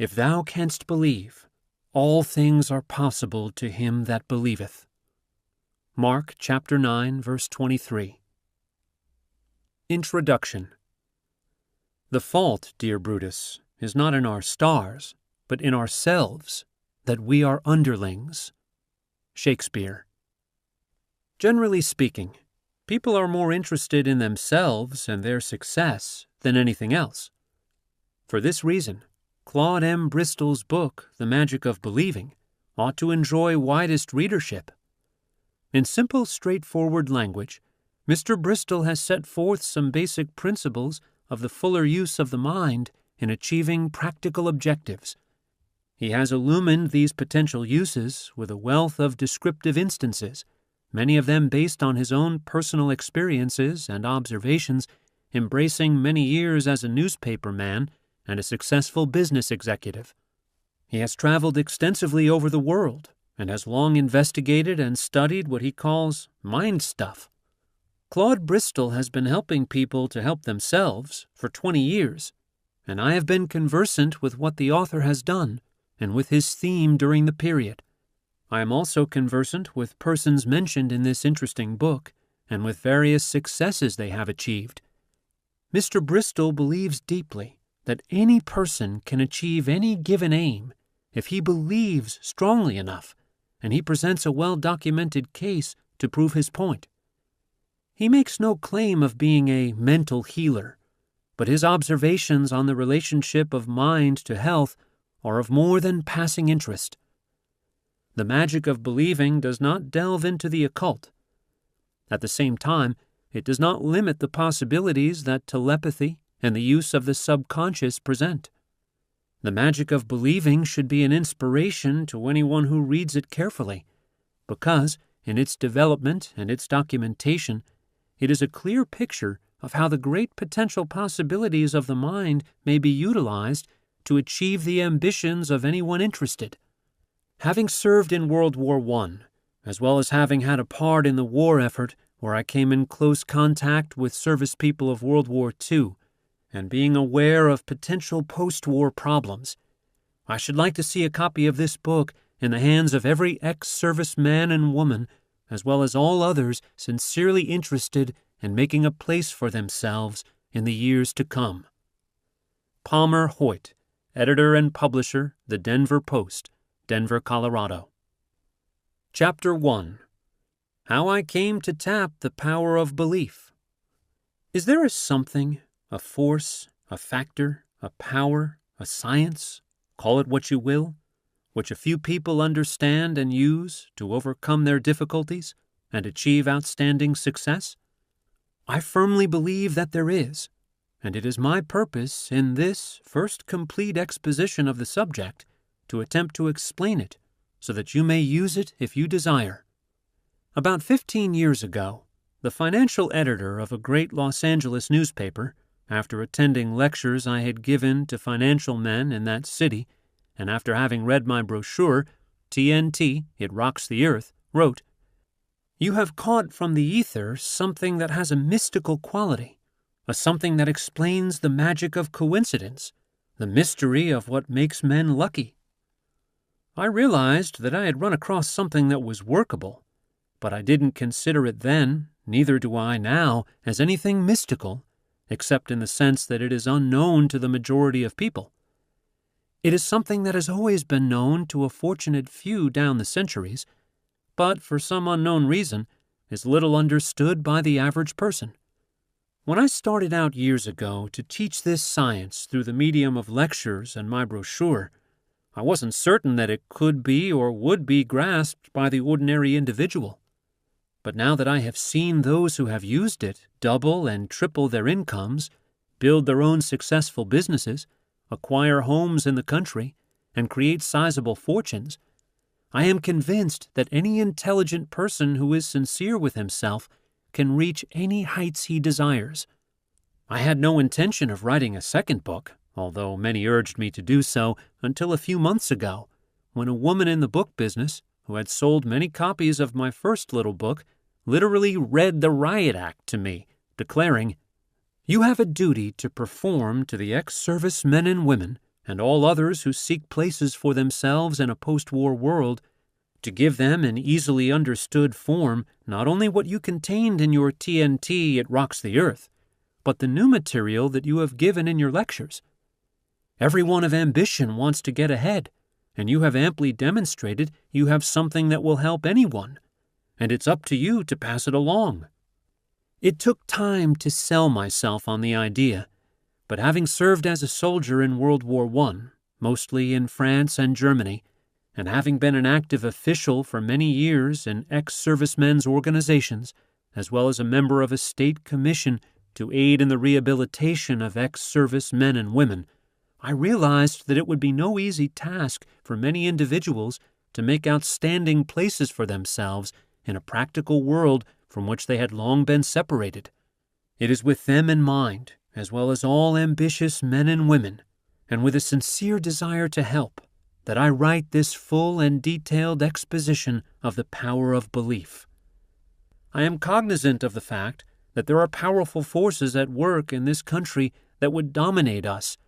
If thou canst believe, all things are possible to him that believeth. Mark chapter 9, verse 23. Introduction. The fault, dear Brutus, is not in our stars, but in ourselves, that we are underlings. Shakespeare. Generally speaking, people are more interested in themselves and their success than anything else. For this reason, Claude M. Bristol's book, The Magic of Believing, ought to enjoy widest readership. In simple, straightforward language, Mr. Bristol has set forth some basic principles of the fuller use of the mind in achieving practical objectives. He has illumined these potential uses with a wealth of descriptive instances, many of them based on his own personal experiences and observations, embracing many years as a newspaper man and a successful business executive. He has traveled extensively over the world and has long investigated and studied what he calls mind stuff. Claude Bristol has been helping people to help themselves for 20 years, and I have been conversant with what the author has done and with his theme during the period. I am also conversant with persons mentioned in this interesting book and with various successes they have achieved. Mr. Bristol believes deeply that any person can achieve any given aim if he believes strongly enough, and he presents a well-documented case to prove his point. He makes no claim of being a mental healer, but his observations on the relationship of mind to health are of more than passing interest. The Magic of Believing does not delve into the occult. At the same time, it does not limit the possibilities that telepathy and the use of the subconscious present. The Magic of Believing should be an inspiration to anyone who reads it carefully, because, in its development and its documentation, it is a clear picture of how the great potential possibilities of the mind may be utilized to achieve the ambitions of anyone interested. Having served in World War I, as well as having had a part in the war effort where I came in close contact with service people of World War II, and being aware of potential post-war problems, I should like to see a copy of this book in the hands of every ex-service man and woman, as well as all others sincerely interested in making a place for themselves in the years to come. Palmer Hoyt, editor and publisher, The Denver Post, Denver, Colorado. Chapter 1. How I Came to Tap the Power of Belief. Is there a something, a force, a factor, a power, a science, call it what you will, which a few people understand and use to overcome their difficulties and achieve outstanding success? I firmly believe that there is, and it is my purpose in this first complete exposition of the subject to attempt to explain it so that you may use it if you desire. About 15 years ago, the financial editor of a great Los Angeles newspaper, after attending lectures I had given to financial men in that city, and after having read my brochure, TNT, It Rocks the Earth, wrote, "You have caught from the ether something that has a mystical quality, a something that explains the magic of coincidence, the mystery of what makes men lucky." I realized that I had run across something that was workable, but I didn't consider it then, neither do I now, as anything mystical, except in the sense that it is unknown to the majority of people. It is something that has always been known to a fortunate few down the centuries, but for some unknown reason is little understood by the average person. When I started out years ago to teach this science through the medium of lectures and my brochure, I wasn't certain that it could be or would be grasped by the ordinary individual. But now that I have seen those who have used it double and triple their incomes, build their own successful businesses, acquire homes in the country, and create sizable fortunes, I am convinced that any intelligent person who is sincere with himself can reach any heights he desires. I had no intention of writing a second book, although many urged me to do so, until a few months ago, when a woman in the book business, who had sold many copies of my first little book, literally read the riot act to me, declaring, "You have a duty to perform to the ex-service men and women and all others who seek places for themselves in a post-war world, to give them in easily understood form not only what you contained in your TNT It Rocks the Earth, but the new material that you have given in your lectures. Everyone of ambition wants to get ahead, and you have amply demonstrated you have something that will help anyone, and it's up to you to pass it along. It took time to sell myself on the idea, but having served as a soldier in World War I, mostly in France and Germany, and having been an active official for many years in ex-servicemen's organizations, as well as a member of a state commission to aid in the rehabilitation of ex-service men and women, I realized that it would be no easy task for many individuals to make outstanding places for themselves in a practical world from which they had long been separated. It is with them in mind, as well as all ambitious men and women, and with a sincere desire to help, that I write this full and detailed exposition of the power of belief. I am cognizant of the fact that there are powerful forces at work in this country that would dominate us,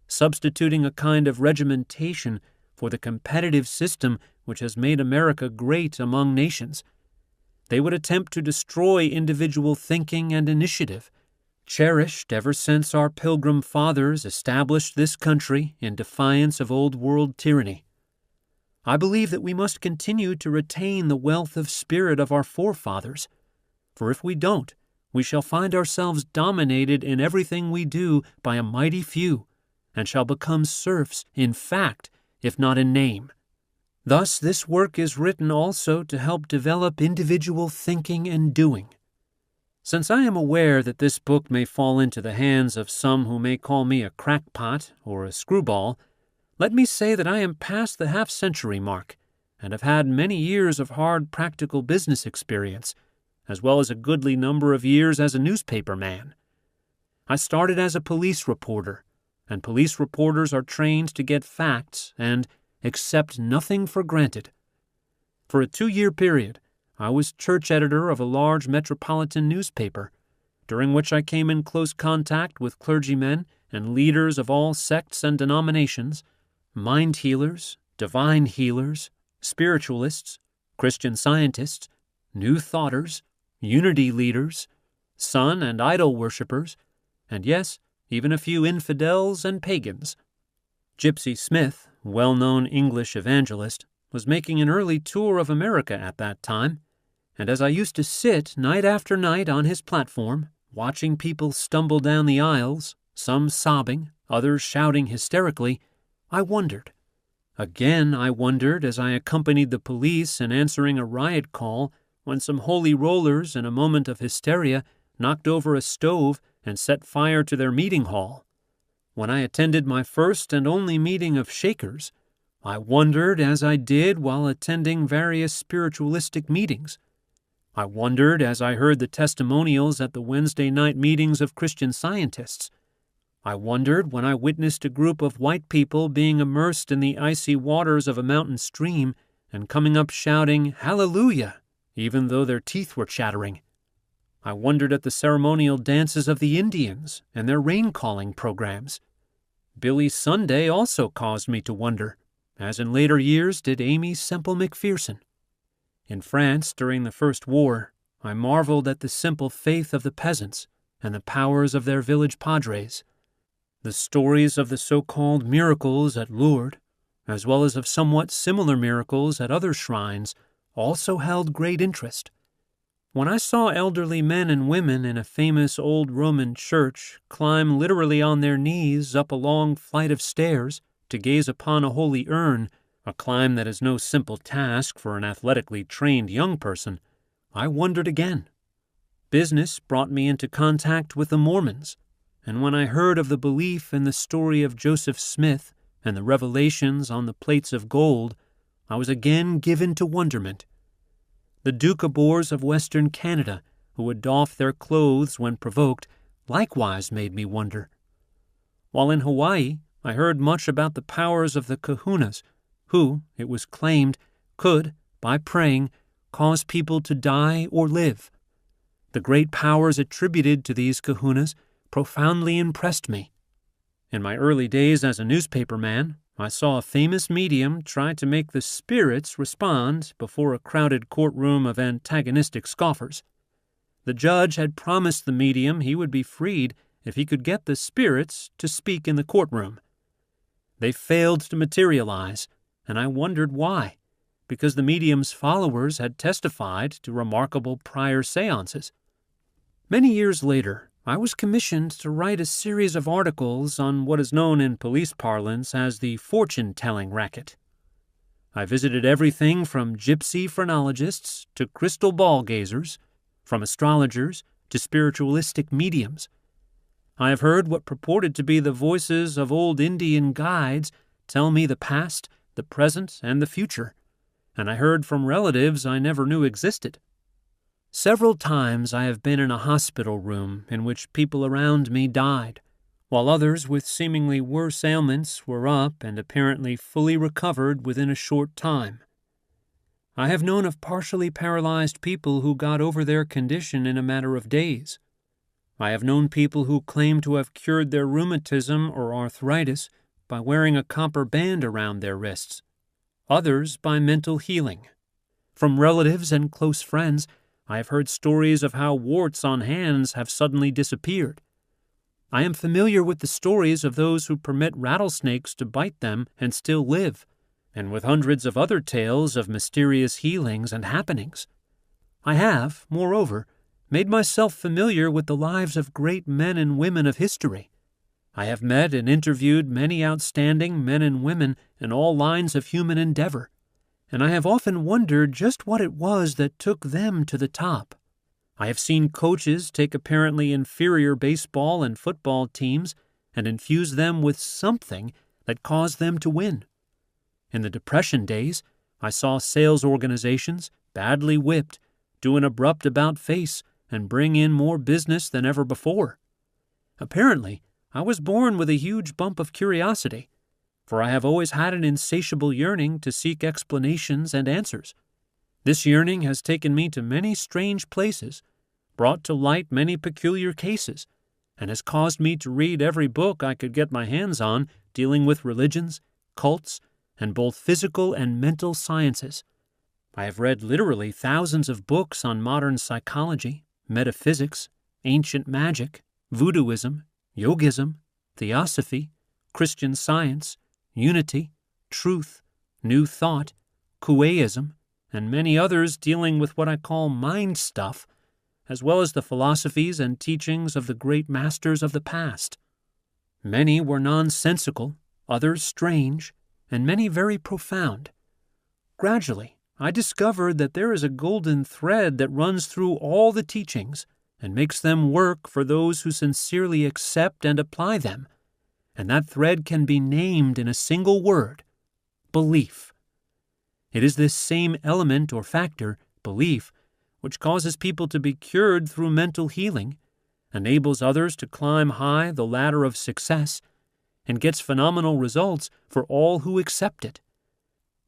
substituting a kind of regimentation for the competitive system which has made America great among nations. They would attempt to destroy individual thinking and initiative, cherished ever since our Pilgrim fathers established this country in defiance of old-world tyranny. I believe that we must continue to retain the wealth of spirit of our forefathers, for if we don't, we shall find ourselves dominated in everything we do by a mighty few, and shall become serfs in fact, if not in name. Thus, this work is written also to help develop individual thinking and doing. Since I am aware that this book may fall into the hands of some who may call me a crackpot or a screwball, let me say that I am past the half-century mark and have had many years of hard practical business experience, as well as a goodly number of years as a newspaper man. I started as a police reporter, and police reporters are trained to get facts and accept nothing for granted. For a 2-year period, I was church editor of a large metropolitan newspaper, during which I came in close contact with clergymen and leaders of all sects and denominations, mind healers, divine healers, spiritualists, Christian scientists, new thoughters, unity leaders, sun and idol worshippers, and yes, even a few infidels and pagans. Gypsy Smith, well-known English evangelist, was making an early tour of America at that time, and as I used to sit night after night on his platform, watching people stumble down the aisles, some sobbing, others shouting hysterically, I wondered. Again I wondered as I accompanied the police in answering a riot call when some holy rollers in a moment of hysteria knocked over a stove and set fire to their meeting hall. When I attended my first and only meeting of Shakers, I wondered as I did while attending various spiritualistic meetings. I wondered as I heard the testimonials at the Wednesday night meetings of Christian Scientists. I wondered when I witnessed a group of white people being immersed in the icy waters of a mountain stream and coming up shouting, "Hallelujah!" even though their teeth were chattering. I wondered at the ceremonial dances of the Indians and their rain-calling programs. Billy Sunday also caused me to wonder, as in later years did Amy Semple McPherson. In France, during the First War, I marveled at the simple faith of the peasants and the powers of their village padres. The stories of the so-called miracles at Lourdes, as well as of somewhat similar miracles at other shrines, also held great interest. When I saw elderly men and women in a famous old Roman church climb literally on their knees up a long flight of stairs to gaze upon a holy urn, a climb that is no simple task for an athletically trained young person, I wondered again. Business brought me into contact with the Mormons, and when I heard of the belief in the story of Joseph Smith and the revelations on the plates of gold, I was again given to wonderment. The Doukhobors of Western Canada, who would doff their clothes when provoked, likewise made me wonder. While in Hawaii, I heard much about the powers of the kahunas, who, it was claimed, could, by praying, cause people to die or live. The great powers attributed to these kahunas profoundly impressed me. In my early days as a newspaperman, I saw a famous medium try to make the spirits respond before a crowded courtroom of antagonistic scoffers. The judge had promised the medium he would be freed if he could get the spirits to speak in the courtroom. They failed to materialize, and I wondered why, because the medium's followers had testified to remarkable prior seances. Many years later, I was commissioned to write a series of articles on what is known in police parlance as the fortune-telling racket. I visited everything from gypsy phrenologists to crystal ball gazers, from astrologers to spiritualistic mediums. I have heard what purported to be the voices of old Indian guides tell me the past, the present, and the future, and I heard from relatives I never knew existed. Several times I have been in a hospital room in which people around me died, while others with seemingly worse ailments were up and apparently fully recovered within a short time. I have known of partially paralyzed people who got over their condition in a matter of days. I have known people who claim to have cured their rheumatism or arthritis by wearing a copper band around their wrists, others by mental healing. From relatives and close friends, I have heard stories of how warts on hands have suddenly disappeared. I am familiar with the stories of those who permit rattlesnakes to bite them and still live, and with hundreds of other tales of mysterious healings and happenings. I have, moreover, made myself familiar with the lives of great men and women of history. I have met and interviewed many outstanding men and women in all lines of human endeavor, and I have often wondered just what it was that took them to the top. I have seen coaches take apparently inferior baseball and football teams and infuse them with something that caused them to win. In the Depression days, I saw sales organizations, badly whipped, do an abrupt about-face and bring in more business than ever before. Apparently, I was born with a huge bump of curiosity, for I have always had an insatiable yearning to seek explanations and answers. This yearning has taken me to many strange places, brought to light many peculiar cases, and has caused me to read every book I could get my hands on dealing with religions, cults, and both physical and mental sciences. I have read literally thousands of books on modern psychology, metaphysics, ancient magic, voodooism, yogism, theosophy, Christian Science, Unity, Truth, New Thought, Kueism, and many others dealing with what I call mind stuff, as well as the philosophies and teachings of the great masters of the past. Many were nonsensical, others strange, and many very profound. Gradually, I discovered that there is a golden thread that runs through all the teachings and makes them work for those who sincerely accept and apply them, and that thread can be named in a single word: belief. It is this same element or factor, belief, which causes people to be cured through mental healing, enables others to climb high the ladder of success, and gets phenomenal results for all who accept it.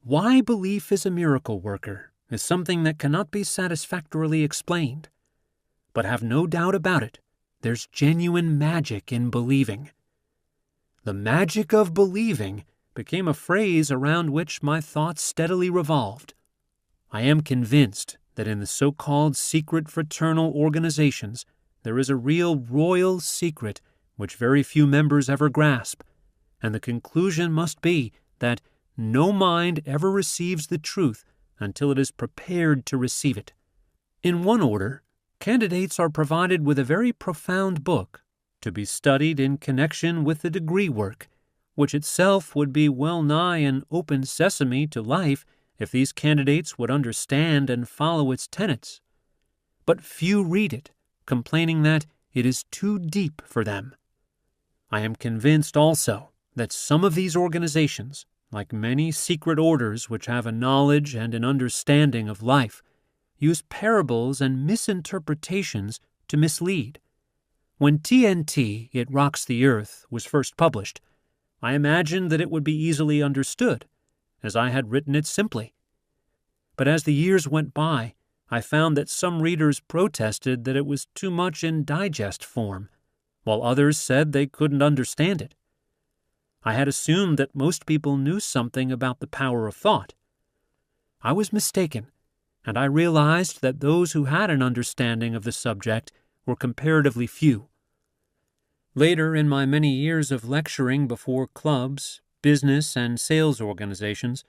Why belief is a miracle worker is something that cannot be satisfactorily explained. But have no doubt about it, there's genuine magic in believing. The magic of believing became a phrase around which my thoughts steadily revolved. I am convinced that in the so-called secret fraternal organizations there is a real royal secret which very few members ever grasp, and the conclusion must be that no mind ever receives the truth until it is prepared to receive it. In one order, candidates are provided with a very profound book to be studied in connection with the degree work, which itself would be well nigh an open sesame to life if these candidates would understand and follow its tenets. But few read it, complaining that it is too deep for them. I am convinced also that some of these organizations, like many secret orders which have a knowledge and an understanding of life, use parables and misinterpretations to mislead. When TNT, It Rocks the Earth, was first published, I imagined that it would be easily understood, as I had written it simply. But as the years went by, I found that some readers protested that it was too much in digest form, while others said they couldn't understand it. I had assumed that most people knew something about the power of thought. I was mistaken, and I realized that those who had an understanding of the subject were comparatively few. Later, in my many years of lecturing before clubs, business, and sales organizations,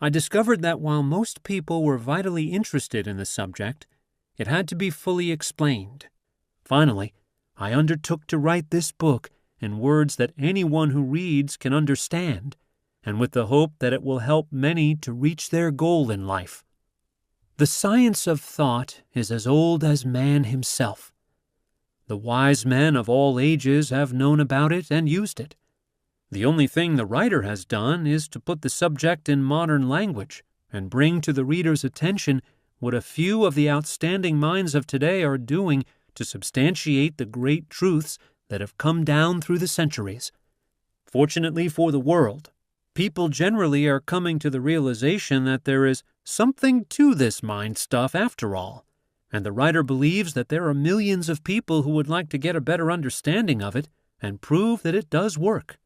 I discovered that while most people were vitally interested in the subject, it had to be fully explained. Finally, I undertook to write this book in words that anyone who reads can understand, and with the hope that it will help many to reach their goal in life. The science of thought is as old as man himself. The wise men of all ages have known about it and used it. The only thing the writer has done is to put the subject in modern language and bring to the reader's attention what a few of the outstanding minds of today are doing to substantiate the great truths that have come down through the centuries. Fortunately for the world, people generally are coming to the realization that there is something to this mind stuff after all, and the writer believes that there are millions of people who would like to get a better understanding of it and prove that it does work.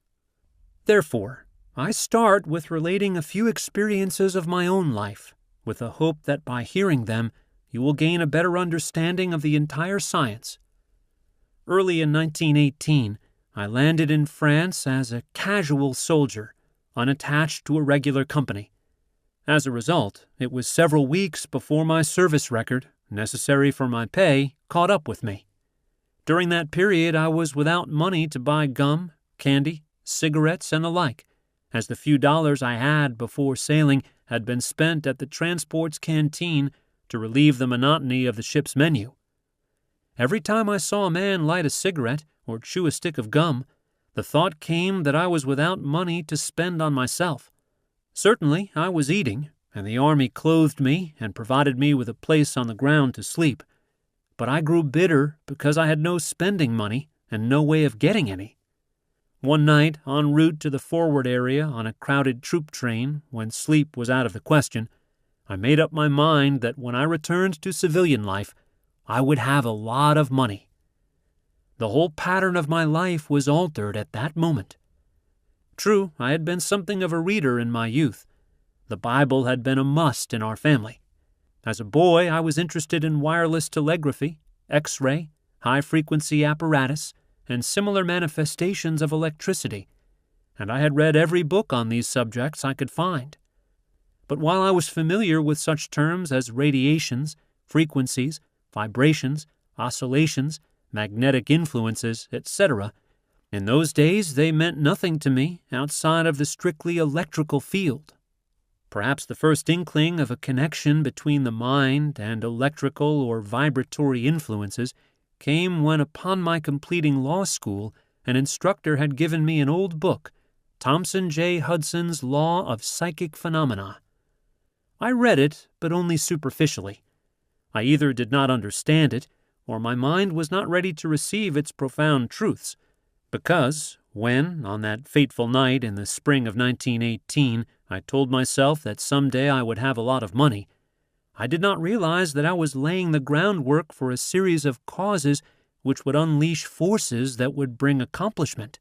Therefore, I start with relating a few experiences of my own life, with the hope that by hearing them, you will gain a better understanding of the entire science. Early in 1918, I landed in France as a casual soldier, unattached to a regular company. As a result, it was several weeks before my service record, necessary for my pay, caught up with me. During that period, I was without money to buy gum, candy, cigarettes, and the like, as the few dollars I had before sailing had been spent at the transport's canteen to relieve the monotony of the ship's menu. Every time I saw a man light a cigarette or chew a stick of gum, the thought came that I was without money to spend on myself. Certainly, I was eating, and the army clothed me and provided me with a place on the ground to sleep, but I grew bitter because I had no spending money and no way of getting any. One night, en route to the forward area on a crowded troop train, when sleep was out of the question, I made up my mind that when I returned to civilian life, I would have a lot of money. The whole pattern of my life was altered at that moment. True, I had been something of a reader in my youth. The Bible had been a must in our family. As a boy, I was interested in wireless telegraphy, X-ray, high-frequency apparatus, and similar manifestations of electricity, and I had read every book on these subjects I could find. But while I was familiar with such terms as radiations, frequencies, vibrations, oscillations, magnetic influences, etc., in those days they meant nothing to me outside of the strictly electrical field. Perhaps the first inkling of a connection between the mind and electrical or vibratory influences came when, upon my completing law school, an instructor had given me an old book, Thomson J. Hudson's Law of Psychic Phenomena. I read it, but only superficially. I either did not understand it, or my mind was not ready to receive its profound truths, because when, on that fateful night in the spring of 1918, I told myself that someday I would have a lot of money, I did not realize that I was laying the groundwork for a series of causes which would unleash forces that would bring accomplishment.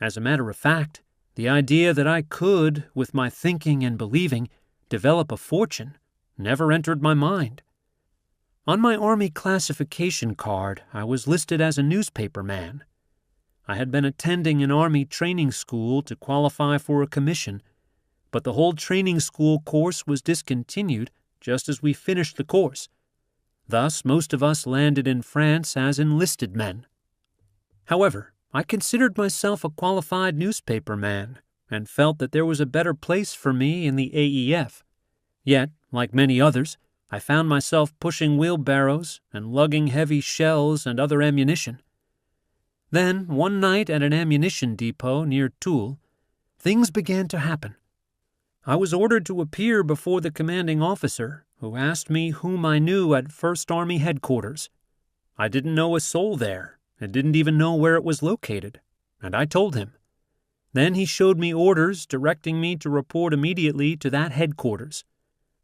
As a matter of fact, the idea that I could, with my thinking and believing, develop a fortune never entered my mind. On my Army classification card, I was listed as a newspaper man. I had been attending an Army training school to qualify for a commission, but the whole training school course was discontinued just as we finished the course. Thus, most of us landed in France as enlisted men. However, I considered myself a qualified newspaper man and felt that there was a better place for me in the AEF. Yet, like many others, I found myself pushing wheelbarrows and lugging heavy shells and other ammunition. Then, one night at an ammunition depot near Toul, things began to happen. I was ordered to appear before the commanding officer, who asked me whom I knew at 1st Army Headquarters. I didn't know a soul there, and didn't even know where it was located, and I told him. Then he showed me orders directing me to report immediately to that headquarters.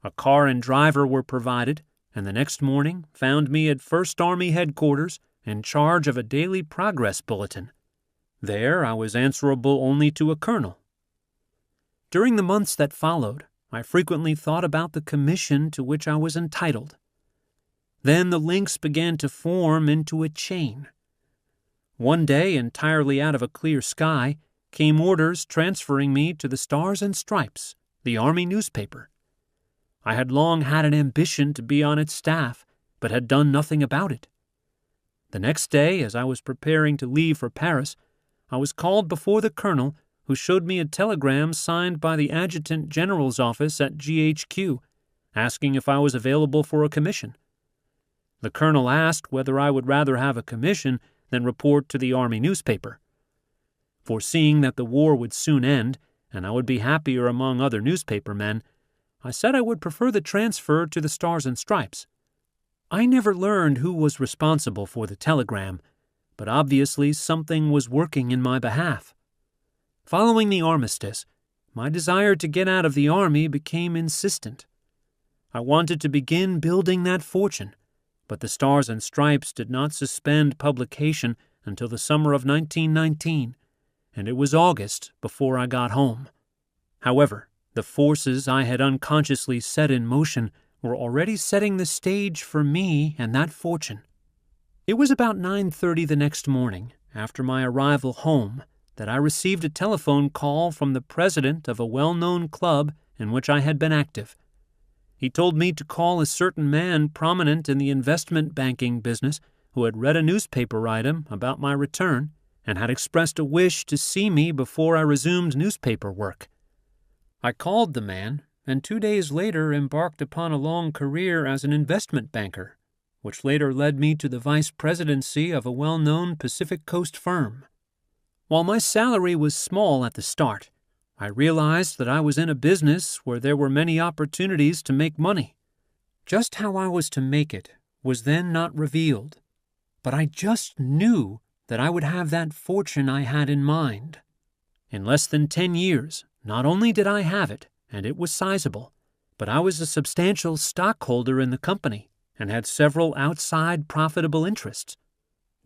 A car and driver were provided, and the next morning found me at 1st Army Headquarters in charge of a daily progress bulletin. There I was answerable only to a colonel. During the months that followed, I frequently thought about the commission to which I was entitled. Then the links began to form into a chain. One day, entirely out of a clear sky, came orders transferring me to the Stars and Stripes, the Army newspaper. I had long had an ambition to be on its staff, but had done nothing about it. The next day, as I was preparing to leave for Paris, I was called before the colonel, who showed me a telegram signed by the Adjutant General's office at GHQ, asking if I was available for a commission. The colonel asked whether I would rather have a commission than report to the Army newspaper. Foreseeing that the war would soon end, and I would be happier among other newspaper men, I said I would prefer the transfer to the Stars and Stripes. I never learned who was responsible for the telegram, but obviously something was working in my behalf. Following the armistice, my desire to get out of the Army became insistent. I wanted to begin building that fortune, but the Stars and Stripes did not suspend publication until the summer of 1919, and it was August before I got home. However, the forces I had unconsciously set in motion were already setting the stage for me and that fortune. It was about 9:30 the next morning, after my arrival home, that I received a telephone call from the president of a well-known club in which I had been active. He told me to call a certain man prominent in the investment banking business who had read a newspaper item about my return and had expressed a wish to see me before I resumed newspaper work. I called the man, and 2 days later embarked upon a long career as an investment banker, which later led me to the vice presidency of a well-known Pacific Coast firm. While my salary was small at the start, I realized that I was in a business where there were many opportunities to make money. Just how I was to make it was then not revealed, but I just knew that I would have that fortune I had in mind. In less than 10 years, not only did I have it, and it was sizable, but I was a substantial stockholder in the company and had several outside profitable interests.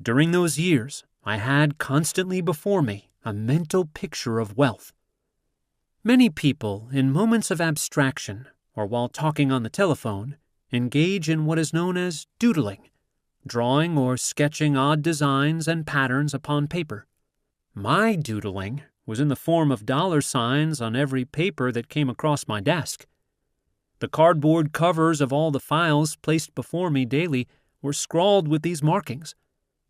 During those years, I had constantly before me a mental picture of wealth. Many people, in moments of abstraction or while talking on the telephone, engage in what is known as doodling, drawing or sketching odd designs and patterns upon paper. My doodling was in the form of dollar signs on every paper that came across my desk. The cardboard covers of all the files placed before me daily were scrawled with these markings.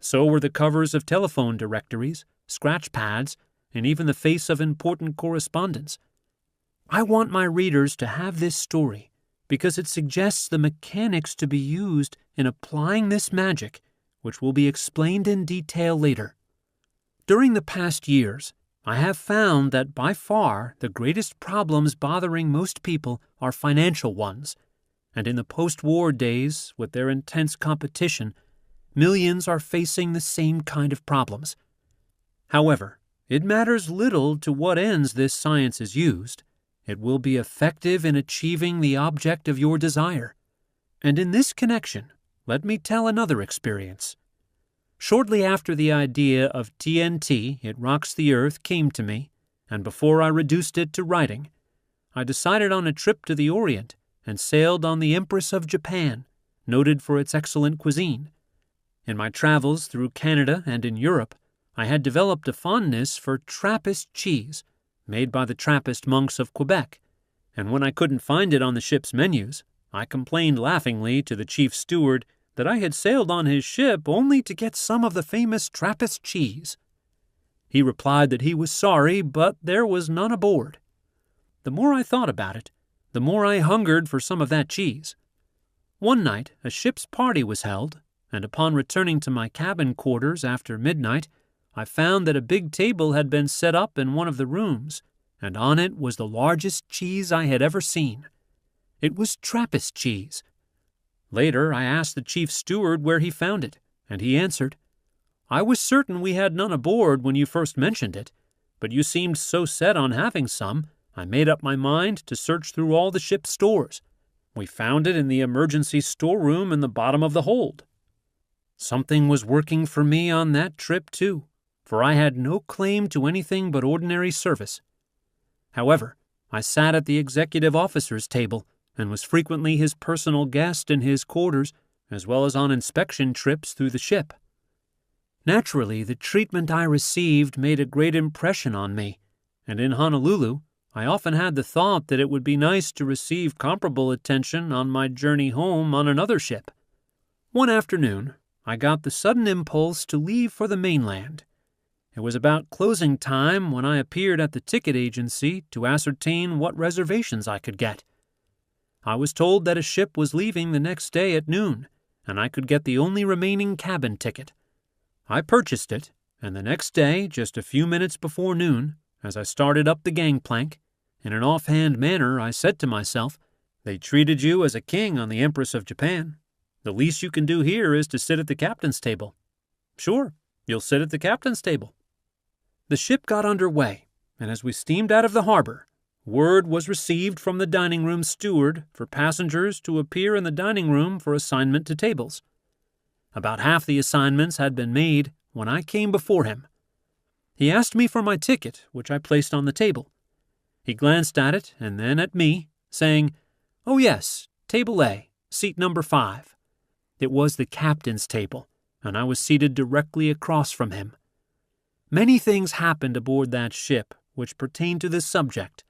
So were the covers of telephone directories, scratch pads, and even the face of important correspondence. I want my readers to have this story because it suggests the mechanics to be used in applying this magic, which will be explained in detail later. During the past years, I have found that by far the greatest problems bothering most people are financial ones, and in the post-war days, with their intense competition, millions are facing the same kind of problems. However, it matters little to what ends this science is used. It will be effective in achieving the object of your desire. And in this connection, let me tell another experience. Shortly after the idea of TNT, It Rocks the Earth, came to me, and before I reduced it to writing, I decided on a trip to the Orient and sailed on the Empress of Japan, noted for its excellent cuisine. In my travels through Canada and in Europe, I had developed a fondness for Trappist cheese, made by the Trappist monks of Quebec, and when I couldn't find it on the ship's menus, I complained laughingly to the chief steward that I had sailed on his ship only to get some of the famous Trappist cheese. He replied that he was sorry, but there was none aboard. The more I thought about it, the more I hungered for some of that cheese. One night, a ship's party was held, and upon returning to my cabin quarters after midnight, I found that a big table had been set up in one of the rooms, and on it was the largest cheese I had ever seen. It was Trappist cheese. Later, I asked the chief steward where he found it, and he answered, "I was certain we had none aboard when you first mentioned it, but you seemed so set on having some, I made up my mind to search through all the ship's stores. We found it in the emergency storeroom in the bottom of the hold." Something was working for me on that trip, too, for I had no claim to anything but ordinary service. However, I sat at the executive officer's table and was frequently his personal guest in his quarters, as well as on inspection trips through the ship. Naturally, the treatment I received made a great impression on me, and in Honolulu, I often had the thought that it would be nice to receive comparable attention on my journey home on another ship. One afternoon, I got the sudden impulse to leave for the mainland. It was about closing time when I appeared at the ticket agency to ascertain what reservations I could get. I was told that a ship was leaving the next day at noon, and I could get the only remaining cabin ticket. I purchased it, and the next day, just a few minutes before noon, as I started up the gangplank, in an offhand manner I said to myself, "They treated you as a king on the Empress of Japan. The least you can do here is to sit at the captain's table. Sure, you'll sit at the captain's table." The ship got under way, and as we steamed out of the harbor, word was received from the dining room steward for passengers to appear in the dining room for assignment to tables. About half the assignments had been made when I came before him. He asked me for my ticket, which I placed on the table. He glanced at it and then at me, saying, "Oh yes, table A, seat number 5. It was the captain's table, and I was seated directly across from him. Many things happened aboard that ship which pertained to this subject,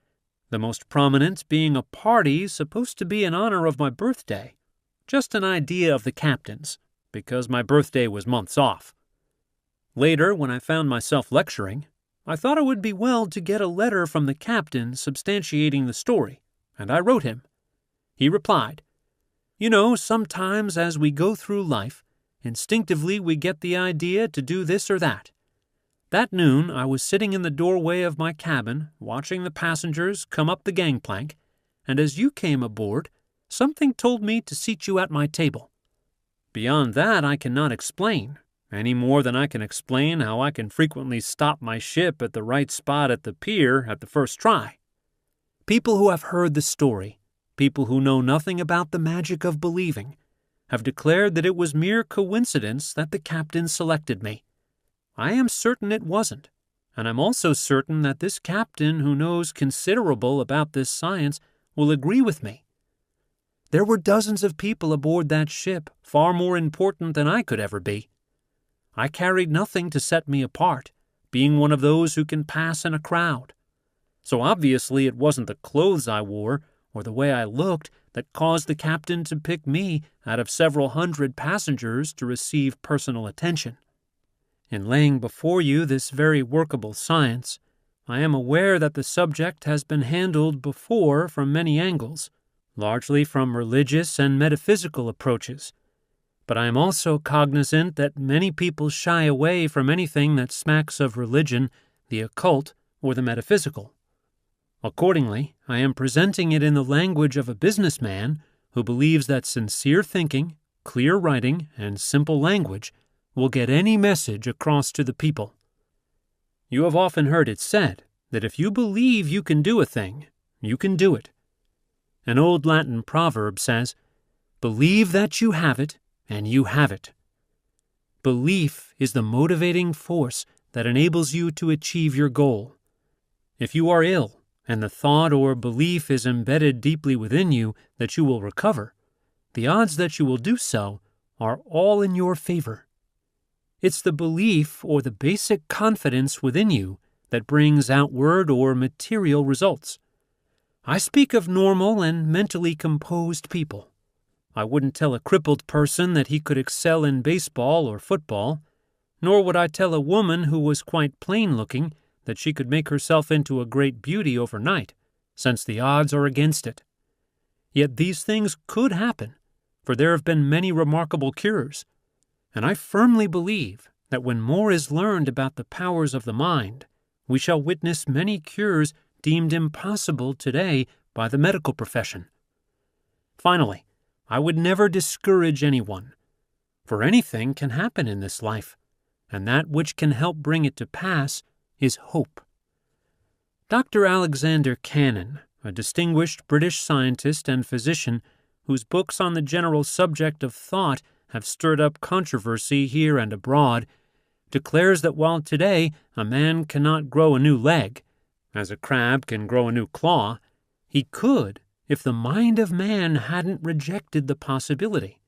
the most prominent being a party supposed to be in honor of my birthday, just an idea of the captain's, because my birthday was months off. Later, when I found myself lecturing, I thought it would be well to get a letter from the captain substantiating the story, and I wrote him. He replied, "You know, sometimes as we go through life, instinctively we get the idea to do this or that. That noon I was sitting in the doorway of my cabin watching the passengers come up the gangplank, and as you came aboard, something told me to seat you at my table. Beyond that I cannot explain, any more than I can explain how I can frequently stop my ship at the right spot at the pier at the first try. People who have heard the story, people who know nothing about the magic of believing, have declared that it was mere coincidence that the captain selected me. I am certain it wasn't, and I'm also certain that this captain who knows considerable about this science will agree with me. There were dozens of people aboard that ship far more important than I could ever be. I carried nothing to set me apart, being one of those who can pass in a crowd. So obviously it wasn't the clothes I wore or the way I looked that caused the captain to pick me out of several hundred passengers to receive personal attention. In laying before you this very workable science, I am aware that the subject has been handled before from many angles, largely from religious and metaphysical approaches, but I am also cognizant that many people shy away from anything that smacks of religion, the occult, or the metaphysical. Accordingly, I am presenting it in the language of a businessman who believes that sincere thinking, clear writing, and simple language will get any message across to the people. You have often heard it said that if you believe you can do a thing, you can do it. An old Latin proverb says, "Believe that you have it, and you have it." Belief is the motivating force that enables you to achieve your goal. If you are ill, and the thought or belief is embedded deeply within you that you will recover, the odds that you will do so are all in your favor. It's the belief or the basic confidence within you that brings outward or material results. I speak of normal and mentally composed people. I wouldn't tell a crippled person that he could excel in baseball or football, nor would I tell a woman who was quite plain-looking that she could make herself into a great beauty overnight, since the odds are against it. Yet these things could happen, for there have been many remarkable cures, and I firmly believe that when more is learned about the powers of the mind, we shall witness many cures deemed impossible today by the medical profession. Finally, I would never discourage anyone, for anything can happen in this life, and that which can help bring it to pass is hope. Dr. Alexander Cannon, a distinguished British scientist and physician whose books on the general subject of thought have stirred up controversy here and abroad, declares that while today a man cannot grow a new leg, as a crab can grow a new claw, he could if the mind of man hadn't rejected the possibility.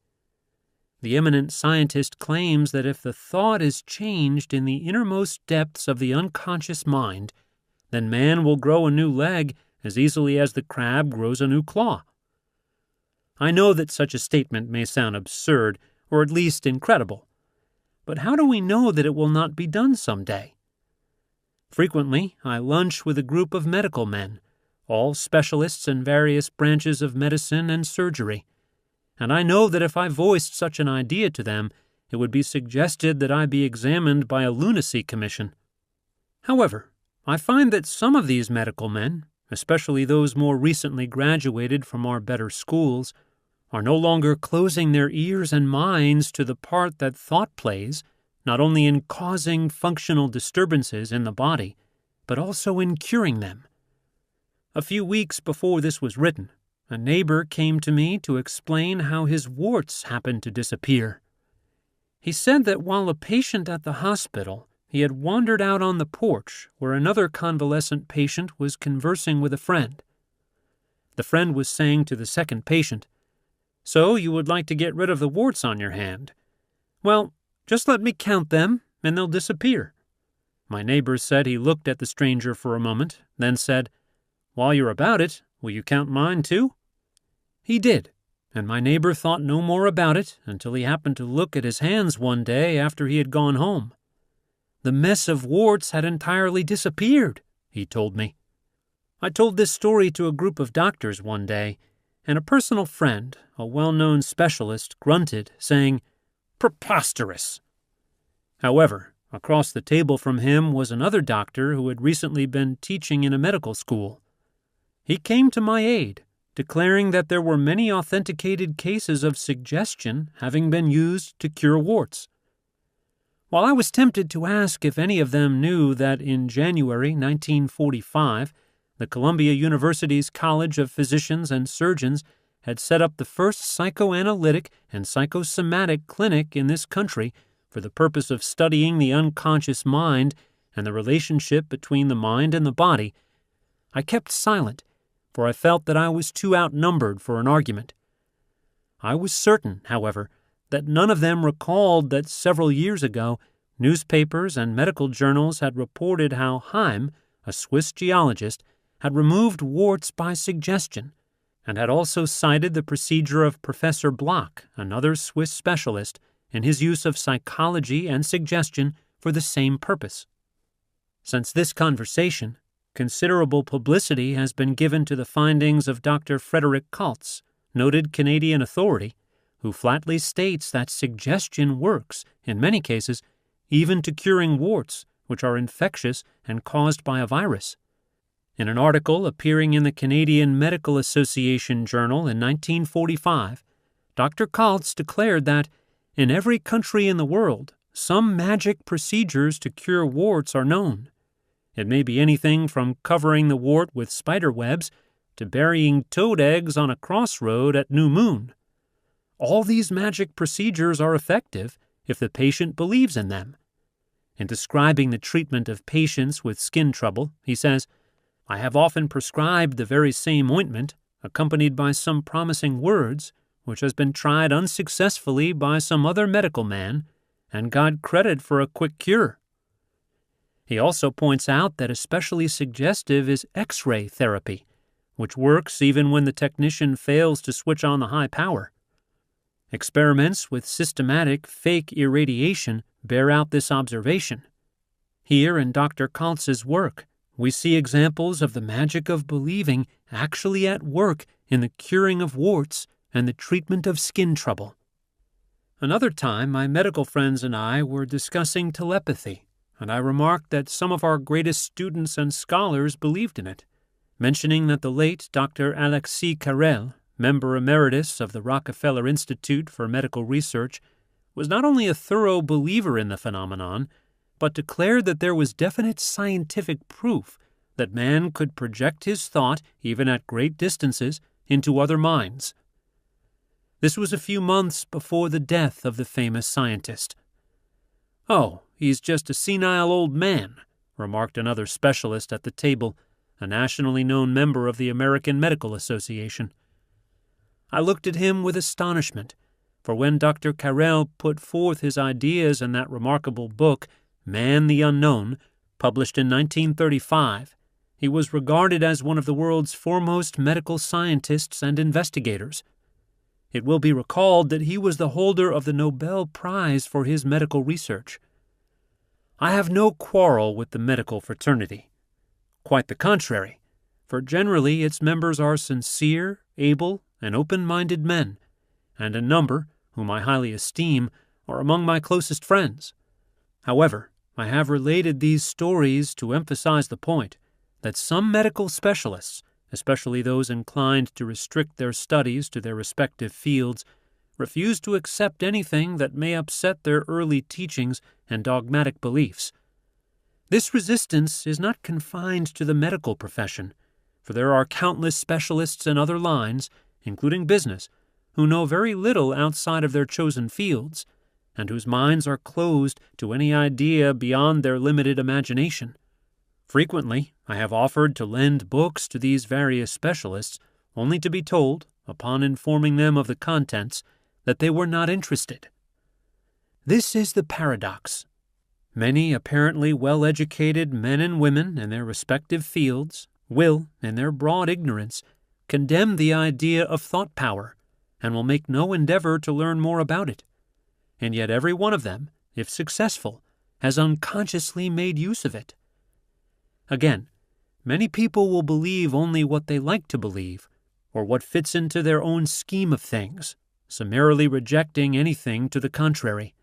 The eminent scientist claims that if the thought is changed in the innermost depths of the unconscious mind, then man will grow a new leg as easily as the crab grows a new claw. I know that such a statement may sound absurd, or at least incredible, but how do we know that it will not be done someday? Frequently, I lunch with a group of medical men, all specialists in various branches of medicine and surgery, and I know that if I voiced such an idea to them, it would be suggested that I be examined by a lunacy commission. However, I find that some of these medical men, especially those more recently graduated from our better schools, are no longer closing their ears and minds to the part that thought plays, not only in causing functional disturbances in the body, but also in curing them. A few weeks before this was written, a neighbor came to me to explain how his warts happened to disappear. He said that while a patient at the hospital, he had wandered out on the porch where another convalescent patient was conversing with a friend. The friend was saying to the second patient, "So you would like to get rid of the warts on your hand? Well, just let me count them, and they'll disappear." My neighbor said he looked at the stranger for a moment, then said, "While you're about it, will you count mine too?" He did, and my neighbor thought no more about it until he happened to look at his hands one day after he had gone home. The mess of warts had entirely disappeared, he told me. I told this story to a group of doctors one day, and a personal friend, a well-known specialist, grunted, saying, "Preposterous!" However, across the table from him was another doctor who had recently been teaching in a medical school. He came to my aid, declaring that there were many authenticated cases of suggestion having been used to cure warts. While I was tempted to ask if any of them knew that in January 1945, the Columbia University's College of Physicians and Surgeons had set up the first psychoanalytic and psychosomatic clinic in this country for the purpose of studying the unconscious mind and the relationship between the mind and the body, I kept silent, for I felt that I was too outnumbered for an argument. I was certain, however, that none of them recalled that several years ago newspapers and medical journals had reported how Heim, a Swiss geologist, had removed warts by suggestion, and had also cited the procedure of Professor Bloch, another Swiss specialist, in his use of psychology and suggestion for the same purpose. Since this conversation, considerable publicity has been given to the findings of Dr. Frederick Kaltz, noted Canadian authority, who flatly states that suggestion works, in many cases, even to curing warts, which are infectious and caused by a virus. In an article appearing in the Canadian Medical Association Journal in 1945, Dr. Kaltz declared that, in every country in the world, some magic procedures to cure warts are known. It may be anything from covering the wart with spider webs to burying toad eggs on a crossroad at new moon. All these magic procedures are effective if the patient believes in them. In describing the treatment of patients with skin trouble, he says, "I have often prescribed the very same ointment, accompanied by some promising words, which has been tried unsuccessfully by some other medical man, and got credit for a quick cure." He also points out that especially suggestive is X-ray therapy, which works even when the technician fails to switch on the high power. Experiments with systematic fake irradiation bear out this observation. Here in Dr. Kaltz's work, we see examples of the magic of believing actually at work in the curing of warts and the treatment of skin trouble. Another time, my medical friends and I were discussing telepathy, and I remarked that some of our greatest students and scholars believed in it, mentioning that the late Dr. Alexis Carrel, member emeritus of the Rockefeller Institute for Medical Research, was not only a thorough believer in the phenomenon, but declared that there was definite scientific proof that man could project his thought, even at great distances, into other minds. This was a few months before the death of the famous scientist. "Oh, he's just a senile old man," remarked another specialist at the table, a nationally known member of the American Medical Association. I looked at him with astonishment, for when Dr. Carrel put forth his ideas in that remarkable book, Man the Unknown, published in 1935, he was regarded as one of the world's foremost medical scientists and investigators. It will be recalled that he was the holder of the Nobel Prize for his medical research. I have no quarrel with the medical fraternity. Quite the contrary, for generally its members are sincere, able, and open-minded men, and a number, whom I highly esteem, are among my closest friends. However, I have related these stories to emphasize the point that some medical specialists, especially those inclined to restrict their studies to their respective fields, refuse to accept anything that may upset their early teachings and dogmatic beliefs. This resistance is not confined to the medical profession, for there are countless specialists in other lines, including business, who know very little outside of their chosen fields, and whose minds are closed to any idea beyond their limited imagination. Frequently, I have offered to lend books to these various specialists, only to be told, upon informing them of the contents, that they were not interested. This is the paradox. Many apparently well-educated men and women in their respective fields will, in their broad ignorance, condemn the idea of thought power, and will make no endeavor to learn more about it. And yet every one of them, if successful, has unconsciously made use of it. Again, many people will believe only what they like to believe, or what fits into their own scheme of things, summarily rejecting anything to the contrary.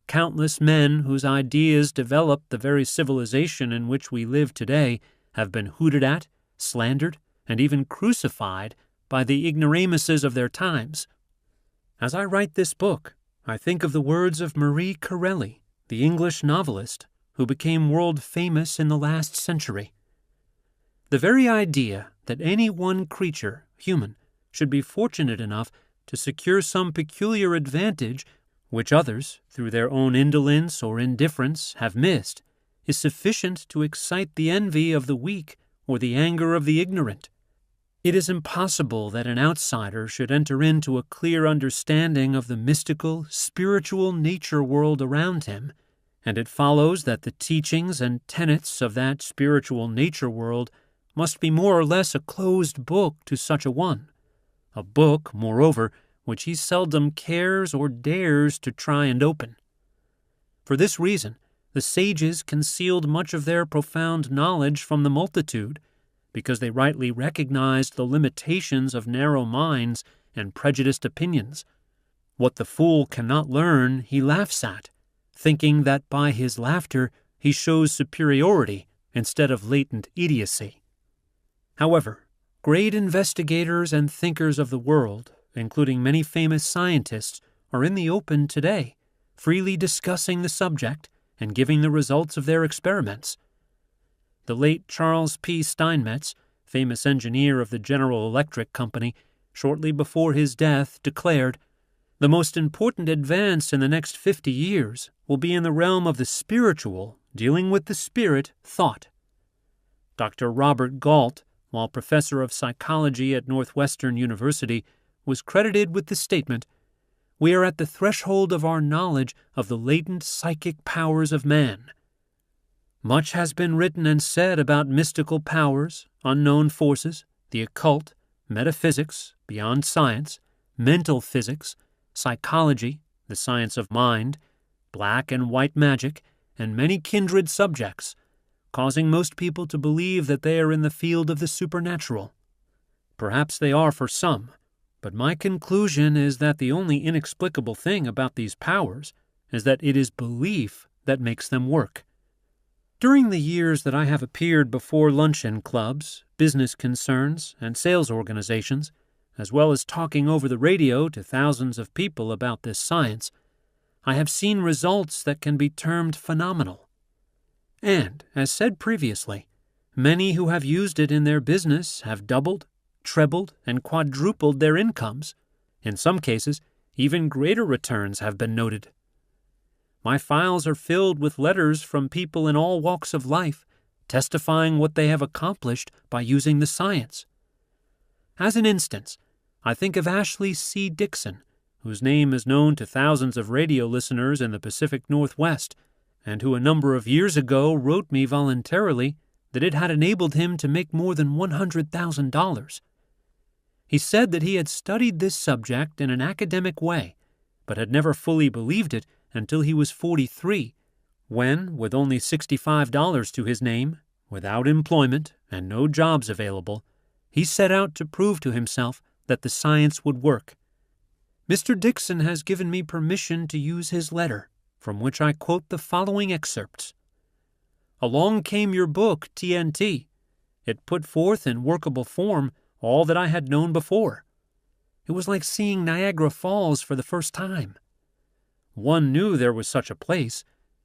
Countless men whose ideas developed the very civilization in which we live today have been hooted at, slandered, and even crucified by the ignoramuses of their times. As I write this book, I think of the words of Marie Corelli, the English novelist, who became world famous in the last century. The very idea that any one creature, human, should be fortunate enough to secure some peculiar advantage which others, through their own indolence or indifference, have missed, is sufficient to excite the envy of the weak or the anger of the ignorant. It is impossible that an outsider should enter into a clear understanding of the mystical, spiritual nature world around him, and it follows that the teachings and tenets of that spiritual nature world must be more or less a closed book to such a one, a book, moreover, which he seldom cares or dares to try and open. For this reason, the sages concealed much of their profound knowledge from the multitude, because they rightly recognized the limitations of narrow minds and prejudiced opinions. What the fool cannot learn he laughs at, thinking that by his laughter he shows superiority instead of latent idiocy. However, great investigators and thinkers of the world, including many famous scientists, are in the open today, freely discussing the subject and giving the results of their experiments. The late Charles P. Steinmetz, famous engineer of the General Electric Company, shortly before his death declared, "The most important advance in the next 50 years will be in the realm of the spiritual, dealing with the spirit thought." Dr. Robert Galt, while professor of psychology at Northwestern University, was credited with the statement, "We are at the threshold of our knowledge of the latent psychic powers of man." Much has been written and said about mystical powers, unknown forces, the occult, metaphysics, beyond science, mental physics, psychology, the science of mind, black and white magic, and many kindred subjects, causing most people to believe that they are in the field of the supernatural. Perhaps they are for some, but my conclusion is that the only inexplicable thing about these powers is that it is belief that makes them work. During the years that I have appeared before luncheon clubs, business concerns, and sales organizations, as well as talking over the radio to thousands of people about this science, I have seen results that can be termed phenomenal. And, as said previously, many who have used it in their business have doubled, trebled, and quadrupled their incomes. In some cases, even greater returns have been noted. My files are filled with letters from people in all walks of life, testifying what they have accomplished by using the science. As an instance, I think of Ashley C. Dixon, whose name is known to thousands of radio listeners in the Pacific Northwest, and who a number of years ago wrote me voluntarily that it had enabled him to make more than $100,000. He said that he had studied this subject in an academic way, but had never fully believed it until he was 43, when, with only $65 to his name, without employment and no jobs available, he set out to prove to himself that the science would work. Mr. Dixon has given me permission to use his letter, from which I quote the following excerpts. Along came your book, TNT. It put forth in workable form all that I had known before. It was like seeing Niagara Falls for the first time. One knew there was such a place,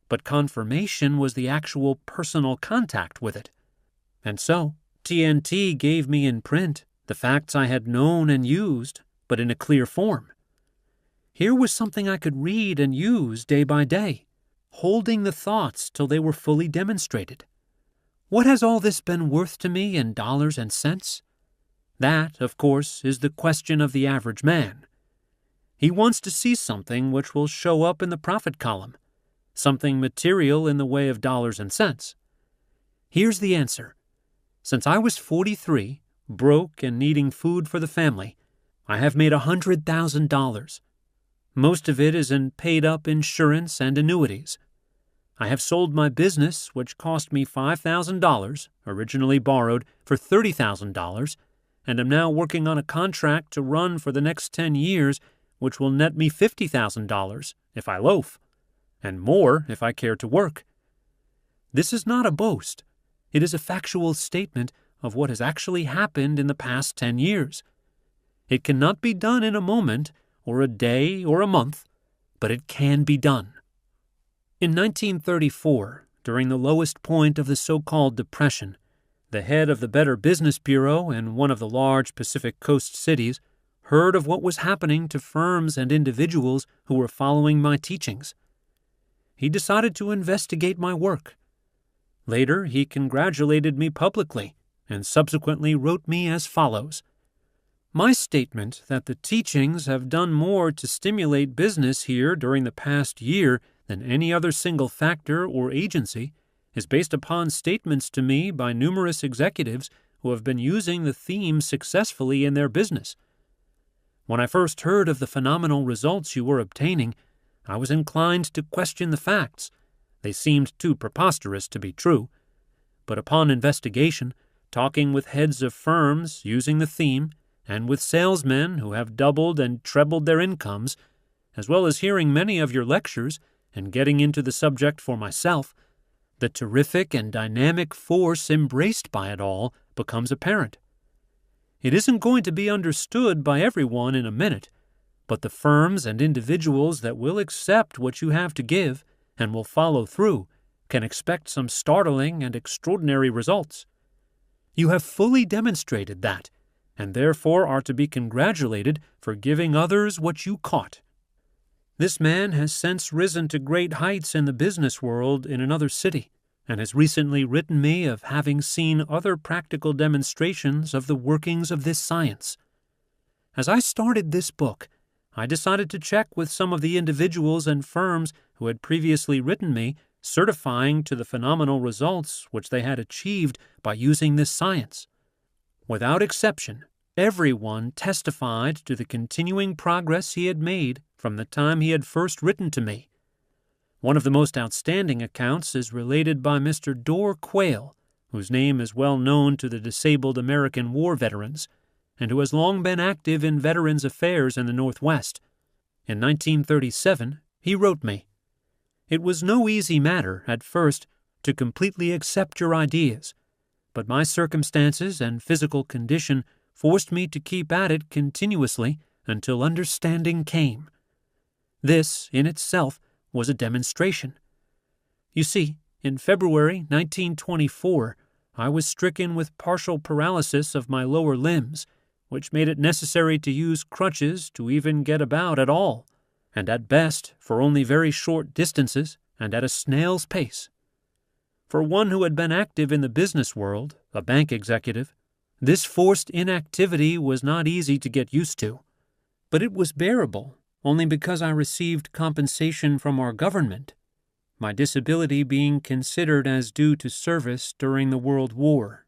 but confirmation was the actual personal contact with it. And so, TNT gave me in print the facts I had known and used, but in a clear form. Here was something I could read and use day by day, holding the thoughts till they were fully demonstrated. What has all this been worth to me in dollars and cents? That, of course, is the question of the average man. He wants to see something which will show up in the profit column, something material in the way of dollars and cents. Here's the answer. Since I was 43, broke and needing food for the family, I have made $100,000. Most of it is in paid-up insurance and annuities. I have sold my business, which cost me $5,000, originally borrowed, for $30,000, and am now working on a contract to run for the next 10 years, which will net me $50,000 if I loaf, and more if I care to work. This is not a boast. It is a factual statement of what has actually happened in the past 10 years. It cannot be done in a moment, or a day, or a month, but it can be done. In 1934, during the lowest point of the so-called Depression, the head of the Better Business Bureau in one of the large Pacific Coast cities heard of what was happening to firms and individuals who were following my teachings. He decided to investigate my work. Later, he congratulated me publicly and subsequently wrote me as follows. My statement that the teachings have done more to stimulate business here during the past year than any other single factor or agency is based upon statements to me by numerous executives who have been using the theme successfully in their business. When I first heard of the phenomenal results you were obtaining, I was inclined to question the facts. They seemed too preposterous to be true. But upon investigation, talking with heads of firms using the theme, and with salesmen who have doubled and trebled their incomes, as well as hearing many of your lectures and getting into the subject for myself, the terrific and dynamic force embraced by it all becomes apparent. It isn't going to be understood by everyone in a minute, but the firms and individuals that will accept what you have to give and will follow through can expect some startling and extraordinary results. You have fully demonstrated that, and therefore are to be congratulated for giving others what you caught. This man has since risen to great heights in the business world in another city, and has recently written me of having seen other practical demonstrations of the workings of this science. As I started this book, I decided to check with some of the individuals and firms who had previously written me, certifying to the phenomenal results which they had achieved by using this science. Without exception, everyone testified to the continuing progress he had made from the time he had first written to me. One of the most outstanding accounts is related by Mr. Dorr Quayle, whose name is well known to the disabled American war veterans, and who has long been active in veterans' affairs in the Northwest. In 1937, he wrote me, "It was no easy matter, at first, to completely accept your ideas, but my circumstances and physical condition forced me to keep at it continuously until understanding came. This, in itself, was a demonstration. You see, in February 1924, I was stricken with partial paralysis of my lower limbs, which made it necessary to use crutches to even get about at all, and at best for only very short distances and at a snail's pace. For one who had been active in the business world, a bank executive, this forced inactivity was not easy to get used to. But it was bearable only because I received compensation from our government, my disability being considered as due to service during the World War.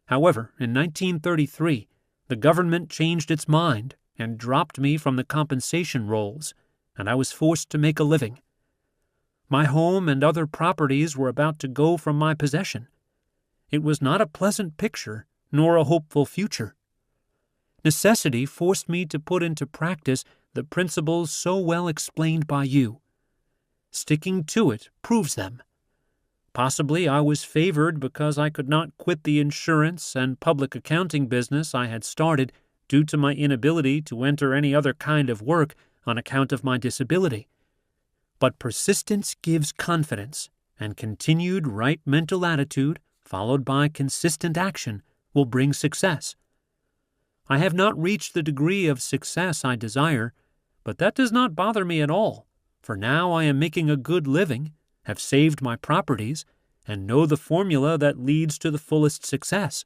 However, in 1933, the government changed its mind and dropped me from the compensation rolls, and I was forced to make a living. My home and other properties were about to go from my possession. It was not a pleasant picture, nor a hopeful future. Necessity forced me to put into practice the principles so well explained by you. Sticking to it proves them. Possibly I was favored because I could not quit the insurance and public accounting business I had started due to my inability to enter any other kind of work on account of my disability. But persistence gives confidence, and continued right mental attitude, followed by consistent action, will bring success. I have not reached the degree of success I desire, but that does not bother me at all, for now I am making a good living, have saved my properties, and know the formula that leads to the fullest success.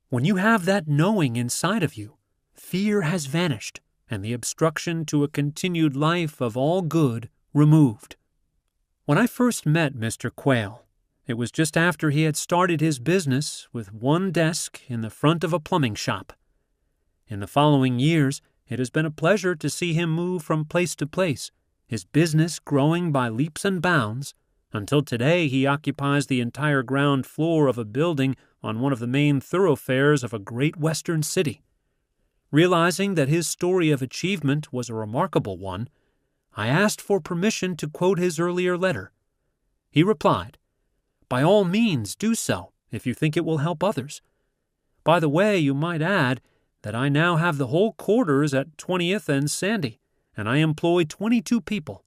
When you have that knowing inside of you, fear has vanished, and the obstruction to a continued life of all good removed. When I first met Mr. Quayle, it was just after he had started his business with one desk in the front of a plumbing shop. In the following years, it has been a pleasure to see him move from place to place, his business growing by leaps and bounds, until today he occupies the entire ground floor of a building on one of the main thoroughfares of a great western city. Realizing that his story of achievement was a remarkable one, I asked for permission to quote his earlier letter. He replied, "By all means do so, if you think it will help others. By the way, you might add that I now have the whole quarters at 20th and Sandy, and I employ 22 people.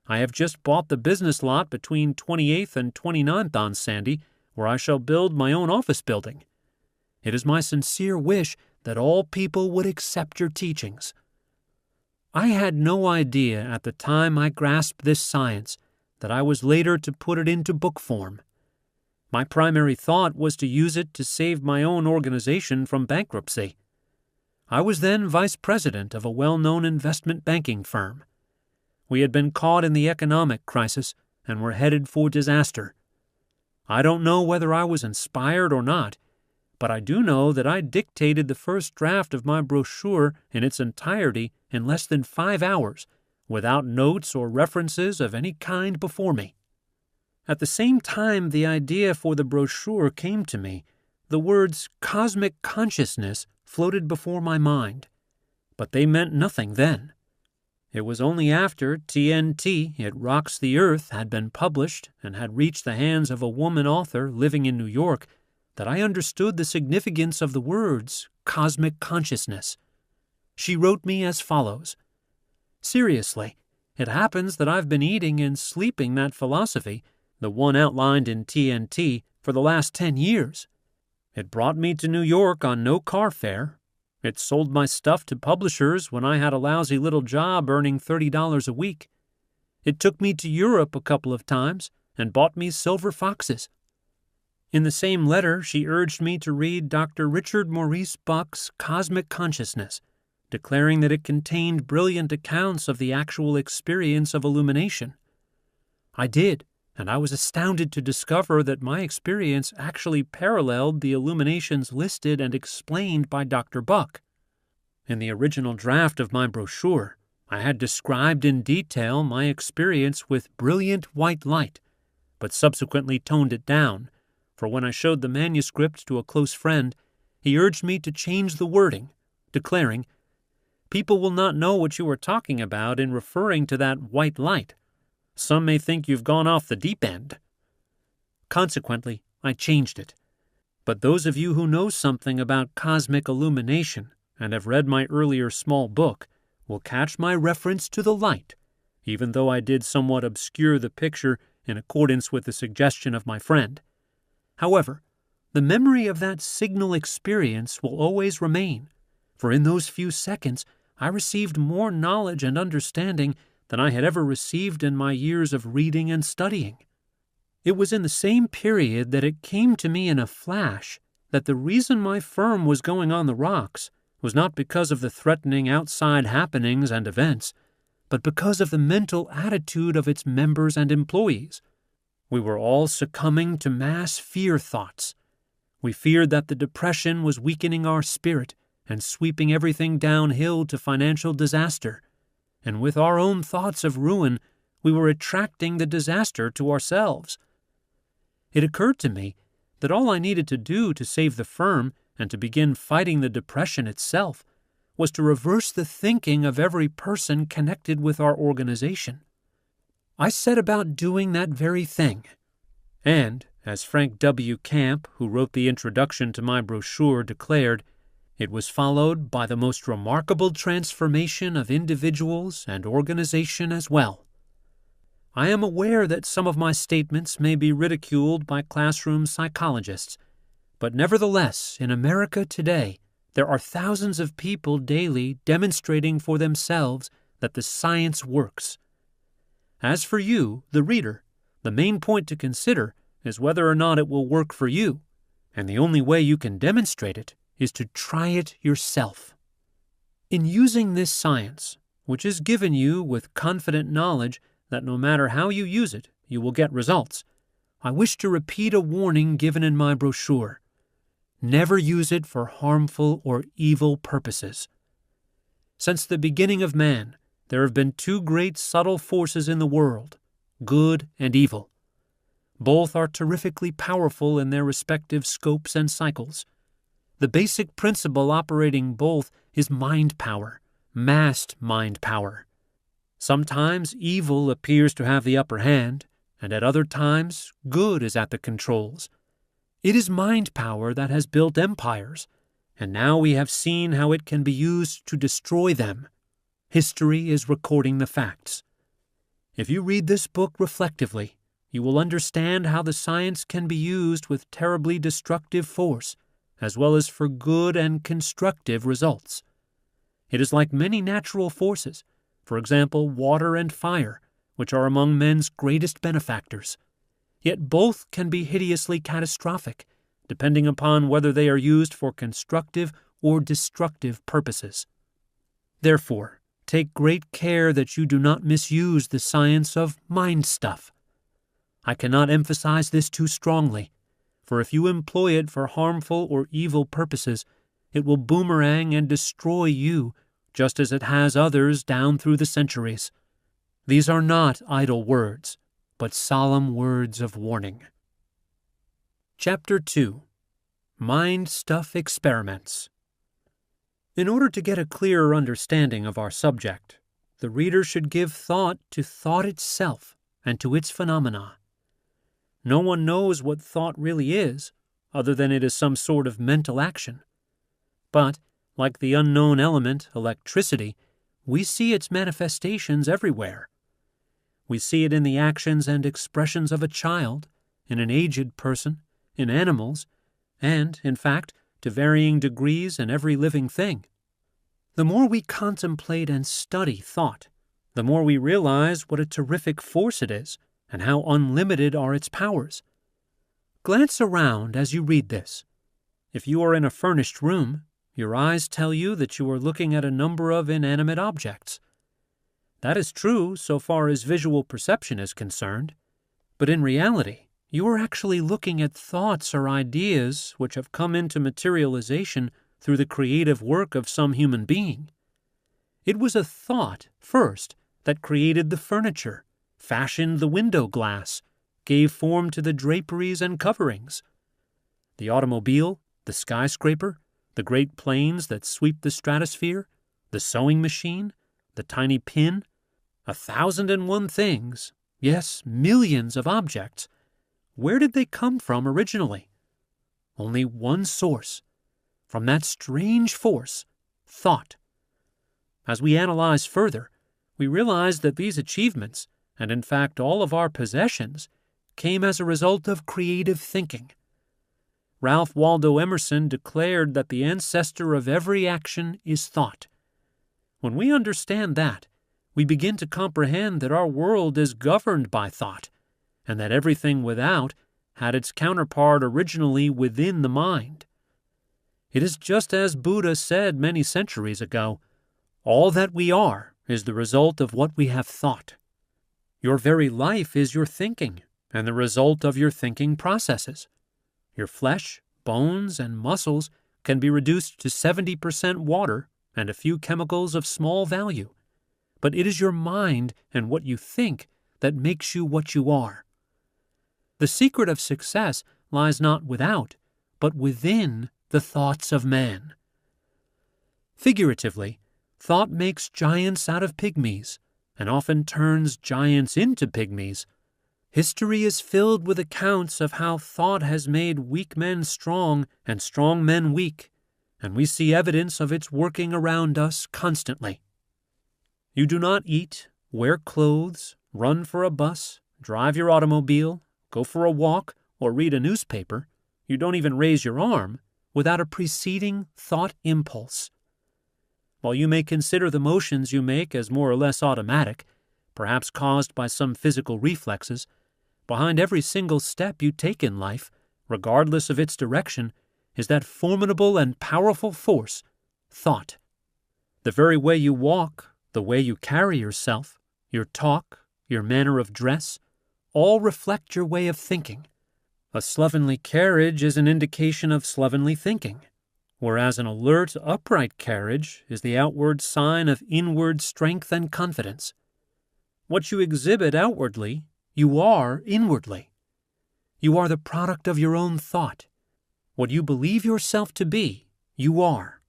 I have just bought the business lot between 28th and 29th on Sandy, where I shall build my own office building. It is my sincere wish that all people would accept your teachings." I had no idea at the time I grasped this science that I was later to put it into book form. My primary thought was to use it to save my own organization from bankruptcy. I was then vice president of a well-known investment banking firm. We had been caught in the economic crisis and were headed for disaster. I don't know whether I was inspired or not, but I do know that I dictated the first draft of my brochure in its entirety in less than 5 hours, without notes or references of any kind before me. At the same time the idea for the brochure came to me, the words cosmic consciousness floated before my mind, but they meant nothing then. It was only after TNT, It Rocks the Earth, had been published and had reached the hands of a woman author living in New York that I understood the significance of the words cosmic consciousness. She wrote me as follows, "Seriously, it happens that I've been eating and sleeping that philosophy, the one outlined in TNT, for the last 10 years. It brought me to New York on no car fare. It sold my stuff to publishers when I had a lousy little job earning $30 a week. It took me to Europe a couple of times and bought me silver foxes." In the same letter, she urged me to read Dr. Richard Maurice Buck's Cosmic Consciousness, declaring that it contained brilliant accounts of the actual experience of illumination. I did, and I was astounded to discover that my experience actually paralleled the illuminations listed and explained by Dr. Buck. In the original draft of my brochure, I had described in detail my experience with brilliant white light, but subsequently toned it down, for when I showed the manuscript to a close friend, he urged me to change the wording, declaring, "People will not know what you are talking about in referring to that white light. Some may think you've gone off the deep end." Consequently, I changed it. But those of you who know something about cosmic illumination and have read my earlier small book will catch my reference to the light, even though I did somewhat obscure the picture in accordance with the suggestion of my friend. However, the memory of that signal experience will always remain, for in those few seconds I received more knowledge and understanding than I had ever received in my years of reading and studying. It was in the same period that it came to me in a flash that the reason my firm was going on the rocks was not because of the threatening outside happenings and events, but because of the mental attitude of its members and employees. We were all succumbing to mass fear thoughts. We feared that the depression was weakening our spirit and sweeping everything downhill to financial disaster, and with our own thoughts of ruin, we were attracting the disaster to ourselves. It occurred to me that all I needed to do to save the firm and to begin fighting the depression itself was to reverse the thinking of every person connected with our organization. I set about doing that very thing, and, as Frank W. Camp, who wrote the introduction to my brochure, declared, it was followed by the most remarkable transformation of individuals and organization as well. I am aware that some of my statements may be ridiculed by classroom psychologists, but nevertheless, in America today, there are thousands of people daily demonstrating for themselves that the science works. As for you, the reader, the main point to consider is whether or not it will work for you, and the only way you can demonstrate it is to try it yourself. In using this science, which is given you with confident knowledge that no matter how you use it, you will get results, I wish to repeat a warning given in my brochure. Never use it for harmful or evil purposes. Since the beginning of man, there have been two great subtle forces in the world, good and evil. Both are terrifically powerful in their respective scopes and cycles. The basic principle operating both is mind power, massed mind power. Sometimes evil appears to have the upper hand, and at other times good is at the controls. It is mind power that has built empires, and now we have seen how it can be used to destroy them. History is recording the facts. If you read this book reflectively, you will understand how the science can be used with terribly destructive force, as well as for good and constructive results. It is like many natural forces, for example, water and fire, which are among men's greatest benefactors. Yet both can be hideously catastrophic, depending upon whether they are used for constructive or destructive purposes. Therefore, take great care that you do not misuse the science of mind stuff. I cannot emphasize this too strongly, for if you employ it for harmful or evil purposes, it will boomerang and destroy you, just as it has others down through the centuries. These are not idle words, but solemn words of warning. Chapter 2. Mind Stuff Experiments. In order to get a clearer understanding of our subject, the reader should give thought to thought itself and to its phenomena. No one knows what thought really is, other than it is some sort of mental action. But, like the unknown element, electricity, we see its manifestations everywhere. We see it in the actions and expressions of a child, in an aged person, in animals, and, in fact, to varying degrees in every living thing. The more we contemplate and study thought, the more we realize what a terrific force it is and how unlimited are its powers. Glance around as you read this. If you are in a furnished room, your eyes tell you that you are looking at a number of inanimate objects. That is true so far as visual perception is concerned, but in reality, you are actually looking at thoughts or ideas which have come into materialization through the creative work of some human being. It was a thought, first, that created the furniture, fashioned the window glass, gave form to the draperies and coverings. The automobile, the skyscraper, the great planes that sweep the stratosphere, the sewing machine, the tiny pin, 1,001 things, yes, millions of objects. Where did they come from originally? Only one source. From that strange force, thought. As we analyze further, we realize that these achievements, and in fact all of our possessions, came as a result of creative thinking. Ralph Waldo Emerson declared that the ancestor of every action is thought. When we understand that, we begin to comprehend that our world is governed by thought, and that everything without had its counterpart originally within the mind. It is just as Buddha said many centuries ago, all that we are is the result of what we have thought. Your very life is your thinking, and the result of your thinking processes. Your flesh, bones, and muscles can be reduced to 70% water and a few chemicals of small value. But it is your mind and what you think that makes you what you are. The secret of success lies not without, but within the thoughts of man. Figuratively, thought makes giants out of pygmies, and often turns giants into pygmies. History is filled with accounts of how thought has made weak men strong and strong men weak, and we see evidence of its working around us constantly. You do not eat, wear clothes, run for a bus, drive your automobile, go for a walk, or read a newspaper. You don't even raise your arm without a preceding thought impulse. While you may consider the motions you make as more or less automatic, perhaps caused by some physical reflexes, behind every single step you take in life, regardless of its direction, is that formidable and powerful force, thought. The very way you walk, the way you carry yourself, your talk, your manner of dress, all reflect your way of thinking. A slovenly carriage is an indication of slovenly thinking, whereas an alert, upright carriage is the outward sign of inward strength and confidence. What you exhibit outwardly, you are inwardly. You are the product of your own thought. What you believe yourself to be, you are.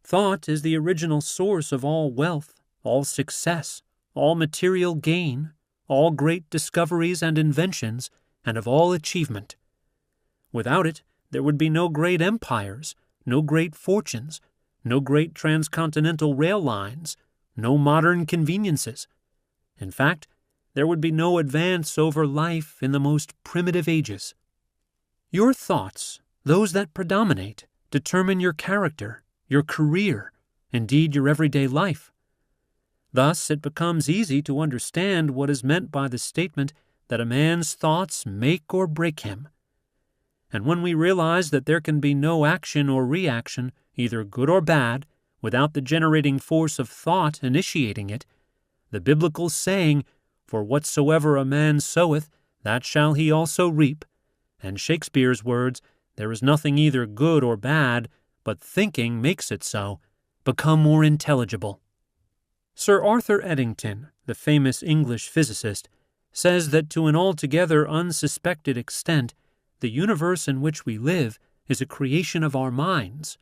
Thought is the original source of all wealth, all success, all material gain, all great discoveries and inventions, and of all achievement. Without it, there would be no great empires, no great fortunes, no great transcontinental rail lines, no modern conveniences. In fact, there would be no advance over life in the most primitive ages. Your thoughts, those that predominate, determine your character, your career, indeed your everyday life. Thus, it becomes easy to understand what is meant by the statement that a man's thoughts make or break him. And when we realize that there can be no action or reaction, either good or bad, without the generating force of thought initiating it, the biblical saying, "For whatsoever a man soweth, that shall he also reap," and Shakespeare's words, "There is nothing either good or bad, but thinking makes it so," become more intelligible. Sir Arthur Eddington, the famous English physicist, says that to an altogether unsuspected extent, the universe in which we live is a creation of our minds,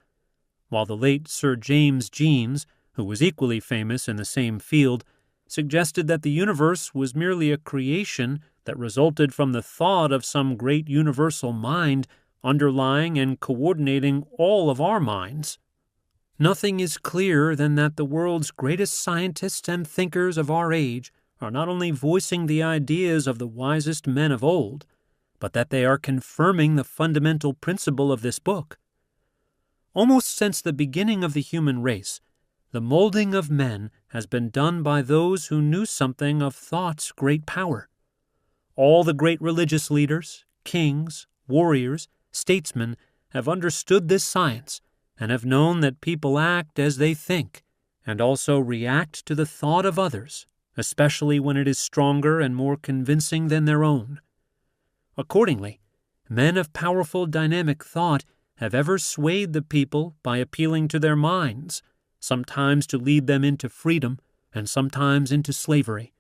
while the late Sir James Jeans, who was equally famous in the same field, suggested that the universe was merely a creation that resulted from the thought of some great universal mind underlying and coordinating all of our minds. Nothing is clearer than that the world's greatest scientists and thinkers of our age are not only voicing the ideas of the wisest men of old, but that they are confirming the fundamental principle of this book. Almost since the beginning of the human race, the molding of men has been done by those who knew something of thought's great power. All the great religious leaders, kings, warriors, statesmen have understood this science and have known that people act as they think, and also react to the thought of others, especially when it is stronger and more convincing than their own. Accordingly, men of powerful dynamic thought have ever swayed the people by appealing to their minds, sometimes to lead them into freedom and sometimes into slavery.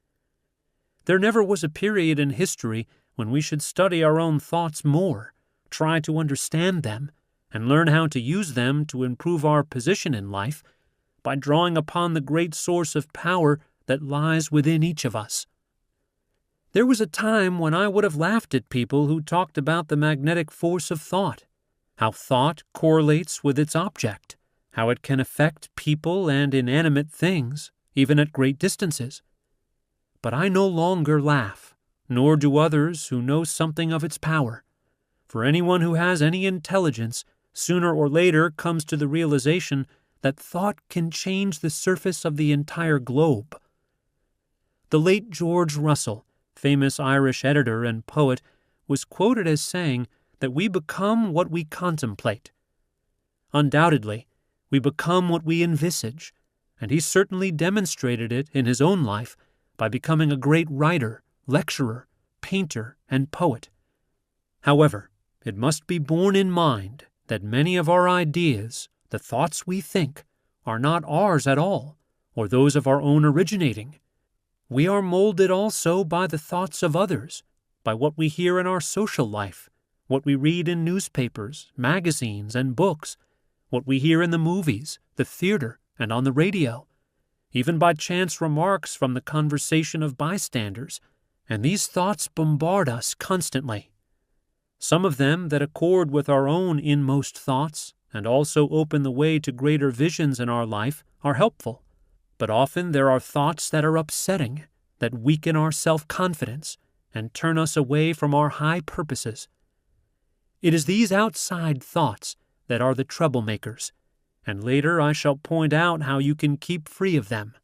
There never was a period in history when we should study our own thoughts more, try to understand them, and learn how to use them to improve our position in life by drawing upon the great source of power that lies within each of us. There was a time when I would have laughed at people who talked about the magnetic force of thought, how thought correlates with its object, how it can affect people and inanimate things, even at great distances. But I no longer laugh, nor do others who know something of its power. For anyone who has any intelligence sooner or later comes to the realization that thought can change the surface of the entire globe. The late George Russell, famous Irish editor and poet, was quoted as saying that we become what we contemplate. Undoubtedly, we become what we envisage, and he certainly demonstrated it in his own life by becoming a great writer, lecturer, painter, and poet. However, it must be borne in mind that many of our ideas, the thoughts we think, are not ours at all, or those of our own originating. We are molded also by the thoughts of others, by what we hear in our social life, what we read in newspapers, magazines, and books, what we hear in the movies, the theater, and on the radio, even by chance remarks from the conversation of bystanders, and these thoughts bombard us constantly. Some of them that accord with our own inmost thoughts and also open the way to greater visions in our life are helpful, but often there are thoughts that are upsetting, that weaken our self-confidence and turn us away from our high purposes. It is these outside thoughts that are the troublemakers, and later I shall point out how you can keep free of them.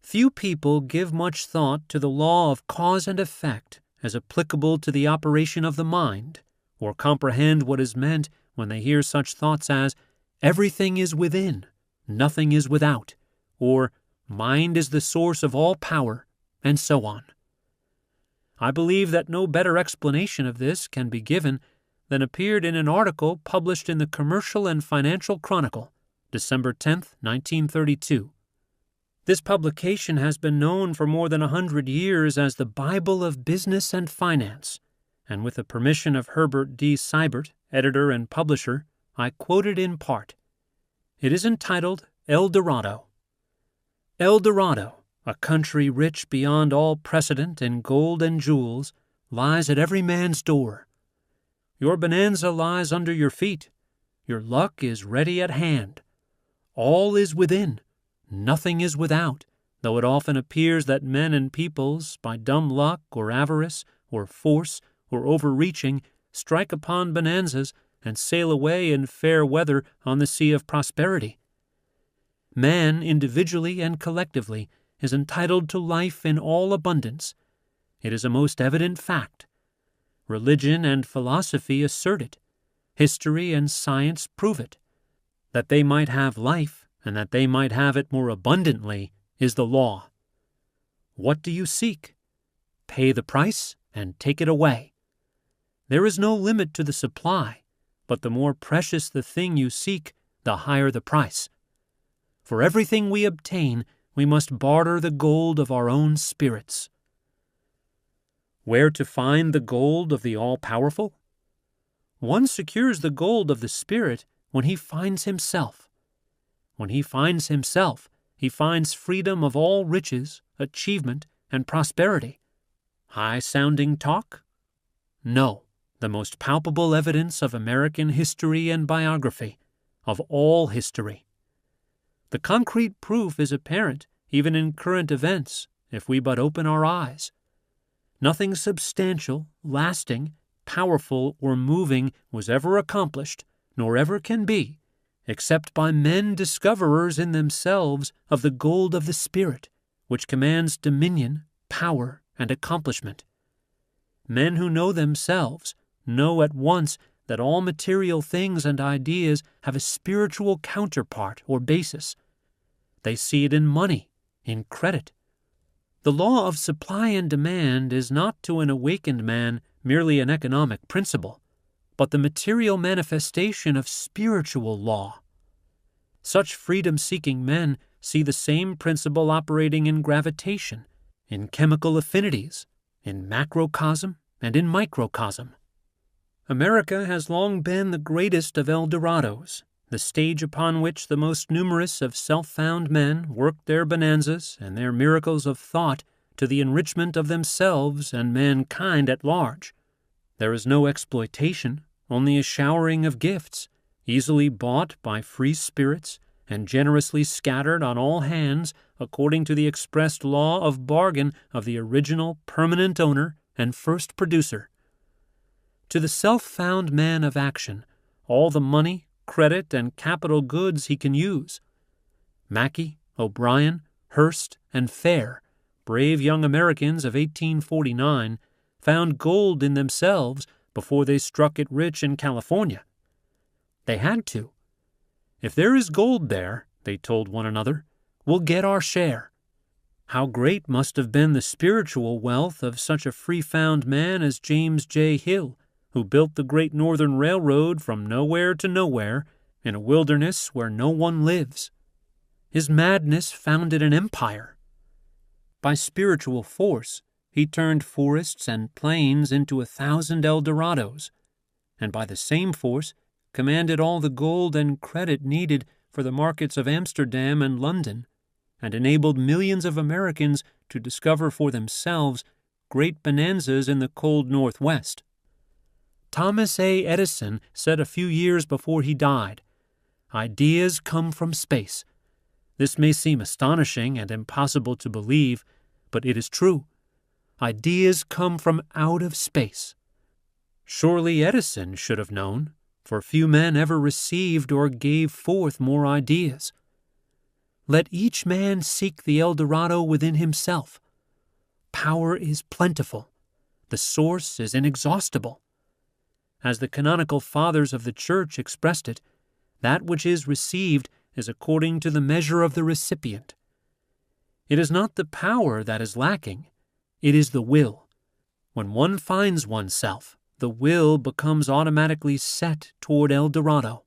Few people give much thought to the law of cause and effect as applicable to the operation of the mind, or comprehend what is meant when they hear such thoughts as, everything is within, nothing is without, or mind is the source of all power, and so on. I believe that no better explanation of this can be given than appeared in an article published in the Commercial and Financial Chronicle, December 10, 1932. This publication has been known for more than 100 years as the Bible of Business and Finance, and with the permission of Herbert D. Seibert, editor and publisher, I quote it in part. It is entitled El Dorado. El Dorado, a country rich beyond all precedent in gold and jewels, lies at every man's door. Your bonanza lies under your feet. Your luck is ready at hand. All is within. Nothing is without, though it often appears that men and peoples, by dumb luck or avarice or force or overreaching, strike upon bonanzas and sail away in fair weather on the sea of prosperity. Man, individually and collectively, is entitled to life in all abundance. It is a most evident fact. Religion and philosophy assert it. History and science prove it. That they might have life, and that they might have it more abundantly, is the law. What do you seek? Pay the price and take it away. There is no limit to the supply, but the more precious the thing you seek, the higher the price. For everything we obtain, we must barter the gold of our own spirits. Where to find the gold of the all-powerful? One secures the gold of the Spirit when he finds himself. When he finds himself, he finds freedom of all riches, achievement, and prosperity. High-sounding talk? No, the most palpable evidence of American history and biography, of all history. The concrete proof is apparent even in current events, if we but open our eyes. Nothing substantial, lasting, powerful, or moving was ever accomplished, nor ever can be, except by men discoverers in themselves of the gold of the Spirit, which commands dominion, power, and accomplishment. Men who know themselves know at once that all material things and ideas have a spiritual counterpart or basis. They see it in money, in credit. The law of supply and demand is not to an awakened man merely an economic principle, but the material manifestation of spiritual law. Such freedom-seeking men see the same principle operating in gravitation, in chemical affinities, in macrocosm, and in microcosm. America has long been the greatest of El Dorados, the stage upon which the most numerous of self-found men worked their bonanzas and their miracles of thought to the enrichment of themselves and mankind at large. There is no exploitation, only a showering of gifts, easily bought by free spirits and generously scattered on all hands according to the expressed law of bargain of the original permanent owner and first producer. To the self-found man of action, all the money, credit, and capital goods he can use. Mackay, O'Brien, Hearst, and Fair, brave young Americans of 1849, found gold in themselves before they struck it rich in California. They had to. If there is gold there, they told one another, we'll get our share. How great must have been the spiritual wealth of such a free-found man as James J. Hill, who built the Great Northern Railroad from nowhere to nowhere in a wilderness where no one lives. His madness founded an empire. By spiritual force, he turned forests and plains into 1,000 Eldorados, and by the same force commanded all the gold and credit needed for the markets of Amsterdam and London, and enabled millions of Americans to discover for themselves great bonanzas in the cold Northwest. Thomas A. Edison said a few years before he died, "Ideas come from space." This may seem astonishing and impossible to believe, but it is true. Ideas come from out of space. Surely Edison should have known, for few men ever received or gave forth more ideas. Let each man seek the El Dorado within himself. Power is plentiful. The source is inexhaustible. As the canonical fathers of the Church expressed it, that which is received is according to the measure of the recipient. It is not the power that is lacking, it is the will. When one finds oneself, the will becomes automatically set toward El Dorado.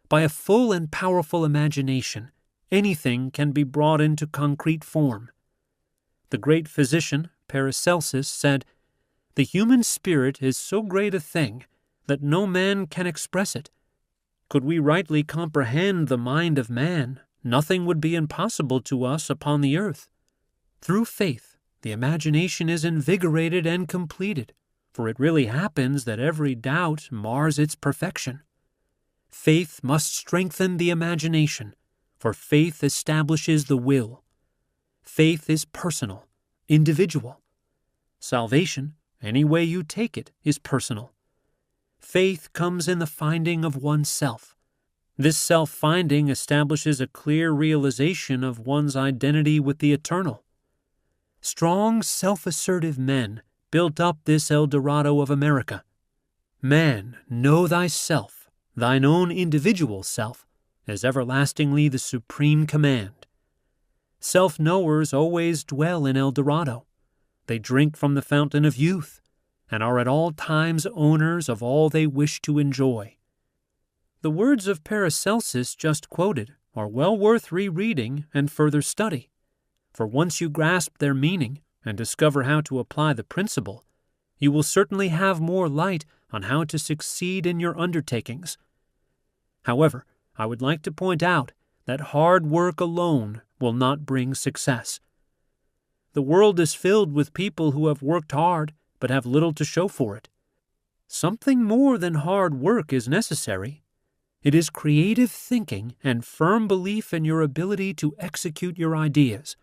By a full and powerful imagination, anything can be brought into concrete form. The great physician, Paracelsus, said, "The human spirit is so great a thing that no man can express it. Could we rightly comprehend the mind of man, nothing would be impossible to us upon the earth. Through faith, the imagination is invigorated and completed, for it really happens that every doubt mars its perfection. Faith must strengthen the imagination, for faith establishes the will. Faith is personal, individual. Salvation, any way you take it, is personal. Faith comes in the finding of oneself. This self-finding establishes a clear realization of one's identity with the eternal. Strong, self-assertive men built up this El Dorado of America. Man, know thyself. Thine own individual self is everlastingly the supreme command. Self-knowers always dwell in El Dorado. They drink from the fountain of youth and are at all times owners of all they wish to enjoy. The words of Paracelsus just quoted are well worth rereading and further study, for once you grasp their meaning and discover how to apply the principle, you will certainly have more light on how to succeed in your undertakings. However, I would like to point out that hard work alone will not bring success. The world is filled with people who have worked hard but have little to show for it. Something more than hard work is necessary. It is creative thinking and firm belief in your ability to execute your ideas.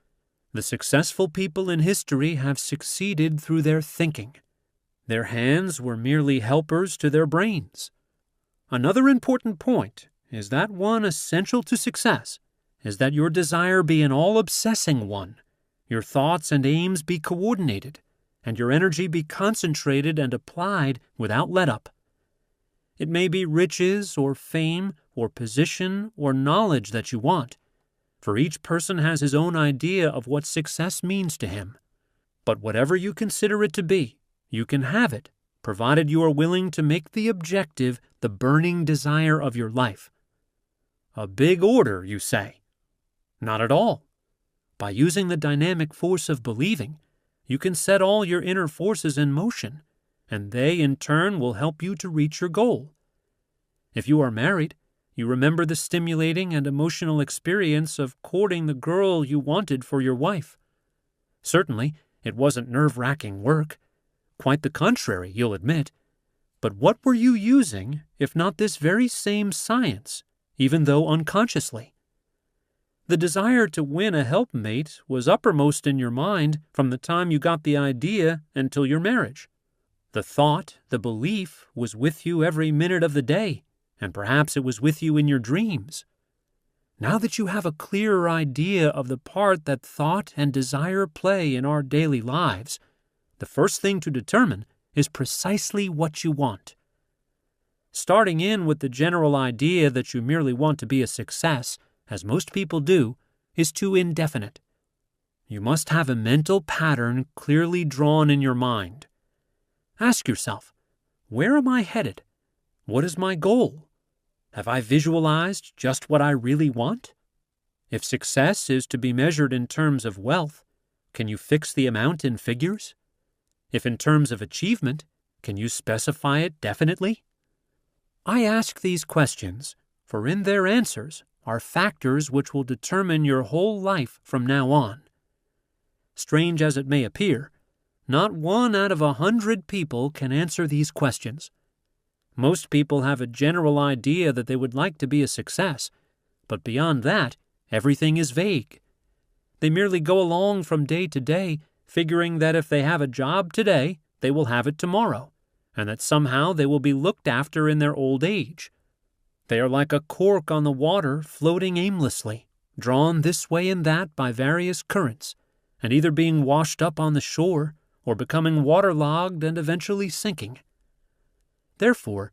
The successful people in history have succeeded through their thinking. Their hands were merely helpers to their brains. Another important point is that one essential to success is that your desire be an all-obsessing one, your thoughts and aims be coordinated, and your energy be concentrated and applied without let-up. It may be riches or fame or position or knowledge that you want, for each person has his own idea of what success means to him. But whatever you consider it to be, you can have it, provided you are willing to make the objective the burning desire of your life. A big order, you say? Not at all. By using the dynamic force of believing, you can set all your inner forces in motion, and they in turn will help you to reach your goal. If you are married, you remember the stimulating and emotional experience of courting the girl you wanted for your wife. Certainly, it wasn't nerve-wracking work. Quite the contrary, you'll admit. But what were you using, if not this very same science, even though unconsciously? The desire to win a helpmate was uppermost in your mind from the time you got the idea until your marriage. The thought, the belief, was with you every minute of the day, and perhaps it was with you in your dreams. Now that you have a clearer idea of the part that thought and desire play in our daily lives, the first thing to determine is precisely what you want. Starting in with the general idea that you merely want to be a success, as most people do, is too indefinite. You must have a mental pattern clearly drawn in your mind. Ask yourself, where am I headed? What is my goal? Have I visualized just what I really want? If success is to be measured in terms of wealth, can you fix the amount in figures? If in terms of achievement, can you specify it definitely? I ask these questions, for in their answers are factors which will determine your whole life from now on. Strange as it may appear, not 1 out of 100 people can answer these questions. Most people have a general idea that they would like to be a success, but beyond that, everything is vague. They merely go along from day to day, figuring that if they have a job today, they will have it tomorrow, and that somehow they will be looked after in their old age. They are like a cork on the water floating aimlessly, drawn this way and that by various currents, and either being washed up on the shore or becoming waterlogged and eventually sinking. Therefore,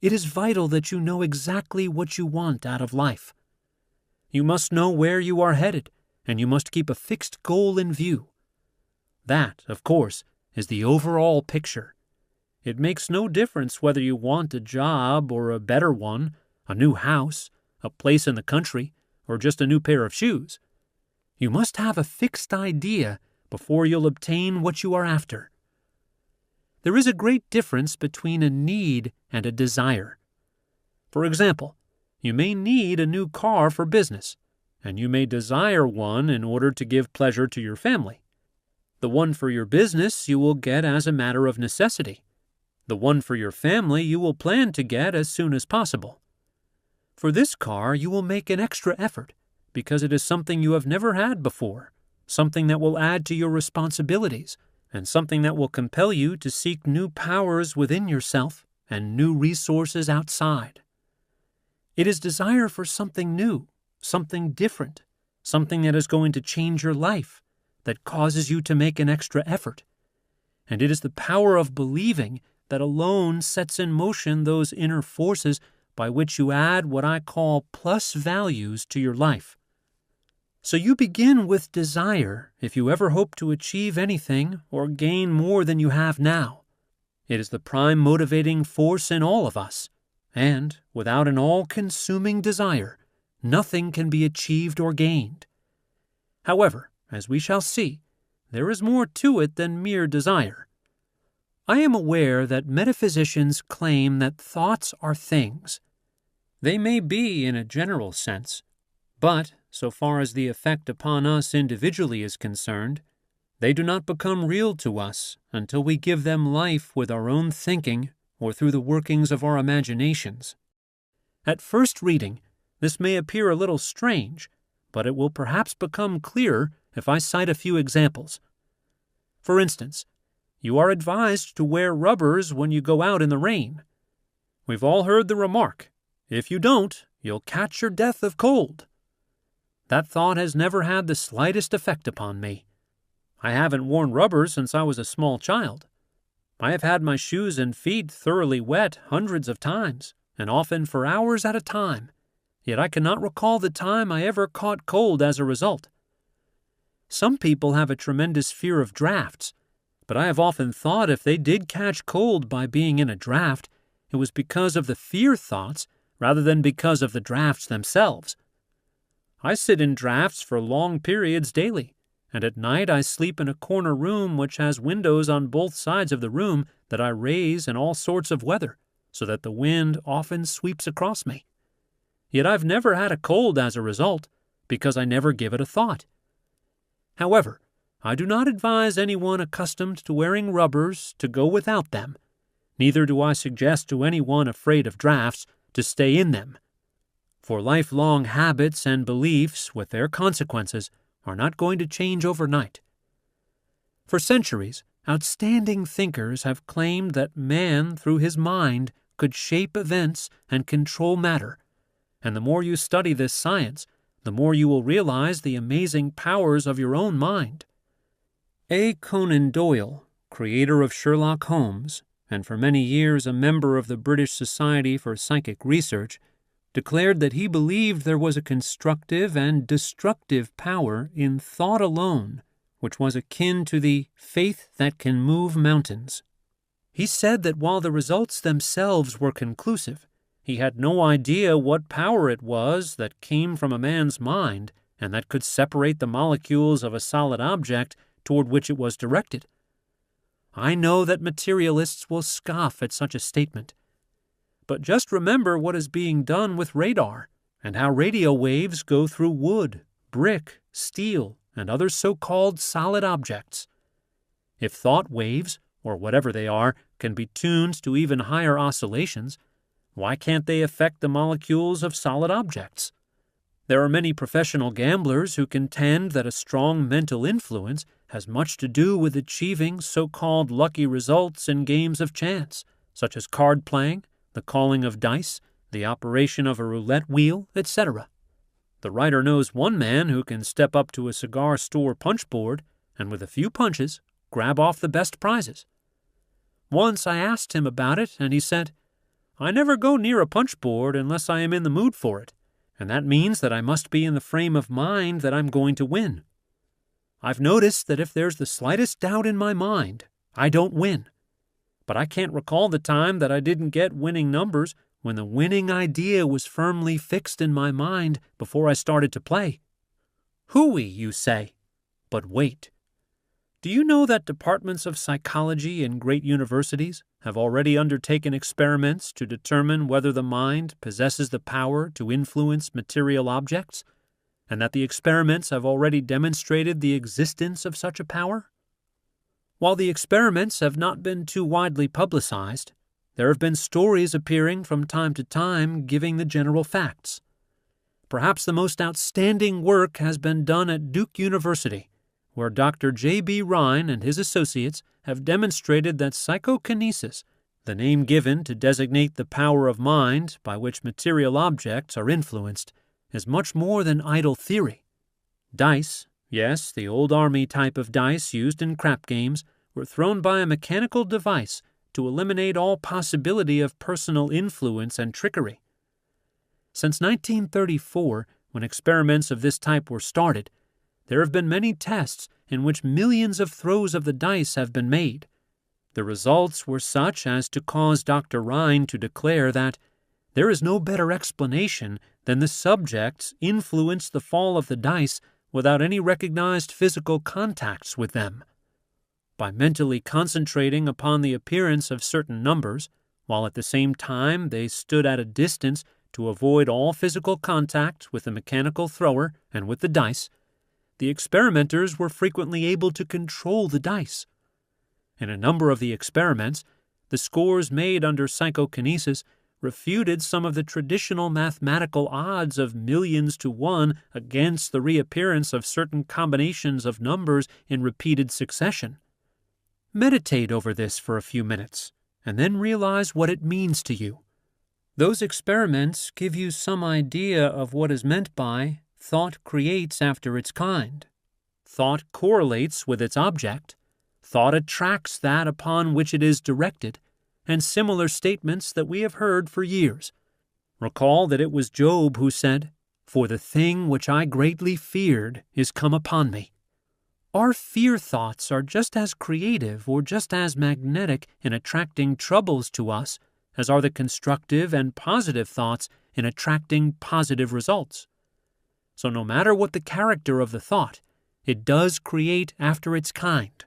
it is vital that you know exactly what you want out of life. You must know where you are headed, and you must keep a fixed goal in view. That, of course, is the overall picture. It makes no difference whether you want a job or a better one, a new house, a place in the country, or just a new pair of shoes. You must have a fixed idea before you'll obtain what you are after. There is a great difference between a need and a desire. For example, you may need a new car for business, and you may desire one in order to give pleasure to your family. The one for your business you will get as a matter of necessity. The one for your family you will plan to get as soon as possible. For this car you will make an extra effort, because it is something you have never had before, something that will add to your responsibilities, and something that will compel you to seek new powers within yourself and new resources outside. It is desire for something new, something different, something that is going to change your life, that causes you to make an extra effort. And it is the power of believing that alone sets in motion those inner forces by which you add what I call plus values to your life. So you begin with desire if you ever hope to achieve anything or gain more than you have now. It is the prime motivating force in all of us, and without an all-consuming desire, nothing can be achieved or gained. However, as we shall see, there is more to it than mere desire. I am aware that metaphysicians claim that thoughts are things. They may be in a general sense, but so far as the effect upon us individually is concerned, they do not become real to us until we give them life with our own thinking or through the workings of our imaginations. At first reading, this may appear a little strange, but it will perhaps become clearer if I cite a few examples. For instance, you are advised to wear rubbers when you go out in the rain. We've all heard the remark, if you don't, you'll catch your death of cold. That thought has never had the slightest effect upon me. I haven't worn rubbers since I was a small child. I have had my shoes and feet thoroughly wet hundreds of times, and often for hours at a time, yet I cannot recall the time I ever caught cold as a result. Some people have a tremendous fear of drafts, but I have often thought if they did catch cold by being in a draft, it was because of the fear thoughts rather than because of the drafts themselves. I sit in drafts for long periods daily, and at night I sleep in a corner room which has windows on both sides of the room that I raise in all sorts of weather, so that the wind often sweeps across me. Yet I've never had a cold as a result, because I never give it a thought. However, I do not advise anyone accustomed to wearing rubbers to go without them. Neither do I suggest to anyone afraid of drafts to stay in them. For lifelong habits and beliefs, with their consequences, are not going to change overnight. For centuries, outstanding thinkers have claimed that man, through his mind, could shape events and control matter, and the more you study this science, the more you will realize the amazing powers of your own mind. A. Conan Doyle, creator of Sherlock Holmes, and for many years a member of the British Society for Psychic Research, declared that he believed there was a constructive and destructive power in thought alone, which was akin to the faith that can move mountains. He said that while the results themselves were conclusive, he had no idea what power it was that came from a man's mind and that could separate the molecules of a solid object toward which it was directed. I know that materialists will scoff at such a statement, but just remember what is being done with radar and how radio waves go through wood, brick, steel, and other so-called solid objects. If thought waves, or whatever they are, can be tuned to even higher oscillations, why can't they affect the molecules of solid objects? There are many professional gamblers who contend that a strong mental influence has much to do with achieving so-called lucky results in games of chance, such as card playing, the calling of dice, the operation of a roulette wheel, etc. The writer knows one man who can step up to a cigar store punch board and with a few punches grab off the best prizes. Once I asked him about it, and he said, "I never go near a punch board unless I am in the mood for it, and that means that I must be in the frame of mind that I'm going to win. I've noticed that if there's the slightest doubt in my mind, I don't win. But I can't recall the time that I didn't get winning numbers when the winning idea was firmly fixed in my mind before I started to play." Hooey, you say. But wait. Do you know that departments of psychology in great universities have already undertaken experiments to determine whether the mind possesses the power to influence material objects, and that the experiments have already demonstrated the existence of such a power? While the experiments have not been too widely publicized, there have been stories appearing from time to time giving the general facts. Perhaps the most outstanding work has been done at Duke University, where Dr. J.B. Rhine and his associates have demonstrated that psychokinesis, the name given to designate the power of mind by which material objects are influenced, is much more than idle theory. Dice, yes, the old army type of dice used in crap games, were thrown by a mechanical device to eliminate all possibility of personal influence and trickery. Since 1934, when experiments of this type were started, there have been many tests in which millions of throws of the dice have been made. The results were such as to cause Dr. Rhine to declare that there is no better explanation than the subjects influence the fall of the dice without any recognized physical contacts with them. By mentally concentrating upon the appearance of certain numbers, while at the same time they stood at a distance to avoid all physical contact with the mechanical thrower and with the dice, the experimenters were frequently able to control the dice. In a number of the experiments, the scores made under psychokinesis refuted some of the traditional mathematical odds of millions to one against the reappearance of certain combinations of numbers in repeated succession. Meditate over this for a few minutes, and then realize what it means to you. Those experiments give you some idea of what is meant by thought creates after its kind. Thought correlates with its object. Thought attracts that upon which it is directed, and similar statements that we have heard for years. Recall that it was Job who said, "For the thing which I greatly feared is come upon me." Our fear thoughts are just as creative or just as magnetic in attracting troubles to us as are the constructive and positive thoughts in attracting positive results. So no matter what the character of the thought, it does create after its kind.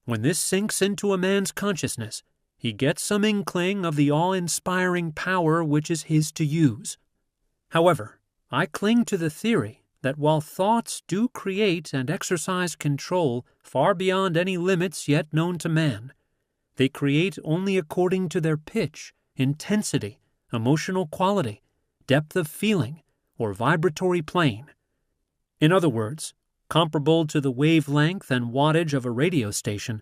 When this sinks into a man's consciousness, he gets some inkling of the awe-inspiring power which is his to use. However, I cling to the theory that while thoughts do create and exercise control far beyond any limits yet known to man, they create only according to their pitch, intensity, emotional quality, depth of feeling, or vibratory plane. In other words, comparable to the wavelength and wattage of a radio station,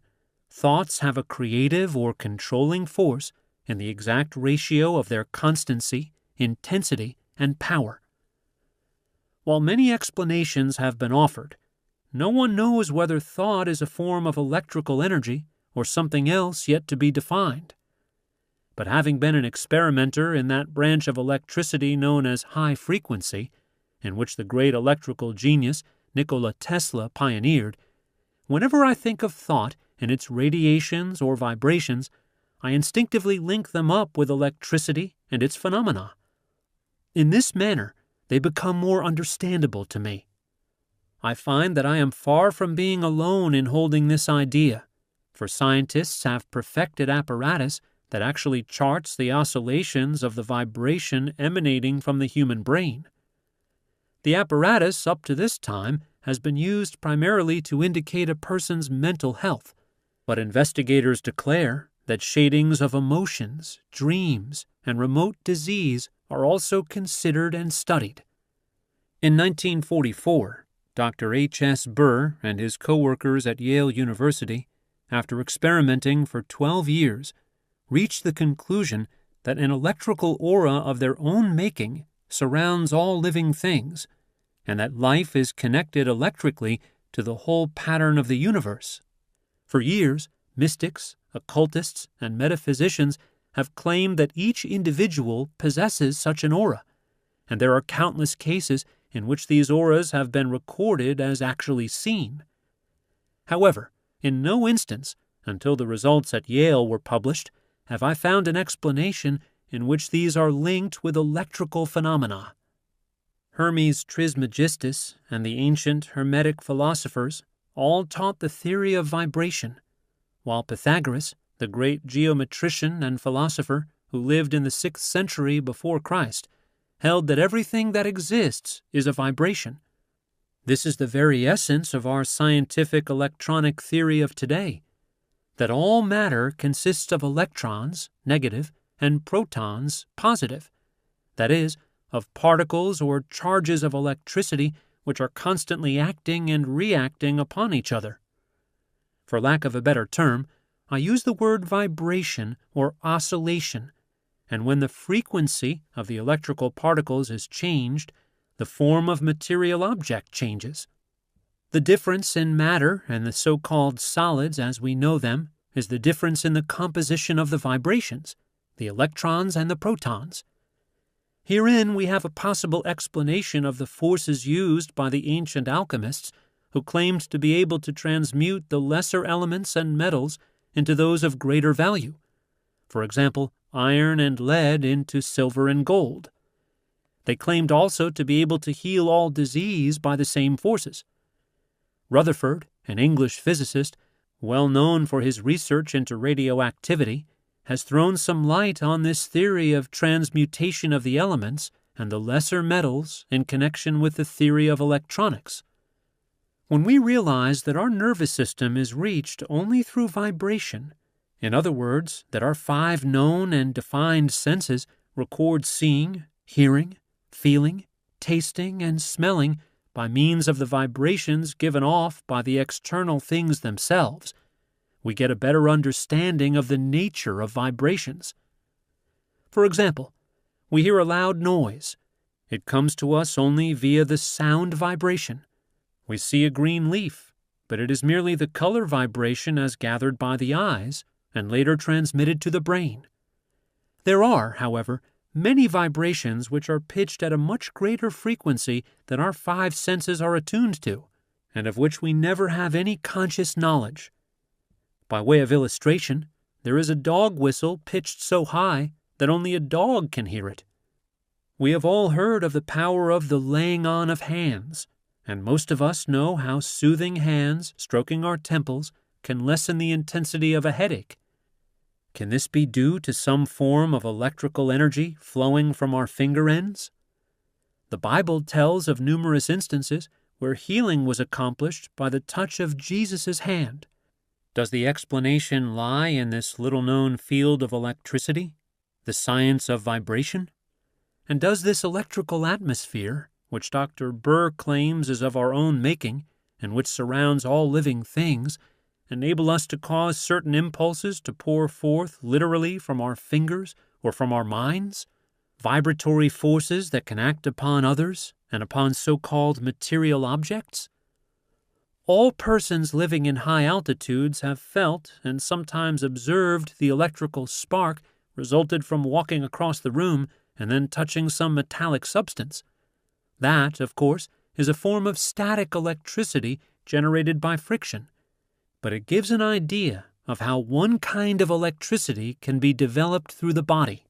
thoughts have a creative or controlling force in the exact ratio of their constancy, intensity, and power. While many explanations have been offered, no one knows whether thought is a form of electrical energy or something else yet to be defined. But having been an experimenter in that branch of electricity known as high frequency, in which the great electrical genius Nikola Tesla pioneered, whenever I think of thought and its radiations or vibrations, I instinctively link them up with electricity and its phenomena. In this manner, they become more understandable to me. I find that I am far from being alone in holding this idea, for scientists have perfected apparatus that actually charts the oscillations of the vibration emanating from the human brain. The apparatus up to this time has been used primarily to indicate a person's mental health, but investigators declare that shadings of emotions, dreams, and remote disease are also considered and studied. In 1944, Dr. H.S. Burr and his co-workers at Yale University, after experimenting for 12 years, reached the conclusion that an electrical aura of their own making surrounds all living things, and that life is connected electrically to the whole pattern of the universe. For years, mystics, occultists, and metaphysicians have claimed that each individual possesses such an aura, and there are countless cases in which these auras have been recorded as actually seen. However, in no instance, until the results at Yale were published, have I found an explanation in which these are linked with electrical phenomena. Hermes Trismegistus and the ancient Hermetic philosophers all taught the theory of vibration, while Pythagoras, the great geometrician and philosopher who lived in the 6th century before Christ, held that everything that exists is a vibration. This is the very essence of our scientific electronic theory of today, that all matter consists of electrons, negative, and protons, positive, that is, of particles or charges of electricity which are constantly acting and reacting upon each other. For lack of a better term, I use the word vibration or oscillation, and when the frequency of the electrical particles is changed, the form of material object changes. The difference in matter and the so-called solids as we know them is the difference in the composition of the vibrations, the electrons and the protons. Herein we have a possible explanation of the forces used by the ancient alchemists who claimed to be able to transmute the lesser elements and metals into those of greater value, for example, iron and lead into silver and gold. They claimed also to be able to heal all disease by the same forces. Rutherford, an English physicist, well known for his research into radioactivity, has thrown some light on this theory of transmutation of the elements and the lesser metals in connection with the theory of electronics. When we realize that our nervous system is reached only through vibration, in other words, that our 5 known and defined senses record seeing, hearing, feeling, tasting, and smelling by means of the vibrations given off by the external things themselves, we get a better understanding of the nature of vibrations. For example, we hear a loud noise. It comes to us only via the sound vibration. We see a green leaf, but it is merely the color vibration as gathered by the eyes and later transmitted to the brain. There are, however, many vibrations which are pitched at a much greater frequency than our 5 senses are attuned to, and of which we never have any conscious knowledge. By way of illustration, there is a dog whistle pitched so high that only a dog can hear it. We have all heard of the power of the laying on of hands, and most of us know how soothing hands stroking our temples can lessen the intensity of a headache. Can this be due to some form of electrical energy flowing from our finger ends? The Bible tells of numerous instances where healing was accomplished by the touch of Jesus' hand. Does the explanation lie in this little-known field of electricity, the science of vibration? And does this electrical atmosphere, which Dr. Burr claims is of our own making, and which surrounds all living things, enable us to cause certain impulses to pour forth literally from our fingers or from our minds? Vibratory forces that can act upon others and upon so-called material objects? All persons living in high altitudes have felt and sometimes observed the electrical spark resulted from walking across the room and then touching some metallic substance. That, of course, is a form of static electricity generated by friction, but it gives an idea of how one kind of electricity can be developed through the body.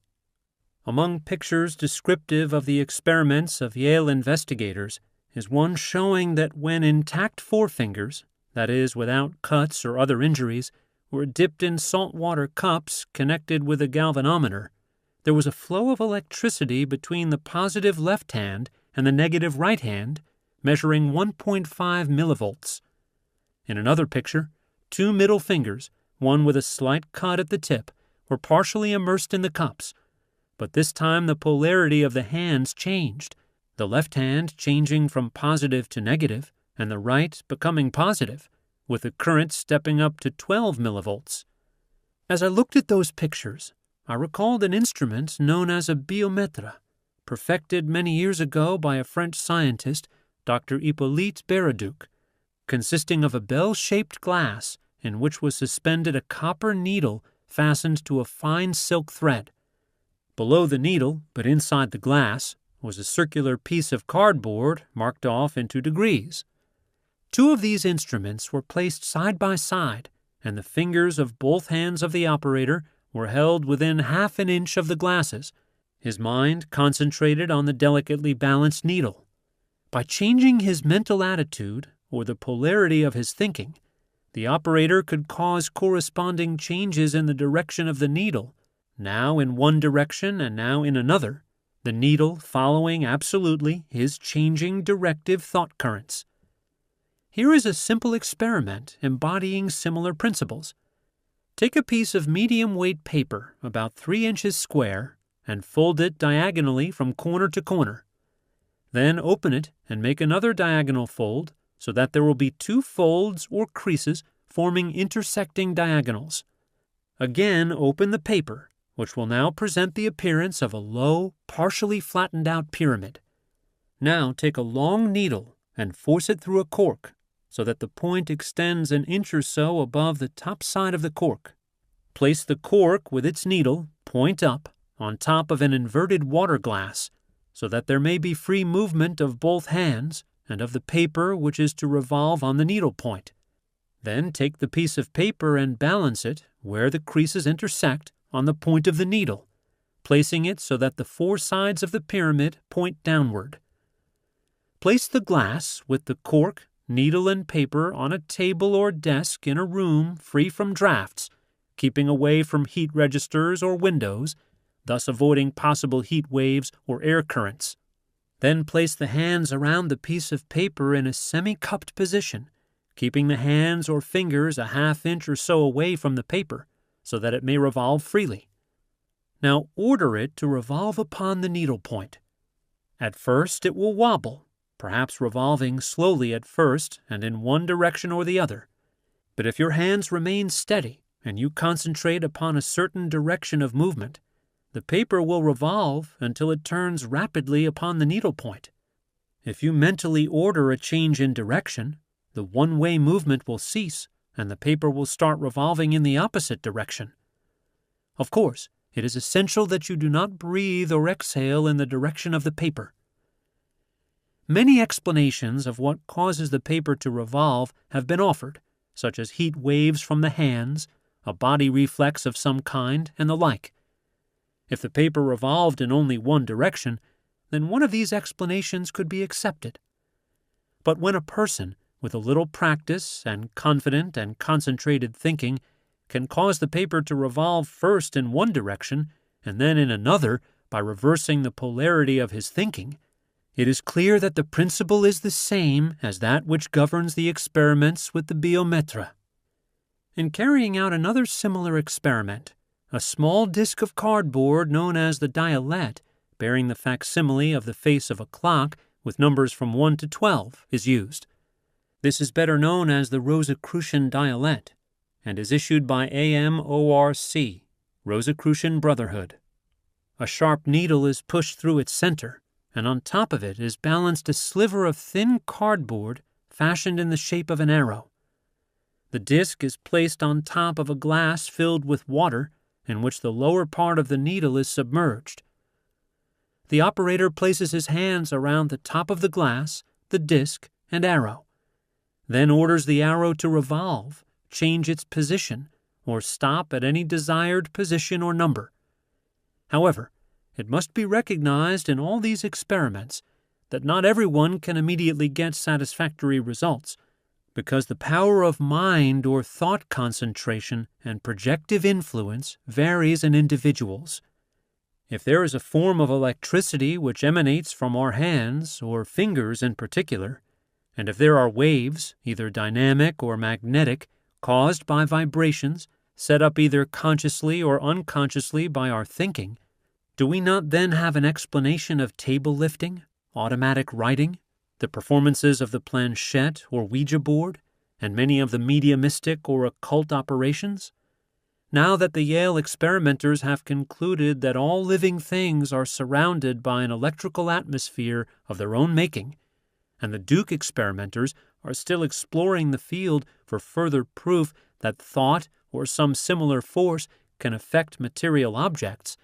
Among pictures descriptive of the experiments of Yale investigators is one showing that when intact forefingers, that is, without cuts or other injuries, were dipped in saltwater cups connected with a galvanometer, there was a flow of electricity between the positive left hand and the negative right hand, measuring 1.5 millivolts. In another picture, two middle fingers, one with a slight cut at the tip, were partially immersed in the cups, but this time the polarity of the hands changed, the left hand changing from positive to negative, and the right becoming positive, with the current stepping up to 12 millivolts. As I looked at those pictures, I recalled an instrument known as a biometre, perfected many years ago by a French scientist, Dr. Hippolyte Beraduc, consisting of a bell-shaped glass in which was suspended a copper needle fastened to a fine silk thread. Below the needle, but inside the glass, was a circular piece of cardboard marked off into degrees. Two of these instruments were placed side by side, and the fingers of both hands of the operator were held within half an inch of the glasses, his mind concentrated on the delicately balanced needle. By changing his mental attitude, or the polarity of his thinking, the operator could cause corresponding changes in the direction of the needle, now in one direction and now in another, the needle following absolutely his changing directive thought currents. Here is a simple experiment embodying similar principles. Take a piece of medium-weight paper about 3 inches square and fold it diagonally from corner to corner. Then open it and make another diagonal fold so that there will be 2 folds or creases forming intersecting diagonals. Again open the paper, which will now present the appearance of a low, partially flattened out pyramid. Now take a long needle and force it through a cork so that the point extends an inch or so above the top side of the cork. Place the cork with its needle, point up, on top of an inverted water glass so that there may be free movement of both hands and of the paper which is to revolve on the needle point. Then take the piece of paper and balance it where the creases intersect on the point of the needle, placing it so that the 4 sides of the pyramid point downward. Place the glass with the cork, needle, and paper on a table or desk in a room free from drafts, keeping away from heat registers or windows, thus avoiding possible heat waves or air currents. Then place the hands around the piece of paper in a semi-cupped position, keeping the hands or fingers a half inch or so away from the paper, so that it may revolve freely. Now order it to revolve upon the needle point. At first it will wobble, perhaps revolving slowly at first and in one direction or the other. But if your hands remain steady and you concentrate upon a certain direction of movement, the paper will revolve until it turns rapidly upon the needle point. If you mentally order a change in direction, the one-way movement will cease and the paper will start revolving in the opposite direction. Of course, it is essential that you do not breathe or exhale in the direction of the paper. Many explanations of what causes the paper to revolve have been offered, such as heat waves from the hands, a body reflex of some kind, and the like. If the paper revolved in only one direction, then one of these explanations could be accepted. But when a person, with a little practice and confident and concentrated thinking, can cause the paper to revolve first in one direction and then in another by reversing the polarity of his thinking, it is clear that the principle is the same as that which governs the experiments with the biometre. In carrying out another similar experiment, a small disc of cardboard known as the dialette, bearing the facsimile of the face of a clock with numbers from 1 to 12, is used. This is better known as the Rosicrucian dialette, and is issued by AMORC, Rosicrucian Brotherhood. A sharp needle is pushed through its center, and on top of it is balanced a sliver of thin cardboard fashioned in the shape of an arrow. The disc is placed on top of a glass filled with water in which the lower part of the needle is submerged. The operator places his hands around the top of the glass, the disc, and arrow, then orders the arrow to revolve, change its position, or stop at any desired position or number. However, it must be recognized in all these experiments that not everyone can immediately get satisfactory results, because the power of mind or thought concentration and projective influence varies in individuals. If there is a form of electricity which emanates from our hands, or fingers in particular, and if there are waves, either dynamic or magnetic, caused by vibrations, set up either consciously or unconsciously by our thinking, do we not then have an explanation of table lifting, automatic writing, the performances of the planchette or Ouija board, and many of the mediumistic or occult operations? Now that the Yale experimenters have concluded that all living things are surrounded by an electrical atmosphere of their own making, and the Duke experimenters are still exploring the field for further proof that thought or some similar force can affect material objects,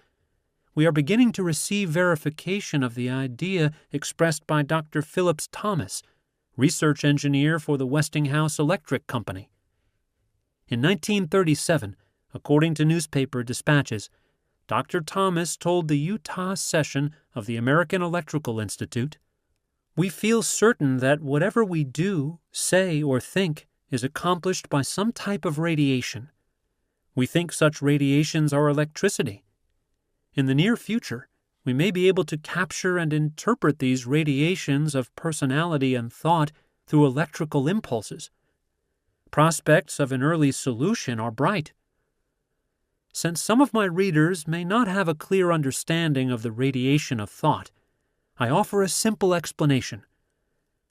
we are beginning to receive verification of the idea expressed by Dr. Phillips Thomas, research engineer for the Westinghouse Electric Company. In 1937, according to newspaper dispatches, Dr. Thomas told the Utah session of the American Electrical Institute, "We feel certain that whatever we do, say, or think is accomplished by some type of radiation. We think such radiations are electricity. In the near future, we may be able to capture and interpret these radiations of personality and thought through electrical impulses. Prospects of an early solution are bright." Since some of my readers may not have a clear understanding of the radiation of thought, I offer a simple explanation.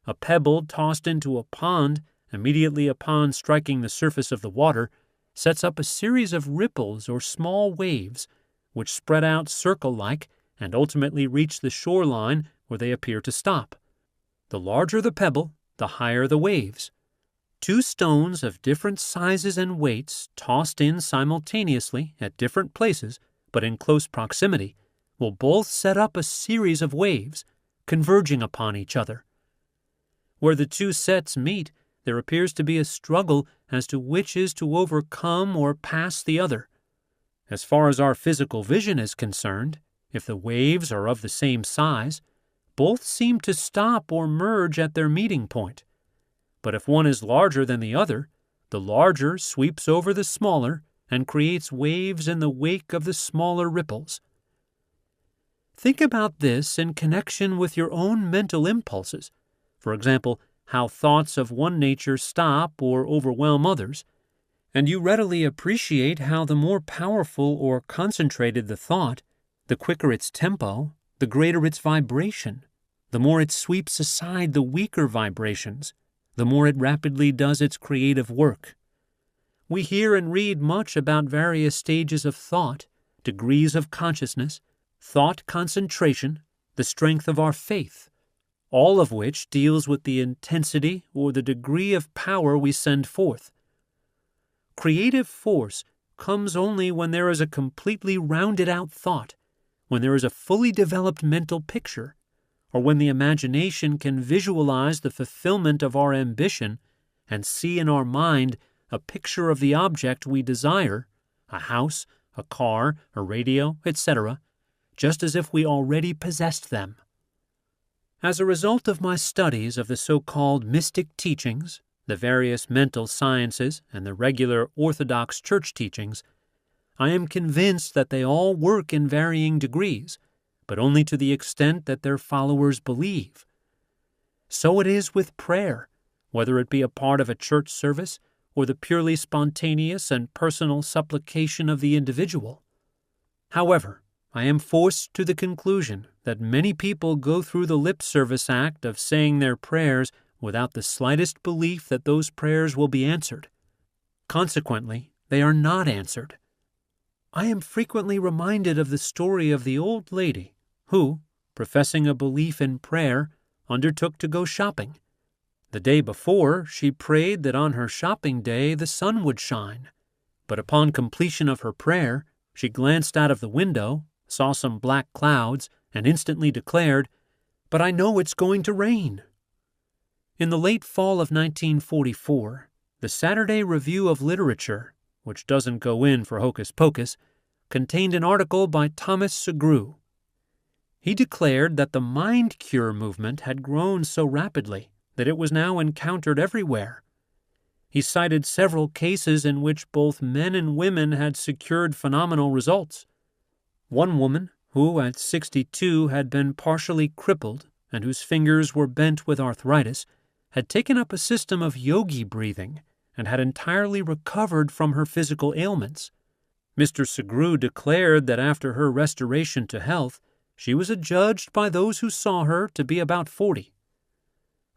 A pebble tossed into a pond immediately upon striking the surface of the water sets up a series of ripples or small waves which spread out circle-like and ultimately reach the shoreline where they appear to stop. The larger the pebble, the higher the waves. Two stones of different sizes and weights tossed in simultaneously at different places, but in close proximity, will both set up a series of waves, converging upon each other. Where the two sets meet, there appears to be a struggle as to which is to overcome or pass the other. As far as our physical vision is concerned, if the waves are of the same size, both seem to stop or merge at their meeting point. But if one is larger than the other, the larger sweeps over the smaller and creates waves in the wake of the smaller ripples. Think about this in connection with your own mental impulses. For example, how thoughts of one nature stop or overwhelm others, and you readily appreciate how the more powerful or concentrated the thought, the quicker its tempo, the greater its vibration, the more it sweeps aside the weaker vibrations, the more it rapidly does its creative work. We hear and read much about various stages of thought, degrees of consciousness, thought concentration, the strength of our faith, all of which deals with the intensity or the degree of power we send forth. Creative force comes only when there is a completely rounded-out thought, when there is a fully developed mental picture, or when the imagination can visualize the fulfillment of our ambition and see in our mind a picture of the object we desire, a house, a car, a radio, etc., just as if we already possessed them. As a result of my studies of the so-called mystic teachings, the various mental sciences, and the regular Orthodox Church teachings, I am convinced that they all work in varying degrees, but only to the extent that their followers believe. So it is with prayer, whether it be a part of a church service or the purely spontaneous and personal supplication of the individual. However, I am forced to the conclusion that many people go through the lip service act of saying their prayers without the slightest belief that those prayers will be answered. Consequently, they are not answered. I am frequently reminded of the story of the old lady who, professing a belief in prayer, undertook to go shopping. The day before, she prayed that on her shopping day the sun would shine, but upon completion of her prayer, she glanced out of the window, saw some black clouds, and instantly declared, "But I know it's going to rain." In the late fall of 1944, the Saturday Review of Literature, which doesn't go in for hocus pocus, contained an article by Thomas Segru. He declared that the mind cure movement had grown so rapidly that it was now encountered everywhere. He cited several cases in which both men and women had secured phenomenal results. One woman, who at 62 had been partially crippled and whose fingers were bent with arthritis, had taken up a system of yogi breathing and had entirely recovered from her physical ailments. Mr. Segru declared that after her restoration to health, she was adjudged by those who saw her to be about 40.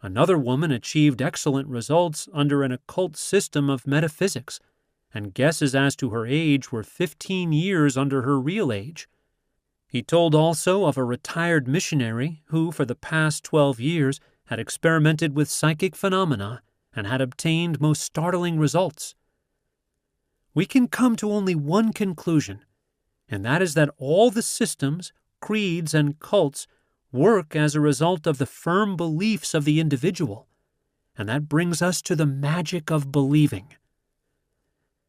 Another woman achieved excellent results under an occult system of metaphysics, and guesses as to her age were 15 years under her real age. He told also of a retired missionary who, for the past 12 years, had experimented with psychic phenomena and had obtained most startling results. We can come to only one conclusion, and that is that all the systems, creeds, and cults work as a result of the firm beliefs of the individual, and that brings us to the magic of believing.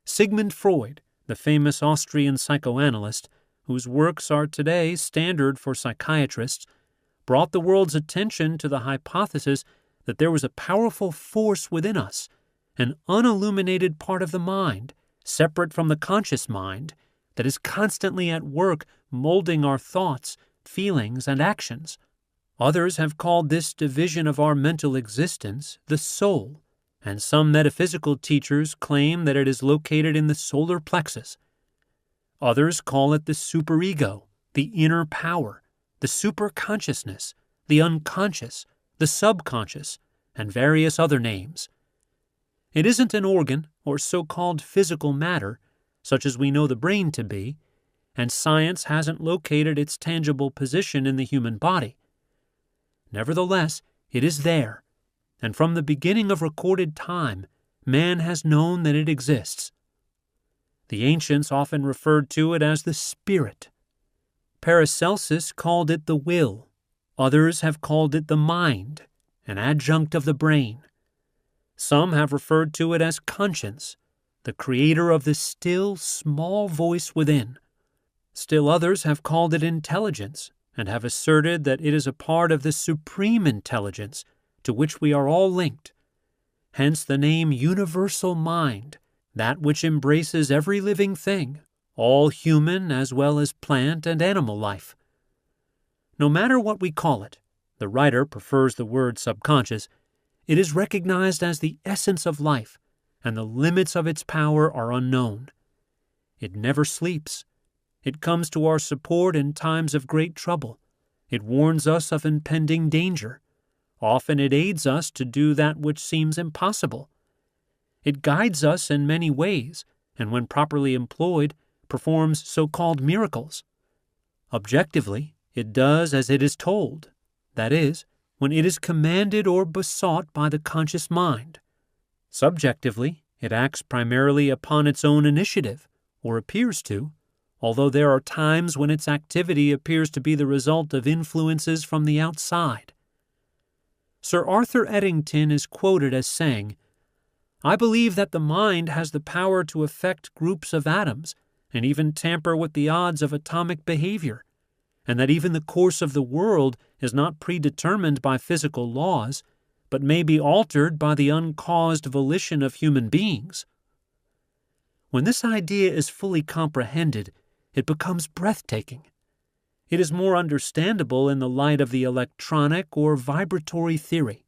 Sigmund Freud, the famous Austrian psychoanalyst, whose works are today standard for psychiatrists, brought the world's attention to the hypothesis that there was a powerful force within us, an unilluminated part of the mind, separate from the conscious mind, that is constantly at work molding our thoughts, feelings, and actions. Others have called this division of our mental existence the soul, and some metaphysical teachers claim that it is located in the solar plexus. Others call it the superego, the inner power, the superconsciousness, the unconscious, the subconscious, and various other names. It isn't an organ or so-called physical matter, such as we know the brain to be, and science hasn't located its tangible position in the human body. Nevertheless, it is there, and from the beginning of recorded time, man has known that it exists. The ancients often referred to it as the spirit. Paracelsus called it the will. Others have called it the mind, an adjunct of the brain. Some have referred to it as conscience, the creator of the still, small voice within. Still others have called it intelligence, and have asserted that it is a part of the supreme intelligence to which we are all linked. Hence the name universal mind, that which embraces every living thing, all human as well as plant and animal life. No matter what we call it, the writer prefers the word subconscious, it is recognized as the essence of life, and the limits of its power are unknown. It never sleeps. It comes to our support in times of great trouble. It warns us of impending danger. Often it aids us to do that which seems impossible. It guides us in many ways, and when properly employed, performs so-called miracles. Objectively, it does as it is told, that is, when it is commanded or besought by the conscious mind. Subjectively, it acts primarily upon its own initiative, or appears to, although there are times when its activity appears to be the result of influences from the outside. Sir Arthur Eddington is quoted as saying, "I believe that the mind has the power to affect groups of atoms and even tamper with the odds of atomic behavior, and that even the course of the world is not predetermined by physical laws, but may be altered by the uncaused volition of human beings." When this idea is fully comprehended, it becomes breathtaking. It is more understandable in the light of the electronic or vibratory theory.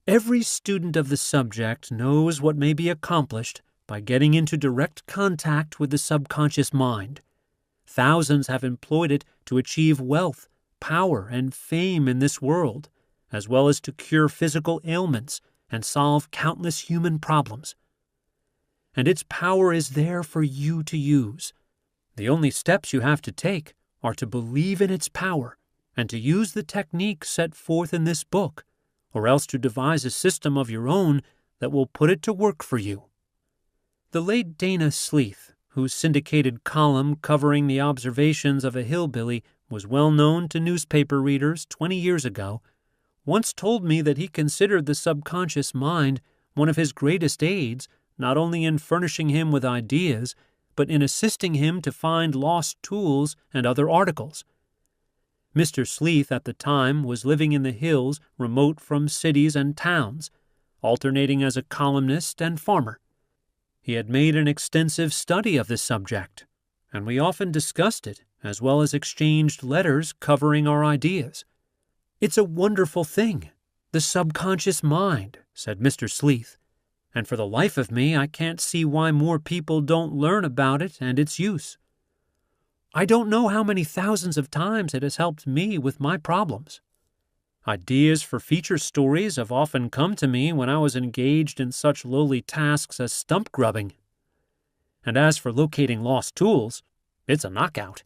Every student of the subject knows what may be accomplished by getting into direct contact with the subconscious mind. Thousands have employed it to achieve wealth, power, and fame in this world, as well as to cure physical ailments and solve countless human problems. and its power is there for you to use. The only steps you have to take are to believe in its power and to use the technique set forth in this book, or else to devise a system of your own that will put it to work for you. The late Dana Sleeth, whose syndicated column covering the observations of a hillbilly was well known to newspaper readers 20 years ago, once told me that he considered the subconscious mind one of his greatest aids, not only in furnishing him with ideas, but in assisting him to find lost tools and other articles. Mr. Sleeth at the time was living in the hills remote from cities and towns, alternating as a columnist and farmer. He had made an extensive study of this subject, and we often discussed it, as well as exchanged letters covering our ideas. "It's a wonderful thing, the subconscious mind," said Mr. Sleeth, "and for the life of me I can't see why more people don't learn about it and its use. I don't know how many thousands of times it has helped me with my problems. Ideas for feature stories have often come to me when I was engaged in such lowly tasks as stump grubbing. And as for locating lost tools, it's a knockout.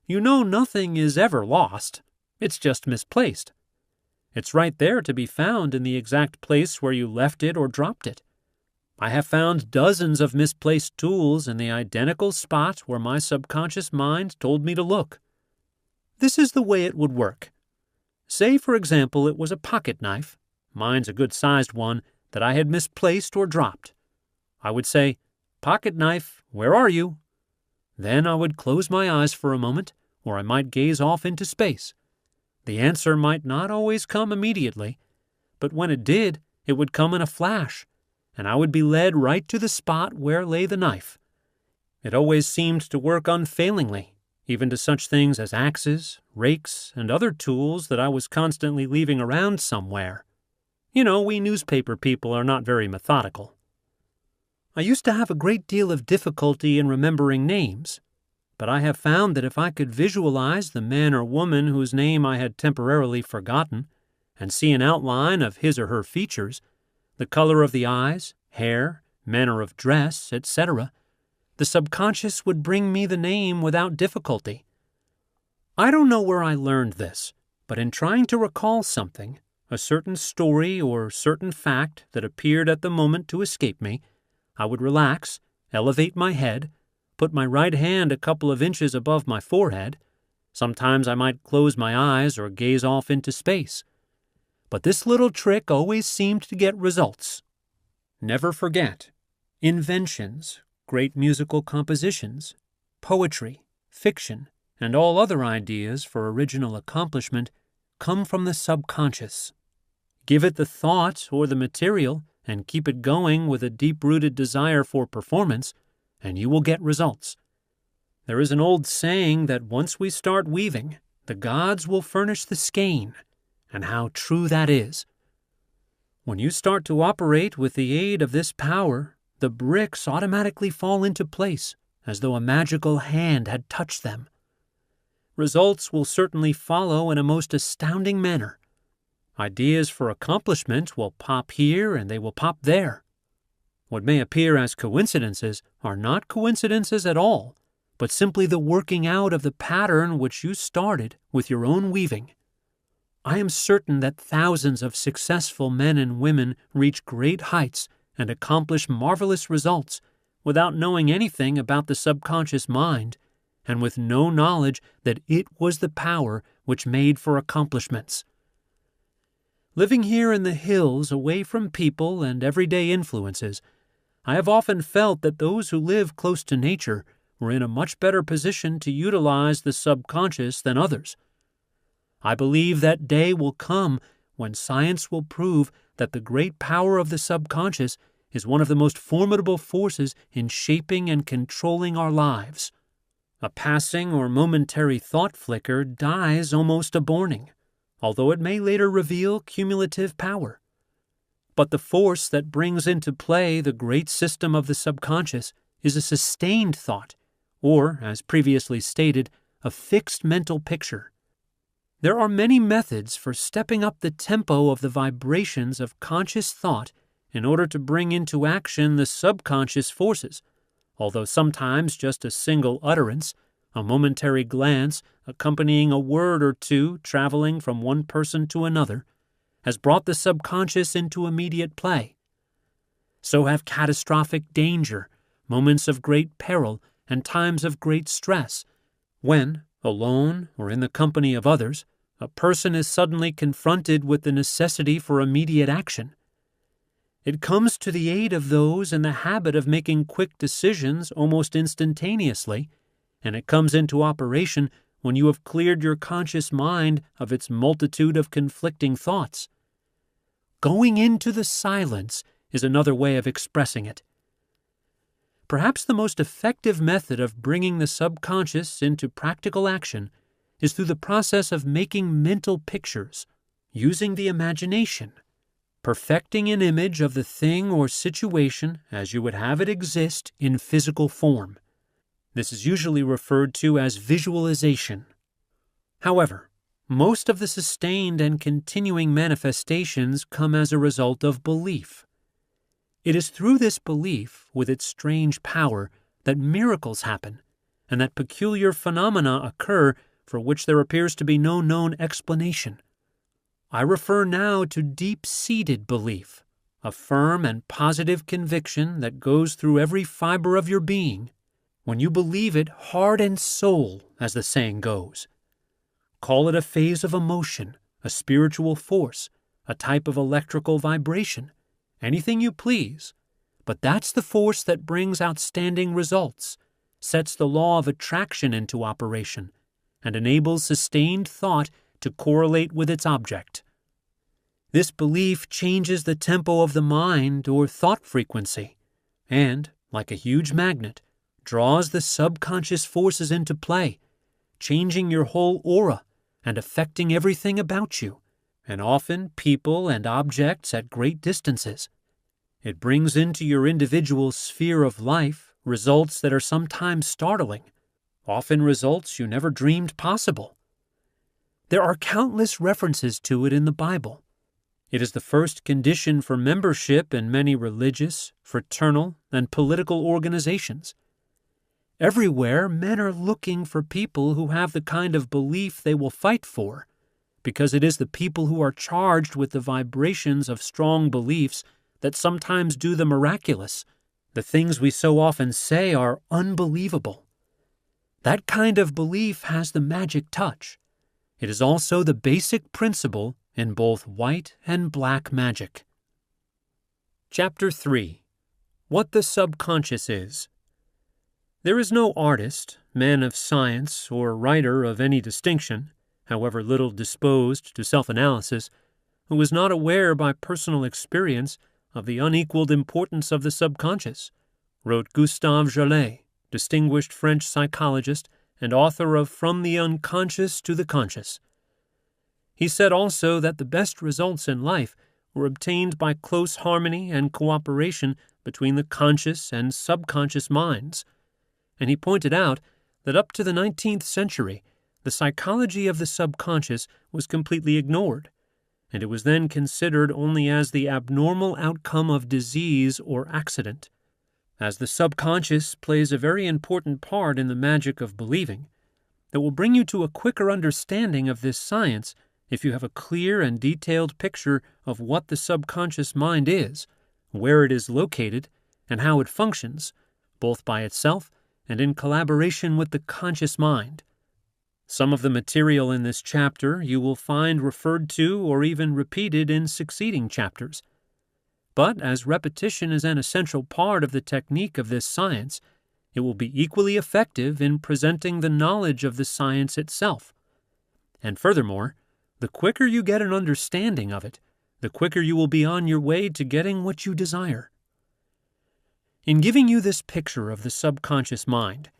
You know, nothing is ever lost. It's just misplaced. It's right there to be found in the exact place where you left it or dropped it. I have found dozens of misplaced tools in the identical spot where my subconscious mind told me to look. This is the way it would work. Say, for example, it was a pocket knife, mine's a good-sized one, that I had misplaced or dropped. I would say, "Pocket knife, where are you?" Then I would close my eyes for a moment, or I might gaze off into space. The answer might not always come immediately, but when it did, it would come in a flash, and I would be led right to the spot where lay the knife. It always seemed to work unfailingly, even to such things as axes, rakes, and other tools that I was constantly leaving around somewhere. You know, we newspaper people are not very methodical. I used to have a great deal of difficulty in remembering names, but I have found that if I could visualize the man or woman whose name I had temporarily forgotten, and see an outline of his or her features, the color of the eyes, hair, manner of dress, etc., the subconscious would bring me the name without difficulty. I don't know where I learned this, but in trying to recall something, a certain story or certain fact that appeared at the moment to escape me, I would relax, elevate my head, put my right hand a couple of inches above my forehead. Sometimes I might close my eyes or gaze off into space. But this little trick always seemed to get results. Never forget, inventions, great musical compositions, poetry, fiction, and all other ideas for original accomplishment come from the subconscious. Give it the thought or the material and keep it going with a deep-rooted desire for performance, and you will get results. There is an old saying that once we start weaving, the gods will furnish the skein, and how true that is. When you start to operate with the aid of this power, the bricks automatically fall into place, as though a magical hand had touched them. Results will certainly follow in a most astounding manner. Ideas for accomplishment will pop here and they will pop there. What may appear as coincidences are not coincidences at all, but simply the working out of the pattern which you started with your own weaving. I am certain that thousands of successful men and women reach great heights and accomplish marvelous results without knowing anything about the subconscious mind and with no knowledge that it was the power which made for accomplishments. Living here in the hills away from people and everyday influences, I have often felt that those who live close to nature were in a much better position to utilize the subconscious than others. I believe that day will come when science will prove that the great power of the subconscious is one of the most formidable forces in shaping and controlling our lives. A passing or momentary thought flicker dies almost a borning, although it may later reveal cumulative power. But the force that brings into play the great system of the subconscious is a sustained thought, or, as previously stated, a fixed mental picture. There are many methods for stepping up the tempo of the vibrations of conscious thought in order to bring into action the subconscious forces, although sometimes just a single utterance, a momentary glance accompanying a word or two traveling from one person to another, has brought the subconscious into immediate play. So have catastrophic danger, moments of great peril, and times of great stress, when, alone or in the company of others, a person is suddenly confronted with the necessity for immediate action. It comes to the aid of those in the habit of making quick decisions almost instantaneously, and it comes into operation when you have cleared your conscious mind of its multitude of conflicting thoughts. Going into the silence is another way of expressing it. Perhaps the most effective method of bringing the subconscious into practical action is through the process of making mental pictures, using the imagination, perfecting an image of the thing or situation as you would have it exist in physical form. This is usually referred to as visualization. However, most of the sustained and continuing manifestations come as a result of belief. It is through this belief, with its strange power, that miracles happen, and that peculiar phenomena occur for which there appears to be no known explanation. I refer now to deep-seated belief, a firm and positive conviction that goes through every fiber of your being, when you believe it heart and soul, as the saying goes. Call it a phase of emotion, a spiritual force, a type of electrical vibration, anything you please, but that's the force that brings outstanding results, sets the law of attraction into operation, and enables sustained thought to correlate with its object. This belief changes the tempo of the mind or thought frequency, and, like a huge magnet, draws the subconscious forces into play, changing your whole aura and affecting everything about you, and often people and objects at great distances. It brings into your individual sphere of life results that are sometimes startling, often results you never dreamed possible. There are countless references to it in the Bible. It is the first condition for membership in many religious, fraternal, and political organizations. Everywhere, men are looking for people who have the kind of belief they will fight for, because it is the people who are charged with the vibrations of strong beliefs that sometimes do the miraculous. The things we so often say are unbelievable. That kind of belief has the magic touch. It is also the basic principle in both white and black magic. Chapter 3. What the Subconscious Is. There is no artist, man of science, or writer of any distinction, however little disposed to self-analysis, who is not aware by personal experience of the unequaled importance of the subconscious, wrote Gustave Jallet, distinguished French psychologist and author of From the Unconscious to the Conscious. He said also that the best results in life were obtained by close harmony and cooperation between the conscious and subconscious minds, and he pointed out that up to the 19th century, the psychology of the subconscious was completely ignored, and it was then considered only as the abnormal outcome of disease or accident. As the subconscious plays a very important part in the magic of believing, it will bring you to a quicker understanding of this science if you have a clear and detailed picture of what the subconscious mind is, where it is located, and how it functions, both by itself and in collaboration with the conscious mind. Some of the material in this chapter you will find referred to or even repeated in succeeding chapters. But as repetition is an essential part of the technique of this science, it will be equally effective in presenting the knowledge of the science itself. And furthermore, the quicker you get an understanding of it, the quicker you will be on your way to getting what you desire. In giving you this picture of the subconscious mind,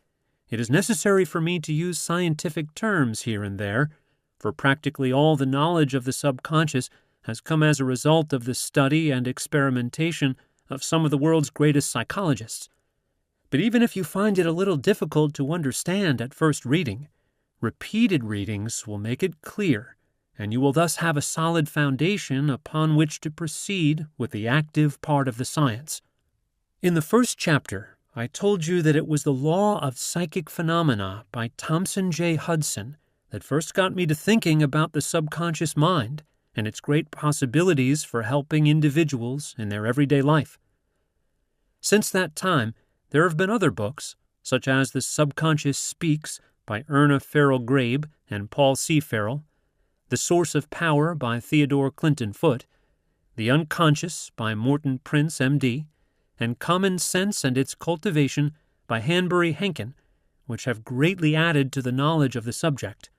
it is necessary for me to use scientific terms here and there, for practically all the knowledge of the subconscious has come as a result of the study and experimentation of some of the world's greatest psychologists. But even if you find it a little difficult to understand at first reading, repeated readings will make it clear, and you will thus have a solid foundation upon which to proceed with the active part of the science. In the first chapter, I told you that it was the law of psychic phenomena by Thomson J. Hudson that first got me to thinking about the subconscious mind and its great possibilities for helping individuals in their everyday life. Since that time, there have been other books, such as The Subconscious Speaks by Erna Farrell Grabe and Paul C. Farrell, The Source of Power by Theodore Clinton Foote, The Unconscious by Morton Prince, M.D., and Common Sense and Its Cultivation by Hanbury Henkin, which have greatly added to the knowledge of the subject.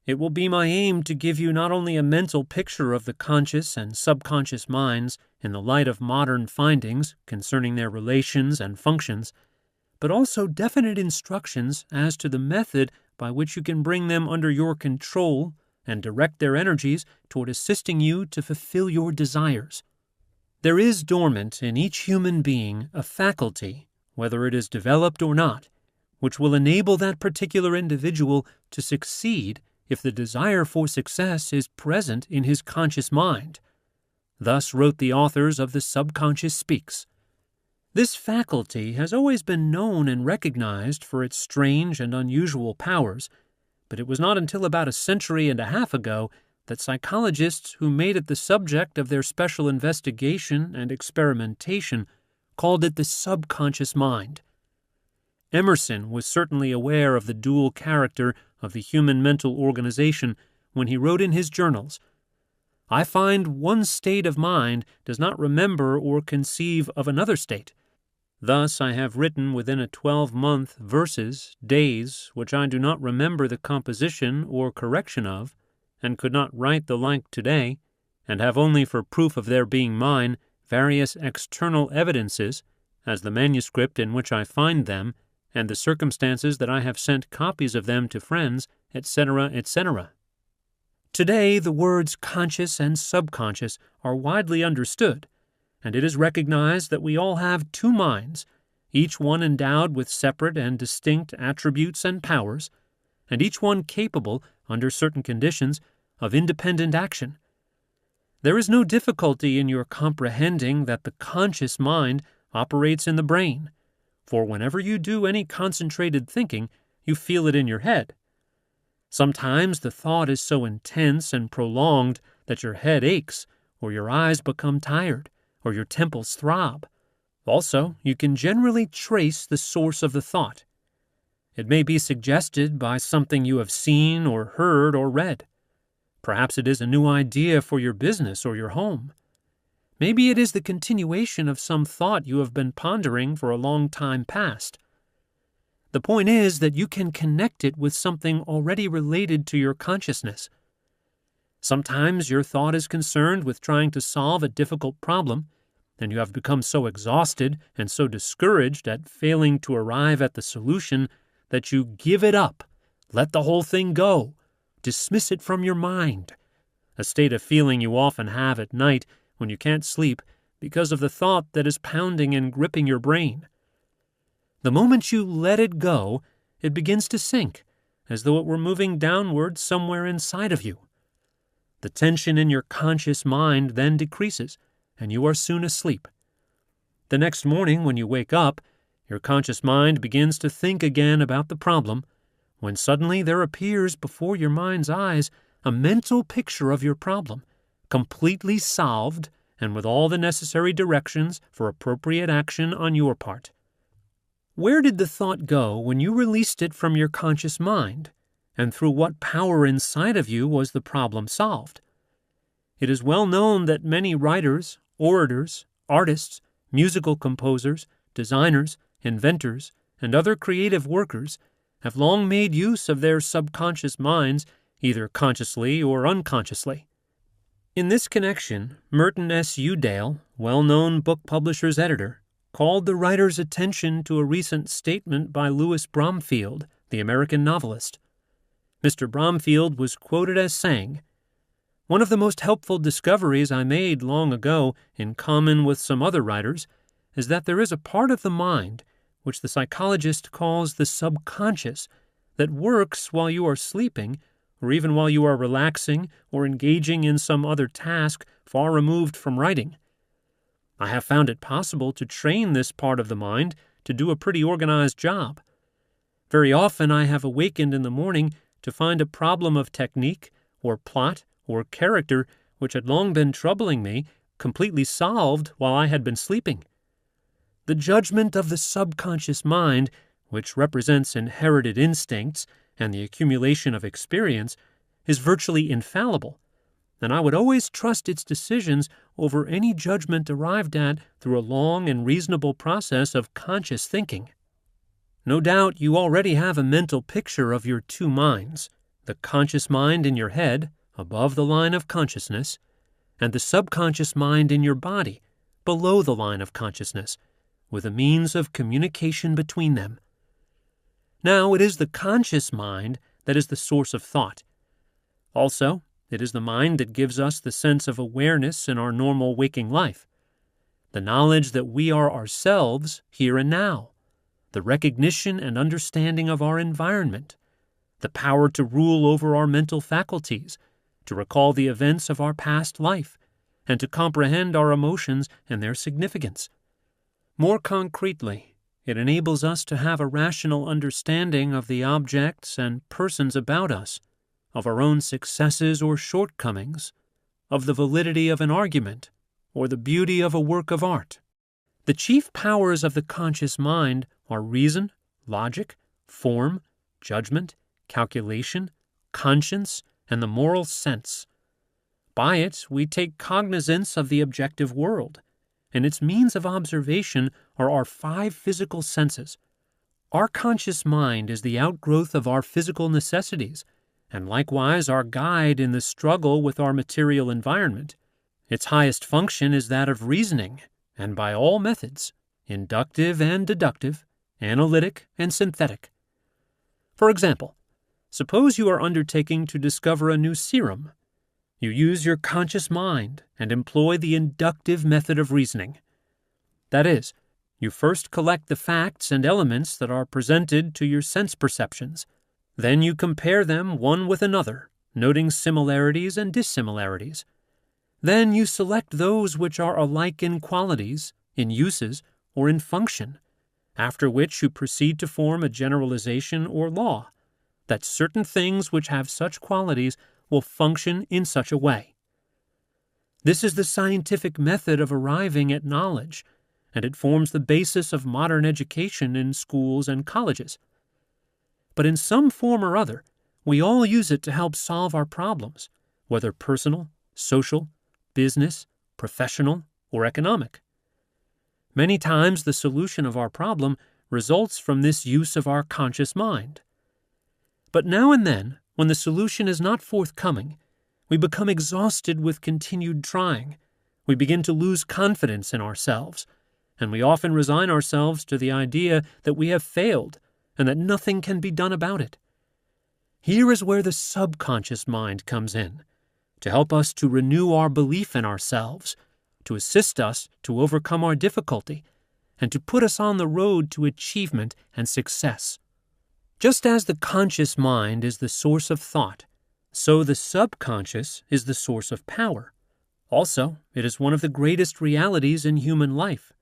It will be my aim to give you not only a mental picture of the conscious and subconscious minds in the light of modern findings concerning their relations and functions, but also definite instructions as to the method by which you can bring them under your control and direct their energies toward assisting you to fulfill your desires. There is dormant in each human being a faculty, whether it is developed or not, which will enable that particular individual to succeed if the desire for success is present in his conscious mind. Thus wrote the authors of The Subconscious Speaks. This faculty has always been known and recognized for its strange and unusual powers, but it was not until about a century and a half ago that psychologists who made it the subject of their special investigation and experimentation called it the subconscious mind. Emerson was certainly aware of the dual character of the human mental organization when he wrote in his journals, "I find one state of mind does not remember or conceive of another state. Thus I have written within a 12-month verses, days, which I do not remember the composition or correction of, and could not write the like today, and have only for proof of their being mine various external evidences, as the manuscript in which I find them, and the circumstances that I have sent copies of them to friends, etc., etc." Today the words conscious and subconscious are widely understood, and it is recognized that we all have two minds, each one endowed with separate and distinct attributes and powers, and each one capable, under certain conditions, of independent action. There is no difficulty in your comprehending that the conscious mind operates in the brain, for whenever you do any concentrated thinking, you feel it in your head. Sometimes the thought is so intense and prolonged that your head aches, or your eyes become tired, or your temples throb. Also, you can generally trace the source of the thought. It may be suggested by something you have seen or heard or read. Perhaps it is a new idea for your business or your home. Maybe it is the continuation of some thought you have been pondering for a long time past. The point is that you can connect it with something already related to your consciousness. Sometimes your thought is concerned with trying to solve a difficult problem, and you have become so exhausted and so discouraged at failing to arrive at the solution that you give it up, let the whole thing go, dismiss it from your mind, a state of feeling you often have at night when you can't sleep because of the thought that is pounding and gripping your brain. The moment you let it go, it begins to sink, as though it were moving downward somewhere inside of you. The tension in your conscious mind then decreases, and you are soon asleep. The next morning when you wake up, your conscious mind begins to think again about the problem, when suddenly there appears before your mind's eyes a mental picture of your problem, completely solved and with all the necessary directions for appropriate action on your part. Where did the thought go when you released it from your conscious mind, and through what power inside of you was the problem solved? It is well known that many writers, orators, artists, musical composers, designers, inventors, and other creative workers have long made use of their subconscious minds, either consciously or unconsciously. In this connection, Merton S. Udale, well-known book publisher's editor, called the writer's attention to a recent statement by Louis Bromfield, the American novelist. Mr. Bromfield was quoted as saying, "One of the most helpful discoveries I made long ago, in common with some other writers, is that there is a part of the mind, which the psychologist calls the subconscious, that works while you are sleeping or even while you are relaxing or engaging in some other task far removed from writing. I have found it possible to train this part of the mind to do a pretty organized job. Very often I have awakened in the morning to find a problem of technique or plot or character which had long been troubling me completely solved while I had been sleeping. The judgment of the subconscious mind, which represents inherited instincts and the accumulation of experience, is virtually infallible, and I would always trust its decisions over any judgment arrived at through a long and reasonable process of conscious thinking. No doubt you already have a mental picture of your two minds, the conscious mind in your head, above the line of consciousness, and the subconscious mind in your body, below the line of consciousness, with a means of communication between them. Now, it is the conscious mind that is the source of thought. Also, it is the mind that gives us the sense of awareness in our normal waking life, the knowledge that we are ourselves here and now, the recognition and understanding of our environment, the power to rule over our mental faculties, to recall the events of our past life, and to comprehend our emotions and their significance. More concretely, it enables us to have a rational understanding of the objects and persons about us, of our own successes or shortcomings, of the validity of an argument, or the beauty of a work of art. The chief powers of the conscious mind are reason, logic, form, judgment, calculation, conscience, and the moral sense. By it, we take cognizance of the objective world, and its means of observation are our 5 physical senses. Our conscious mind is the outgrowth of our physical necessities, and likewise our guide in the struggle with our material environment. Its highest function is that of reasoning, and by all methods, inductive and deductive, analytic and synthetic. For example, suppose you are undertaking to discover a new serum. You use your conscious mind and employ the inductive method of reasoning. That is, you first collect the facts and elements that are presented to your sense perceptions. Then you compare them one with another, noting similarities and dissimilarities. Then you select those which are alike in qualities, in uses, or in function, after which you proceed to form a generalization or law, that certain things which have such qualities will function in such a way. This is the scientific method of arriving at knowledge, and it forms the basis of modern education in schools and colleges. But in some form or other, we all use it to help solve our problems, whether personal, social, business, professional, or economic. Many times the solution of our problem results from this use of our conscious mind. But now and then, when the solution is not forthcoming, we become exhausted with continued trying. We begin to lose confidence in ourselves, and we often resign ourselves to the idea that we have failed and that nothing can be done about it. Here is where the subconscious mind comes in, to help us to renew our belief in ourselves, to assist us to overcome our difficulty, and to put us on the road to achievement and success. Just as the conscious mind is the source of thought, so the subconscious is the source of power. Also, it is one of the greatest realities in human life.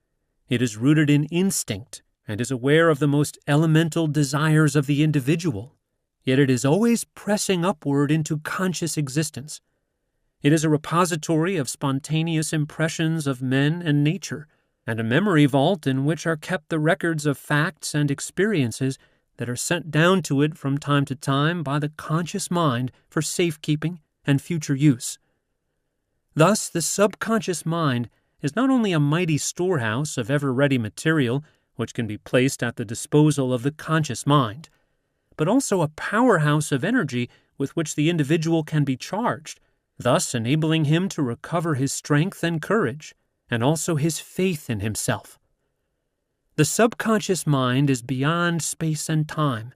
It is rooted in instinct and is aware of the most elemental desires of the individual, yet it is always pressing upward into conscious existence. It is a repository of spontaneous impressions of men and nature, and a memory vault in which are kept the records of facts and experiences that are sent down to it from time to time by the conscious mind for safekeeping and future use. Thus, the subconscious mind is not only a mighty storehouse of ever-ready material which can be placed at the disposal of the conscious mind, but also a powerhouse of energy with which the individual can be charged, thus enabling him to recover his strength and courage, and also his faith in himself. The subconscious mind is beyond space and time,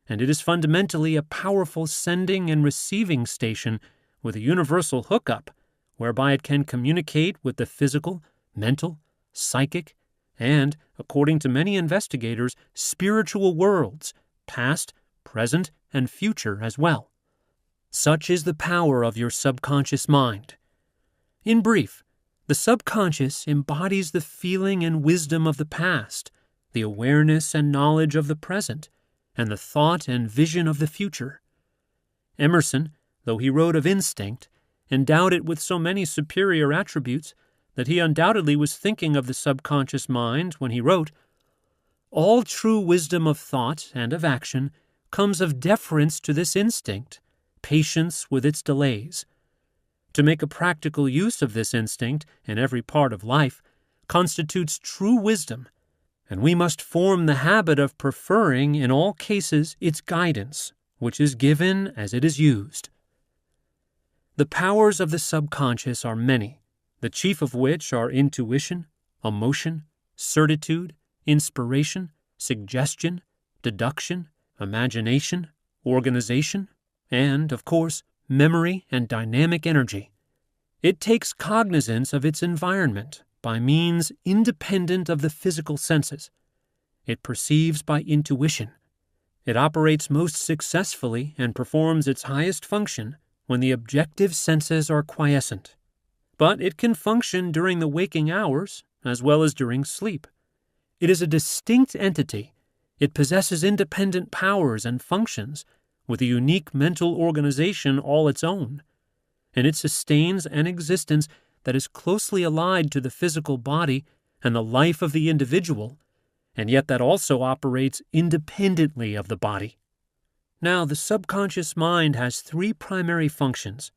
and it is fundamentally a powerful sending and receiving station with a universal hookup, whereby it can communicate with the physical, mental, psychic, and, according to many investigators, spiritual worlds, past, present, and future as well. Such is the power of your subconscious mind. In brief, the subconscious embodies the feeling and wisdom of the past, the awareness and knowledge of the present, and the thought and vision of the future. Emerson, though he wrote of instinct, endowed it with so many superior attributes that he undoubtedly was thinking of the subconscious mind when he wrote, "All true wisdom of thought and of action comes of deference to this instinct, patience with its delays. To make a practical use of this instinct in every part of life constitutes true wisdom, and we must form the habit of preferring in all cases its guidance, which is given as it is used." The powers of the subconscious are many, the chief of which are intuition, emotion, certitude, inspiration, suggestion, deduction, imagination, organization, and, of course, memory and dynamic energy. It takes cognizance of its environment by means independent of the physical senses. It perceives by intuition. It operates most successfully and performs its highest function when the objective senses are quiescent. But it can function during the waking hours as well as during sleep. It is a distinct entity. It possesses independent powers and functions with a unique mental organization all its own, and it sustains an existence that is closely allied to the physical body and the life of the individual, and yet that also operates independently of the body. Now, the subconscious mind has three primary functions.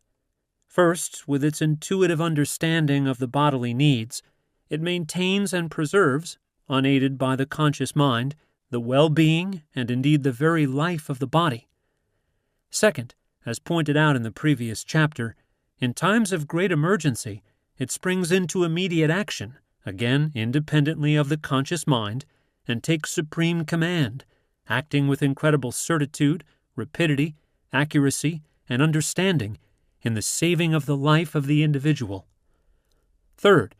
First, with its intuitive understanding of the bodily needs, it maintains and preserves, unaided by the conscious mind, the well-being and indeed the very life of the body. Second, as pointed out in the previous chapter, in times of great emergency, it springs into immediate action, again independently of the conscious mind, and takes supreme command, acting with incredible certitude, rapidity, accuracy, and understanding in the saving of the life of the individual. Third,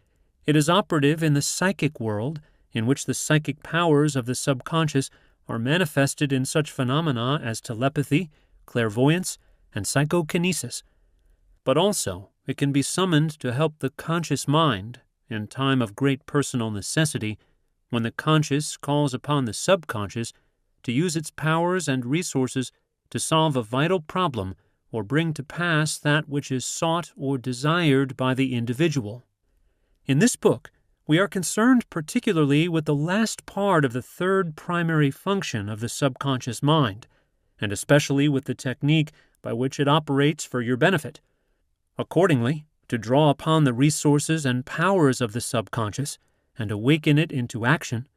it is operative in the psychic world, in which the psychic powers of the subconscious are manifested in such phenomena as telepathy, clairvoyance, and psychokinesis. But also, it can be summoned to help the conscious mind in time of great personal necessity, when the conscious calls upon the subconscious to use its powers and resources to solve a vital problem or bring to pass that which is sought or desired by the individual. In this book, we are concerned particularly with the last part of the third primary function of the subconscious mind, and especially with the technique by which it operates for your benefit. Accordingly, to draw upon the resources and powers of the subconscious and awaken it into action,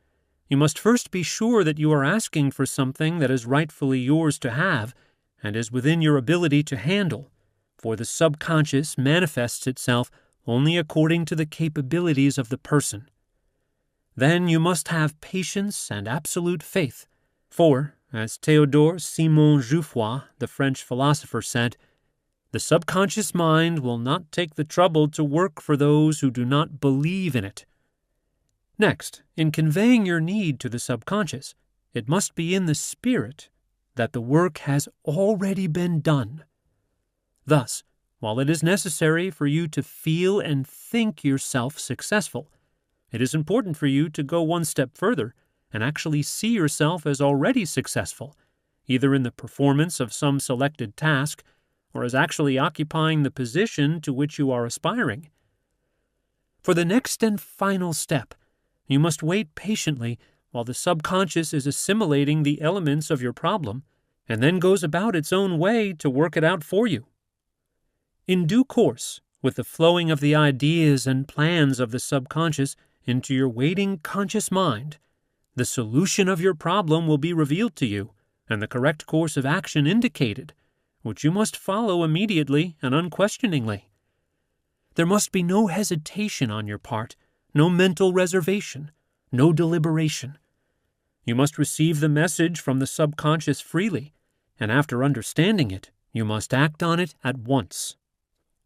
you must first be sure that you are asking for something that is rightfully yours to have and is within your ability to handle, for the subconscious manifests itself only according to the capabilities of the person. Then you must have patience and absolute faith, for, as Théodore Simon Jouffroy, the French philosopher, said, "The subconscious mind will not take the trouble to work for those who do not believe in it." Next, in conveying your need to the subconscious, it must be in the spirit that the work has already been done. Thus, while it is necessary for you to feel and think yourself successful, it is important for you to go one step further and actually see yourself as already successful, either in the performance of some selected task or as actually occupying the position to which you are aspiring. For the next and final step, you must wait patiently while the subconscious is assimilating the elements of your problem and then goes about its own way to work it out for you. In due course, with the flowing of the ideas and plans of the subconscious into your waiting conscious mind, the solution of your problem will be revealed to you and the correct course of action indicated, which you must follow immediately and unquestioningly. There must be no hesitation on your part, no mental reservation, no deliberation. You must receive the message from the subconscious freely, and after understanding it, you must act on it at once.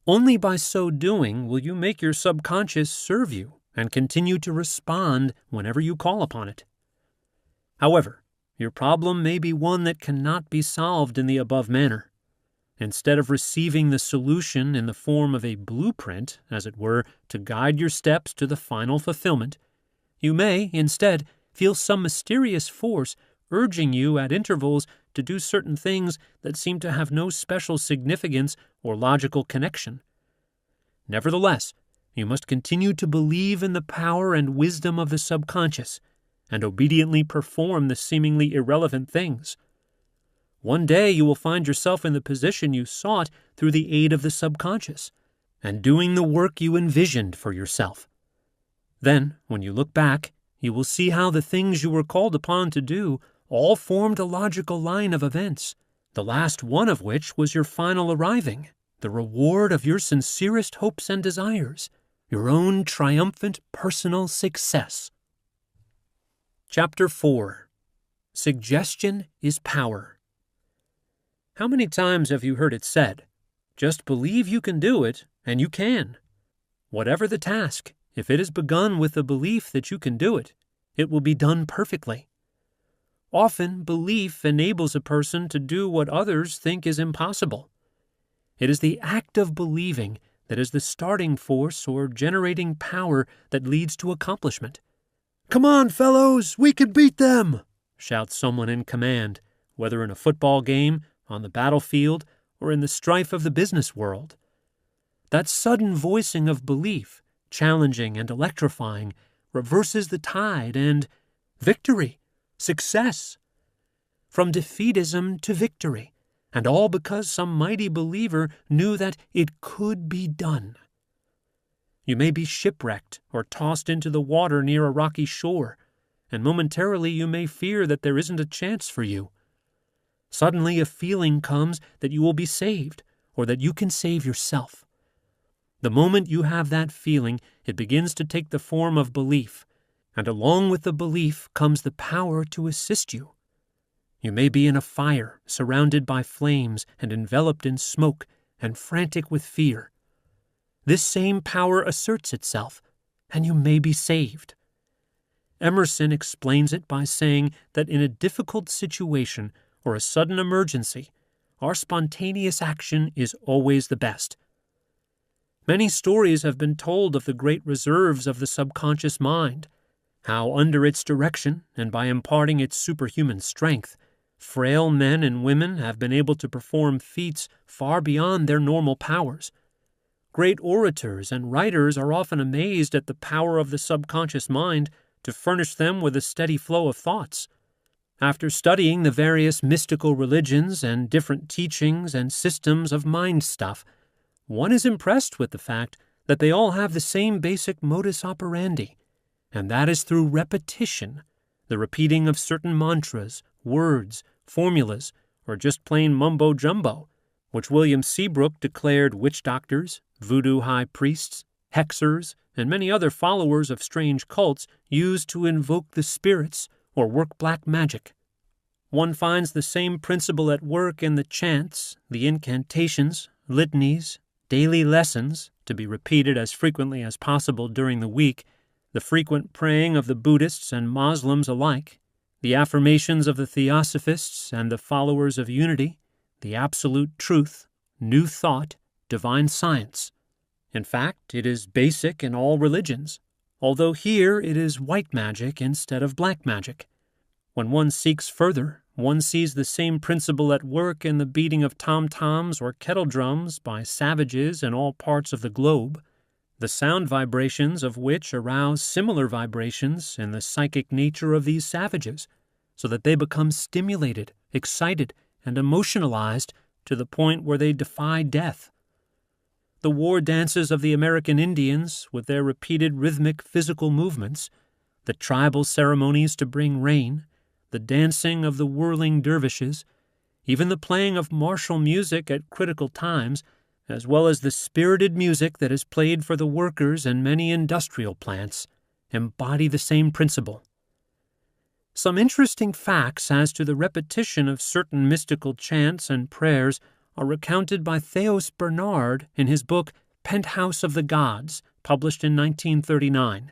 Only by so doing will you make your subconscious serve you and continue to respond whenever you call upon it. However, your problem may be one that cannot be solved in the above manner. Instead of receiving the solution in the form of a blueprint, as it were, to guide your steps to the final fulfillment, you may, instead, feel some mysterious force urging you at intervals to do certain things that seem to have no special significance or logical connection. Nevertheless, you must continue to believe in the power and wisdom of the subconscious and obediently perform the seemingly irrelevant things. One day you will find yourself in the position you sought through the aid of the subconscious and doing the work you envisioned for yourself. Then, when you look back, you will see how the things you were called upon to do all formed a logical line of events, the last one of which was your final arriving, the reward of your sincerest hopes and desires, your own triumphant personal success. Chapter 4. Suggestion is Power. How many times have you heard it said, "Just believe you can do it, and you can"? Whatever the task, if it is begun with the belief that you can do it, it will be done perfectly. Often, belief enables a person to do what others think is impossible. It is the act of believing that is the starting force or generating power that leads to accomplishment. "Come on, fellows, we can beat them!" shouts someone in command, whether in a football game, on the battlefield, or in the strife of the business world. That sudden voicing of belief, challenging and electrifying, reverses the tide and victory, success. From defeatism to victory, and all because some mighty believer knew that it could be done. You may be shipwrecked or tossed into the water near a rocky shore, and momentarily you may fear that there isn't a chance for you. Suddenly a feeling comes that you will be saved, or that you can save yourself. The moment you have that feeling, it begins to take the form of belief, and along with the belief comes the power to assist you. You may be in a fire, surrounded by flames and enveloped in smoke, and frantic with fear. This same power asserts itself, and you may be saved. Emerson explains it by saying that in a difficult situation or a sudden emergency, our spontaneous action is always the best. Many stories have been told of the great reserves of the subconscious mind, how under its direction and by imparting its superhuman strength, frail men and women have been able to perform feats far beyond their normal powers. Great orators and writers are often amazed at the power of the subconscious mind to furnish them with a steady flow of thoughts. After studying the various mystical religions and different teachings and systems of mind stuff, one is impressed with the fact that they all have the same basic modus operandi, and that is through repetition, the repeating of certain mantras, words, formulas, or just plain mumbo-jumbo, which William Seabrook declared witch doctors, voodoo high priests, hexers, and many other followers of strange cults used to invoke the spirits or work black magic. One finds the same principle at work in the chants, the incantations, litanies, daily lessons, to be repeated as frequently as possible during the week, the frequent praying of the Buddhists and Muslims alike, the affirmations of the Theosophists and the followers of unity, the absolute truth, new thought, divine science. In fact, it is basic in all religions, although here it is white magic instead of black magic. When one seeks further, one sees the same principle at work in the beating of tom-toms or kettle drums by savages in all parts of the globe, the sound vibrations of which arouse similar vibrations in the psychic nature of these savages, so that they become stimulated, excited, and emotionalized to the point where they defy death. The war dances of the American Indians, with their repeated rhythmic physical movements, the tribal ceremonies to bring rain, the dancing of the whirling dervishes, even the playing of martial music at critical times, as well as the spirited music that is played for the workers in many industrial plants, embody the same principle. Some interesting facts as to the repetition of certain mystical chants and prayers are recounted by Theos Bernard in his book Penthouse of the Gods, published in 1939.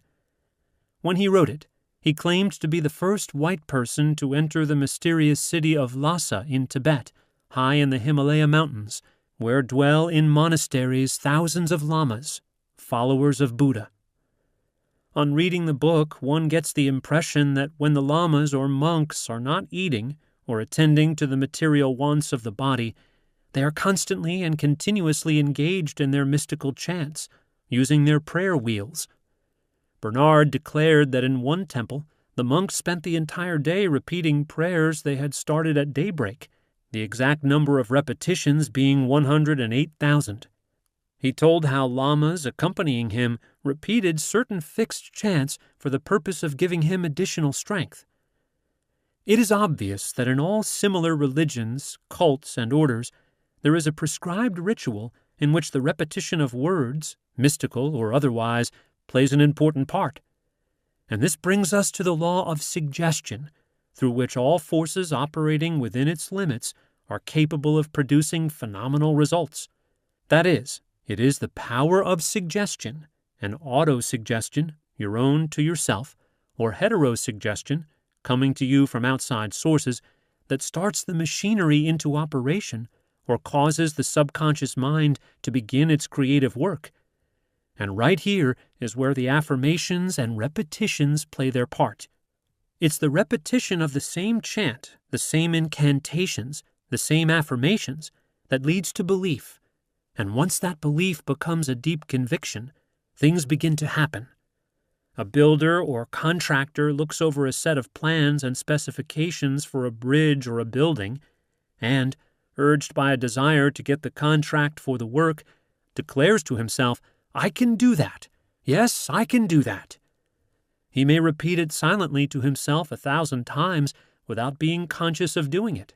When he wrote it, he claimed to be the first white person to enter the mysterious city of Lhasa in Tibet, high in the Himalaya mountains, where dwell in monasteries thousands of lamas, followers of Buddha. On reading the book, one gets the impression that when the lamas or monks are not eating or attending to the material wants of the body, they are constantly and continuously engaged in their mystical chants, using their prayer wheels. Bernard declared that in one temple, the monks spent the entire day repeating prayers they had started at daybreak, the exact number of repetitions being 108,000. He told how lamas accompanying him repeated certain fixed chants for the purpose of giving him additional strength. It is obvious that in all similar religions, cults, and orders, there is a prescribed ritual in which the repetition of words, mystical or otherwise, plays an important part. And this brings us to the law of suggestion, through which all forces operating within its limits are capable of producing phenomenal results. That is, it is the power of suggestion, and autosuggestion, your own to yourself, or heterosuggestion, coming to you from outside sources, that starts the machinery into operation or causes the subconscious mind to begin its creative work. And right here is where the affirmations and repetitions play their part. It's the repetition of the same chant, the same incantations, the same affirmations, that leads to belief. And once that belief becomes a deep conviction, things begin to happen. A builder or contractor looks over a set of plans and specifications for a bridge or a building, and, urged by a desire to get the contract for the work, declares to himself, "I can do that. Yes, I can do that." He may repeat it silently to himself 1,000 times without being conscious of doing it.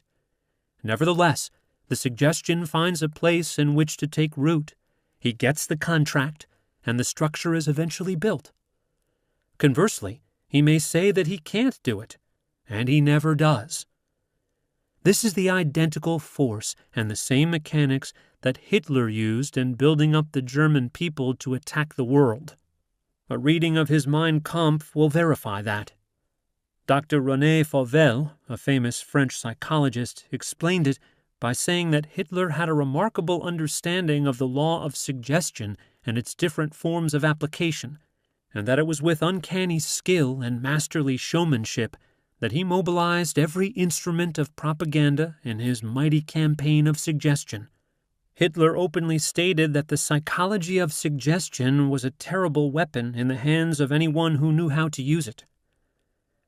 Nevertheless, the suggestion finds a place in which to take root. He gets the contract, and the structure is eventually built. Conversely, he may say that he can't do it, and he never does. This is the identical force and the same mechanics that Hitler used in building up the German people to attack the world. A reading of his Mein Kampf will verify that. Dr. René Fauvel, a famous French psychologist, explained it by saying that Hitler had a remarkable understanding of the law of suggestion and its different forms of application, and that it was with uncanny skill and masterly showmanship that he mobilized every instrument of propaganda in his mighty campaign of suggestion. Hitler openly stated that the psychology of suggestion was a terrible weapon in the hands of anyone who knew how to use it.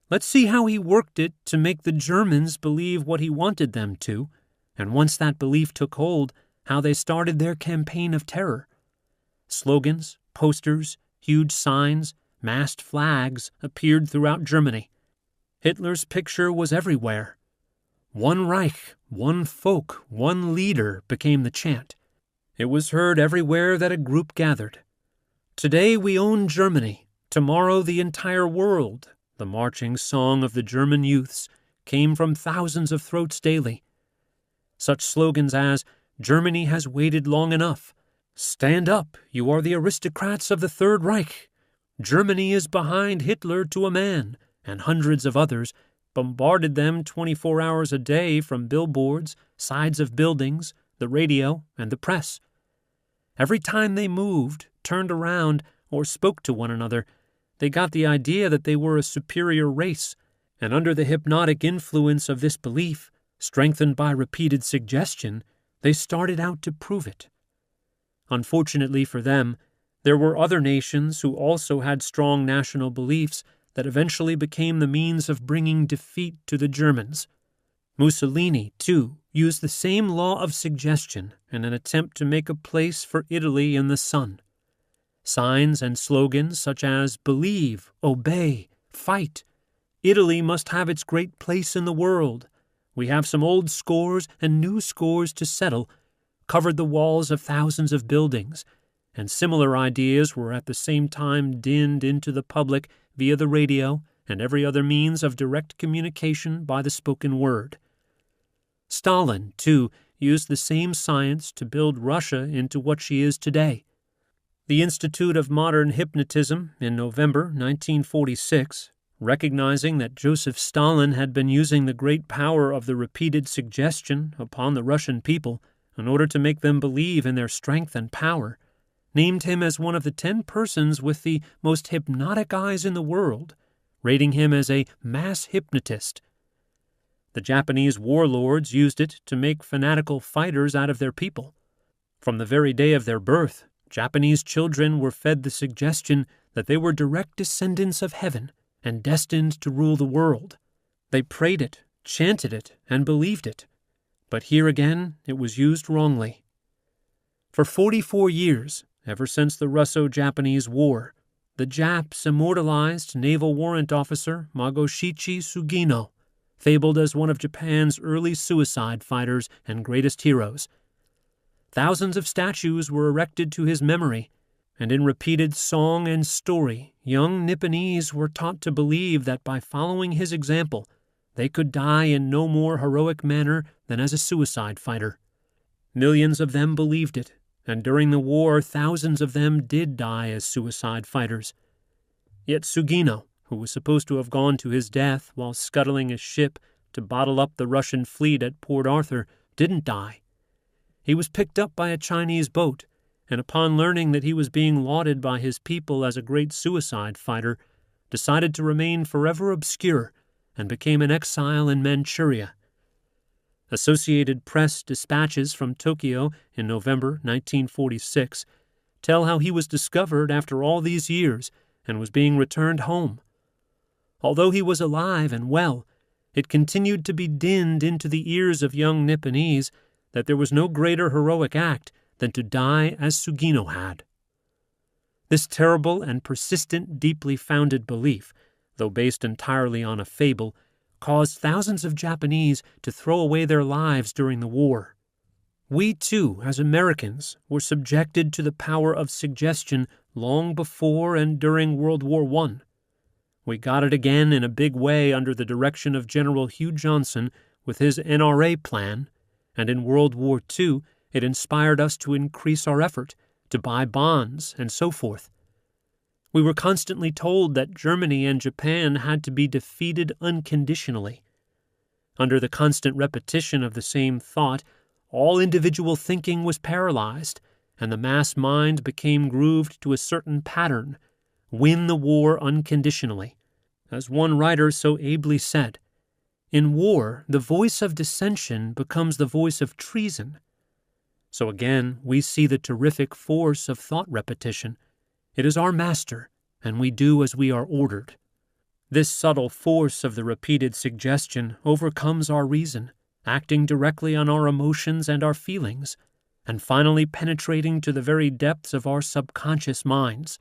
Let's see how he worked it to make the Germans believe what he wanted them to, and once that belief took hold, how they started their campaign of terror. Slogans, posters, huge signs, massed flags appeared throughout Germany. Hitler's picture was everywhere. One Reich, one folk, one leader became the chant. It was heard everywhere that a group gathered. Today we own Germany, tomorrow the entire world. The marching song of the German youths came from thousands of throats daily. Such slogans as, "Germany has waited long enough," "Stand up, you are the aristocrats of the Third Reich," "Germany is behind Hitler to a man," and hundreds of others bombarded them 24 hours a day from billboards, sides of buildings, the radio, and the press. Every time they moved, turned around, or spoke to one another, they got the idea that they were a superior race, and under the hypnotic influence of this belief, strengthened by repeated suggestion, they started out to prove it. Unfortunately for them, there were other nations who also had strong national beliefs that eventually became the means of bringing defeat to the Germans. Mussolini, too, used the same law of suggestion in an attempt to make a place for Italy in the sun. Signs and slogans such as "Believe," "Obey," "Fight," "Italy must have its great place in the world," "We have some old scores and new scores to settle," covered the walls of thousands of buildings, and similar ideas were at the same time dinned into the public via the radio and every other means of direct communication by the spoken word. Stalin, too, used the same science to build Russia into what she is today. The Institute of Modern Hypnotism, in November 1946, recognizing that Joseph Stalin had been using the great power of the repeated suggestion upon the Russian people in order to make them believe in their strength and power, named him as one of the 10 persons with the most hypnotic eyes in the world, rating him as a mass hypnotist. The Japanese warlords used it to make fanatical fighters out of their people. From the very day of their birth, Japanese children were fed the suggestion that they were direct descendants of heaven and destined to rule the world. They prayed it, chanted it, and believed it. But here again it was used wrongly. For 44 years, ever since the Russo-Japanese War, the Japs immortalized naval warrant officer Magoshichi Sugino, fabled as one of Japan's early suicide fighters and greatest heroes. Thousands of statues were erected to his memory, and in repeated song and story, young Nipponese were taught to believe that by following his example, they could die in no more heroic manner than as a suicide fighter. Millions of them believed it, and during the war thousands of them did die as suicide fighters. Yet Sugino, who was supposed to have gone to his death while scuttling a ship to bottle up the Russian fleet at Port Arthur, didn't die. He was picked up by a Chinese boat, and upon learning that he was being lauded by his people as a great suicide fighter, decided to remain forever obscure and became an exile in Manchuria. Associated Press dispatches from Tokyo in November 1946 tell how he was discovered after all these years and was being returned home. Although he was alive and well, it continued to be dinned into the ears of young Nipponese that there was no greater heroic act than to die as Sugino had. This terrible and persistent, deeply founded belief, though based entirely on a fable, caused thousands of Japanese to throw away their lives during the war. We, too, as Americans, were subjected to the power of suggestion long before and during World War I. We got it again in a big way under the direction of General Hugh Johnson with his NRA plan, and in World War II it inspired us to increase our effort, to buy bonds, and so forth. We were constantly told that Germany and Japan had to be defeated unconditionally. Under the constant repetition of the same thought, all individual thinking was paralyzed, and the mass mind became grooved to a certain pattern: win the war unconditionally. As one writer so ably said, "In war, the voice of dissension becomes the voice of treason." So again, we see the terrific force of thought repetition. It is our master, and we do as we are ordered. This subtle force of the repeated suggestion overcomes our reason, acting directly on our emotions and our feelings, and finally penetrating to the very depths of our subconscious minds.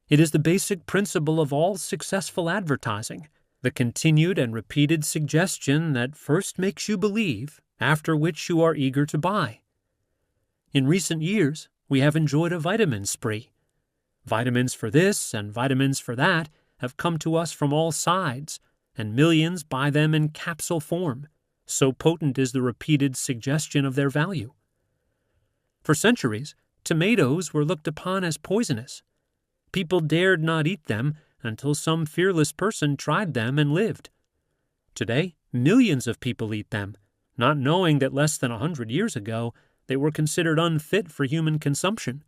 It is the basic principle of all successful advertising, the continued and repeated suggestion that first makes you believe, after which you are eager to buy. In recent years, we have enjoyed a vitamin spree. Vitamins for this and vitamins for that have come to us from all sides, and millions buy them in capsule form, so potent is the repeated suggestion of their value. For centuries, tomatoes were looked upon as poisonous. People dared not eat them until some fearless person tried them and lived. Today, millions of people eat them, not knowing that less than 100 years ago they were considered unfit for human consumption.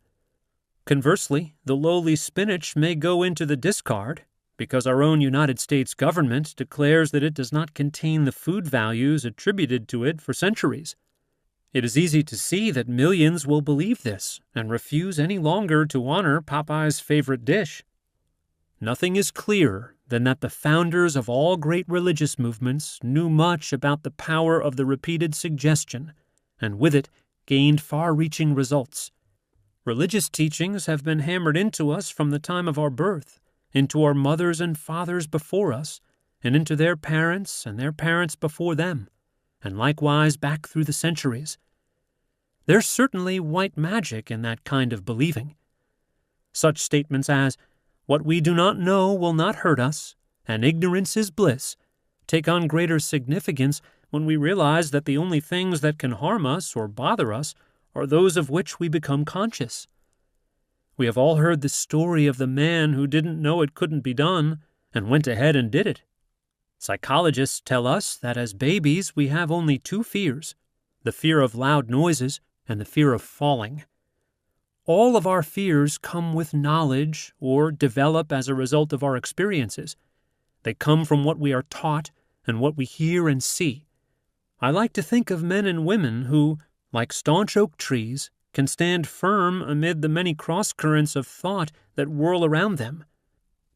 Conversely, the lowly spinach may go into the discard because our own United States government declares that it does not contain the food values attributed to it for centuries. It is easy to see that millions will believe this and refuse any longer to honor Popeye's favorite dish. Nothing is clearer than that the founders of all great religious movements knew much about the power of the repeated suggestion, and with it gained far-reaching results. Religious teachings have been hammered into us from the time of our birth, into our mothers and fathers before us, and into their parents and their parents before them, and likewise back through the centuries. There's certainly white magic in that kind of believing. Such statements as, "What we do not know will not hurt us," and "ignorance is bliss," take on greater significance when we realize that the only things that can harm us or bother us are those of which we become conscious. We have all heard the story of the man who didn't know it couldn't be done and went ahead and did it. Psychologists tell us that as babies we have only two fears: the fear of loud noises, and the fear of falling. All of our fears come with knowledge or develop as a result of our experiences. They come from what we are taught and what we hear and see. I like to think of men and women who, like staunch oak trees, can stand firm amid the many cross-currents of thought that whirl around them.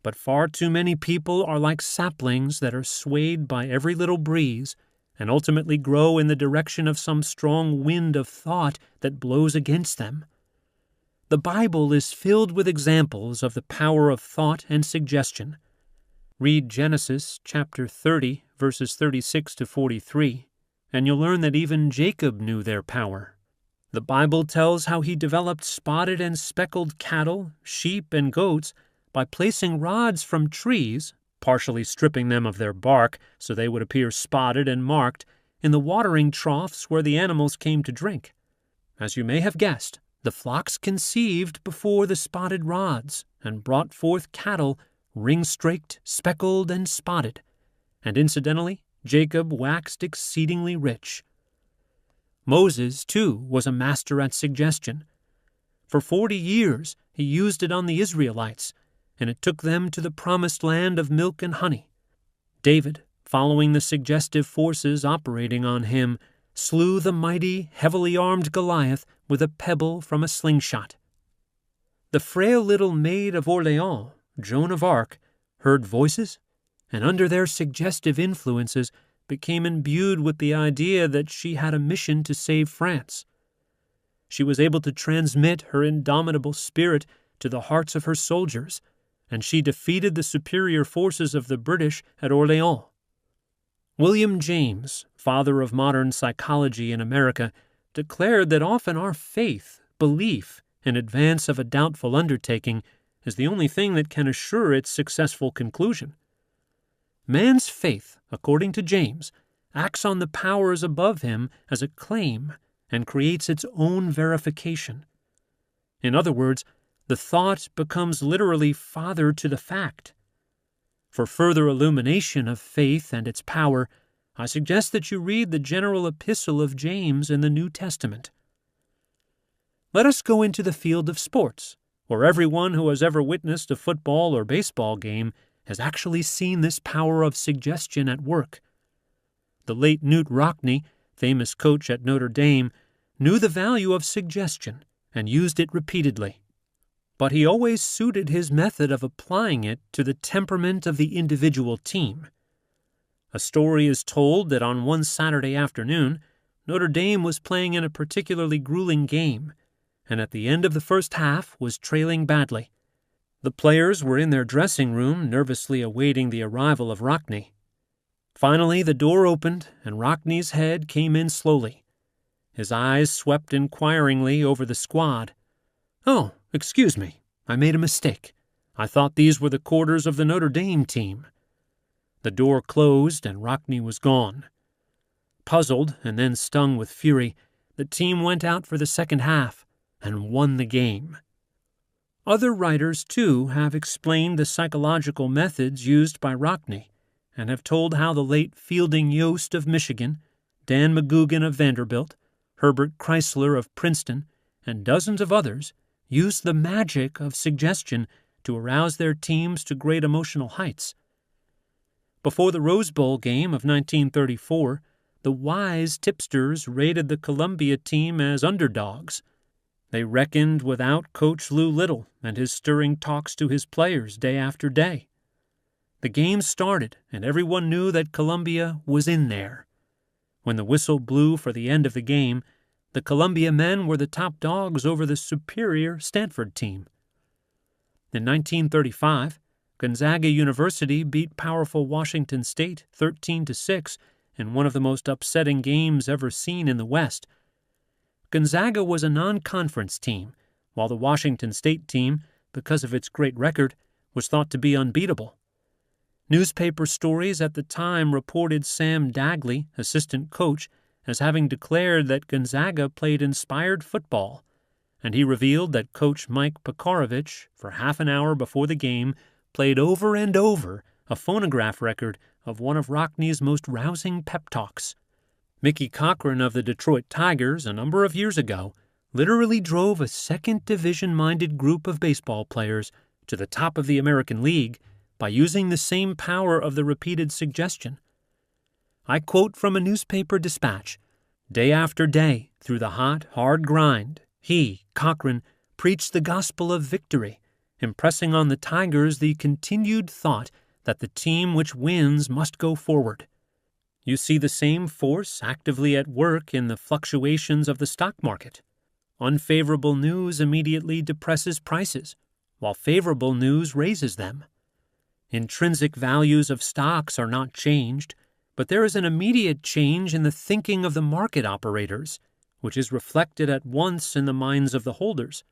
But far too many people are like saplings that are swayed by every little breeze and ultimately grow in the direction of some strong wind of thought that blows against them. The Bible is filled with examples of the power of thought and suggestion. Read Genesis chapter 30, verses 36 to 43, and you'll learn that even Jacob knew their power. The Bible tells how he developed spotted and speckled cattle, sheep, and goats by placing rods from trees, partially stripping them of their bark so they would appear spotted and marked, in the watering troughs where the animals came to drink. As you may have guessed, the flocks conceived before the spotted rods and brought forth cattle ring-straked, speckled, and spotted, and incidentally, Jacob waxed exceedingly rich. Moses, too, was a master at suggestion. For 40 years he used it on the Israelites, and it took them to the promised land of milk and honey. David, following the suggestive forces operating on him, slew the mighty, heavily armed Goliath with a pebble from a slingshot. The frail little maid of Orleans, Joan of Arc, heard voices, and under their suggestive influences became imbued with the idea that she had a mission to save France. She was able to transmit her indomitable spirit to the hearts of her soldiers, and she defeated the superior forces of the British at Orleans. William James, father of modern psychology in America, declared that often our faith, belief, in advance of a doubtful undertaking is the only thing that can assure its successful conclusion. Man's faith, according to James, acts on the powers above him as a claim and creates its own verification. In other words, the thought becomes literally father to the fact. For further illumination of faith and its power, I suggest that you read the general epistle of James in the New Testament. Let us go into the field of sports, where everyone who has ever witnessed a football or baseball game has actually seen this power of suggestion at work. The late Knute Rockne, famous coach at Notre Dame, knew the value of suggestion and used it repeatedly. But he always suited his method of applying it to the temperament of the individual team. A story is told that on one Saturday afternoon, Notre Dame was playing in a particularly grueling game, and at the end of the first half was trailing badly. The players were in their dressing room nervously awaiting the arrival of Rockne. Finally, the door opened, and Rockne's head came in slowly. His eyes swept inquiringly over the squad. "Oh, excuse me, I made a mistake. I thought these were the quarters of the Notre Dame team." The door closed, and Rockne was gone. Puzzled and then stung with fury, the team went out for the second half and won the game. Other writers, too, have explained the psychological methods used by Rockne and have told how the late Fielding Yost of Michigan, Dan McGugin of Vanderbilt, Herbert Chrysler of Princeton, and dozens of others used the magic of suggestion to arouse their teams to great emotional heights. Before the Rose Bowl game of 1934, the wise tipsters rated the Columbia team as underdogs. They reckoned without Coach Lou Little and his stirring talks to his players day after day. The game started, and everyone knew that Columbia was in there. When the whistle blew for the end of the game, the Columbia men were the top dogs over the superior Stanford team. In 1935, Gonzaga University beat powerful Washington State 13-6 in one of the most upsetting games ever seen in the West. Gonzaga was a non-conference team, while the Washington State team, because of its great record, was thought to be unbeatable. Newspaper stories at the time reported Sam Dagley, assistant coach, as having declared that Gonzaga played inspired football, and he revealed that Coach Mike Pekarovich, for half an hour before the game, played over and over a phonograph record of one of Rockne's most rousing pep talks. Mickey Cochran of the Detroit Tigers a number of years ago literally drove a second division-minded group of baseball players to the top of the American League by using the same power of the repeated suggestion. I quote from a newspaper dispatch, "Day after day, through the hot, hard grind, he, Cochran, preached the gospel of victory, impressing on the Tigers the continued thought that the team which wins must go forward." You see the same force actively at work in the fluctuations of the stock market. Unfavorable news immediately depresses prices, while favorable news raises them. Intrinsic values of stocks are not changed, but there is an immediate change in the thinking of the market operators, which is reflected at once in the minds of the holders.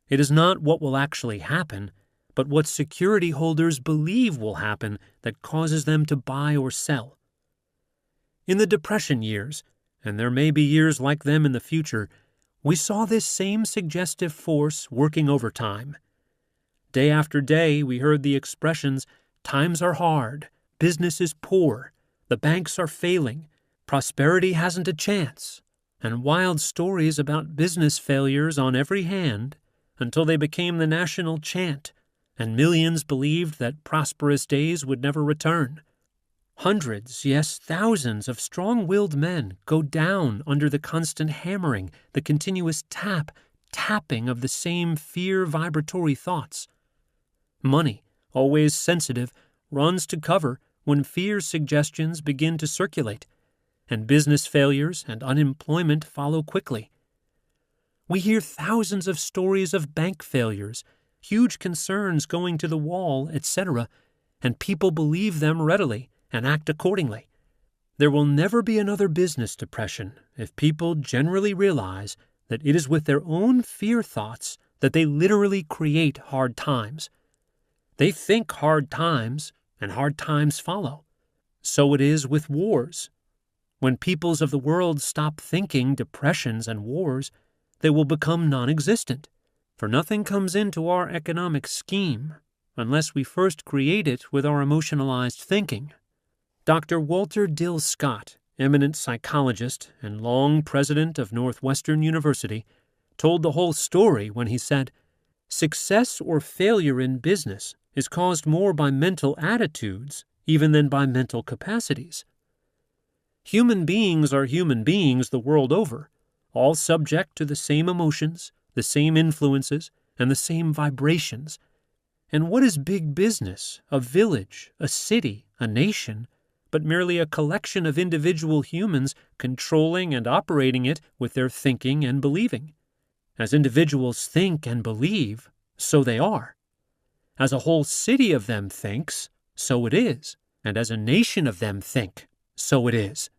It is not what will actually happen, but what security holders believe will happen that causes them to buy or sell. In the Depression years, and there may be years like them in the future, we saw this same suggestive force working overtime. Day after day, we heard the expressions, "Times are hard, business is poor, the banks are failing, prosperity hasn't a chance," and wild stories about business failures on every hand until they became the national chant, and millions believed that prosperous days would never return. Hundreds, yes, thousands of strong-willed men go down under the constant hammering, the continuous tapping of the same fear-vibratory thoughts. Money, always sensitive, runs to cover when fear suggestions begin to circulate, and business failures and unemployment follow quickly. We hear thousands of stories of bank failures, huge concerns going to the wall, etc., and people believe them readily and act accordingly. There will never be another business depression if people generally realize that it is with their own fear thoughts that they literally create hard times. They think hard times, and hard times follow. So it is with wars. When peoples of the world stop thinking depressions and wars, they will become non-existent, for nothing comes into our economic scheme unless we first create it with our emotionalized thinking. Dr. Walter Dill Scott, eminent psychologist and long president of Northwestern University, told the whole story when he said, "Success or failure in business is caused more by mental attitudes even than by mental capacities. Human beings are human beings the world over, all subject to the same emotions, the same influences, and the same vibrations. And what is big business, a village, a city, a nation, but merely a collection of individual humans controlling and operating it with their thinking and believing? As individuals think and believe, so they are. As a whole city of them thinks, so it is, and as a nation of them think, so it is.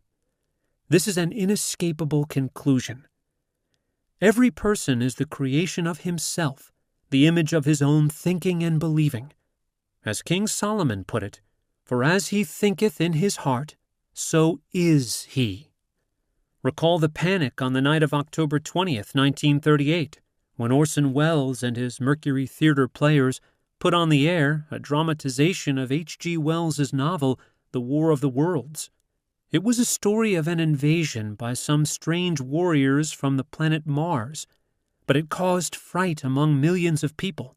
This is an inescapable conclusion. Every person is the creation of himself, the image of his own thinking and believing. As King Solomon put it, "For as he thinketh in his heart, so is he." Recall the panic on the night of October 20th, 1938, when Orson Welles and his Mercury Theatre players put on the air a dramatization of H.G. Wells's novel The War of the Worlds. It was a story of an invasion by some strange warriors from the planet Mars, but it caused fright among millions of people.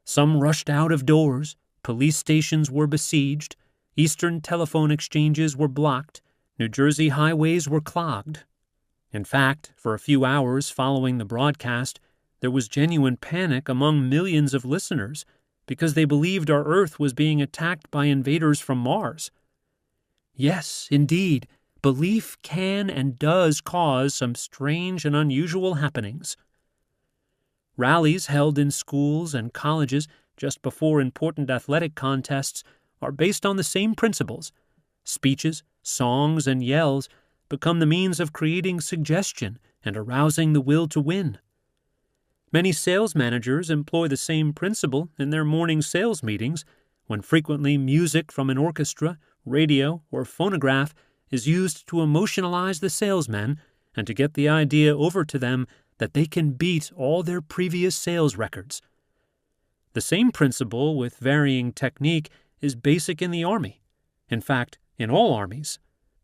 Some rushed out of doors, police stations were besieged, Eastern telephone exchanges were blocked, New Jersey highways were clogged. In fact, for a few hours following the broadcast, there was genuine panic among millions of listeners because they believed our Earth was being attacked by invaders from Mars. Yes, indeed, belief can and does cause some strange and unusual happenings. Rallies held in schools and colleges just before important athletic contests are based on the same principles. Speeches, songs, and yells become the means of creating suggestion and arousing the will to win. Many sales managers employ the same principle in their morning sales meetings, when frequently music from an orchestra, radio, or phonograph is used to emotionalize the salesmen and to get the idea over to them that they can beat all their previous sales records. The same principle, with varying technique, is basic in the Army. In fact, in all armies.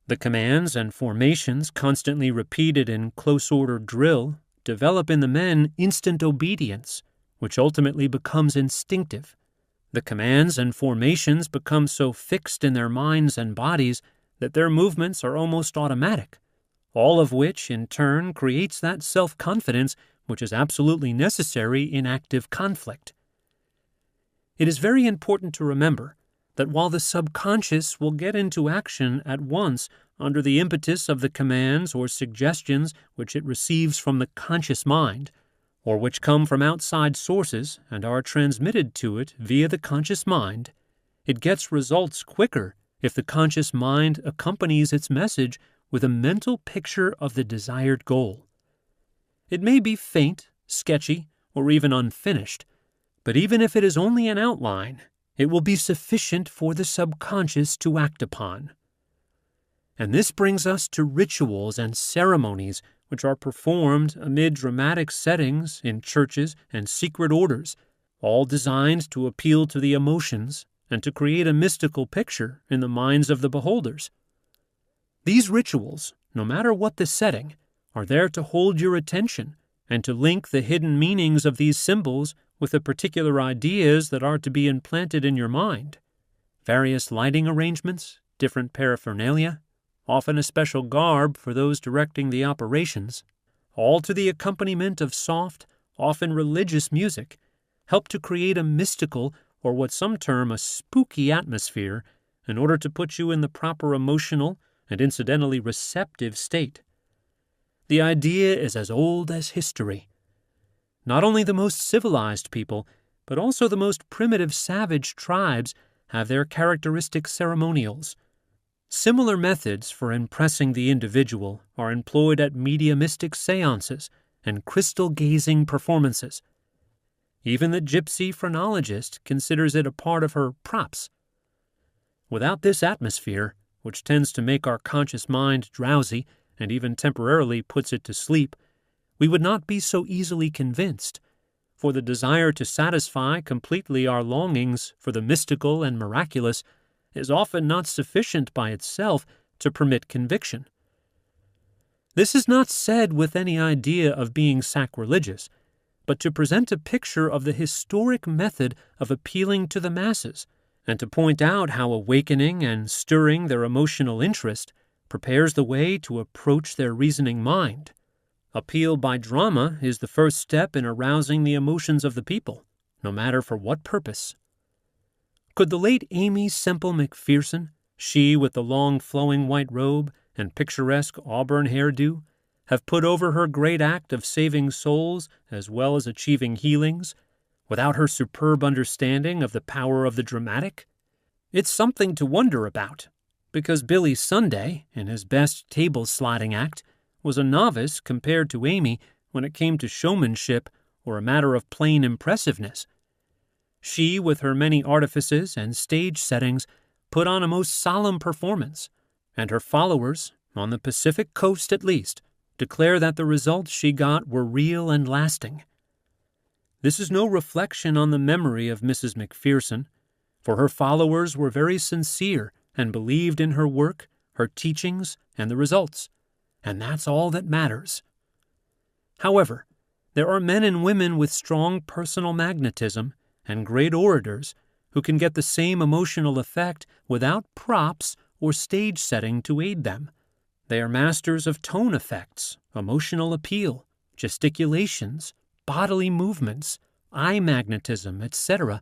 The commands and formations constantly repeated in close-order drill develop in the men instant obedience, which ultimately becomes instinctive. The commands and formations become so fixed in their minds and bodies that their movements are almost automatic, all of which, in turn, creates that self-confidence which is absolutely necessary in active conflict. It is very important to remember that while the subconscious will get into action at once under the impetus of the commands or suggestions which it receives from the conscious mind, or which come from outside sources and are transmitted to it via the conscious mind, it gets results quicker if the conscious mind accompanies its message with a mental picture of the desired goal. It may be faint, sketchy, or even unfinished, but even if it is only an outline, it will be sufficient for the subconscious to act upon. And this brings us to rituals and ceremonies which are performed amid dramatic settings in churches and secret orders, all designed to appeal to the emotions and to create a mystical picture in the minds of the beholders. These rituals, no matter what the setting, are there to hold your attention and to link the hidden meanings of these symbols with the particular ideas that are to be implanted in your mind. Various lighting arrangements, different paraphernalia, often a special garb for those directing the operations, all to the accompaniment of soft, often religious music, help to create a mystical, or what some term a spooky atmosphere, in order to put you in the proper emotional and incidentally receptive state. The idea is as old as history. Not only the most civilized people, but also the most primitive savage tribes have their characteristic ceremonials. Similar methods for impressing the individual are employed at mediumistic seances and crystal-gazing performances. Even the gypsy phrenologist considers it a part of her props. Without this atmosphere, which tends to make our conscious mind drowsy and even temporarily puts it to sleep, we would not be so easily convinced, for the desire to satisfy completely our longings for the mystical and miraculous is often not sufficient by itself to permit conviction. This is not said with any idea of being sacrilegious, but to present a picture of the historic method of appealing to the masses, and to point out how awakening and stirring their emotional interest prepares the way to approach their reasoning mind. Appeal by drama is the first step in arousing the emotions of the people, no matter for what purpose. Could the late Amy Semple McPherson, she with the long flowing white robe and picturesque auburn hairdo, have put over her great act of saving souls as well as achieving healings, without her superb understanding of the power of the dramatic? It's something to wonder about, because Billy Sunday, in his best table-sliding act, was a novice compared to Amy when it came to showmanship or a matter of plain impressiveness. She, with her many artifices and stage settings, put on a most solemn performance, and her followers, on the Pacific coast at least, declare that the results she got were real and lasting. This is no reflection on the memory of Mrs. McPherson, for her followers were very sincere and believed in her work, her teachings, and the results, and that's all that matters. However, there are men and women with strong personal magnetism and great orators who can get the same emotional effect without props or stage setting to aid them. They are masters of tone effects, emotional appeal, gesticulations, bodily movements, eye magnetism, etc.,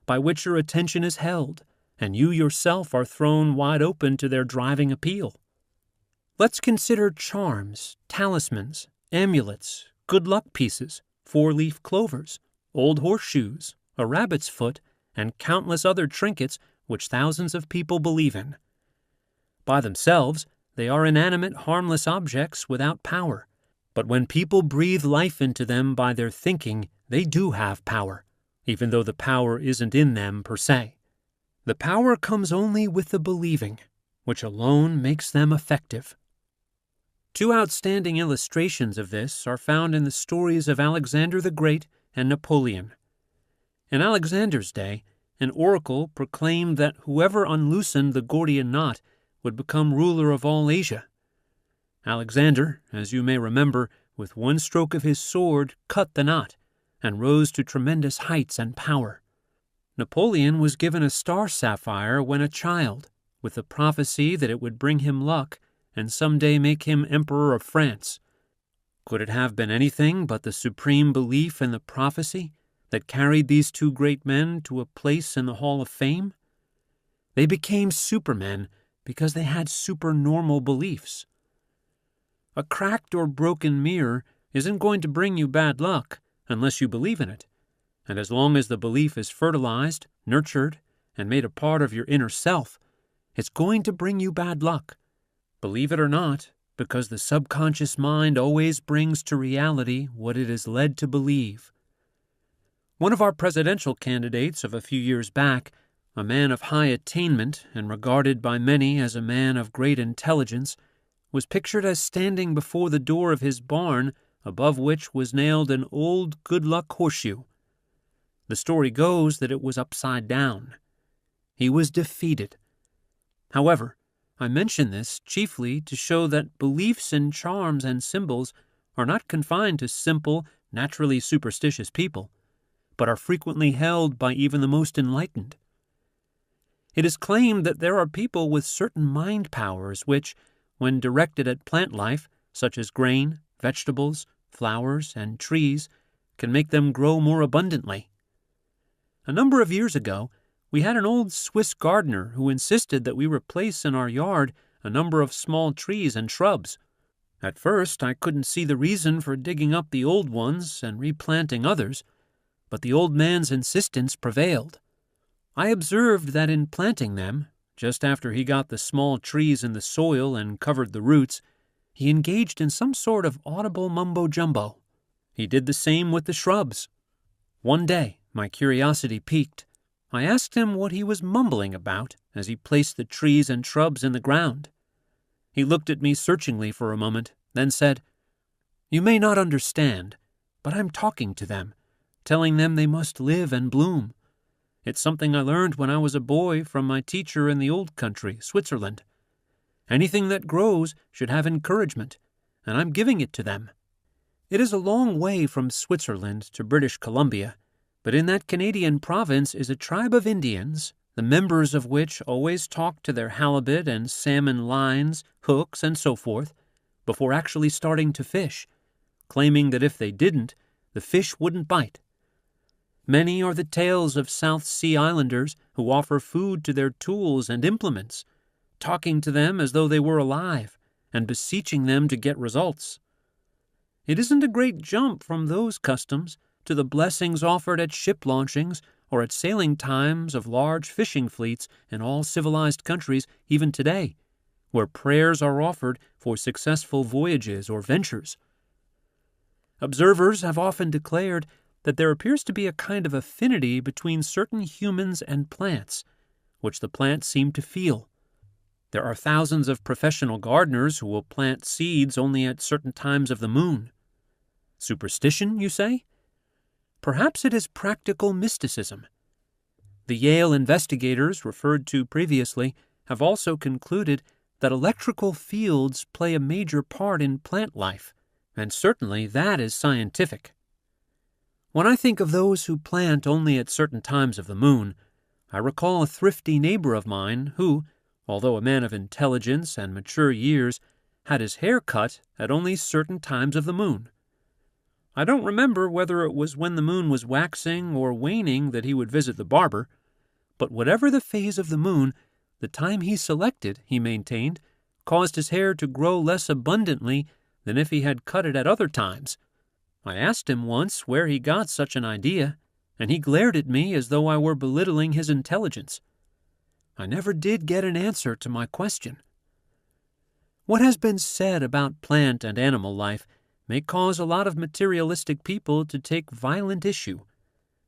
by which your attention is held, and you yourself are thrown wide open to their driving appeal. Let's consider charms, talismans, amulets, good luck pieces, four-leaf clovers, old horseshoes, a rabbit's foot, and countless other trinkets which thousands of people believe in. By themselves, they are inanimate, harmless objects without power, but when people breathe life into them by their thinking, they do have power, even though the power isn't in them per se. The power comes only with the believing, which alone makes them effective. Two outstanding illustrations of this are found in the stories of Alexander the Great and Napoleon. In Alexander's day, an oracle proclaimed that whoever unloosened the Gordian knot would become ruler of all Asia. Alexander, as you may remember, with one stroke of his sword cut the knot and rose to tremendous heights and power. Napoleon was given a star sapphire when a child, with the prophecy that it would bring him luck and someday make him Emperor of France. Could it have been anything but the supreme belief in the prophecy that carried these two great men to a place in the Hall of Fame? They became supermen because they had supernormal beliefs. A cracked or broken mirror isn't going to bring you bad luck unless you believe in it, and as long as the belief is fertilized, nurtured, and made a part of your inner self, it's going to bring you bad luck. Believe it or not, because the subconscious mind always brings to reality what it is led to believe. One of our presidential candidates of a few years back, a man of high attainment and regarded by many as a man of great intelligence, was pictured as standing before the door of his barn, above which was nailed an old good-luck horseshoe. The story goes that it was upside down. He was defeated. However, I mention this chiefly to show that beliefs in charms and symbols are not confined to simple, naturally superstitious people, but are frequently held by even the most enlightened. It is claimed that there are people with certain mind powers which, when directed at plant life, such as grain, vegetables, flowers, and trees, can make them grow more abundantly. A number of years ago, we had an old Swiss gardener who insisted that we replace in our yard a number of small trees and shrubs. At first, I couldn't see the reason for digging up the old ones and replanting others, but the old man's insistence prevailed. I observed that in planting them, just after he got the small trees in the soil and covered the roots, he engaged in some sort of audible mumbo-jumbo. He did the same with the shrubs. One day, my curiosity piqued. I asked him what he was mumbling about as he placed the trees and shrubs in the ground. He looked at me searchingly for a moment, then said, "You may not understand, but I'm talking to them, telling them they must live and bloom. It's something I learned when I was a boy from my teacher in the old country, Switzerland. Anything that grows should have encouragement, and I'm giving it to them." It is a long way from Switzerland to British Columbia, but in that Canadian province is a tribe of Indians, the members of which always talk to their halibut and salmon lines, hooks, and so forth, before actually starting to fish, claiming that if they didn't, the fish wouldn't bite. Many are the tales of South Sea Islanders who offer food to their tools and implements, talking to them as though they were alive, and beseeching them to get results. It isn't a great jump from those customs to the blessings offered at ship launchings or at sailing times of large fishing fleets in all civilized countries even today, where prayers are offered for successful voyages or ventures. Observers have often declared that there appears to be a kind of affinity between certain humans and plants, which the plants seem to feel. There are thousands of professional gardeners who will plant seeds only at certain times of the moon. Superstition, you say? Perhaps it is practical mysticism. The Yale investigators referred to previously have also concluded that electrical fields play a major part in plant life, and certainly that is scientific. When I think of those who plant only at certain times of the moon, I recall a thrifty neighbor of mine who, although a man of intelligence and mature years, had his hair cut at only certain times of the moon. I don't remember whether it was when the moon was waxing or waning that he would visit the barber, but whatever the phase of the moon, the time he selected, he maintained, caused his hair to grow less abundantly than if he had cut it at other times. I asked him once where he got such an idea, and he glared at me as though I were belittling his intelligence. I never did get an answer to my question. What has been said about plant and animal life may cause a lot of materialistic people to take violent issue,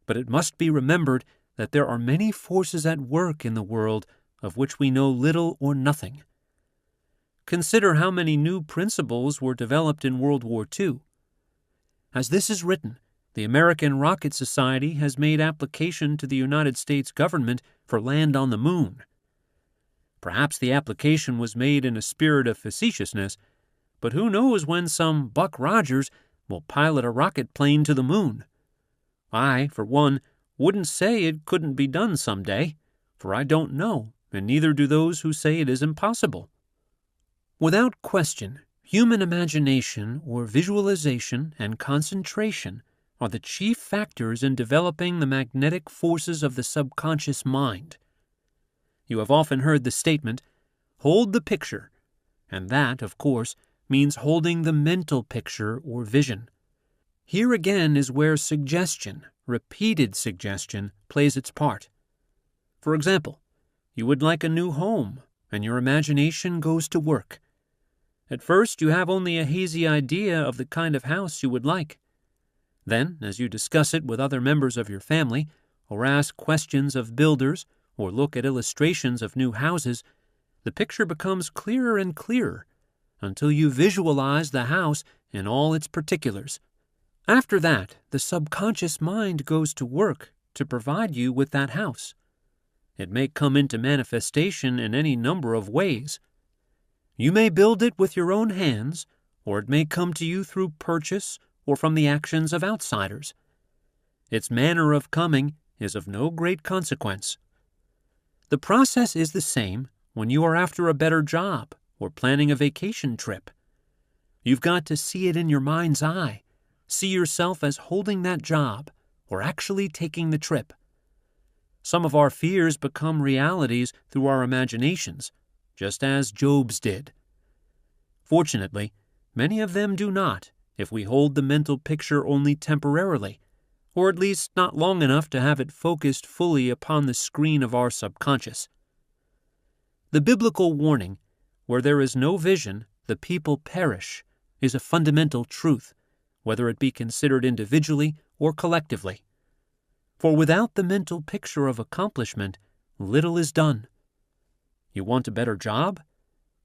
but it must be remembered that there are many forces at work in the world of which we know little or nothing. Consider how many new principles were developed in World War II. As this is written, the American Rocket Society has made application to the United States government for land on the moon. Perhaps the application was made in a spirit of facetiousness, but who knows when some Buck Rogers will pilot a rocket plane to the moon? I, for one, wouldn't say it couldn't be done some day, for I don't know, and neither do those who say it is impossible. Without question, human imagination or visualization and concentration are the chief factors in developing the magnetic forces of the subconscious mind. You have often heard the statement, "Hold the picture," and that, of course, means holding the mental picture or vision. Here again is where suggestion, repeated suggestion, plays its part. For example, you would like a new home, and your imagination goes to work. At first, you have only a hazy idea of the kind of house you would like. Then, as you discuss it with other members of your family, or ask questions of builders, or look at illustrations of new houses, the picture becomes clearer and clearer, until you visualize the house in all its particulars. After that, the subconscious mind goes to work to provide you with that house. It may come into manifestation in any number of ways. You may build it with your own hands, or it may come to you through purchase or from the actions of outsiders. Its manner of coming is of no great consequence. The process is the same when you are after a better job or planning a vacation trip. You've got to see it in your mind's eye, see yourself as holding that job or actually taking the trip. Some of our fears become realities through our imaginations, just as Job's did. Fortunately, many of them do not if we hold the mental picture only temporarily, or at least not long enough to have it focused fully upon the screen of our subconscious. The biblical warning, "Where there is no vision, the people perish," is a fundamental truth, whether it be considered individually or collectively. For without the mental picture of accomplishment, little is done. You want a better job?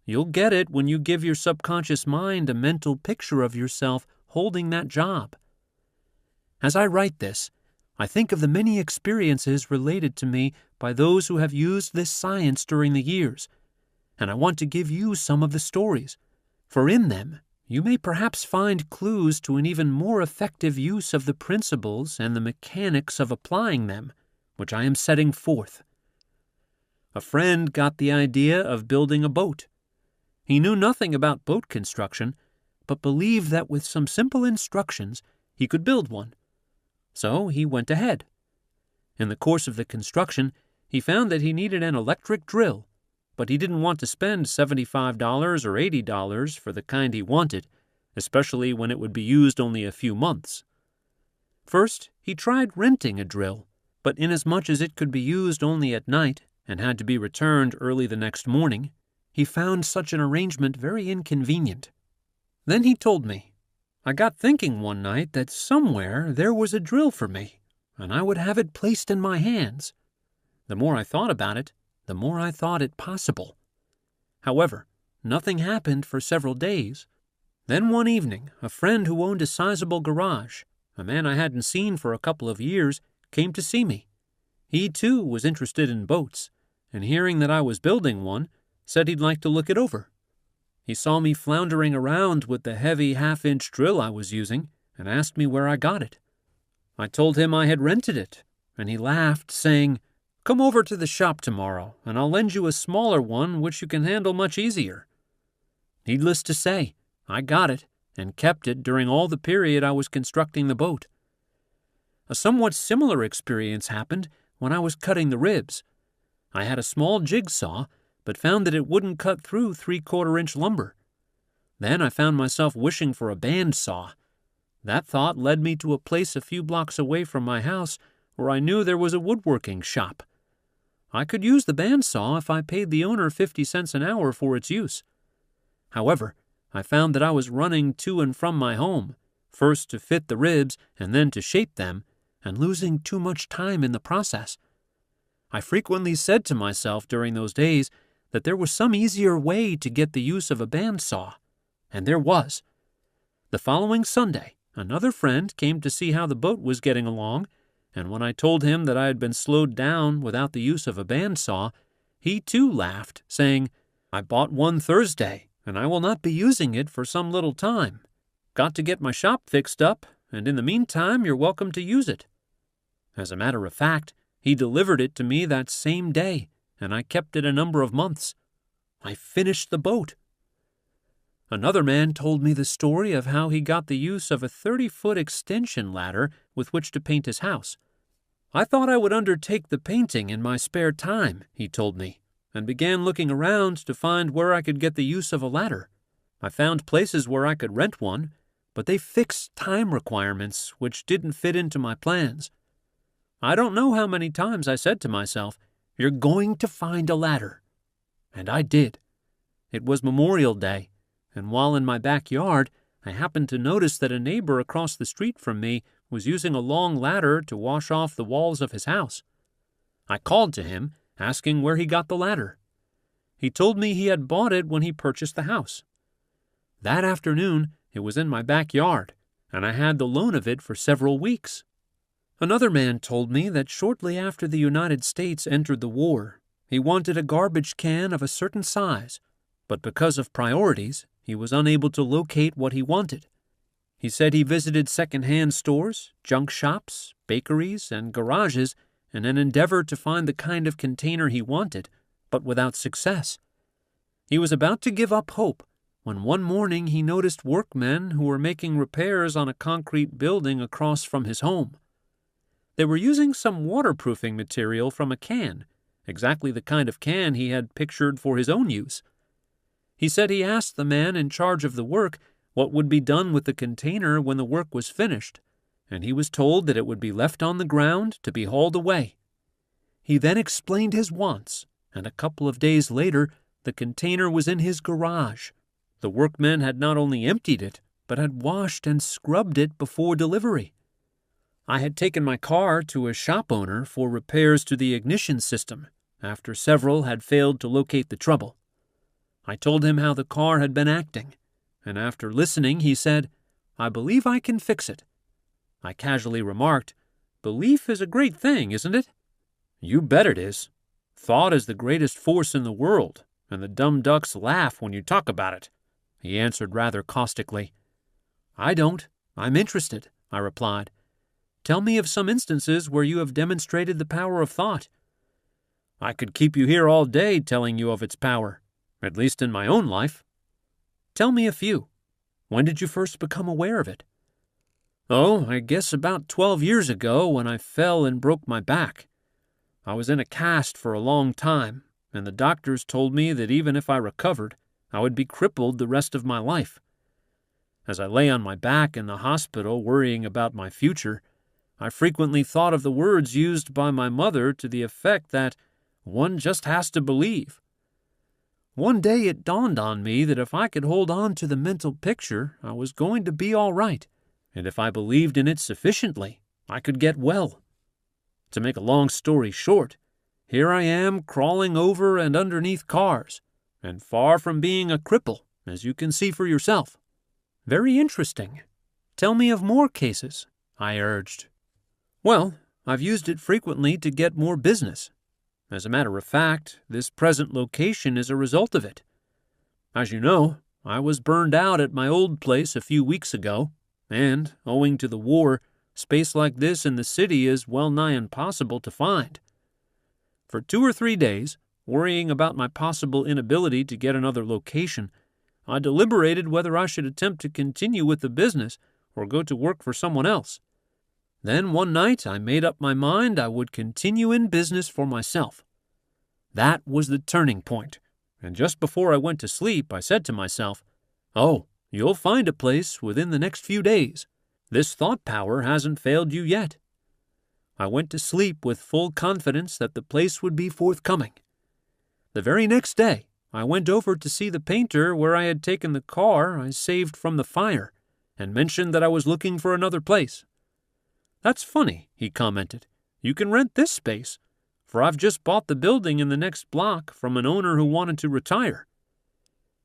You'll get it when you give your subconscious mind a mental picture of yourself holding that job. As I write this, I think of the many experiences related to me by those who have used this science during the years, and I want to give you some of the stories, for in them you may perhaps find clues to an even more effective use of the principles and the mechanics of applying them, which I am setting forth. A friend got the idea of building a boat. He knew nothing about boat construction, but believed that with some simple instructions he could build one. So he went ahead. In the course of the construction, he found that he needed an electric drill, but he didn't want to spend $75 or $80 for the kind he wanted, especially when it would be used only a few months. First, he tried renting a drill, but inasmuch as it could be used only at night and had to be returned early the next morning, he found such an arrangement very inconvenient. Then he told me, "I got thinking one night that somewhere there was a drill for me, and I would have it placed in my hands. The more I thought about it, the more I thought it possible. However, nothing happened for several days. Then one evening, a friend who owned a sizable garage, a man I hadn't seen for a couple of years, came to see me. He, too, was interested in boats, and hearing that I was building one, said he'd like to look it over. He saw me floundering around with the heavy half-inch drill I was using and asked me where I got it. I told him I had rented it, and he laughed, saying, 'Come over to the shop tomorrow, and I'll lend you a smaller one which you can handle much easier.' Needless to say, I got it and kept it during all the period I was constructing the boat. A somewhat similar experience happened when I was cutting the ribs. I had a small jigsaw, but found that it wouldn't cut through 3/4-inch lumber. Then I found myself wishing for a bandsaw. That thought led me to a place a few blocks away from my house where I knew there was a woodworking shop. I could use the bandsaw if I paid the owner 50 cents an hour for its use. However, I found that I was running to and from my home, first to fit the ribs and then to shape them, and losing too much time in the process. I frequently said to myself during those days that there was some easier way to get the use of a bandsaw, and there was. The following Sunday, another friend came to see how the boat was getting along, and when I told him that I had been slowed down without the use of a bandsaw, He too laughed, saying, "I bought one Thursday, and I will not be using it for some little time. Got to get my shop fixed up, and in the meantime you're welcome to use it." As a matter of fact, he delivered it to me that same day, and I kept it a number of months. I finished the boat. Another man told me the story of how he got the use of a 30-foot extension ladder with which to paint his house. "I thought I would undertake the painting in my spare time," he told me, and began looking around to find where I could get the use of a ladder. I found places where I could rent one, but they fixed time requirements which didn't fit into my plans. I don't know how many times I said to myself, "You're going to find a ladder." And I did. It was Memorial Day, and while in my backyard, I happened to notice that a neighbor across the street from me was using a long ladder to wash off the walls of his house. I called to him, asking where he got the ladder. He told me he had bought it when he purchased the house. That afternoon, it was in my backyard, and I had the loan of it for several weeks. Another man told me that shortly after the United States entered the war, he wanted a garbage can of a certain size, but because of priorities, he was unable to locate what he wanted. He said he visited second-hand stores, junk shops, bakeries, and garages in an endeavor to find the kind of container he wanted, but without success. He was about to give up hope when one morning he noticed workmen who were making repairs on a concrete building across from his home. They were using some waterproofing material from a can, exactly the kind of can he had pictured for his own use. He said he asked the man in charge of the work what would be done with the container when the work was finished, and he was told that it would be left on the ground to be hauled away. He then explained his wants, and a couple of days later the container was in his garage. The workmen had not only emptied it, but had washed and scrubbed it before delivery. I had taken my car to a shop owner for repairs to the ignition system, after several had failed to locate the trouble. I told him how the car had been acting, and after listening he said, "I believe I can fix it." I casually remarked, "Belief is a great thing, isn't it?" "You bet it is. Thought is the greatest force in the world, and the dumb ducks laugh when you talk about it," he answered rather caustically. "I don't. I'm interested," I replied. "Tell me of some instances where you have demonstrated the power of thought." "I could keep you here all day telling you of its power, at least in my own life." "Tell me a few. When did you first become aware of it?" "Oh, I guess about 12 years ago when I fell and broke my back. I was in a cast for a long time, and the doctors told me that even if I recovered, I would be crippled the rest of my life. As I lay on my back in the hospital worrying about my future, I frequently thought of the words used by my mother to the effect that one just has to believe. One day it dawned on me that if I could hold on to the mental picture, I was going to be all right, and if I believed in it sufficiently, I could get well. To make a long story short, here I am crawling over and underneath cars, and far from being a cripple, as you can see for yourself." "Very interesting. Tell me of more cases," I urged. "Well, I've used it frequently to get more business. As a matter of fact, this present location is a result of it. As you know, I was burned out at my old place a few weeks ago, and, owing to the war, space like this in the city is well nigh impossible to find. For 2 or 3 days, worrying about my possible inability to get another location, I deliberated whether I should attempt to continue with the business or go to work for someone else. Then one night I made up my mind I would continue in business for myself. That was the turning point, and just before I went to sleep I said to myself, 'Oh, you'll find a place within the next few days. This thought power hasn't failed you yet.' I went to sleep with full confidence that the place would be forthcoming. The very next day I went over to see the painter where I had taken the car I saved from the fire, and mentioned that I was looking for another place. 'That's funny,' he commented. 'You can rent this space, for I've just bought the building in the next block from an owner who wanted to retire.'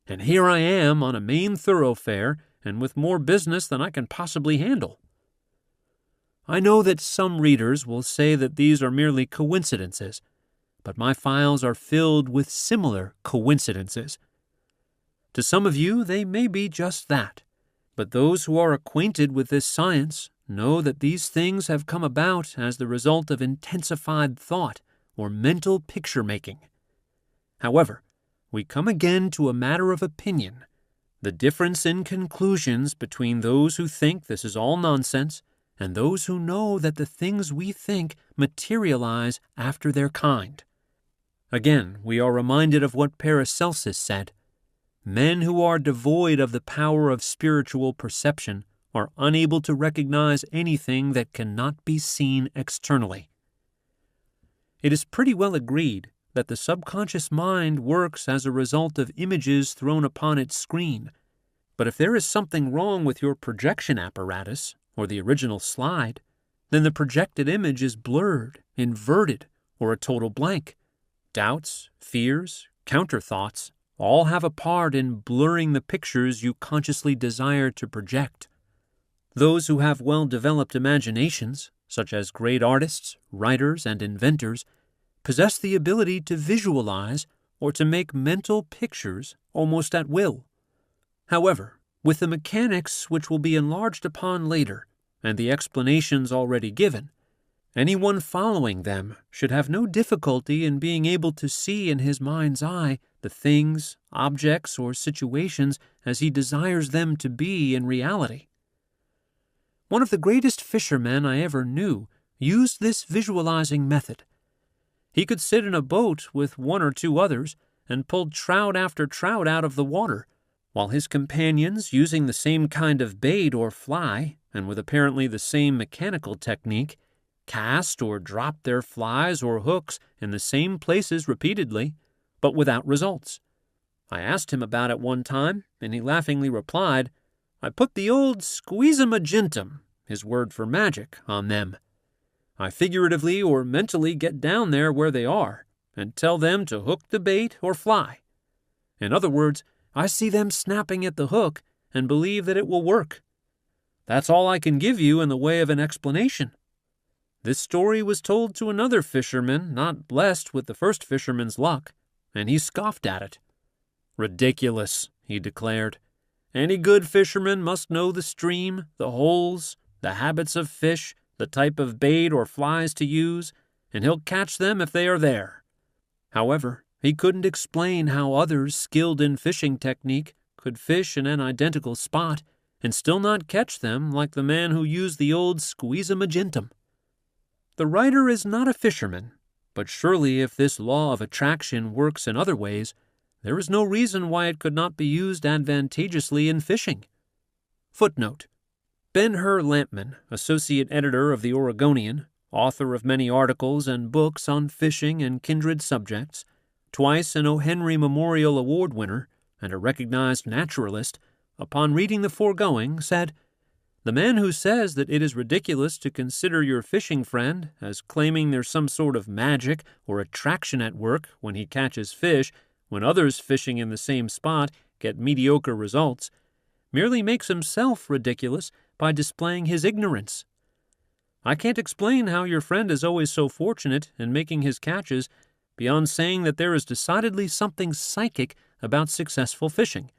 And here I am on a main thoroughfare and with more business than I can possibly handle. I know that some readers will say that these are merely coincidences, but my files are filled with similar coincidences. To some of you, they may be just that, but those who are acquainted with this science know that these things have come about as the result of intensified thought or mental picture-making. However, we come again to a matter of opinion, the difference in conclusions between those who think this is all nonsense and those who know that the things we think materialize after their kind. Again, we are reminded of what Paracelsus said. Men who are devoid of the power of spiritual perception are unable to recognize anything that cannot be seen externally. It is pretty well agreed that the subconscious mind works as a result of images thrown upon its screen. But if there is something wrong with your projection apparatus, or the original slide, then the projected image is blurred, inverted, or a total blank. Doubts, fears, counterthoughts all have a part in blurring the pictures you consciously desire to project. Those who have well-developed imaginations, such as great artists, writers, and inventors, possess the ability to visualize or to make mental pictures almost at will. However, with the mechanics which will be enlarged upon later, and the explanations already given, anyone following them should have no difficulty in being able to see in his mind's eye the things, objects, or situations as he desires them to be in reality. One of the greatest fishermen I ever knew used this visualizing method. He could sit in a boat with one or two others and pulled trout after trout out of the water, while his companions, using the same kind of bait or fly, and with apparently the same mechanical technique, cast or dropped their flies or hooks in the same places repeatedly, but without results. I asked him about it one time, and he laughingly replied, "I put the old squeezamagentum," his word for magic, on them. I figuratively or mentally get down there where they are and tell them to hook the bait or fly. In other words, I see them snapping at the hook and believe that it will work. That's all I can give you in the way of an explanation. This story was told to another fisherman not blessed with the first fisherman's luck, and he scoffed at it. "Ridiculous," he declared. "Any good fisherman must know the stream, the holes, the habits of fish, the type of bait or flies to use, and he'll catch them if they are there." However, he couldn't explain how others skilled in fishing technique could fish in an identical spot and still not catch them like the man who used the old squeezamagentum. The writer is not a fisherman, but surely if this law of attraction works in other ways, there is no reason why it could not be used advantageously in fishing. Footnote: Ben-Hur Lampman, associate editor of the Oregonian, author of many articles and books on fishing and kindred subjects, twice an O. Henry Memorial Award winner, and a recognized naturalist, upon reading the foregoing, said, "The man who says that it is ridiculous to consider your fishing friend as claiming there's some sort of magic or attraction at work when he catches fish when others fishing in the same spot get mediocre results, merely makes himself ridiculous by displaying his ignorance. I can't explain how your friend is always so fortunate in making his catches beyond saying that there is decidedly something psychic about successful fishing.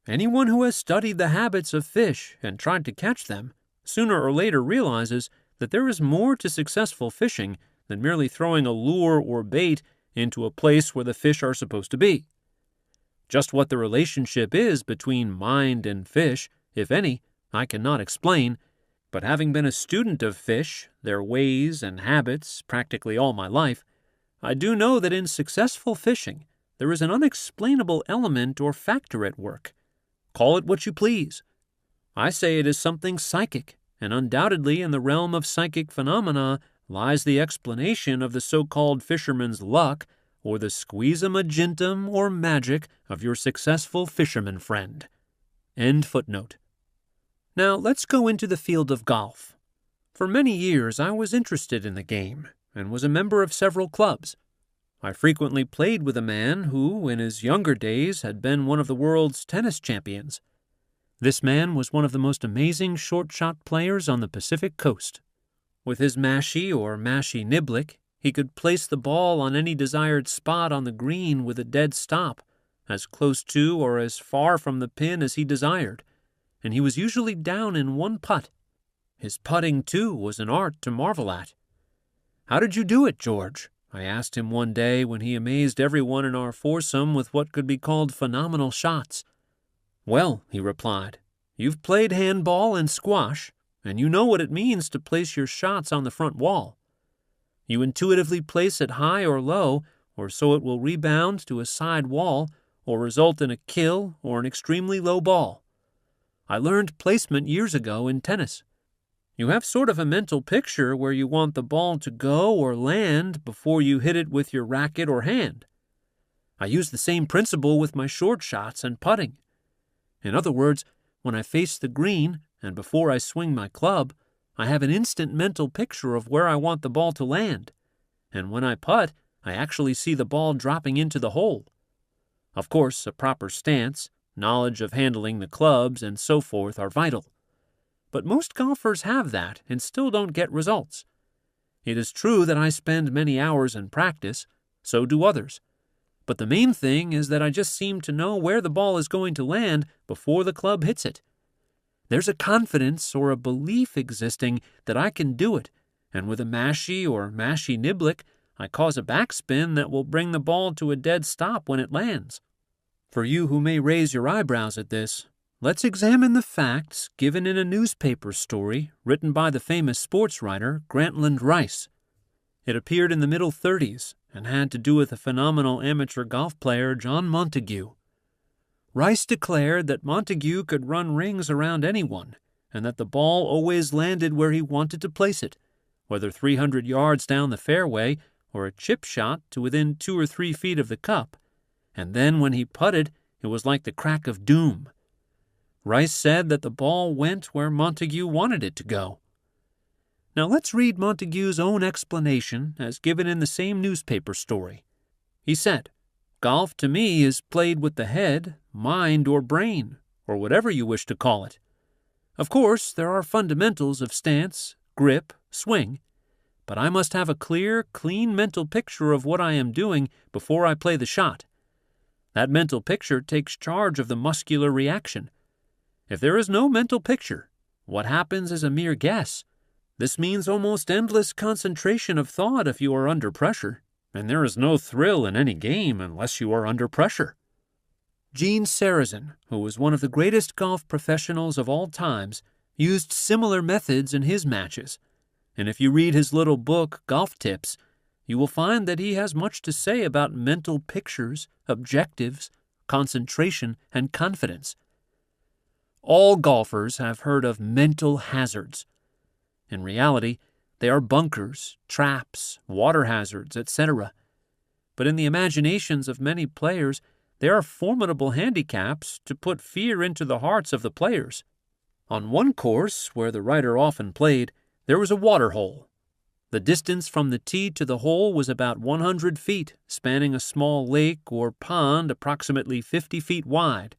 Anyone who has studied the habits of fish and tried to catch them sooner or later realizes that there is more to successful fishing than merely throwing a lure or bait into a place where the fish are supposed to be. Just what the relationship is between mind and fish, if any, I cannot explain, but having been a student of fish, their ways and habits practically all my life, I do know that in successful fishing there is an unexplainable element or factor at work. Call it what you please. I say it is something psychic, and undoubtedly in the realm of psychic phenomena lies the explanation of the so-called fisherman's luck or the squeezamagentum or magic of your successful fisherman friend. End footnote. Now let's go into the field of golf. For many years I was interested in the game and was a member of several clubs. I frequently played with a man who, in his younger days, had been one of the world's tennis champions. This man was one of the most amazing short-shot players on the Pacific coast. With his mashie or mashie niblick, he could place the ball on any desired spot on the green with a dead stop, as close to or as far from the pin as he desired, and he was usually down in one putt. His putting, too, was an art to marvel at. "How did you do it, George?" I asked him one day when he amazed everyone in our foursome with what could be called phenomenal shots. "Well," he replied, "you've played handball and squash, and you know what it means to place your shots on the front wall. You intuitively place it high or low, or so it will rebound to a side wall, or result in a kill or an extremely low ball. I learned placement years ago in tennis. You have sort of a mental picture where you want the ball to go or land before you hit it with your racket or hand. I use the same principle with my short shots and putting. In other words, when I face the green and before I swing my club, I have an instant mental picture of where I want the ball to land, and when I putt, I actually see the ball dropping into the hole. Of course, a proper stance, knowledge of handling the clubs, and so forth are vital. But most golfers have that and still don't get results. It is true that I spend many hours in practice, so do others. But the main thing is that I just seem to know where the ball is going to land before the club hits it. There's a confidence or a belief existing that I can do it, and with a mashie or mashie niblick, I cause a backspin that will bring the ball to a dead stop when it lands. For you who may raise your eyebrows at this, let's examine the facts given in a newspaper story written by the famous sports writer Grantland Rice. It appeared in the middle 30s and had to do with a phenomenal amateur golf player, John Montague. Rice declared that Montague could run rings around anyone, and that the ball always landed where he wanted to place it, whether 300 yards down the fairway or a chip shot to within 2 or 3 feet of the cup, and then when he putted, it was like the crack of doom. Rice said that the ball went where Montague wanted it to go. Now let's read Montague's own explanation as given in the same newspaper story. He said, "Golf to me is played with the head, mind, or brain, or whatever you wish to call it. Of course, there are fundamentals of stance, grip, swing, but I must have a clear, clean mental picture of what I am doing before I play the shot. That mental picture takes charge of the muscular reaction. If there is no mental picture, what happens is a mere guess. This means almost endless concentration of thought if you are under pressure, and there is no thrill in any game unless you are under pressure." Gene Sarazen, who was one of the greatest golf professionals of all times, used similar methods in his matches, and if you read his little book, Golf Tips, you will find that he has much to say about mental pictures, objectives, concentration, and confidence. All golfers have heard of mental hazards. In reality, they are bunkers, traps, water hazards, etc. But in the imaginations of many players, they are formidable handicaps to put fear into the hearts of the players. On one course, where the writer often played, there was a water hole. The distance from the tee to the hole was about 100 feet, spanning a small lake or pond approximately 50 feet wide,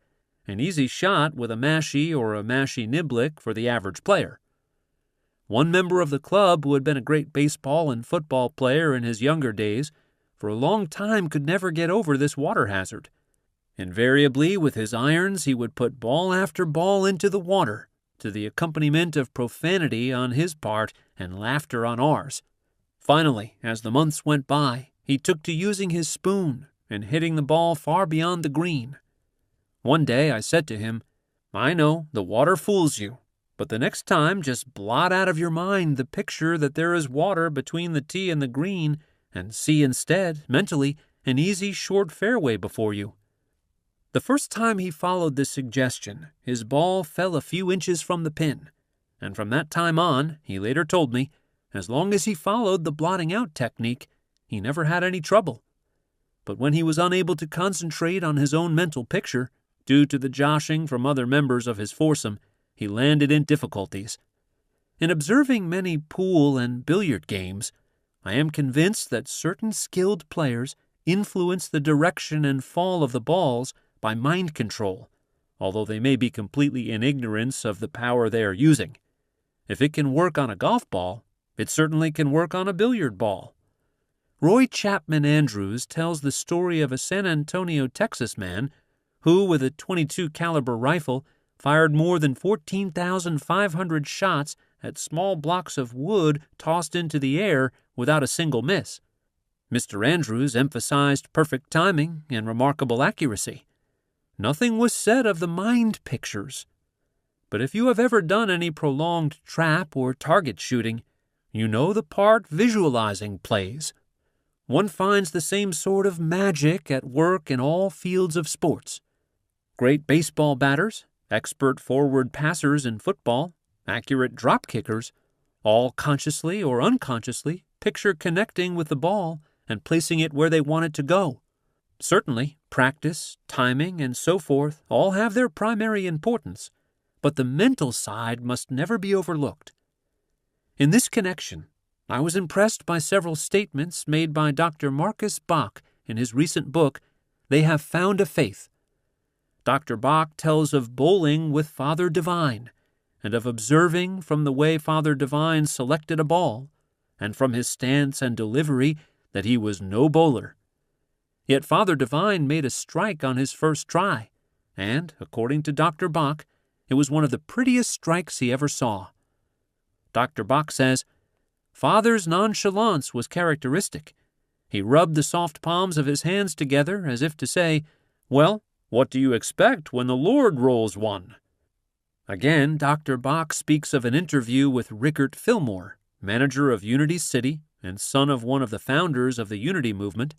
an easy shot with a mashie or a mashie niblick for the average player. One member of the club who had been a great baseball and football player in his younger days, for a long time could never get over this water hazard. Invariably, with his irons, he would put ball after ball into the water, to the accompaniment of profanity on his part and laughter on ours. Finally, as the months went by, he took to using his spoon and hitting the ball far beyond the green. One day I said to him, "I know the water fools you, but the next time just blot out of your mind the picture that there is water between the tee and the green and see instead, mentally, an easy short fairway before you." The first time he followed this suggestion, his ball fell a few inches from the pin, and from that time on, he later told me, as long as he followed the blotting out technique, he never had any trouble. But when he was unable to concentrate on his own mental picture, due to the joshing from other members of his foursome, he landed in difficulties. In observing many pool and billiard games, I am convinced that certain skilled players influence the direction and fall of the balls by mind control, although they may be completely in ignorance of the power they are using. If it can work on a golf ball, it certainly can work on a billiard ball. Roy Chapman Andrews tells the story of a San Antonio, Texas man who, with a .22 caliber rifle, fired more than 14,500 shots at small blocks of wood tossed into the air without a single miss. Mr. Andrews emphasized perfect timing and remarkable accuracy. Nothing was said of the mind pictures. But if you have ever done any prolonged trap or target shooting, you know the part visualizing plays. One finds the same sort of magic at work in all fields of sports. Great baseball batters, expert forward passers in football, accurate drop kickers, all consciously or unconsciously picture connecting with the ball and placing it where they want it to go. Certainly, practice, timing, and so forth all have their primary importance, but the mental side must never be overlooked. In this connection, I was impressed by several statements made by Dr. Marcus Bach in his recent book, They Have Found a Faith. Dr. Bach tells of bowling with Father Divine, and of observing from the way Father Divine selected a ball, and from his stance and delivery, that he was no bowler. Yet Father Divine made a strike on his first try, and, according to Dr. Bach, it was one of the prettiest strikes he ever saw. Dr. Bach says, Father's nonchalance was characteristic. He rubbed the soft palms of his hands together as if to say, well, what do you expect when the Lord rolls one? Again, Dr. Bach speaks of an interview with Rickert Fillmore, manager of Unity City and son of one of the founders of the Unity movement,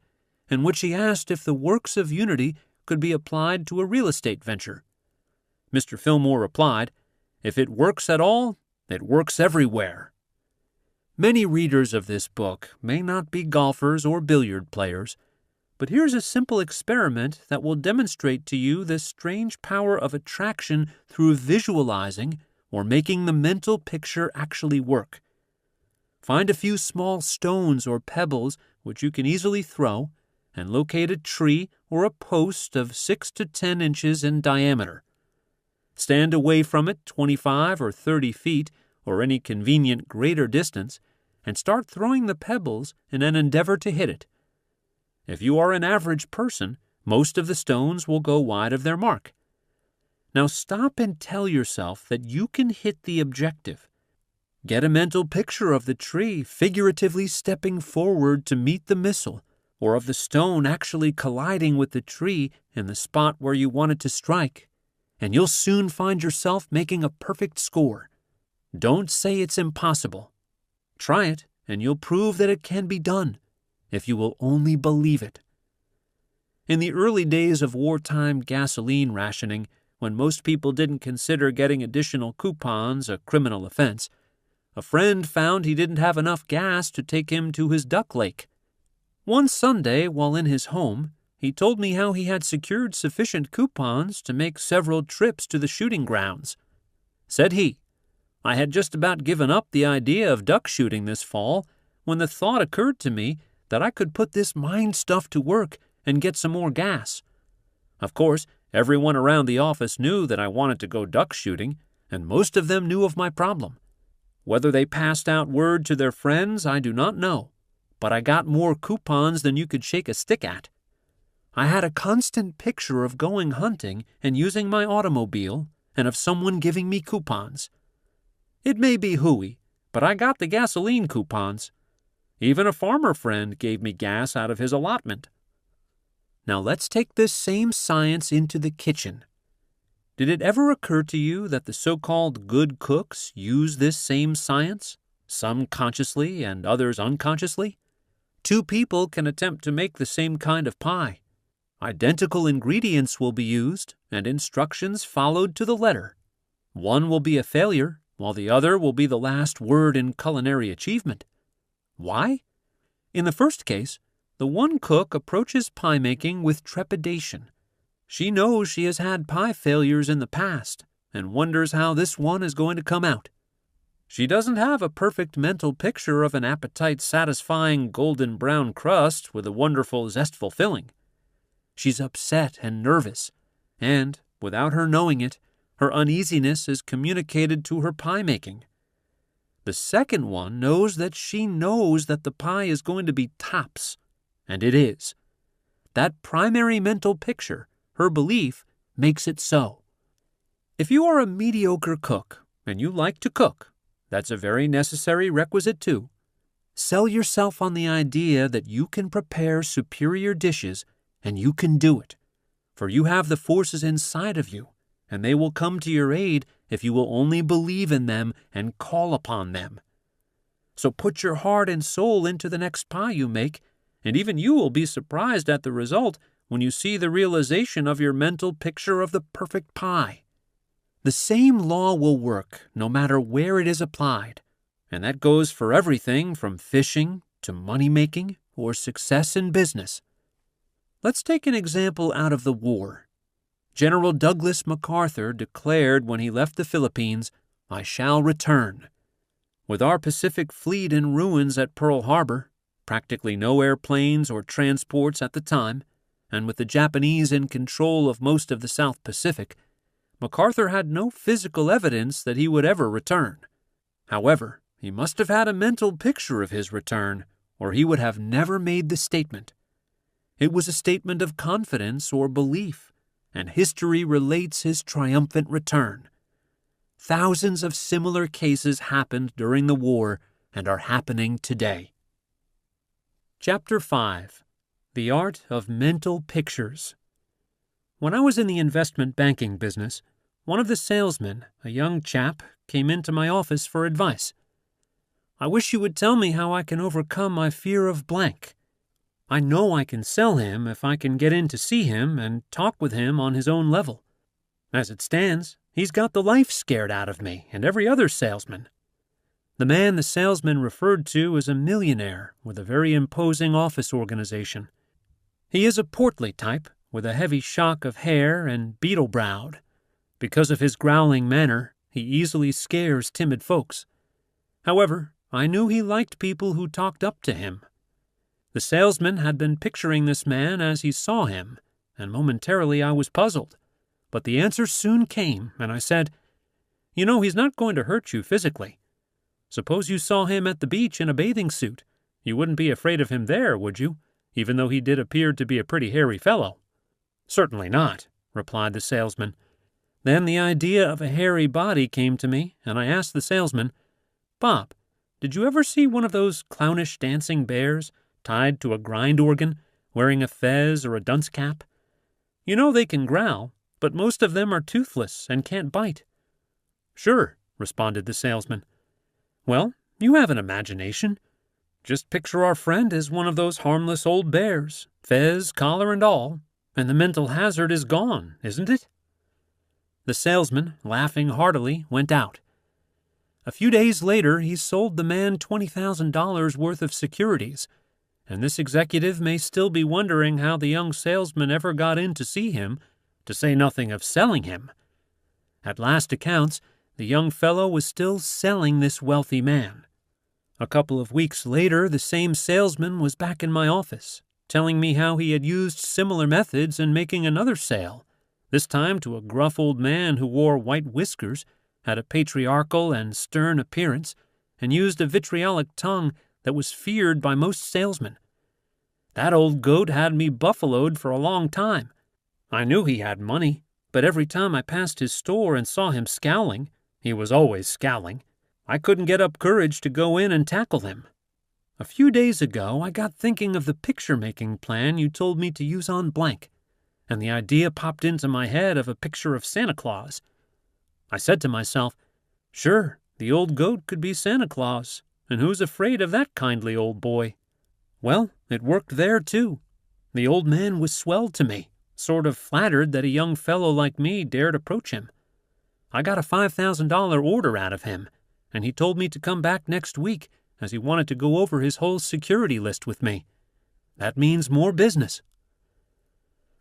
in which he asked if the works of Unity could be applied to a real estate venture. Mr. Fillmore replied, if it works at all, it works everywhere. Many readers of this book may not be golfers or billiard players, but here's a simple experiment that will demonstrate to you the strange power of attraction through visualizing or making the mental picture actually work. Find a few small stones or pebbles which you can easily throw, and locate a tree or a post of 6 to 10 inches in diameter. Stand away from it 25 or 30 feet, or any convenient greater distance, and start throwing the pebbles in an endeavor to hit it. If you are an average person, most of the stones will go wide of their mark. Now stop and tell yourself that you can hit the objective. Get a mental picture of the tree figuratively stepping forward to meet the missile, or of the stone actually colliding with the tree in the spot where you want it to strike, and you'll soon find yourself making a perfect score. Don't say it's impossible. Try it, and you'll prove that it can be done, if you will only believe it. In the early days of wartime gasoline rationing, when most people didn't consider getting additional coupons a criminal offense, a friend found he didn't have enough gas to take him to his duck lake. One Sunday, while in his home, he told me how he had secured sufficient coupons to make several trips to the shooting grounds. Said he, I had just about given up the idea of duck shooting this fall when the thought occurred to me that I could put this mind stuff to work and get some more gas. Of course, everyone around the office knew that I wanted to go duck shooting, and most of them knew of my problem. Whether they passed out word to their friends, I do not know, but I got more coupons than you could shake a stick at. I had a constant picture of going hunting and using my automobile, and of someone giving me coupons. It may be hooey, but I got the gasoline coupons. Even a farmer friend gave me gas out of his allotment. Now let's take this same science into the kitchen. Did it ever occur to you that the so-called good cooks use this same science, some consciously and others unconsciously? Two people can attempt to make the same kind of pie. Identical ingredients will be used and instructions followed to the letter. One will be a failure, while the other will be the last word in culinary achievement. Why? In the first case, the one cook approaches pie making with trepidation. She knows she has had pie failures in the past and wonders how this one is going to come out. She doesn't have a perfect mental picture of an appetite-satisfying golden brown crust with a wonderful, zestful filling. She's upset and nervous, and, without her knowing it, her uneasiness is communicated to her pie making. The second one knows that she knows that the pie is going to be tops, and it is. That primary mental picture, her belief, makes it so. If you are a mediocre cook, and you like to cook, that's a very necessary requisite too. Sell yourself on the idea that you can prepare superior dishes, and you can do it, for you have the forces inside of you, and they will come to your aid if you will only believe in them and call upon them. So put your heart and soul into the next pie you make, and even you will be surprised at the result when you see the realization of your mental picture of the perfect pie. The same law will work no matter where it is applied, and that goes for everything from fishing to money-making or success in business. Let's take an example out of the war. General Douglas MacArthur declared when he left the Philippines, "I shall return." With our Pacific fleet in ruins at Pearl Harbor, practically no airplanes or transports at the time, and with the Japanese in control of most of the South Pacific, MacArthur had no physical evidence that he would ever return. However, he must have had a mental picture of his return, or he would have never made the statement. It was a statement of confidence or belief, and history relates his triumphant return. Thousands of similar cases happened during the war and are happening today. Chapter 5. The Art of Mental Pictures. When I was in the investment banking business, one of the salesmen, a young chap, came into my office for advice. "I wish you would tell me how I can overcome my fear of blank. I know I can sell him if I can get in to see him and talk with him on his own level. As it stands, he's got the life scared out of me and every other salesman." The man the salesman referred to is a millionaire with a very imposing office organization. He is a portly type with a heavy shock of hair and beetle-browed. Because of his growling manner, he easily scares timid folks. However, I knew he liked people who talked up to him. The salesman had been picturing this man as he saw him, and momentarily I was puzzled. But the answer soon came, and I said, "You know, he's not going to hurt you physically. Suppose you saw him at the beach in a bathing suit. You wouldn't be afraid of him there, would you, even though he did appear to be a pretty hairy fellow?" "Certainly not," replied the salesman. Then the idea of a hairy body came to me, and I asked the salesman, "Bob, did you ever see one of those clownish dancing bears tied to a grind organ, wearing a fez or a dunce cap? You know they can growl, but most of them are toothless and can't bite." "Sure," responded the salesman. "Well, you have an imagination. Just picture our friend as one of those harmless old bears, fez, collar, and all, and the mental hazard is gone, isn't it?" The salesman, laughing heartily, went out. A few days later, he sold the man $20,000 worth of securities, and this executive may still be wondering how the young salesman ever got in to see him, to say nothing of selling him. At last accounts, the young fellow was still selling this wealthy man. A couple of weeks later, the same salesman was back in my office, telling me how he had used similar methods in making another sale, this time to a gruff old man who wore white whiskers, had a patriarchal and stern appearance, and used a vitriolic tongue that was feared by most salesmen. That old goat had me buffaloed for a long time. I knew he had money, but every time I passed his store and saw him scowling, he was always scowling, I couldn't get up courage to go in and tackle him. A few days ago, I got thinking of the picture-making plan you told me to use on blank, and the idea popped into my head of a picture of Santa Claus. I said to myself, "Sure, the old goat could be Santa Claus, and who's afraid of that kindly old boy?" Well, it worked there, too. The old man was swell to me, sort of flattered that a young fellow like me dared approach him. I got a $5,000 order out of him, and he told me to come back next week, as he wanted to go over his whole security list with me. That means more business.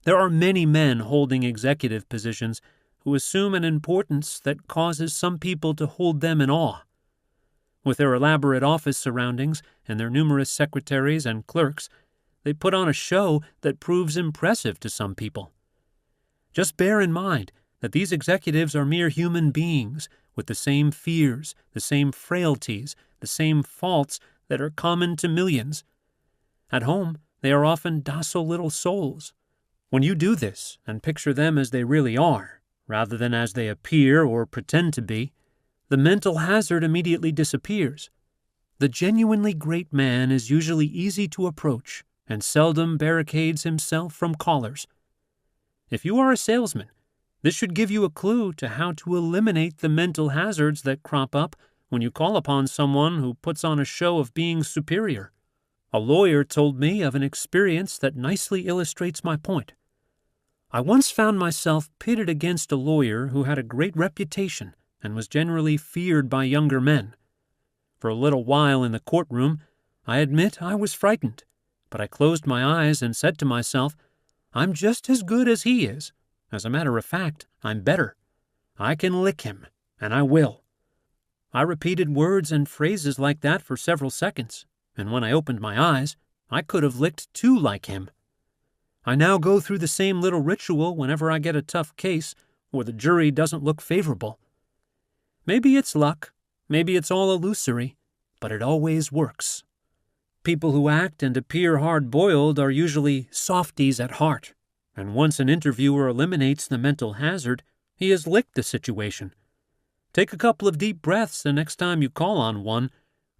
There are many men holding executive positions who assume an importance that causes some people to hold them in awe. With their elaborate office surroundings and their numerous secretaries and clerks, they put on a show that proves impressive to some people. Just bear in mind that these executives are mere human beings with the same fears, the same frailties, the same faults that are common to millions. At home, they are often docile little souls. When you do this and picture them as they really are, rather than as they appear or pretend to be, the mental hazard immediately disappears. The genuinely great man is usually easy to approach and seldom barricades himself from callers. If you are a salesman, this should give you a clue to how to eliminate the mental hazards that crop up when you call upon someone who puts on a show of being superior. A lawyer told me of an experience that nicely illustrates my point. I once found myself pitted against a lawyer who had a great reputation and was generally feared by younger men. For a little while in the courtroom, I admit I was frightened, but I closed my eyes and said to myself, I'm just as good as he is. As a matter of fact, I'm better. I can lick him, and I will. I repeated words and phrases like that for several seconds, and when I opened my eyes, I could have licked two like him. I now go through the same little ritual whenever I get a tough case or the jury doesn't look favorable. Maybe it's luck, maybe it's all illusory, but it always works. People who act and appear hard-boiled are usually softies at heart, and once an interviewer eliminates the mental hazard, he has licked the situation. Take a couple of deep breaths the next time you call on one.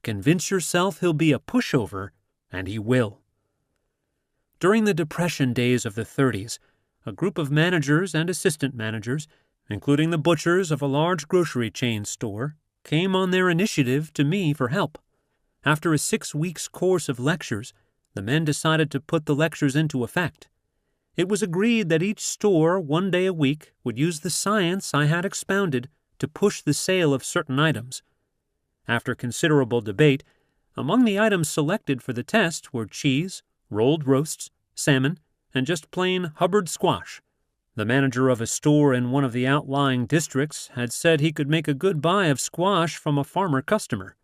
Convince yourself he'll be a pushover, and he will. During the Depression days of the 30s, a group of managers and assistant managers, including the butchers of a large grocery chain store, came on their initiative to me for help. After a 6 weeks course of lectures, the men decided to put the lectures into effect. It was agreed that each store, 1 day a week, would use the science I had expounded to push the sale of certain items. After considerable debate, among the items selected for the test were cheese, rolled roasts, salmon, and just plain Hubbard squash. The manager of a store in one of the outlying districts had said he could make a good buy of squash from a farmer customer.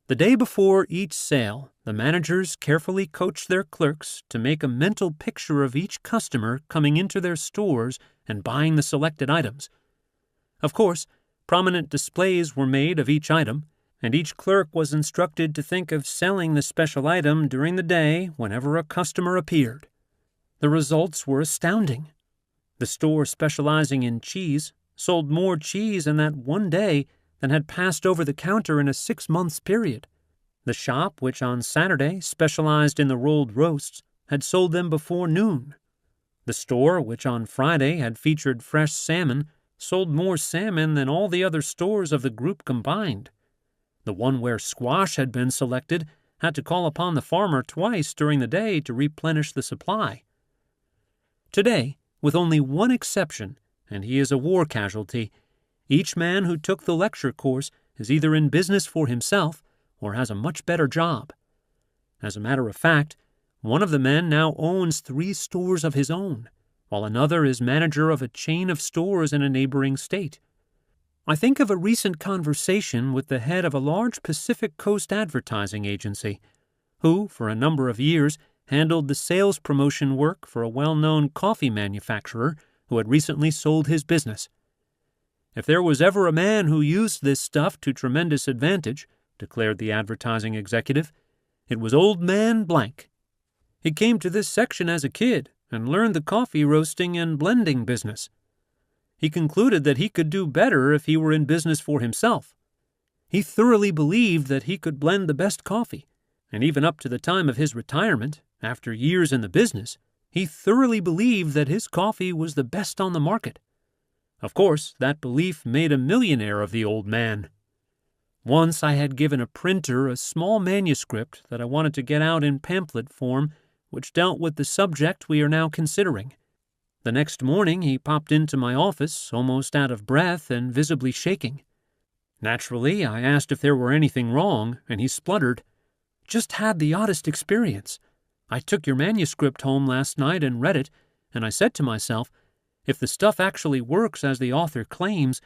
The day before each sale, the managers carefully coached their clerks to make a mental picture of each customer coming into their stores and buying the selected items. Of course, prominent displays were made of each item, and each clerk was instructed to think of selling the special item during the day whenever a customer appeared. The results were astounding. The store specializing in cheese sold more cheese in that 1 day than had passed over the counter in a 6 months period. The shop, which on Saturday specialized in the rolled roasts, had sold them before noon. The store, which on Friday had featured fresh salmon, sold more salmon than all the other stores of the group combined. The one where squash had been selected had to call upon the farmer twice during the day to replenish the supply. Today, with only one exception, and he is a war casualty, each man who took the lecture course is either in business for himself or has a much better job. As a matter of fact, one of the men now owns 3 stores of his own, while another is manager of a chain of stores in a neighboring state. I think of a recent conversation with the head of a large Pacific Coast advertising agency, who, for a number of years, handled the sales promotion work for a well-known coffee manufacturer who had recently sold his business. If there was ever a man who used this stuff to tremendous advantage, declared the advertising executive, it was Old Man Blank. He came to this section as a kid and learned the coffee roasting and blending business. He concluded that he could do better if he were in business for himself. He thoroughly believed that he could blend the best coffee, and even up to the time of his retirement, after years in the business, he thoroughly believed that his coffee was the best on the market. Of course, that belief made a millionaire of the old man. Once I had given a printer a small manuscript that I wanted to get out in pamphlet form, which dealt with the subject we are now considering. The next morning he popped into my office, almost out of breath and visibly shaking. Naturally, I asked if there were anything wrong, and he spluttered, "Just had the oddest experience. I took your manuscript home last night and read it, and I said to myself, if the stuff actually works as the author claims,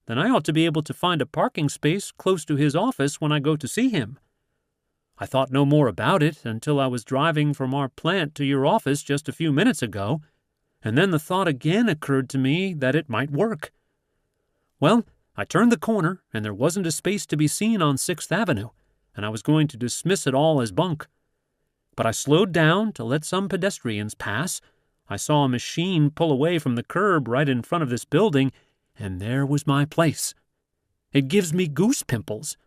then I ought to be able to find a parking space close to his office when I go to see him. I thought no more about it until I was driving from our plant to your office just a few minutes ago, and then the thought again occurred to me that it might work. Well, I turned the corner, and there wasn't a space to be seen on 6th Avenue, and I was going to dismiss it all as bunk. But I slowed down to let some pedestrians pass. I saw a machine pull away from the curb right in front of this building, and there was my place. It gives me goose pimples.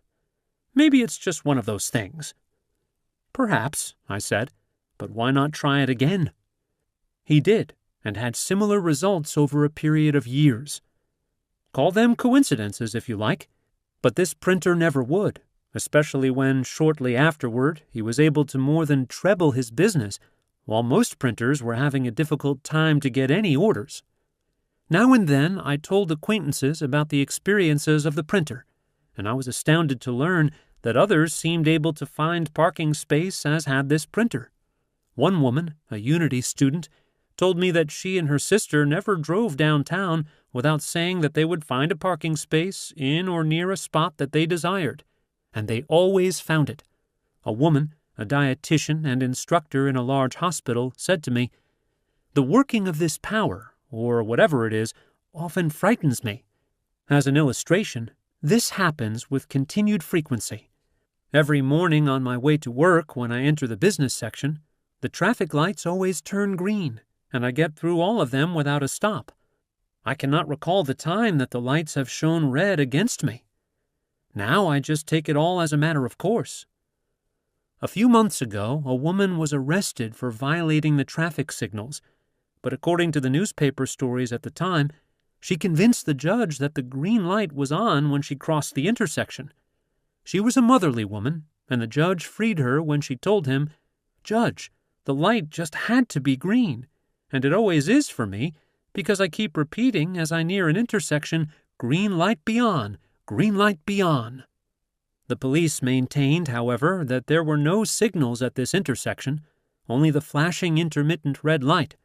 Maybe it's just one of those things. Perhaps, I said, but why not try it again? He did, and had similar results over a period of years. Call them coincidences if you like, but this printer never would, especially when, shortly afterward, he was able to more than treble his business, while most printers were having a difficult time to get any orders. Now and then I told acquaintances about the experiences of the printer, and I was astounded to learn that others seemed able to find parking space as had this printer. One woman, a Unity student, told me that she and her sister never drove downtown without saying that they would find a parking space in or near a spot that they desired, and they always found it. A woman, a dietitian and instructor in a large hospital, said to me, "The working of this power, or whatever it is, often frightens me. As an illustration, this happens with continued frequency. Every morning on my way to work when I enter the business section, the traffic lights always turn green, and I get through all of them without a stop. I cannot recall the time that the lights have shown red against me. Now I just take it all as a matter of course." A few months ago, a woman was arrested for violating the traffic signals, but according to the newspaper stories at the time, she convinced the judge that the green light was on when she crossed the intersection. She was a motherly woman, and the judge freed her when she told him, "Judge, the light just had to be green, and it always is for me, because I keep repeating as I near an intersection, 'Green light be on, green light be on.'" The police maintained, however, that there were no signals at this intersection, only the flashing intermittent red light.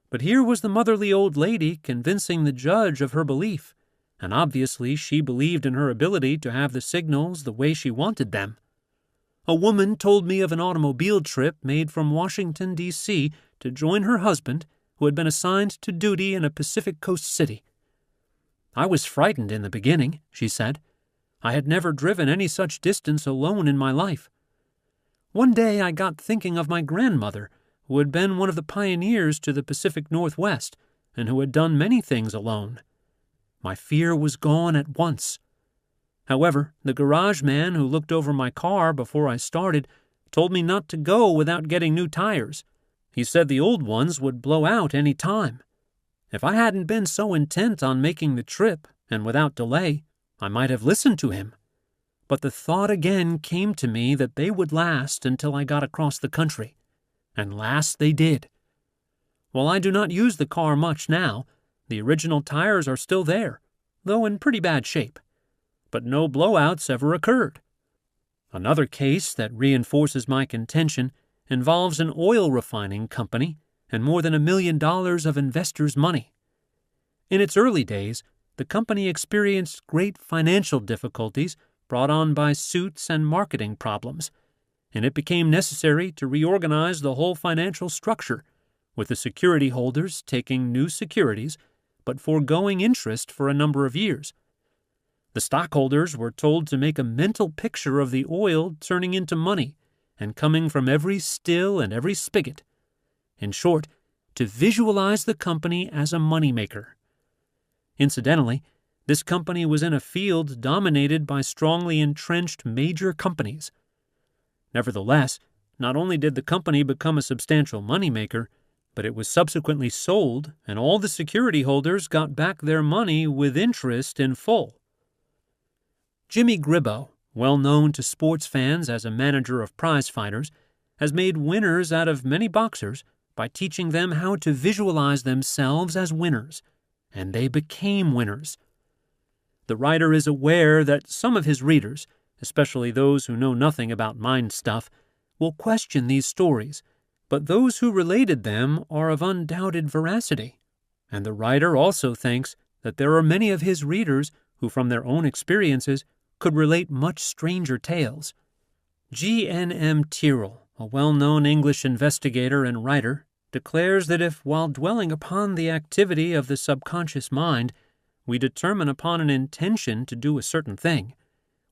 But here was the motherly old lady convincing the judge of her belief, and obviously she believed in her ability to have the signals the way she wanted them. A woman told me of an automobile trip made from Washington, D.C. to join her husband, who had been assigned to duty in a Pacific Coast city. "I was frightened in the beginning," she said. "I had never driven any such distance alone in my life. One day I got thinking of my grandmother, who had been one of the pioneers to the Pacific Northwest and who had done many things alone. My fear was gone at once. However, the garage man who looked over my car before I started told me not to go without getting new tires. He said the old ones would blow out any time. If I hadn't been so intent on making the trip, and without delay, I might have listened to him. But the thought again came to me that they would last until I got across the country. And last they did. While I do not use the car much now, the original tires are still there, though in pretty bad shape. But no blowouts ever occurred. Another case that reinforces my contention involves an oil refining company and more than $1 million of investors' money. In its early days, the company experienced great financial difficulties brought on by suits and marketing problems, and it became necessary to reorganize the whole financial structure, with the security holders taking new securities but foregoing interest for a number of years. The stockholders were told to make a mental picture of the oil turning into money and coming from every still and every spigot. In short, to visualize the company as a moneymaker. Incidentally, this company was in a field dominated by strongly entrenched major companies. Nevertheless, not only did the company become a substantial moneymaker, but it was subsequently sold, and all the security holders got back their money with interest in full. Jimmy Gribbo, well known to sports fans as a manager of prize fighters, has made winners out of many boxers by teaching them how to visualize themselves as winners, and they became winners. The writer is aware that some of his readers, especially those who know nothing about mind stuff, will question these stories, but those who related them are of undoubted veracity. And the writer also thinks that there are many of his readers who, from their own experiences, could relate much stranger tales. G.N.M. Tyrrell, a well-known English investigator and writer, declares that if, while dwelling upon the activity of the subconscious mind, we determine upon an intention to do a certain thing,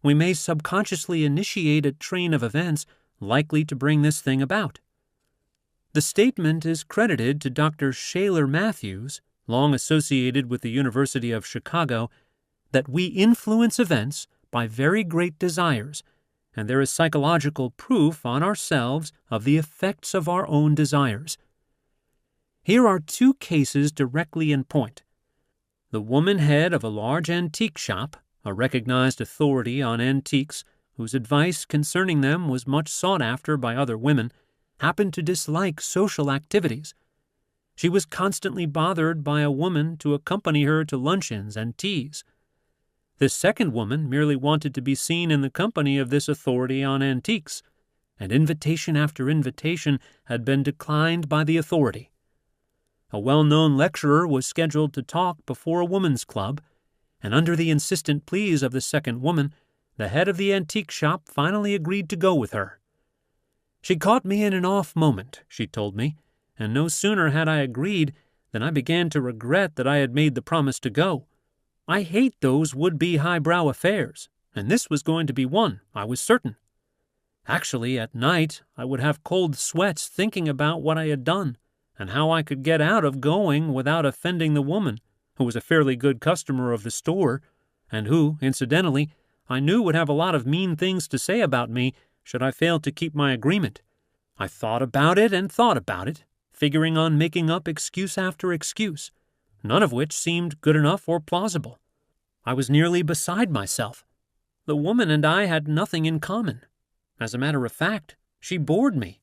we may subconsciously initiate a train of events likely to bring this thing about. The statement is credited to Dr. Shaler Matthews, long associated with the University of Chicago, that we influence events by very great desires, and there is psychological proof on ourselves of the effects of our own desires. Here are two cases directly in point. The woman head of a large antique shop, a recognized authority on antiques, whose advice concerning them was much sought after by other women, happened to dislike social activities. She was constantly bothered by a woman to accompany her to luncheons and teas. This second woman merely wanted to be seen in the company of this authority on antiques, and invitation after invitation had been declined by the authority. A well-known lecturer was scheduled to talk before a woman's club, and under the insistent pleas of the second woman, the head of the antique shop finally agreed to go with her. She caught me in an off moment, she told me, and no sooner had I agreed than I began to regret that I had made the promise to go. I hate those would-be highbrow affairs, and this was going to be one, I was certain. Actually, at night, I would have cold sweats thinking about what I had done, and how I could get out of going without offending the woman, who was a fairly good customer of the store, and who, incidentally, I knew would have a lot of mean things to say about me should I fail to keep my agreement. I thought about it, figuring on making up excuse after excuse, none of which seemed good enough or plausible. I was nearly beside myself. The woman and I had nothing in common. As a matter of fact, she bored me.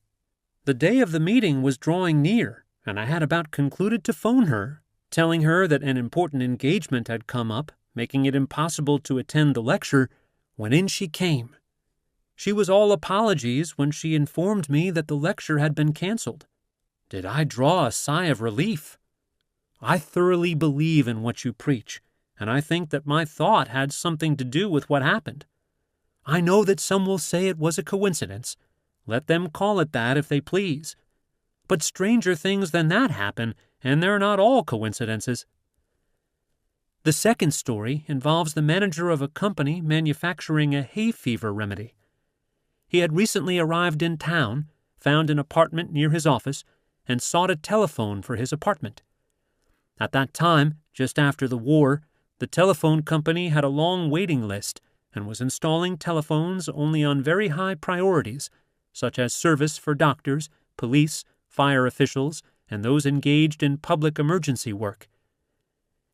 The day of the meeting was drawing near, and I had about concluded to phone her, telling her that an important engagement had come up, making it impossible to attend the lecture, when in she came. She was all apologies when she informed me that the lecture had been canceled. Did I draw a sigh of relief? I thoroughly believe in what you preach, and I think that my thought had something to do with what happened. I know that some will say it was a coincidence. Let them call it that if they please. But stranger things than that happen, and they're not all coincidences. The second story involves the manager of a company manufacturing a hay fever remedy. He had recently arrived in town, found an apartment near his office, and sought a telephone for his apartment. At that time, just after the war, the telephone company had a long waiting list and was installing telephones only on very high priorities, such as service for doctors, police, fire officials, and those engaged in public emergency work.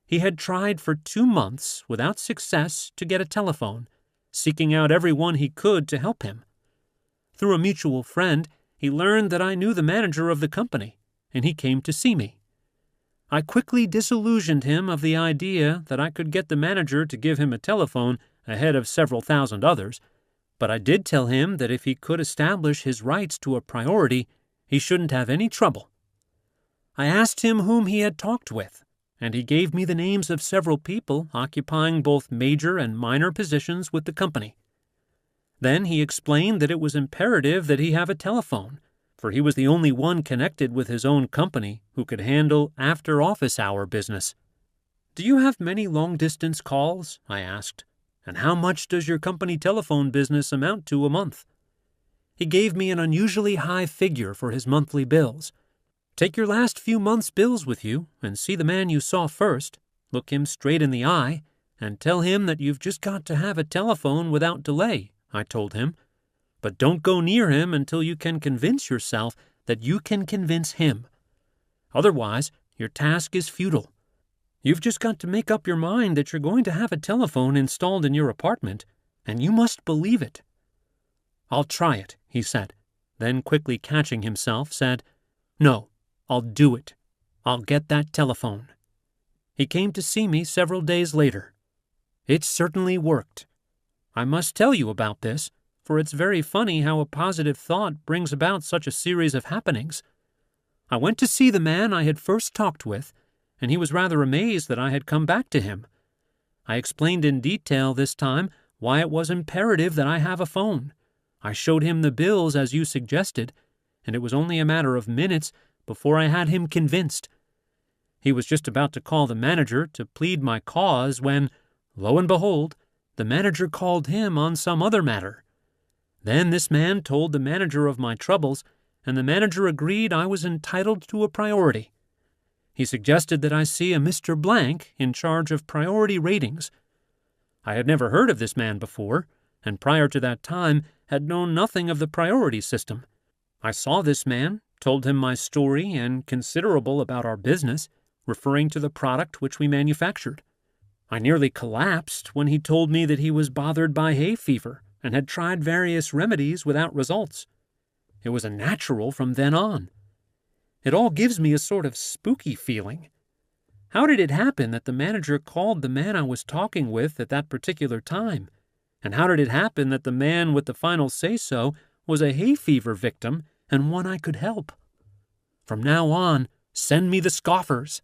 He had tried for 2 months without success to get a telephone, seeking out everyone he could to help him. Through a mutual friend, he learned that I knew the manager of the company, and he came to see me. I quickly disillusioned him of the idea that I could get the manager to give him a telephone ahead of several thousand others, but I did tell him that if he could establish his rights to a priority, he shouldn't have any trouble. I asked him whom he had talked with, and he gave me the names of several people occupying both major and minor positions with the company. Then he explained that it was imperative that he have a telephone, for he was the only one connected with his own company who could handle after-office-hour business. "Do you have many long-distance calls?" I asked. "And how much does your company telephone business amount to a month?" He gave me an unusually high figure for his monthly bills. "Take your last few months' bills with you and see the man you saw first, look him straight in the eye, and tell him that you've just got to have a telephone without delay," I told him. "But don't go near him until you can convince yourself that you can convince him. Otherwise, your task is futile. You've just got to make up your mind that you're going to have a telephone installed in your apartment, and you must believe it." "I'll try it," he said, then quickly catching himself, said, "No, I'll do it. I'll get that telephone." He came to see me several days later. It certainly worked. I must tell you about this, for it's very funny how a positive thought brings about such a series of happenings. I went to see the man I had first talked with, and he was rather amazed that I had come back to him. I explained in detail this time why it was imperative that I have a phone. I showed him the bills as you suggested, and it was only a matter of minutes before I had him convinced. He was just about to call the manager to plead my cause when, lo and behold, the manager called him on some other matter. Then this man told the manager of my troubles, and the manager agreed I was entitled to a priority. He suggested that I see a Mr. Blank in charge of priority ratings. I had never heard of this man before, and prior to that time had known nothing of the priority system. I saw this man, told him my story and considerable about our business, referring to the product which we manufactured. I nearly collapsed when he told me that he was bothered by hay fever and had tried various remedies without results. It was a natural from then on. It all gives me a sort of spooky feeling. How did it happen that the manager called the man I was talking with at that particular time? And how did it happen that the man with the final say-so was a hay fever victim and one I could help? From now on, send me the scoffers.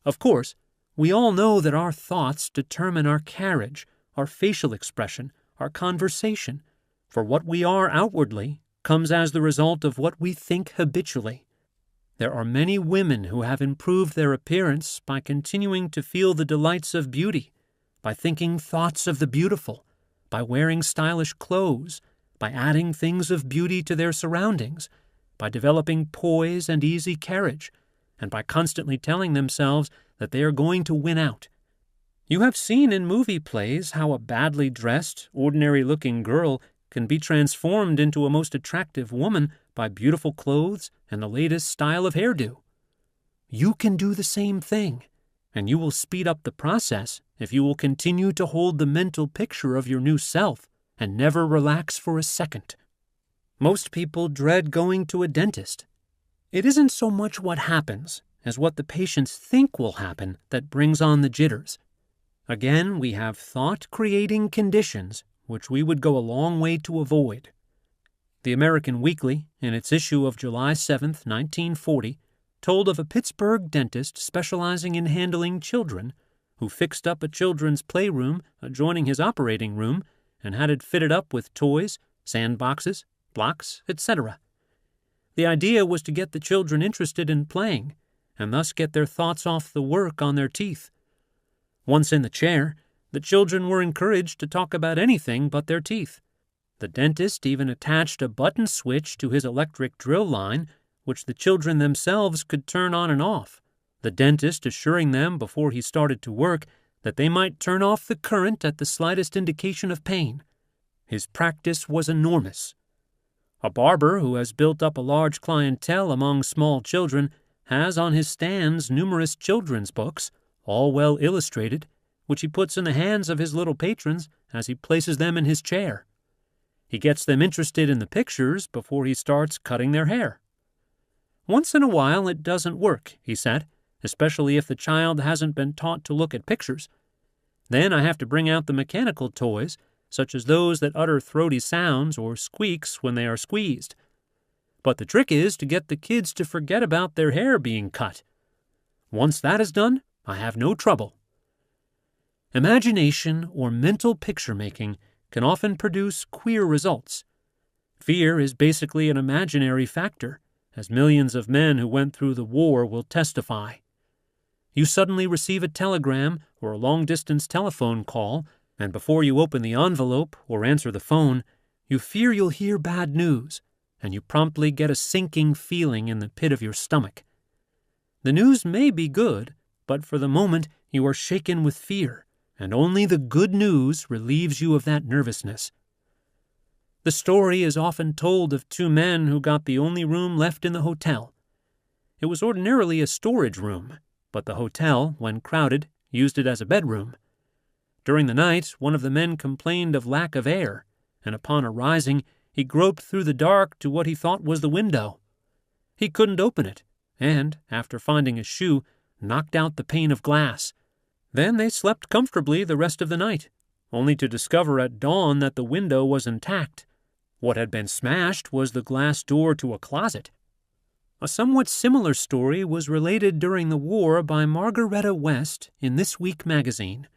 Of course, we all know that our thoughts determine our carriage, our facial expression, our conversation, for what we are outwardly comes as the result of what we think habitually. There are many women who have improved their appearance by continuing to feel the delights of beauty, by thinking thoughts of the beautiful, by wearing stylish clothes, by adding things of beauty to their surroundings, by developing poise and easy carriage, and by constantly telling themselves that they are going to win out. You have seen in movie plays how a badly dressed, ordinary-looking girl can be transformed into a most attractive woman by beautiful clothes and the latest style of hairdo. You can do the same thing, and you will speed up the process if you will continue to hold the mental picture of your new self and never relax for a second. Most people dread going to a dentist. It isn't so much what happens as what the patients think will happen that brings on the jitters. Again, we have thought-creating conditions which we would go a long way to avoid. The American Weekly, in its issue of July 7, 1940, told of a Pittsburgh dentist specializing in handling children who fixed up a children's playroom adjoining his operating room and had it fitted up with toys, sandboxes, blocks, etc. The idea was to get the children interested in playing and thus get their thoughts off the work on their teeth. Once in the chair, the children were encouraged to talk about anything but their teeth. The dentist even attached a button switch to his electric drill line, which the children themselves could turn on and off, the dentist assuring them before he started to work that they might turn off the current at the slightest indication of pain. His practice was enormous. A barber who has built up a large clientele among small children has on his stands numerous children's books, all well illustrated, which he puts in the hands of his little patrons as he places them in his chair. He gets them interested in the pictures before he starts cutting their hair. Once in a while it doesn't work, he said, especially if the child hasn't been taught to look at pictures. Then I have to bring out the mechanical toys, such as those that utter throaty sounds or squeaks when they are squeezed. But the trick is to get the kids to forget about their hair being cut. Once that is done, I have no trouble. Imagination or mental picture-making can often produce queer results. Fear is basically an imaginary factor, as millions of men who went through the war will testify. You suddenly receive a telegram or a long-distance telephone call, and before you open the envelope or answer the phone, you fear you'll hear bad news, and you promptly get a sinking feeling in the pit of your stomach. The news may be good, but for the moment you are shaken with fear, and only the good news relieves you of that nervousness. The story is often told of two men who got the only room left in the hotel. It was ordinarily a storage room, but the hotel, when crowded, used it as a bedroom. During the night, one of the men complained of lack of air, and upon arising, he groped through the dark to what he thought was the window. He couldn't open it, and, after finding a shoe, knocked out the pane of glass. Then they slept comfortably the rest of the night, only to discover at dawn that the window was intact. What had been smashed was the glass door to a closet. A somewhat similar story was related during the war by Margaretta West in This Week magazine.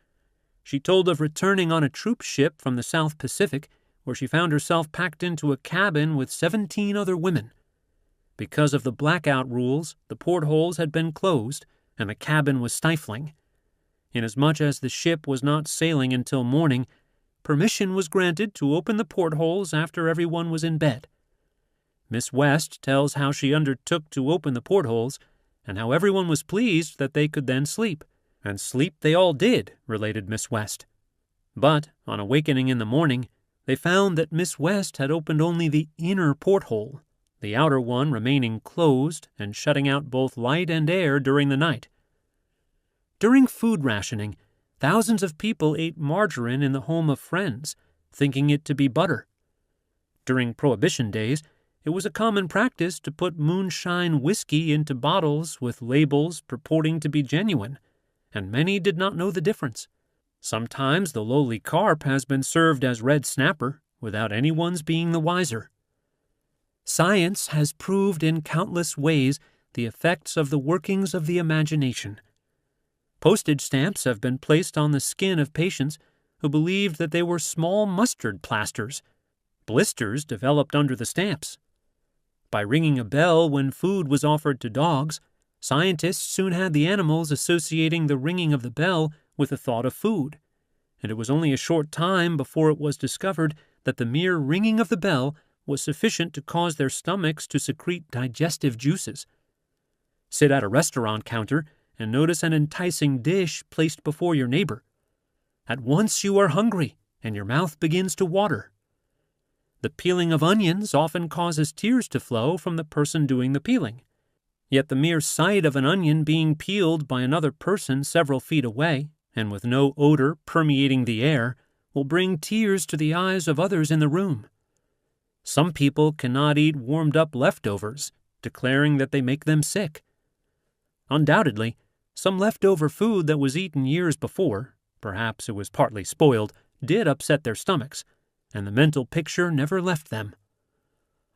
She told of returning on a troop ship from the South Pacific, where she found herself packed into a cabin with 17 other women. Because of the blackout rules, the portholes had been closed, and the cabin was stifling. Inasmuch as the ship was not sailing until morning, permission was granted to open the portholes after everyone was in bed. Miss West tells how she undertook to open the portholes, and how everyone was pleased that they could then sleep. And sleep they all did, related Miss West. But, on awakening in the morning, they found that Miss West had opened only the inner porthole, the outer one remaining closed and shutting out both light and air during the night. During food rationing, thousands of people ate margarine in the home of friends, thinking it to be butter. During Prohibition days, it was a common practice to put moonshine whiskey into bottles with labels purporting to be genuine, and many did not know the difference. Sometimes the lowly carp has been served as red snapper, without anyone's being the wiser. Science has proved in countless ways the effects of the workings of the imagination. Postage stamps have been placed on the skin of patients who believed that they were small mustard plasters. Blisters developed under the stamps. By ringing a bell when food was offered to dogs, scientists soon had the animals associating the ringing of the bell with the thought of food, and it was only a short time before it was discovered that the mere ringing of the bell was sufficient to cause their stomachs to secrete digestive juices. Sit at a restaurant counter and notice an enticing dish placed before your neighbor. At once you are hungry, and your mouth begins to water. The peeling of onions often causes tears to flow from the person doing the peeling. Yet the mere sight of an onion being peeled by another person several feet away, and with no odor permeating the air, will bring tears to the eyes of others in the room. Some people cannot eat warmed-up leftovers, declaring that they make them sick. Undoubtedly, some leftover food that was eaten years before, perhaps it was partly spoiled, did upset their stomachs, and the mental picture never left them.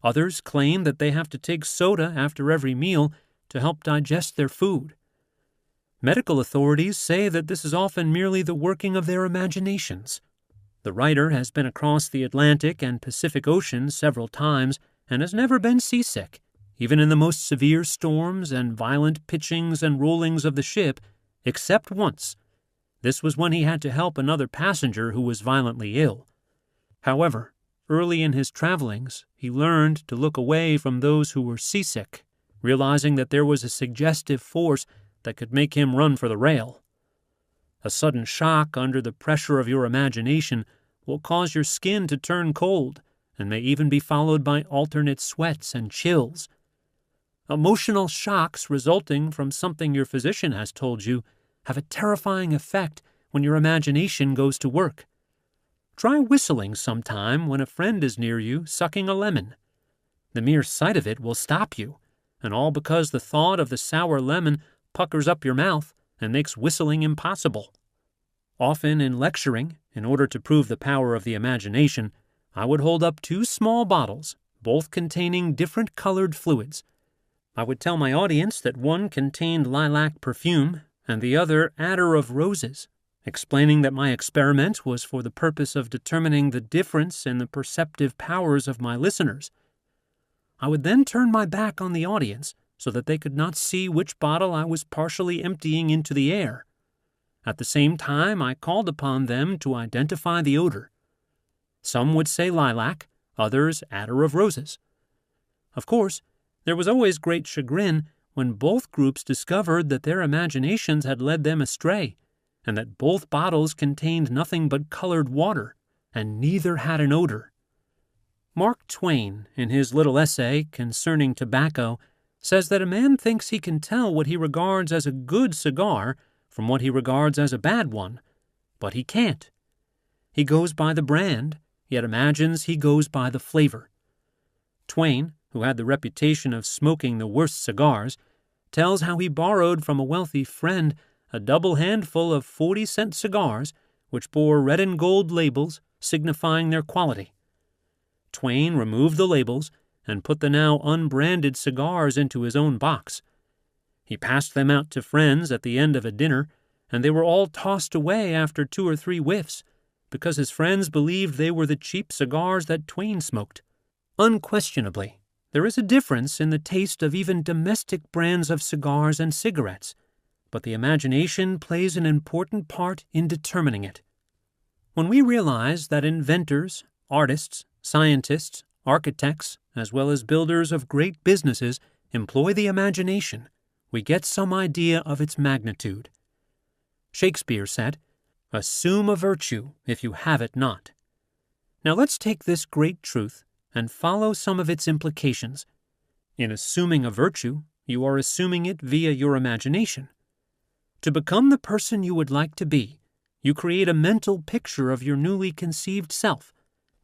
Others claim that they have to take soda after every meal to help digest their food. Medical authorities say that this is often merely the working of their imaginations. The writer has been across the Atlantic and Pacific Oceans several times and has never been seasick, even in the most severe storms and violent pitchings and rollings of the ship, except once. This was when he had to help another passenger who was violently ill. However, early in his travelings, he learned to look away from those who were seasick, realizing that there was a suggestive force that could make him run for the rail. A sudden shock under the pressure of your imagination will cause your skin to turn cold and may even be followed by alternate sweats and chills. Emotional shocks resulting from something your physician has told you have a terrifying effect when your imagination goes to work. Try whistling sometime when a friend is near you sucking a lemon. The mere sight of it will stop you, and all because the thought of the sour lemon puckers up your mouth and makes whistling impossible. Often in lecturing, in order to prove the power of the imagination, I would hold up 2 small bottles, both containing different colored fluids. I would tell my audience that one contained lilac perfume and the other attar of roses, explaining that my experiment was for the purpose of determining the difference in the perceptive powers of my listeners. I would then turn my back on the audience so that they could not see which bottle I was partially emptying into the air. At the same time, I called upon them to identify the odor. Some would say lilac, others attar of roses. Of course, there was always great chagrin when both groups discovered that their imaginations had led them astray, and that both bottles contained nothing but colored water, and neither had an odor. Mark Twain, in his little essay concerning tobacco, says that a man thinks he can tell what he regards as a good cigar from what he regards as a bad one, but he can't. He goes by the brand, yet imagines he goes by the flavor. Twain, who had the reputation of smoking the worst cigars, tells how he borrowed from a wealthy friend a double handful of 40-cent cigars which bore red and gold labels signifying their quality. Twain removed the labels and put the now unbranded cigars into his own box. He passed them out to friends at the end of a dinner, and they were all tossed away after 2 or 3 whiffs, because his friends believed they were the cheap cigars that Twain smoked. Unquestionably, There is a difference in the taste of even domestic brands of cigars and cigarettes, but the imagination plays an important part in determining it. When we realize that inventors, artists, scientists, architects, as well as builders of great businesses employ the imagination, we get some idea of its magnitude. Shakespeare said, "Assume a virtue if you have it not." Now let's take this great truth and follow some of its implications. In assuming a virtue, you are assuming it via your imagination. To become the person you would like to be, you create a mental picture of your newly conceived self,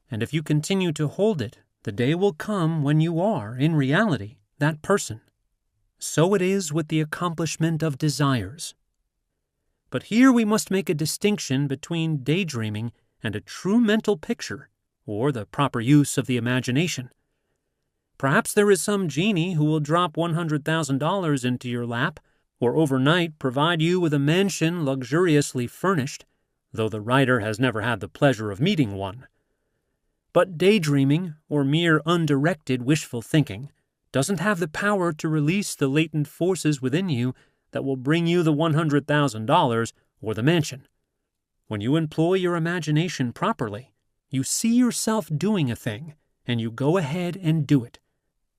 and if you continue to hold it, the day will come when you are, in reality, that person. So it is with the accomplishment of desires. But here we must make a distinction between daydreaming and a true mental picture, or the proper use of the imagination. Perhaps there is some genie who will drop $100,000 into your lap, or overnight provide you with a mansion luxuriously furnished, though the writer has never had the pleasure of meeting one. But daydreaming, or mere undirected wishful thinking, doesn't have the power to release the latent forces within you that will bring you the $100,000 or the mansion. When you employ your imagination properly, you see yourself doing a thing, and you go ahead and do it.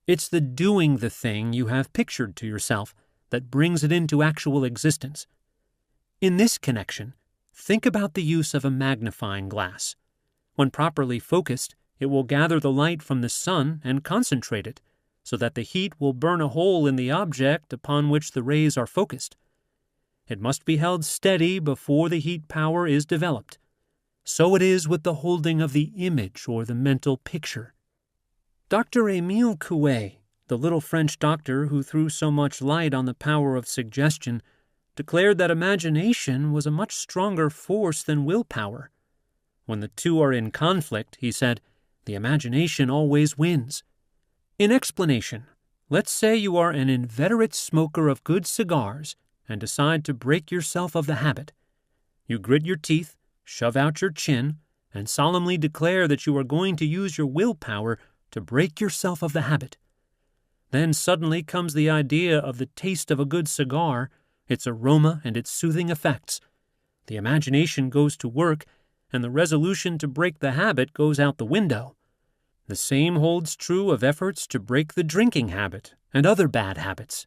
It's the doing the thing you have pictured to yourself that brings it into actual existence. In this connection, think about the use of a magnifying glass. When properly focused, it will gather the light from the sun and concentrate it, so that the heat will burn a hole in the object upon which the rays are focused. It must be held steady before the heat power is developed. So it is with the holding of the image or the mental picture. Dr. Émile Coué, the little French doctor who threw so much light on the power of suggestion, declared that imagination was a much stronger force than willpower. When the two are in conflict, he said, the imagination always wins. In explanation, let's say you are an inveterate smoker of good cigars and decide to break yourself of the habit. You grit your teeth, shove out your chin, and solemnly declare that you are going to use your willpower to break yourself of the habit. Then suddenly comes the idea of the taste of a good cigar, its aroma and its soothing effects. The imagination goes to work, and the resolution to break the habit goes out the window. The same holds true of efforts to break the drinking habit and other bad habits.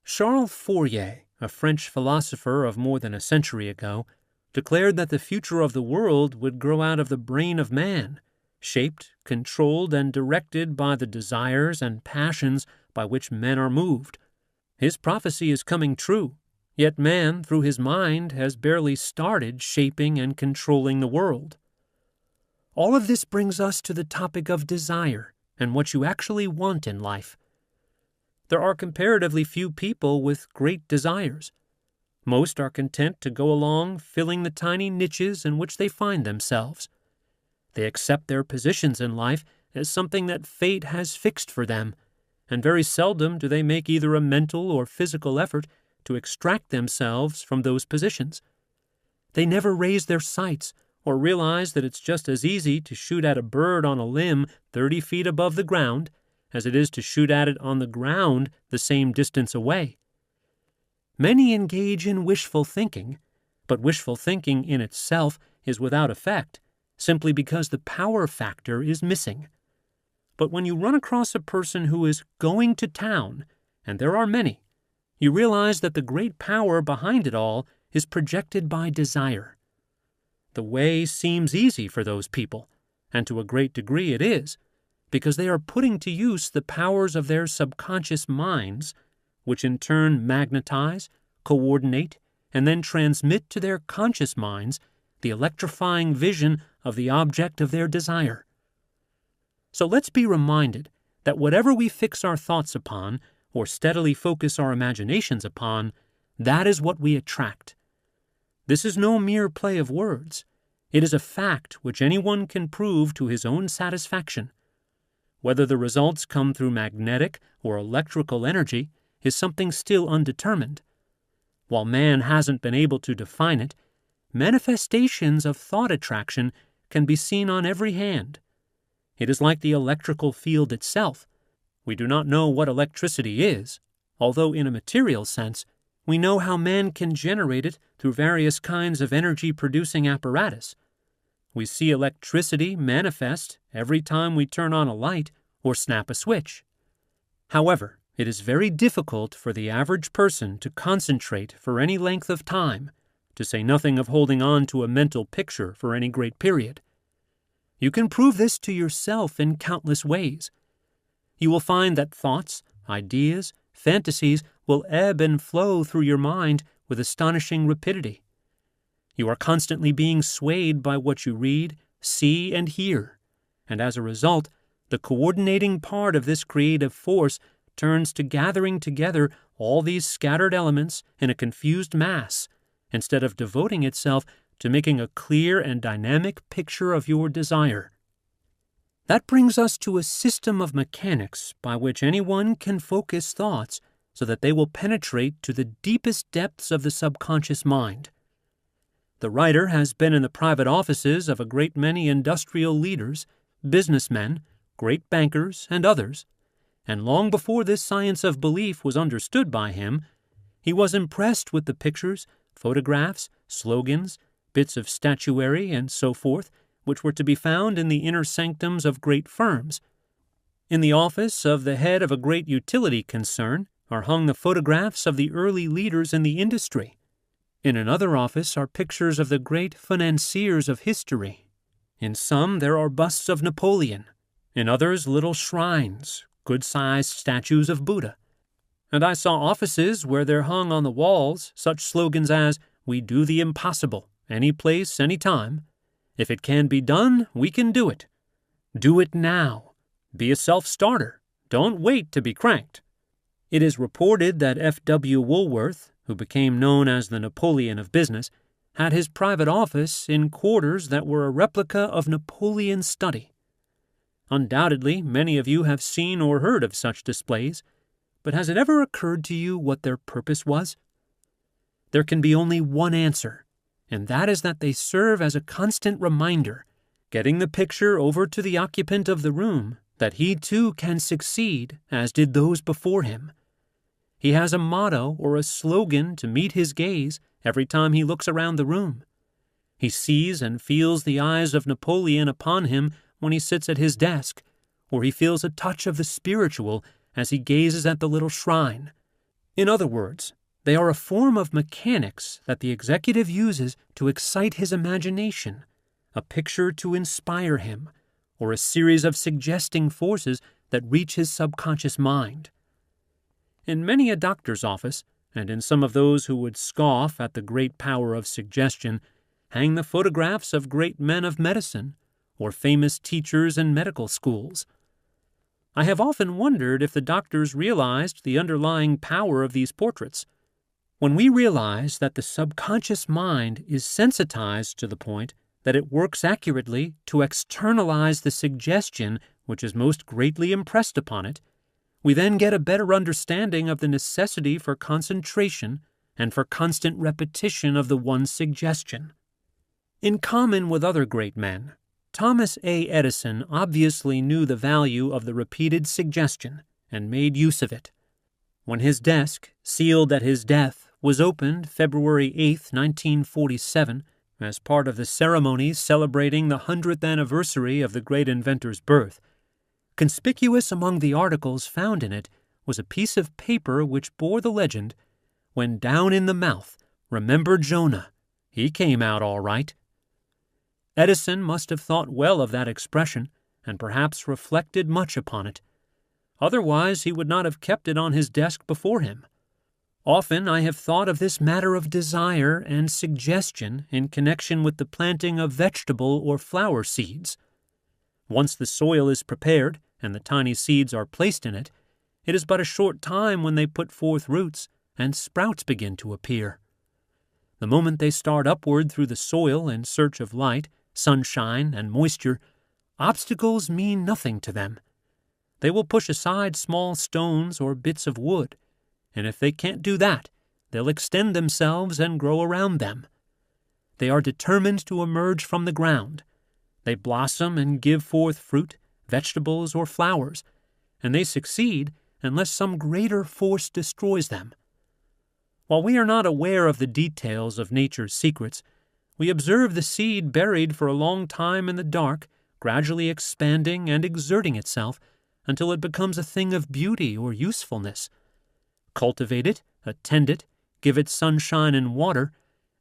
Charles Fourier, a French philosopher of more than a century ago, declared that the future of the world would grow out of the brain of man, shaped, controlled, and directed by the desires and passions by which men are moved. His prophecy is coming true, yet man, through his mind, has barely started shaping and controlling the world. All of this brings us to the topic of desire and what you actually want in life. There are comparatively few people with great desires. Most are content to go along filling the tiny niches in which they find themselves. They accept their positions in life as something that fate has fixed for them, and very seldom do they make either a mental or physical effort to extract themselves from those positions. They never raise their sights or realize that it's just as easy to shoot at a bird on a limb 30 feet above the ground as it is to shoot at it on the ground the same distance away. Many engage in wishful thinking, but wishful thinking in itself is without effect, simply because the power factor is missing. But when you run across a person who is going to town, and there are many, you realize that the great power behind it all is projected by desire. The way seems easy for those people, and to a great degree it is, because they are putting to use the powers of their subconscious minds, which in turn magnetize, coordinate, and then transmit to their conscious minds the electrifying vision of the object of their desire. So let's be reminded that whatever we fix our thoughts upon, or steadily focus our imaginations upon, that is what we attract. This is no mere play of words. It is a fact which anyone can prove to his own satisfaction. Whether the results come through magnetic or electrical energy is something still undetermined. While man hasn't been able to define it, manifestations of thought attraction can be seen on every hand. It is like the electrical field itself. We do not know what electricity is, although in a material sense, we know how man can generate it through various kinds of energy-producing apparatus. We see electricity manifest every time we turn on a light or snap a switch. However, it is very difficult for the average person to concentrate for any length of time, to say nothing of holding on to a mental picture for any great period. You can prove this to yourself in countless ways. You will find that thoughts, ideas, fantasies will ebb and flow through your mind with astonishing rapidity. You are constantly being swayed by what you read, see, and hear, and as a result, the coordinating part of this creative force turns to gathering together all these scattered elements in a confused mass, instead of devoting itself to making a clear and dynamic picture of your desire. That brings us to a system of mechanics by which anyone can focus thoughts so that they will penetrate to the deepest depths of the subconscious mind. The writer has been in the private offices of a great many industrial leaders, businessmen, great bankers, and others, and long before this science of belief was understood by him, he was impressed with the pictures, photographs, slogans, bits of statuary, and so forth, which were to be found in the inner sanctums of great firms. In the office of the head of a great utility concern are hung the photographs of the early leaders in the industry. In another office are pictures of the great financiers of history. In some there are busts of Napoleon, in others little shrines, good-sized statues of Buddha. And I saw offices where there hung on the walls such slogans as, "We do the impossible, any place, any time. If it can be done, we can do it. Do it now. Be a self-starter. Don't wait to be cranked." It is reported that F.W. Woolworth, who became known as the Napoleon of business, had his private office in quarters that were a replica of Napoleon's study. Undoubtedly, many of you have seen or heard of such displays, but has it ever occurred to you what their purpose was? There can be only one answer, and that is that they serve as a constant reminder, getting the picture over to the occupant of the room that he too can succeed as did those before him. He has a motto or a slogan to meet his gaze every time he looks around the room. He sees and feels the eyes of Napoleon upon him when he sits at his desk, or he feels a touch of the spiritual as he gazes at the little shrine. In other words, they are a form of mechanics that the executive uses to excite his imagination, a picture to inspire him, or a series of suggesting forces that reach his subconscious mind. In many a doctor's office, and in some of those who would scoff at the great power of suggestion, hang the photographs of great men of medicine, or famous teachers in medical schools. I have often wondered if the doctors realized the underlying power of these portraits. When we realize that the subconscious mind is sensitized to the point that it works accurately to externalize the suggestion which is most greatly impressed upon it, we then get a better understanding of the necessity for concentration and for constant repetition of the one suggestion. In common with other great men, Thomas A. Edison obviously knew the value of the repeated suggestion and made use of it. When his desk, sealed at his death, was opened February 8, 1947, as part of the ceremonies celebrating the 100th anniversary of the great inventor's birth, conspicuous among the articles found in it was a piece of paper which bore the legend, "When down in the mouth, remember Jonah. He came out all right." Edison must have thought well of that expression, and perhaps reflected much upon it. Otherwise he would not have kept it on his desk before him. Often I have thought of this matter of desire and suggestion in connection with the planting of vegetable or flower seeds. Once the soil is prepared and the tiny seeds are placed in it, it is but a short time when they put forth roots and sprouts begin to appear. The moment they start upward through the soil in search of light, sunshine, and moisture, obstacles mean nothing to them. They will push aside small stones or bits of wood, and if they can't do that, they'll extend themselves and grow around them. They are determined to emerge from the ground. They blossom and give forth fruit, vegetables, or flowers, and they succeed unless some greater force destroys them. While we are not aware of the details of nature's secrets, we observe the seed buried for a long time in the dark, gradually expanding and exerting itself until it becomes a thing of beauty or usefulness. Cultivate it, attend it, give it sunshine and water,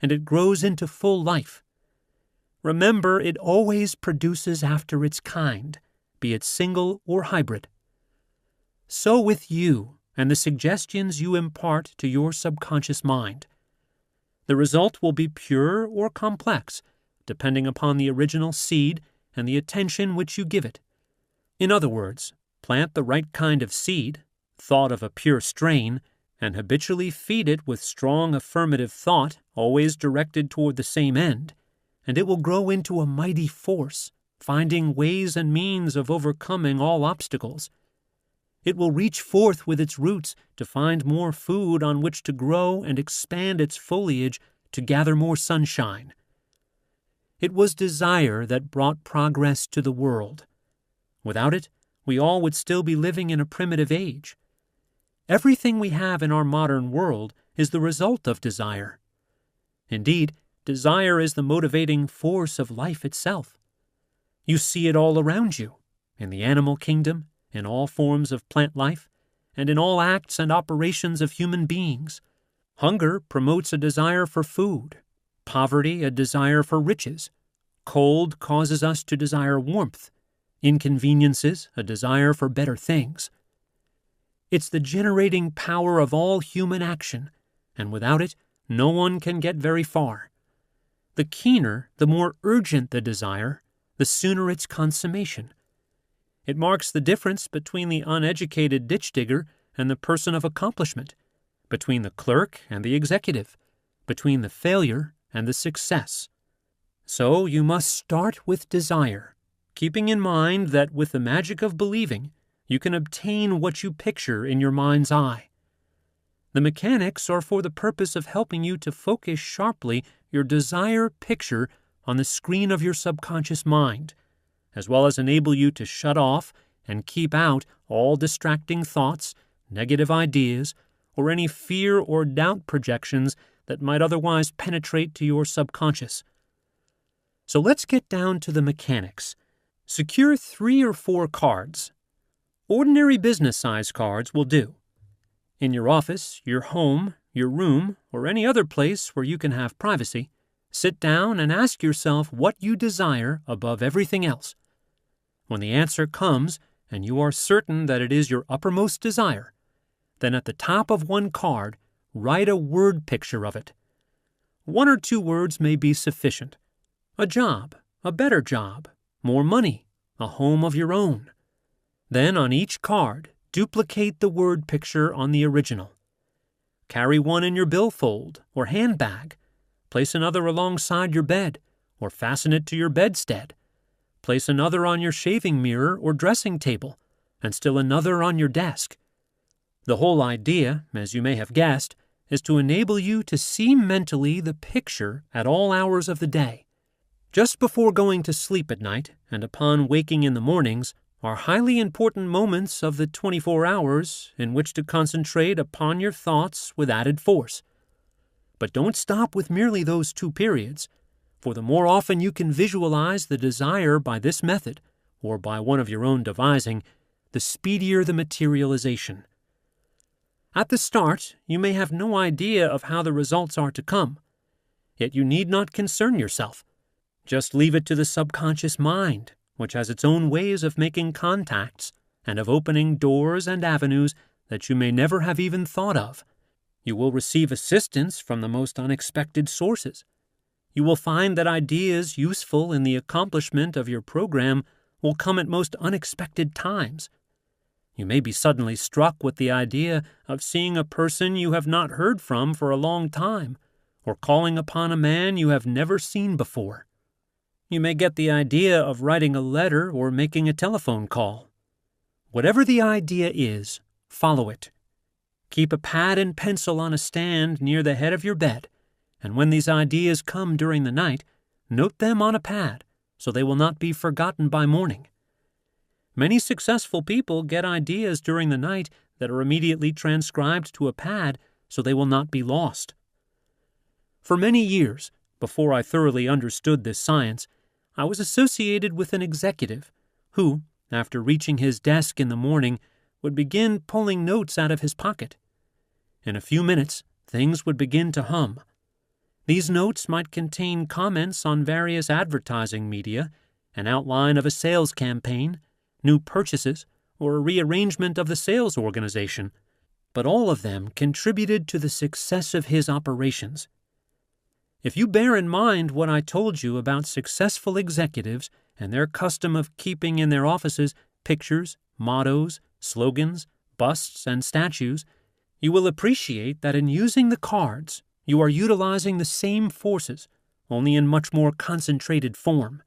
and it grows into full life. Remember, it always produces after its kind, be it single or hybrid. So with you and the suggestions you impart to your subconscious mind. The result will be pure or complex, depending upon the original seed and the attention which you give it. In other words, plant the right kind of seed, thought of a pure strain, and habitually feed it with strong affirmative thought, always directed toward the same end, and it will grow into a mighty force, finding ways and means of overcoming all obstacles. It will reach forth with its roots to find more food on which to grow and expand its foliage to gather more sunshine. It was desire that brought progress to the world. Without it, we all would still be living in a primitive age. Everything we have in our modern world is the result of desire. Indeed, desire is the motivating force of life itself. You see it all around you, in the animal kingdom, in all forms of plant life, and in all acts and operations of human beings. Hunger promotes a desire for food, poverty a desire for riches, cold causes us to desire warmth, inconveniences a desire for better things. It's the generating power of all human action, and without it, no one can get very far. The keener, the more urgent the desire, the sooner its consummation. It marks the difference between the uneducated ditch digger and the person of accomplishment, between the clerk and the executive, between the failure and the success. So you must start with desire, keeping in mind that with the magic of believing, you can obtain what you picture in your mind's eye. The mechanics are for the purpose of helping you to focus sharply your desire picture on the screen of your subconscious mind, as well as enable you to shut off and keep out all distracting thoughts, negative ideas, or any fear or doubt projections that might otherwise penetrate to your subconscious. So let's get down to the mechanics. Secure 3 or 4 cards. Ordinary business-size cards will do. In your office, your home, your room, or any other place where you can have privacy, sit down and ask yourself what you desire above everything else. When the answer comes, and you are certain that it is your uppermost desire, then at the top of one card, write a word picture of it. 1 or 2 words may be sufficient. A job, a better job, more money, a home of your own. Then on each card, duplicate the word picture on the original. Carry one in your billfold or handbag. Place another alongside your bed, or fasten it to your bedstead. Place another on your shaving mirror or dressing table, and still another on your desk. The whole idea, as you may have guessed, is to enable you to see mentally the picture at all hours of the day. Just before going to sleep at night and upon waking in the mornings are highly important moments of the 24 hours in which to concentrate upon your thoughts with added force. But don't stop with merely those 2 periods. For the more often you can visualize the desire by this method, or by one of your own devising, the speedier the materialization. At the start, you may have no idea of how the results are to come. Yet you need not concern yourself. Just leave it to the subconscious mind, which has its own ways of making contacts and of opening doors and avenues that you may never have even thought of. You will receive assistance from the most unexpected sources. You will find that ideas useful in the accomplishment of your program will come at most unexpected times. You may be suddenly struck with the idea of seeing a person you have not heard from for a long time, or calling upon a man you have never seen before. You may get the idea of writing a letter or making a telephone call. Whatever the idea is, follow it. Keep a pad and pencil on a stand near the head of your bed, and when these ideas come during the night, note them on a pad so they will not be forgotten by morning. Many successful people get ideas during the night that are immediately transcribed to a pad so they will not be lost. For many years, before I thoroughly understood this science, I was associated with an executive who, after reaching his desk in the morning, would begin pulling notes out of his pocket. In a few minutes, things would begin to hum. These notes might contain comments on various advertising media, an outline of a sales campaign, new purchases, or a rearrangement of the sales organization, but all of them contributed to the success of his operations. If you bear in mind what I told you about successful executives and their custom of keeping in their offices pictures, mottos, slogans, busts, and statues, you will appreciate that in using the cards, you are utilizing the same forces, only in much more concentrated form.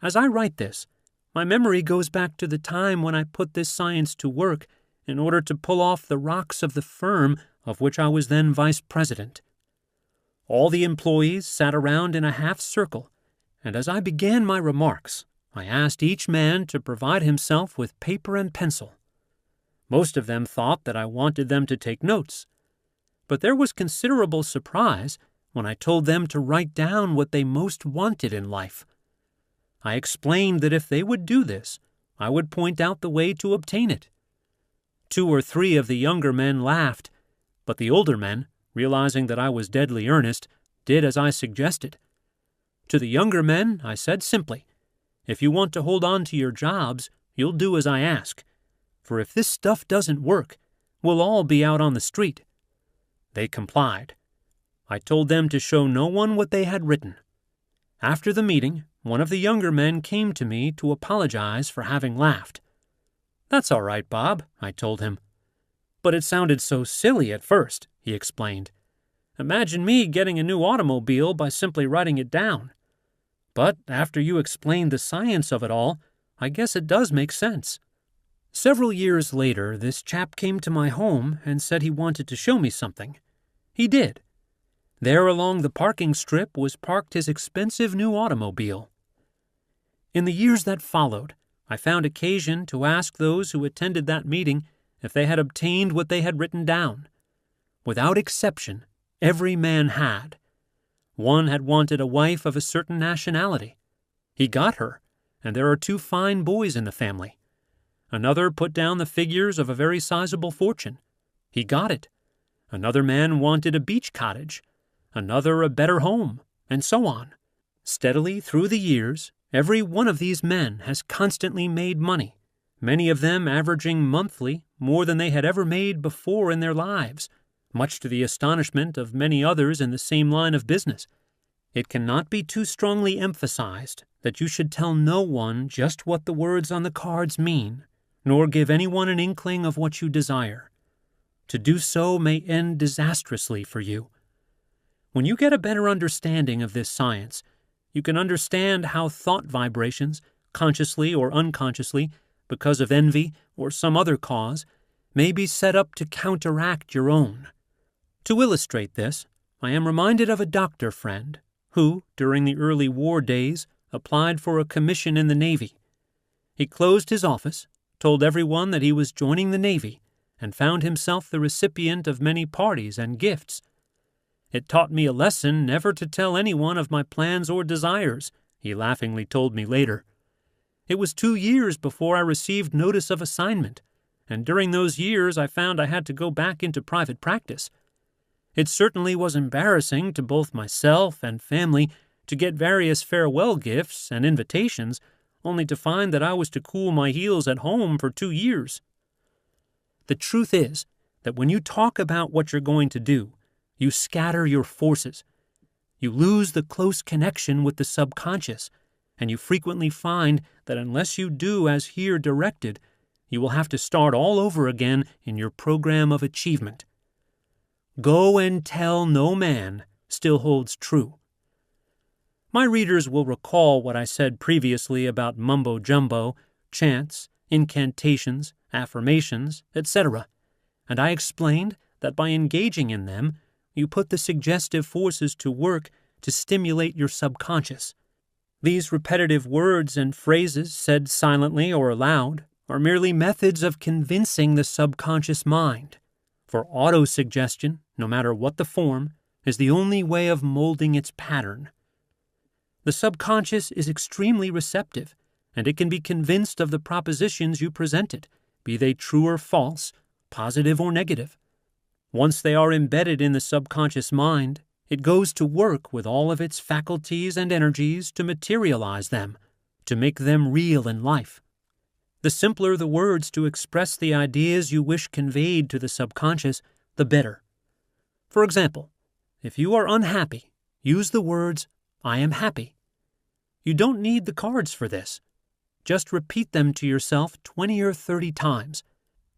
As I write this, my memory goes back to the time when I put this science to work in order to pull off the rocks of the firm of which I was then vice president. All the employees sat around in a half circle, and as I began my remarks, I asked each man to provide himself with paper and pencil. Most of them thought that I wanted them to take notes, but there was considerable surprise when I told them to write down what they most wanted in life. I explained that if they would do this, I would point out the way to obtain it. 2 or 3 of the younger men laughed, but the older men, realizing that I was deadly earnest, did as I suggested. To the younger men, I said simply, "If you want to hold on to your jobs, you'll do as I ask. For if this stuff doesn't work, we'll all be out on the street." They complied. I told them to show no one what they had written. After the meeting, one of the younger men came to me to apologize for having laughed. "That's all right, Bob," I told him. "But it sounded so silly at first," he explained. "Imagine me getting a new automobile by simply writing it down. But after you explained the science of it all, I guess it does make sense." Several years later, this chap came to my home and said he wanted to show me something. He did. There along the parking strip was parked his expensive new automobile. In the years that followed, I found occasion to ask those who attended that meeting if they had obtained what they had written down. Without exception, every man had. One had wanted a wife of a certain nationality. He got her, and there are 2 fine boys in the family. Another put down the figures of a very sizable fortune. He got it. Another man wanted a beach cottage, another a better home, and so on. Steadily through the years, every one of these men has constantly made money, many of them averaging monthly more than they had ever made before in their lives, much to the astonishment of many others in the same line of business. It cannot be too strongly emphasized that you should tell no one just what the words on the cards mean, nor give anyone an inkling of what you desire. To do so may end disastrously for you. When you get a better understanding of this science, you can understand how thought vibrations, consciously or unconsciously, because of envy or some other cause, may be set up to counteract your own. To illustrate this, I am reminded of a doctor friend who, during the early war days, applied for a commission in the Navy. He closed his office, told everyone that he was joining the Navy, and found himself the recipient of many parties and gifts. "It taught me a lesson never to tell anyone of my plans or desires," he laughingly told me later. "It was 2 years before I received notice of assignment, and during those years I found I had to go back into private practice. It certainly was embarrassing to both myself and family to get various farewell gifts and invitations, only to find that I was to cool my heels at home for 2 years. The truth is that when you talk about what you're going to do, you scatter your forces. You lose the close connection with the subconscious, and you frequently find that unless you do as here directed, you will have to start all over again in your program of achievement. Go and tell no man still holds true. My readers will recall what I said previously about mumbo-jumbo, chants, incantations, affirmations, etc., and I explained that by engaging in them, you put the suggestive forces to work to stimulate your subconscious. These repetitive words and phrases said silently or aloud are merely methods of convincing the subconscious mind, for autosuggestion, no matter what the form, is the only way of molding its pattern. The subconscious is extremely receptive, and it can be convinced of the propositions you present it, be they true or false, positive or negative. Once they are embedded in the subconscious mind, it goes to work with all of its faculties and energies to materialize them, to make them real in life. The simpler the words to express the ideas you wish conveyed to the subconscious, the better. For example, if you are unhappy, use the words, "I am happy." You don't need the cards for this. Just repeat them to yourself 20 or 30 times.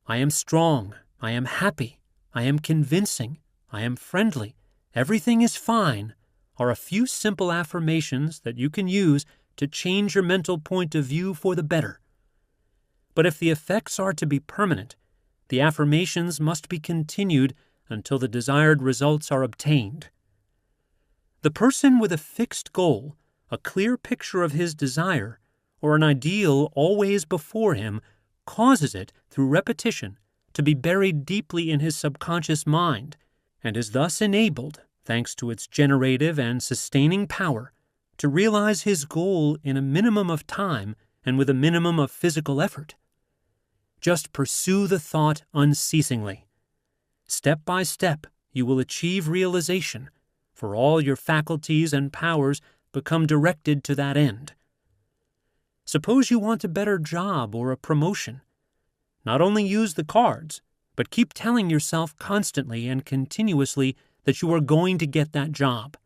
I am strong. I am happy. I am convincing. I am friendly. Everything is fine are a few simple affirmations that you can use to change your mental point of view for the better. But if the effects are to be permanent, the affirmations must be continued until the desired results are obtained. The person with a fixed goal, a clear picture of his desire, or an ideal always before him, causes it, through repetition, to be buried deeply in his subconscious mind, and is thus enabled, thanks to its generative and sustaining power, to realize his goal in a minimum of time and with a minimum of physical effort. Just pursue the thought unceasingly. Step by step, you will achieve realization, for all your faculties and powers become directed to that end. Suppose you want a better job or a promotion. Not only use the cards, but keep telling yourself constantly and continuously that you are going to get that job.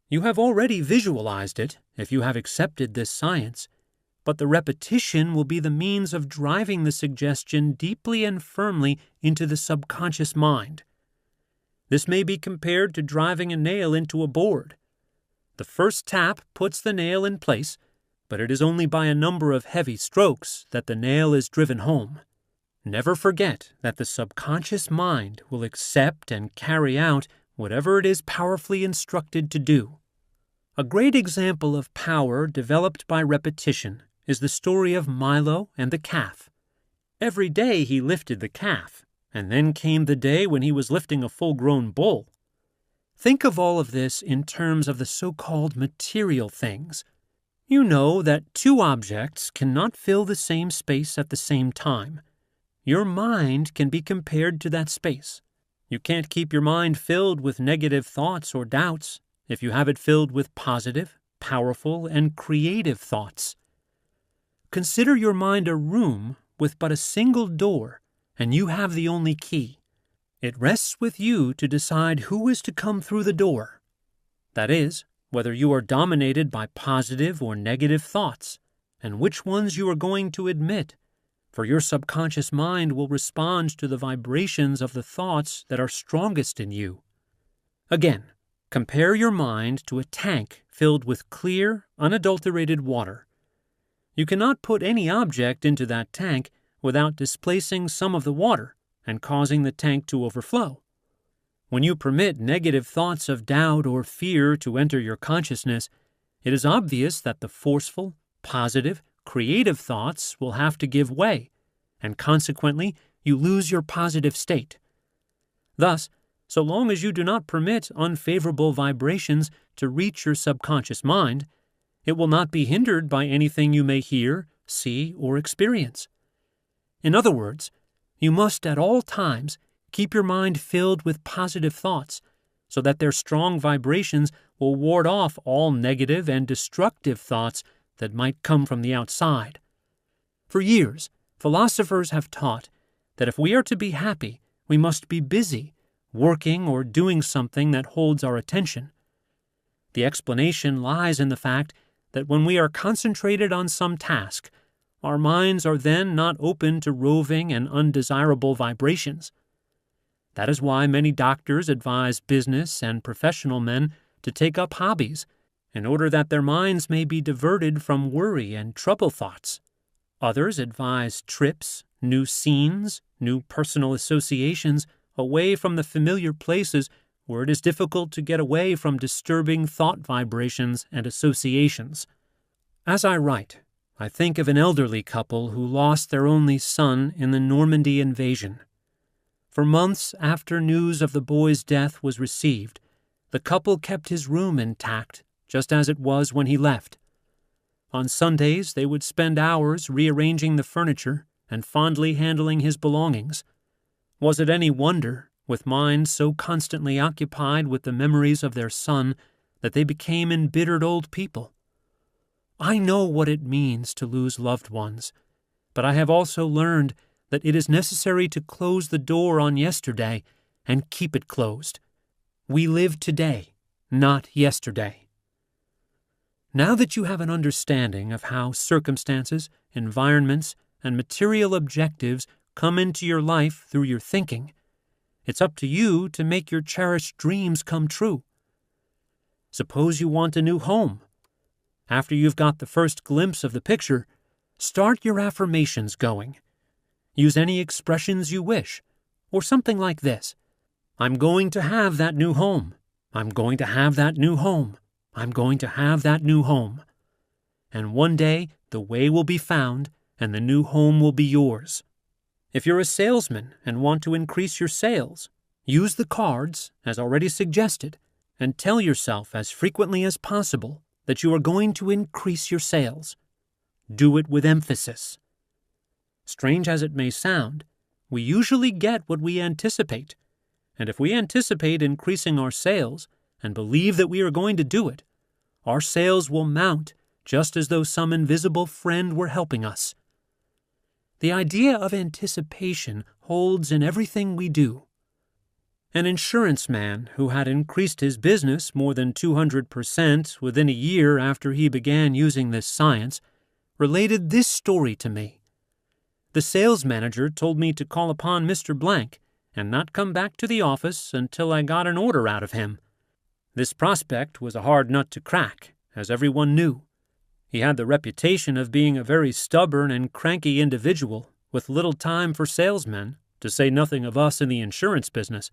You have already visualized it, if you have accepted this science, but the repetition will be the means of driving the suggestion deeply and firmly into the subconscious mind. This may be compared to driving a nail into a board. The first tap puts the nail in place, but it is only by a number of heavy strokes that the nail is driven home. Never forget that the subconscious mind will accept and carry out whatever it is powerfully instructed to do. A great example of power developed by repetition is the story of Milo and the calf. Every day he lifted the calf, and then came the day when he was lifting a full-grown bull. Think of all of this in terms of the so-called material things. You know that two objects cannot fill the same space at the same time. Your mind can be compared to that space. You can't keep your mind filled with negative thoughts or doubts if you have it filled with positive, powerful, and creative thoughts. Consider your mind a room with but a single door, and you have the only key. It rests with you to decide who is to come through the door. That is, whether you are dominated by positive or negative thoughts, and which ones you are going to admit, for your subconscious mind will respond to the vibrations of the thoughts that are strongest in you. Again, compare your mind to a tank filled with clear, unadulterated water. You cannot put any object into that tank without displacing some of the water and causing the tank to overflow. When you permit negative thoughts of doubt or fear to enter your consciousness, it is obvious that the forceful, positive, creative thoughts will have to give way, and consequently you lose your positive state. Thus, so long as you do not permit unfavorable vibrations to reach your subconscious mind, it will not be hindered by anything you may hear, see, or experience. In other words, you must at all times keep your mind filled with positive thoughts so that their strong vibrations will ward off all negative and destructive thoughts that might come from the outside. For years, philosophers have taught that if we are to be happy, we must be busy, working or doing something that holds our attention. The explanation lies in the fact that when we are concentrated on some task, our minds are then not open to roving and undesirable vibrations. That is why many doctors advise business and professional men to take up hobbies, in order that their minds may be diverted from worry and trouble thoughts. Others advise trips, new scenes, new personal associations away from the familiar places where it is difficult to get away from disturbing thought vibrations and associations. As I write, I think of an elderly couple who lost their only son in the Normandy invasion. For months after news of the boy's death was received, the couple kept his room intact, just as it was when he left. On Sundays, they would spend hours rearranging the furniture and fondly handling his belongings. Was it any wonder, with minds so constantly occupied with the memories of their son, that they became embittered old people? I know what it means to lose loved ones, but I have also learned that it is necessary to close the door on yesterday and keep it closed. We live today, not yesterday. Now that you have an understanding of how circumstances, environments, and material objectives come into your life through your thinking, it's up to you to make your cherished dreams come true. Suppose you want a new home. After you've got the first glimpse of the picture, start your affirmations going. Use any expressions you wish, or something like this. I'm going to have that new home. I'm going to have that new home. I'm going to have that new home. And one day the way will be found and the new home will be yours. If you're a salesman and want to increase your sales, use the cards, as already suggested, and tell yourself as frequently as possible that you are going to increase your sales. Do it with emphasis. Strange as it may sound, we usually get what we anticipate, and if we anticipate increasing our sales and believe that we are going to do it, our sales will mount just as though some invisible friend were helping us. The idea of anticipation holds in everything we do. An insurance man who had increased his business more than 200% within a year after he began using this science related this story to me. The sales manager told me to call upon Mr. Blank and not come back to the office until I got an order out of him. This prospect was a hard nut to crack, as everyone knew. He had the reputation of being a very stubborn and cranky individual with little time for salesmen, to say nothing of us in the insurance business.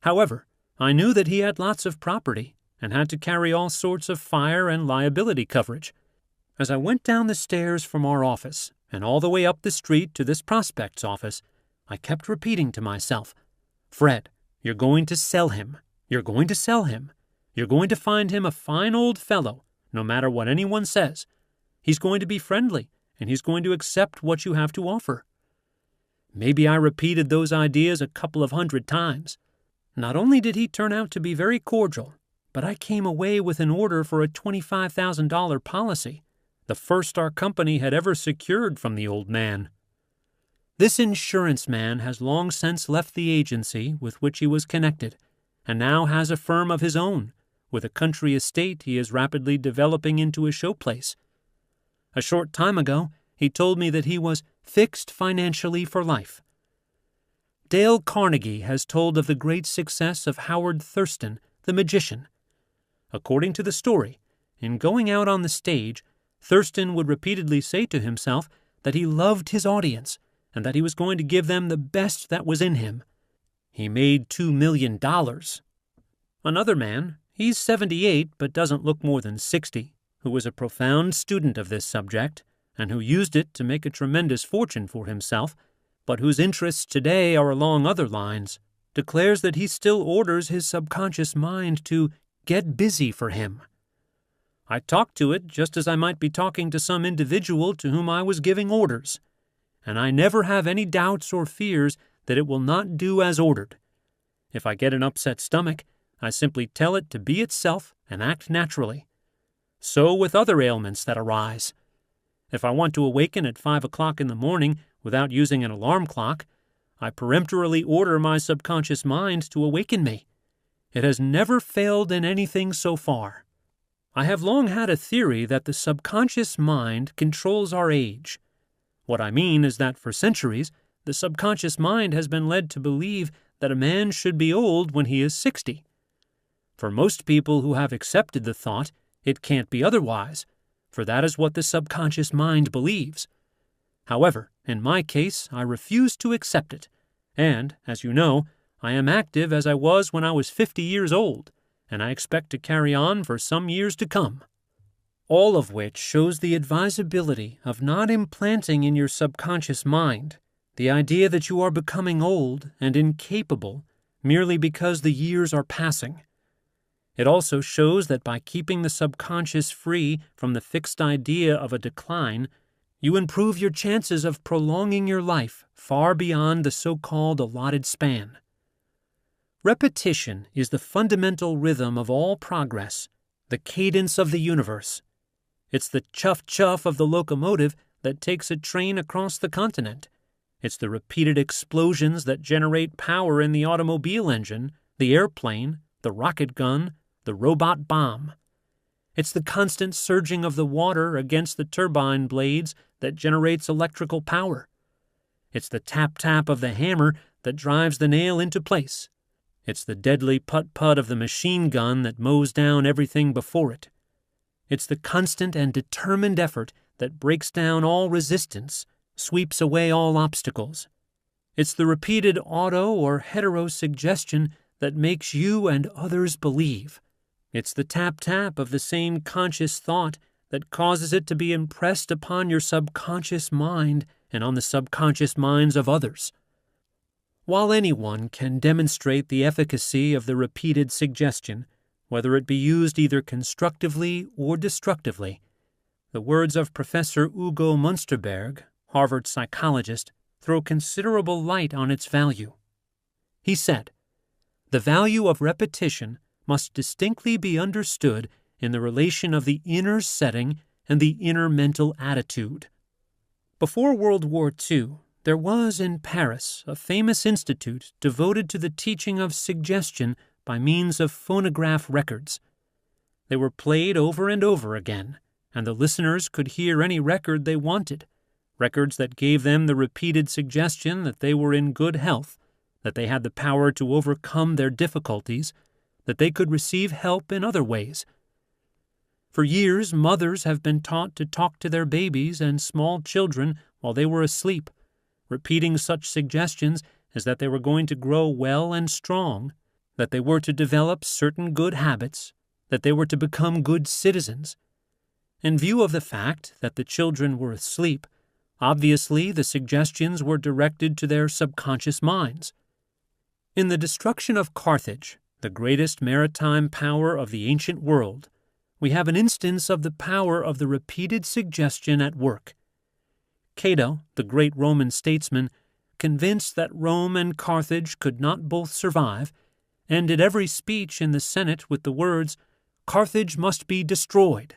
However, I knew that he had lots of property and had to carry all sorts of fire and liability coverage. As I went down the stairs from our office and all the way up the street to this prospect's office, I kept repeating to myself, "Fred, you're going to sell him. You're going to sell him. You're going to find him a fine old fellow, no matter what anyone says. He's going to be friendly, and he's going to accept what you have to offer." Maybe I repeated those ideas a couple of 100 times. Not only did he turn out to be very cordial, but I came away with an order for a $25,000 policy, the first our company had ever secured from the old man. This insurance man has long since left the agency with which he was connected, and now has a firm of his own, with a country estate he is rapidly developing into a showplace. A short time ago, he told me that he was fixed financially for life. Dale Carnegie has told of the great success of Howard Thurston, the magician. According to the story, in going out on the stage, Thurston would repeatedly say to himself that he loved his audience and that he was going to give them the best that was in him. He made $2 million. Another man, he's 78 but doesn't look more than 60, who was a profound student of this subject and who used it to make a tremendous fortune for himself, but whose interests today are along other lines, declares that he still orders his subconscious mind to get busy for him. I talk to it just as I might be talking to some individual to whom I was giving orders, and I never have any doubts or fears that it will not do as ordered. If I get an upset stomach, I simply tell it to be itself and act naturally. So with other ailments that arise. If I want to awaken at 5 o'clock in the morning without using an alarm clock, I peremptorily order my subconscious mind to awaken me. It has never failed in anything so far. I have long had a theory that the subconscious mind controls our age. What I mean is that for centuries, the subconscious mind has been led to believe that a man should be old when he is 60. For most people who have accepted the thought, it can't be otherwise, for that is what the subconscious mind believes. However, in my case, I refuse to accept it, and, as you know, I am active as I was when I was 50 years old, and I expect to carry on for some years to come. all of which shows the advisability of not implanting in your subconscious mind the idea that you are becoming old and incapable merely because the years are passing. It also shows that by keeping the subconscious free from the fixed idea of a decline, you improve your chances of prolonging your life far beyond the so-called allotted span. Repetition is the fundamental rhythm of all progress, the cadence of the universe. It's the chuff-chuff of the locomotive that takes a train across the continent. It's the repeated explosions that generate power in the automobile engine, the airplane, the rocket gun, the robot bomb. It's the constant surging of the water against the turbine blades that generates electrical power. It's the tap-tap of the hammer that drives the nail into place. It's the deadly putt-putt of the machine gun that mows down everything before it. It's the constant and determined effort that breaks down all resistance, sweeps away all obstacles. It's the repeated auto or heterosuggestion that makes you and others believe. It's the tap-tap of the same conscious thought that causes it to be impressed upon your subconscious mind and on the subconscious minds of others. While anyone can demonstrate the efficacy of the repeated suggestion, whether it be used either constructively or destructively, the words of Professor Ugo Munsterberg, Harvard psychologist, throw considerable light on its value. He said, "The value of repetition must distinctly be understood in the relation of the inner setting and the inner mental attitude." Before World War II, there was in Paris a famous institute devoted to the teaching of suggestion by means of phonograph records. They were played over and over again, and the listeners could hear any record they wanted, records that gave them the repeated suggestion that they were in good health, that they had the power to overcome their difficulties, that they could receive help in other ways. For years, mothers have been taught to talk to their babies and small children while they were asleep, repeating such suggestions as that they were going to grow well and strong, that they were to develop certain good habits, that they were to become good citizens. In view of the fact that the children were asleep, obviously the suggestions were directed to their subconscious minds. In the destruction of Carthage, the greatest maritime power of the ancient world, we have an instance of the power of the repeated suggestion at work. Cato, the great Roman statesman, convinced that Rome and Carthage could not both survive, ended every speech in the Senate with the words, "Carthage must be destroyed."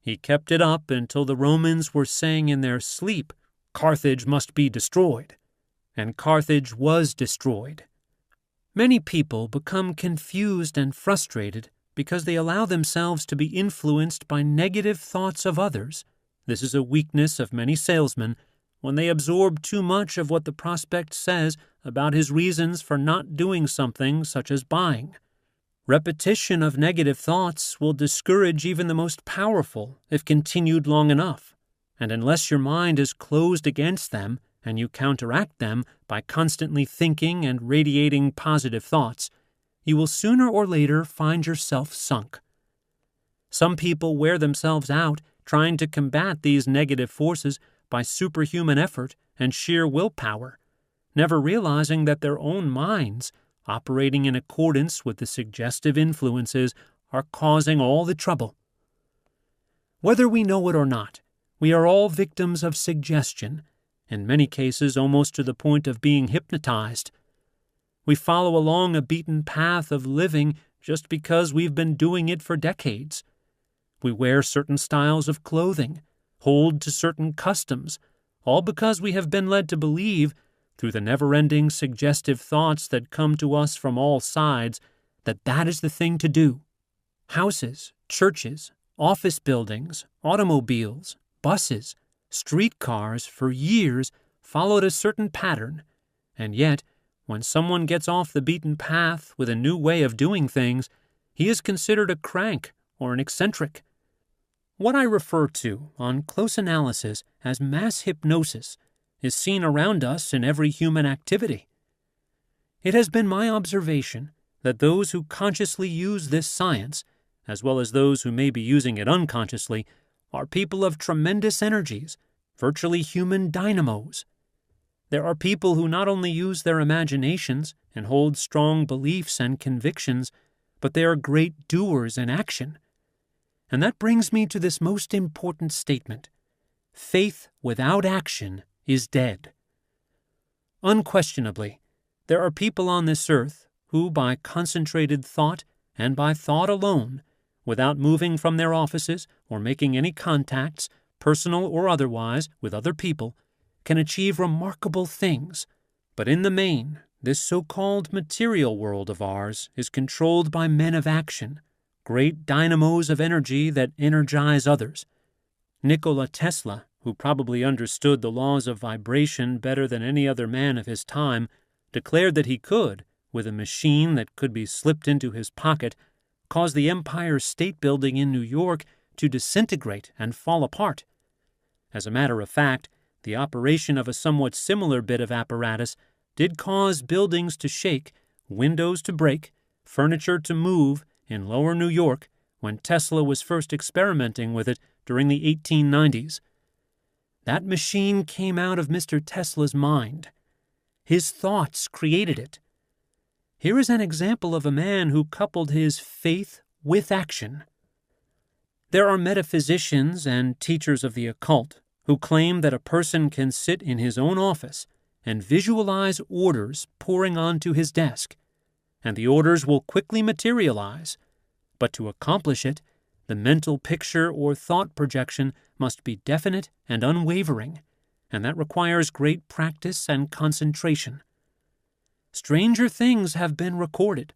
He kept it up until the Romans were saying in their sleep, "Carthage must be destroyed." And Carthage was destroyed. Many people become confused and frustrated because they allow themselves to be influenced by negative thoughts of others. This is a weakness of many salesmen when they absorb too much of what the prospect says about his reasons for not doing something such as buying. Repetition of negative thoughts will discourage even the most powerful if continued long enough, and unless your mind is closed against them and you counteract them by constantly thinking and radiating positive thoughts, you will sooner or later find yourself sunk. Some people wear themselves out trying to combat these negative forces by superhuman effort and sheer willpower, never realizing that their own minds, operating in accordance with the suggestive influences, are causing all the trouble. Whether we know it or not, we are all victims of suggestion, in many cases almost to the point of being hypnotized. We follow along a beaten path of living just because we've been doing it for decades. We wear certain styles of clothing, hold to certain customs, all because we have been led to believe, through the never-ending suggestive thoughts that come to us from all sides, that that is the thing to do. Houses, churches, office buildings, automobiles, buses, streetcars for years followed a certain pattern, and yet, when someone gets off the beaten path with a new way of doing things, he is considered a crank or an eccentric. What I refer to, on close analysis, as mass hypnosis is seen around us in every human activity. It has been my observation that those who consciously use this science, as well as those who may be using it unconsciously, are people of tremendous energies, virtually human dynamos. There are people who not only use their imaginations and hold strong beliefs and convictions, but they are great doers in action. And that brings me to this most important statement. Faith without action is dead. Unquestionably, there are people on this earth who, by concentrated thought and by thought alone, without moving from their offices or making any contacts, personal or otherwise, with other people, can achieve remarkable things. But in the main, this so-called material world of ours is controlled by men of action, great dynamos of energy that energize others. Nikola Tesla, who probably understood the laws of vibration better than any other man of his time, declared that he could, with a machine that could be slipped into his pocket, cause the Empire State Building in New York to disintegrate and fall apart. As a matter of fact, the operation of a somewhat similar bit of apparatus did cause buildings to shake, windows to break, furniture to move in lower New York when Tesla was first experimenting with it during the 1890s. That machine came out of Mr. Tesla's mind. His thoughts created it. Here is an example of a man who coupled his faith with action. There are metaphysicians and teachers of the occult who claim that a person can sit in his own office and visualize orders pouring onto his desk, and the orders will quickly materialize. But to accomplish it, the mental picture or thought projection must be definite and unwavering, and that requires great practice and concentration. Stranger things have been recorded.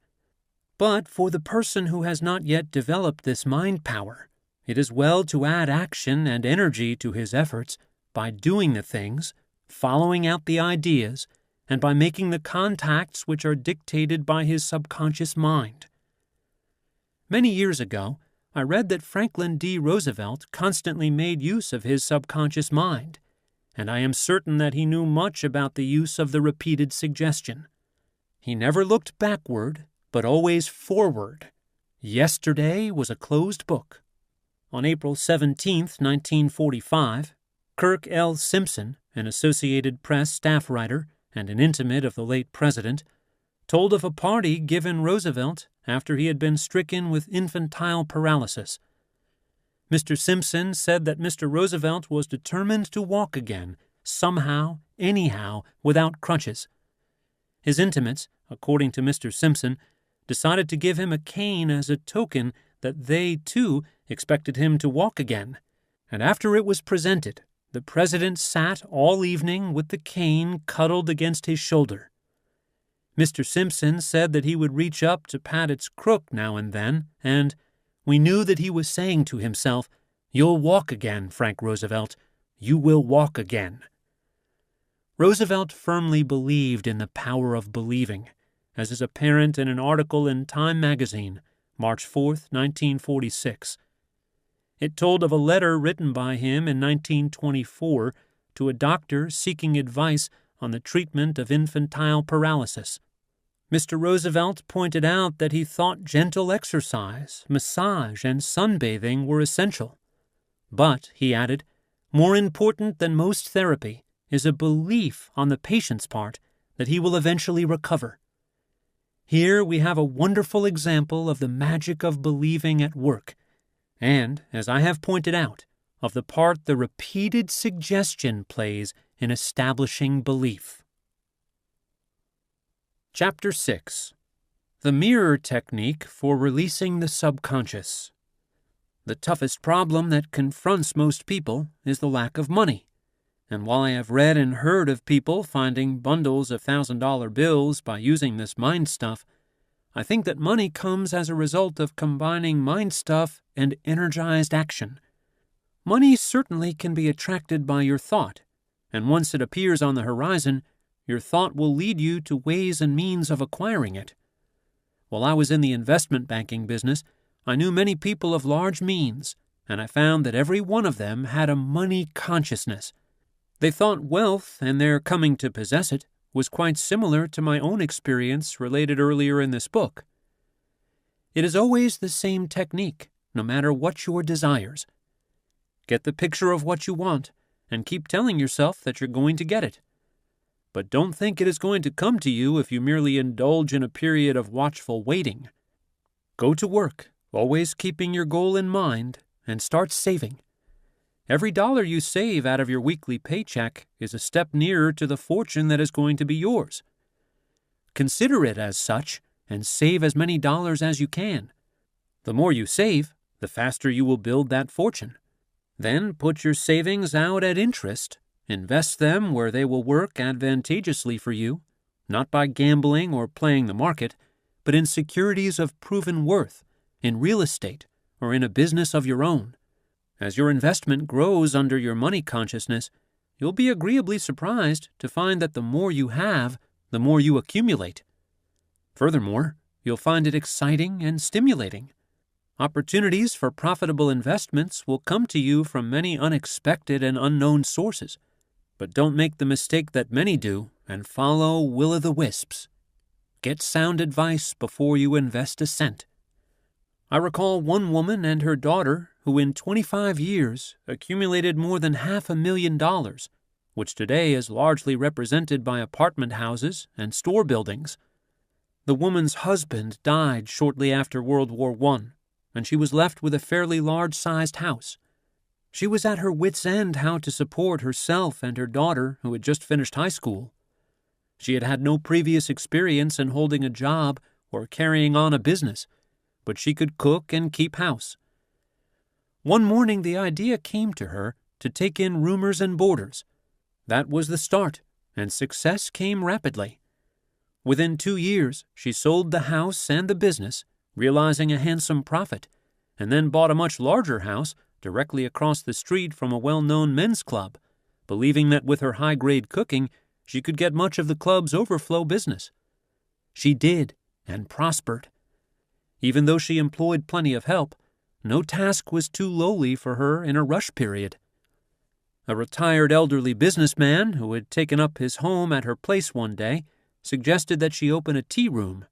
But for the person who has not yet developed this mind power, it is well to add action and energy to his efforts by doing the things, following out the ideas, and by making the contacts which are dictated by his subconscious mind. Many years ago, I read that Franklin D. Roosevelt constantly made use of his subconscious mind, and I am certain that he knew much about the use of the repeated suggestion. He never looked backward, but always forward. Yesterday was a closed book. On April 17, 1945, Kirk L. Simpson, an Associated Press staff writer and an intimate of the late president, told of a party given Roosevelt after he had been stricken with infantile paralysis. Mr. Simpson said that Mr. Roosevelt was determined to walk again, somehow, anyhow, without crutches. His intimates, according to Mr. Simpson, decided to give him a cane as a token that they, too, expected him to walk again, and after it was presented, the president sat all evening with the cane cuddled against his shoulder. Mr. Simpson said that he would reach up to pat its crook now and then, and we knew that he was saying to himself, "You'll walk again, Frank Roosevelt. You will walk again." Roosevelt firmly believed in the power of believing, as is apparent in an article in Time magazine, March 4, 1946. It told of a letter written by him in 1924 to a doctor seeking advice on the treatment of infantile paralysis. Mr. Roosevelt pointed out that he thought gentle exercise, massage, and sunbathing were essential. But, he added, more important than most therapy is a belief on the patient's part that he will eventually recover. Here we have a wonderful example of the magic of believing at work, and, as I have pointed out, of the part the repeated suggestion plays in establishing belief. Chapter 6. The Mirror Technique for Releasing the Subconscious. The toughest problem that confronts most people is the lack of money. And while I have read and heard of people finding bundles of $1,000 bills by using this mind stuff, I think that money comes as a result of combining mind stuff and energized action. Money certainly can be attracted by your thought, and once it appears on the horizon, your thought will lead you to ways and means of acquiring it. While I was in the investment banking business, I knew many people of large means, and I found that every one of them had a money consciousness. They thought wealth and their coming to possess it was quite similar to my own experience related earlier in this book. It is always the same technique, no matter what your desires. Get the picture of what you want, and keep telling yourself that you're going to get it. But don't think it is going to come to you if you merely indulge in a period of watchful waiting. Go to work, always keeping your goal in mind, and start saving. Every dollar you save out of your weekly paycheck is a step nearer to the fortune that is going to be yours. Consider it as such, and save as many dollars as you can. The more you save, the faster you will build that fortune. Then put your savings out at interest. Invest them where they will work advantageously for you, not by gambling or playing the market, but in securities of proven worth, in real estate, or in a business of your own. As your investment grows under your money consciousness, you'll be agreeably surprised to find that the more you have, the more you accumulate. Furthermore, you'll find it exciting and stimulating. Opportunities for profitable investments will come to you from many unexpected and unknown sources, but don't make the mistake that many do and follow will-o'-the-wisps. Get sound advice before you invest a cent. I recall one woman and her daughter who in 25 years accumulated more than $500,000, which today is largely represented by apartment houses and store buildings. The woman's husband died shortly after World War I, and she was left with a fairly large-sized house. She was at her wits' end how to support herself and her daughter, who had just finished high school. She had had no previous experience in holding a job or carrying on a business, but she could cook and keep house. One morning the idea came to her to take in roomers and boarders. That was the start, and success came rapidly. Within 2 years, she sold the house and the business, realizing a handsome profit, and then bought a much larger house directly across the street from a well-known men's club, believing that with her high-grade cooking, she could get much of the club's overflow business. She did, and prospered. Even though she employed plenty of help, no task was too lowly for her in a rush period. A retired elderly businessman who had taken up his home at her place one day suggested that she open a tea room.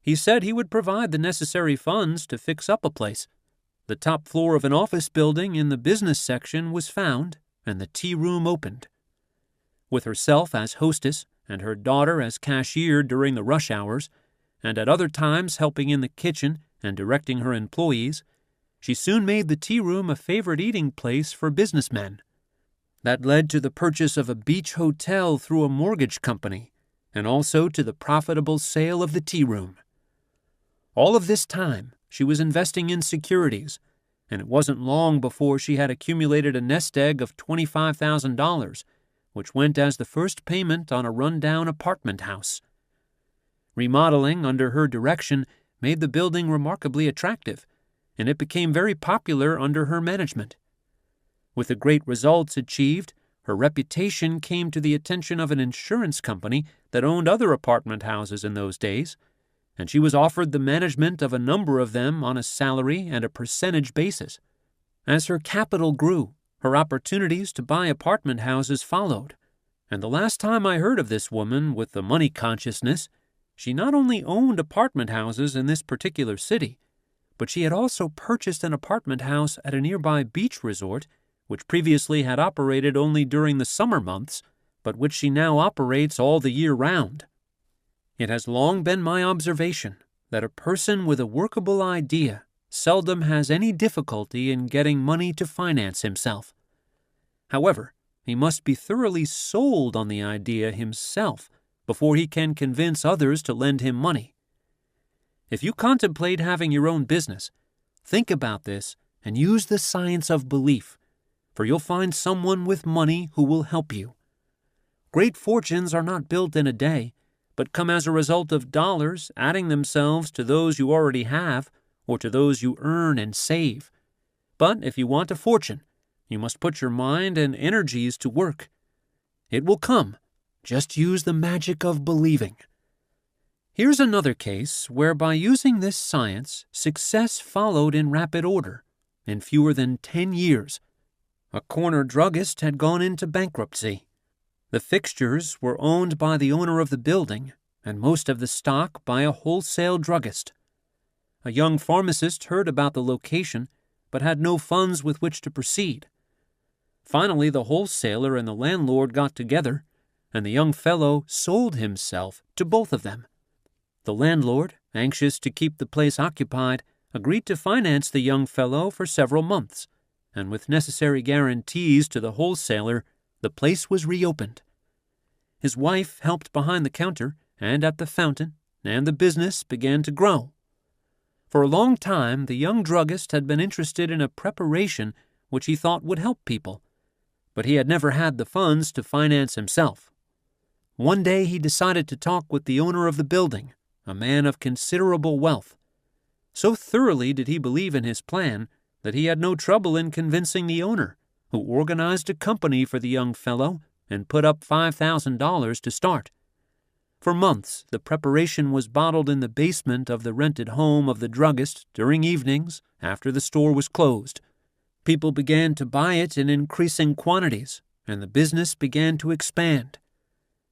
He said he would provide the necessary funds to fix up a place. The top floor of an office building in the business section was found, and the tea room opened. With herself as hostess and her daughter as cashier during the rush hours, and at other times helping in the kitchen and directing her employees, she soon made the tea room a favorite eating place for businessmen. That led to the purchase of a beach hotel through a mortgage company, and also to the profitable sale of the tea room. All of this time, she was investing in securities, and it wasn't long before she had accumulated a nest egg of $25,000, which went as the first payment on a run-down apartment house. Remodeling under her direction made the building remarkably attractive, and it became very popular under her management. With the great results achieved, her reputation came to the attention of an insurance company that owned other apartment houses in those days, and she was offered the management of a number of them on a salary and a percentage basis. As her capital grew, her opportunities to buy apartment houses followed, and the last time I heard of this woman with the money consciousness, she not only owned apartment houses in this particular city, but she had also purchased an apartment house at a nearby beach resort, which previously had operated only during the summer months, but which she now operates all the year round. It has long been my observation that a person with a workable idea seldom has any difficulty in getting money to finance himself. However, he must be thoroughly sold on the idea himself before he can convince others to lend him money. If you contemplate having your own business, think about this and use the science of belief, for you'll find someone with money who will help you. Great fortunes are not built in a day, but come as a result of dollars adding themselves to those you already have or to those you earn and save. But if you want a fortune, you must put your mind and energies to work. It will come. Just use the magic of believing. Here's another case where by using this science, success followed in rapid order. In fewer than 10 years, a corner druggist had gone into bankruptcy. The fixtures were owned by the owner of the building, and most of the stock by a wholesale druggist. A young pharmacist heard about the location but had no funds with which to proceed. Finally, the wholesaler and the landlord got together, and the young fellow sold himself to both of them. The landlord, anxious to keep the place occupied, agreed to finance the young fellow for several months, and with necessary guarantees to the wholesaler, the place was reopened. His wife helped behind the counter and at the fountain, and the business began to grow. For a long time, the young druggist had been interested in a preparation which he thought would help people, but he had never had the funds to finance himself. One day he decided to talk with the owner of the building, a man of considerable wealth. So thoroughly did he believe in his plan that he had no trouble in convincing the owner, who organized a company for the young fellow and put up $5,000 to start. For months, the preparation was bottled in the basement of the rented home of the druggist during evenings after the store was closed. People began to buy it in increasing quantities, and the business began to expand.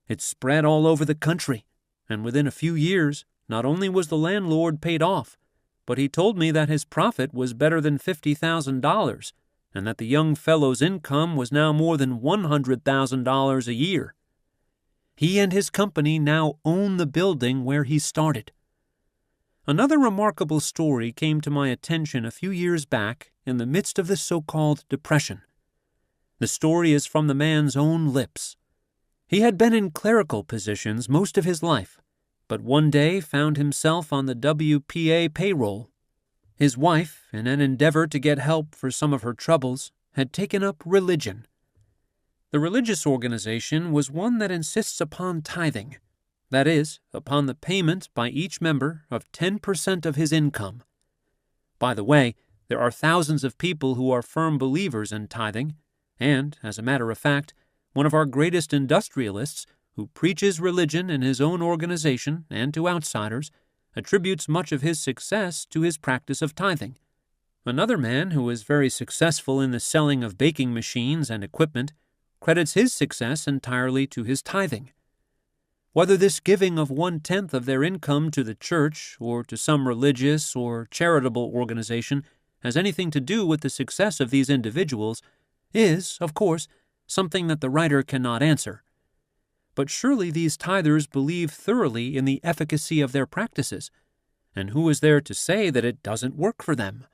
It spread all over the country, and within a few years, not only was the landlord paid off, but he told me that his profit was better than $50,000, and that the young fellow's income was now more than $100,000 a year. He and his company now own the building where he started. Another remarkable story came to my attention a few years back in the midst of the so-called Depression. The story is from the man's own lips. He had been in clerical positions most of his life, but one day found himself on the WPA payroll. His wife, in an endeavor to get help for some of her troubles, had taken up religion. The religious organization was one that insists upon tithing, that is, upon the payment by each member of 10% of his income. By the way, there are thousands of people who are firm believers in tithing, and, as a matter of fact, one of our greatest industrialists, who preaches religion in his own organization and to outsiders, attributes much of his success to his practice of tithing. Another man who is very successful in the selling of baking machines and equipment credits his success entirely to his tithing. Whether this giving of 1/10 of their income to the church or to some religious or charitable organization has anything to do with the success of these individuals is, of course, something that the writer cannot answer. But surely these tithers believe thoroughly in the efficacy of their practices, and who is there to say that it doesn't work for them?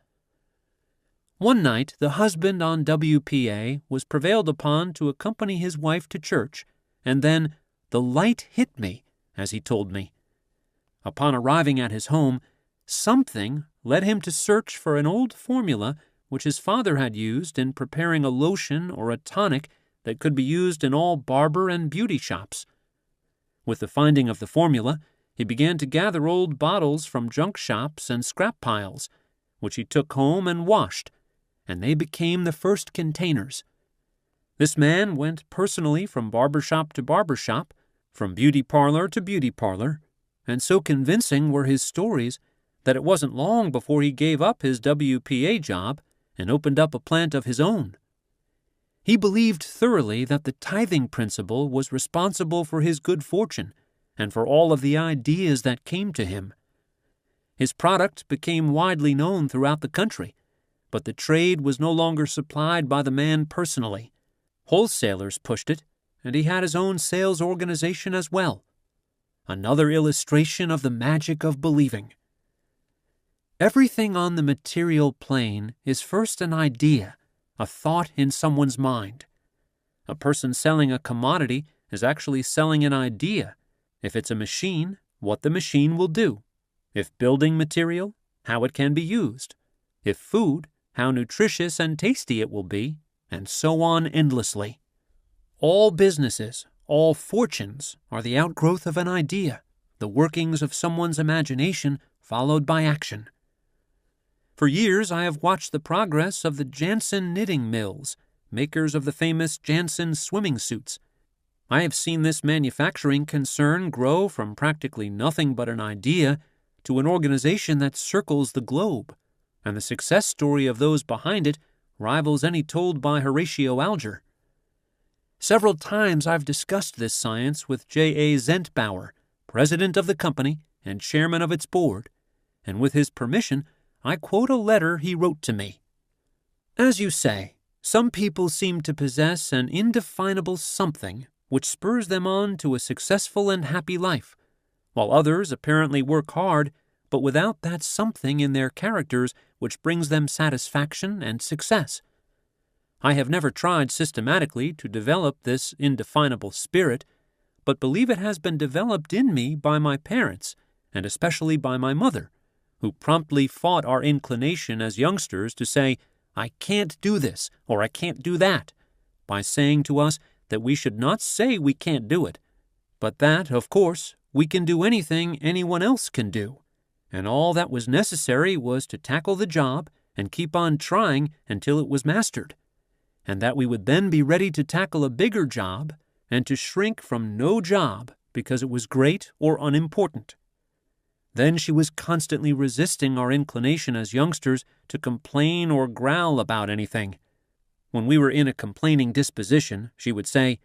One night the husband on WPA was prevailed upon to accompany his wife to church, and then "the light hit me," as he told me. Upon arriving at his home, something led him to search for an old formula which his father had used in preparing a lotion or a tonic that could be used in all barber and beauty shops. With the finding of the formula, he began to gather old bottles from junk shops and scrap piles, which he took home and washed, and they became the first containers. This man went personally from barber shop to barber shop, from beauty parlor to beauty parlor, and so convincing were his stories that it wasn't long before he gave up his WPA job and opened up a plant of his own. He believed thoroughly that the tithing principle was responsible for his good fortune and for all of the ideas that came to him. His product became widely known throughout the country, but the trade was no longer supplied by the man personally. Wholesalers pushed it, and he had his own sales organization as well. Another illustration of the magic of believing. Everything on the material plane is first an idea, a thought in someone's mind. A person selling a commodity is actually selling an idea. If it's a machine, what the machine will do. If building material, how it can be used. If food, how nutritious and tasty it will be, and so on endlessly. All businesses, all fortunes are the outgrowth of an idea, the workings of someone's imagination followed by action. For years I have watched the progress of the Jansen knitting mills, makers of the famous Jansen swimming suits. I have seen this manufacturing concern grow from practically nothing but an idea to an organization that circles the globe, and the success story of those behind it rivals any told by Horatio Alger. Several times I've discussed this science with J.A. Zentbauer, president of the company and chairman of its board, and with his permission, I quote a letter he wrote to me. As you say, some people seem to possess an indefinable something which spurs them on to a successful and happy life, while others apparently work hard, but without that something in their characters which brings them satisfaction and success. I have never tried systematically to develop this indefinable spirit, but believe it has been developed in me by my parents, and especially by my mother, who promptly fought our inclination as youngsters to say, "I can't do this," or "I can't do that," by saying to us that we should not say we can't do it, but that, of course, we can do anything anyone else can do, and all that was necessary was to tackle the job and keep on trying until it was mastered, and that we would then be ready to tackle a bigger job and to shrink from no job because it was great or unimportant. Then she was constantly resisting our inclination as youngsters to complain or growl about anything. When we were in a complaining disposition, she would say,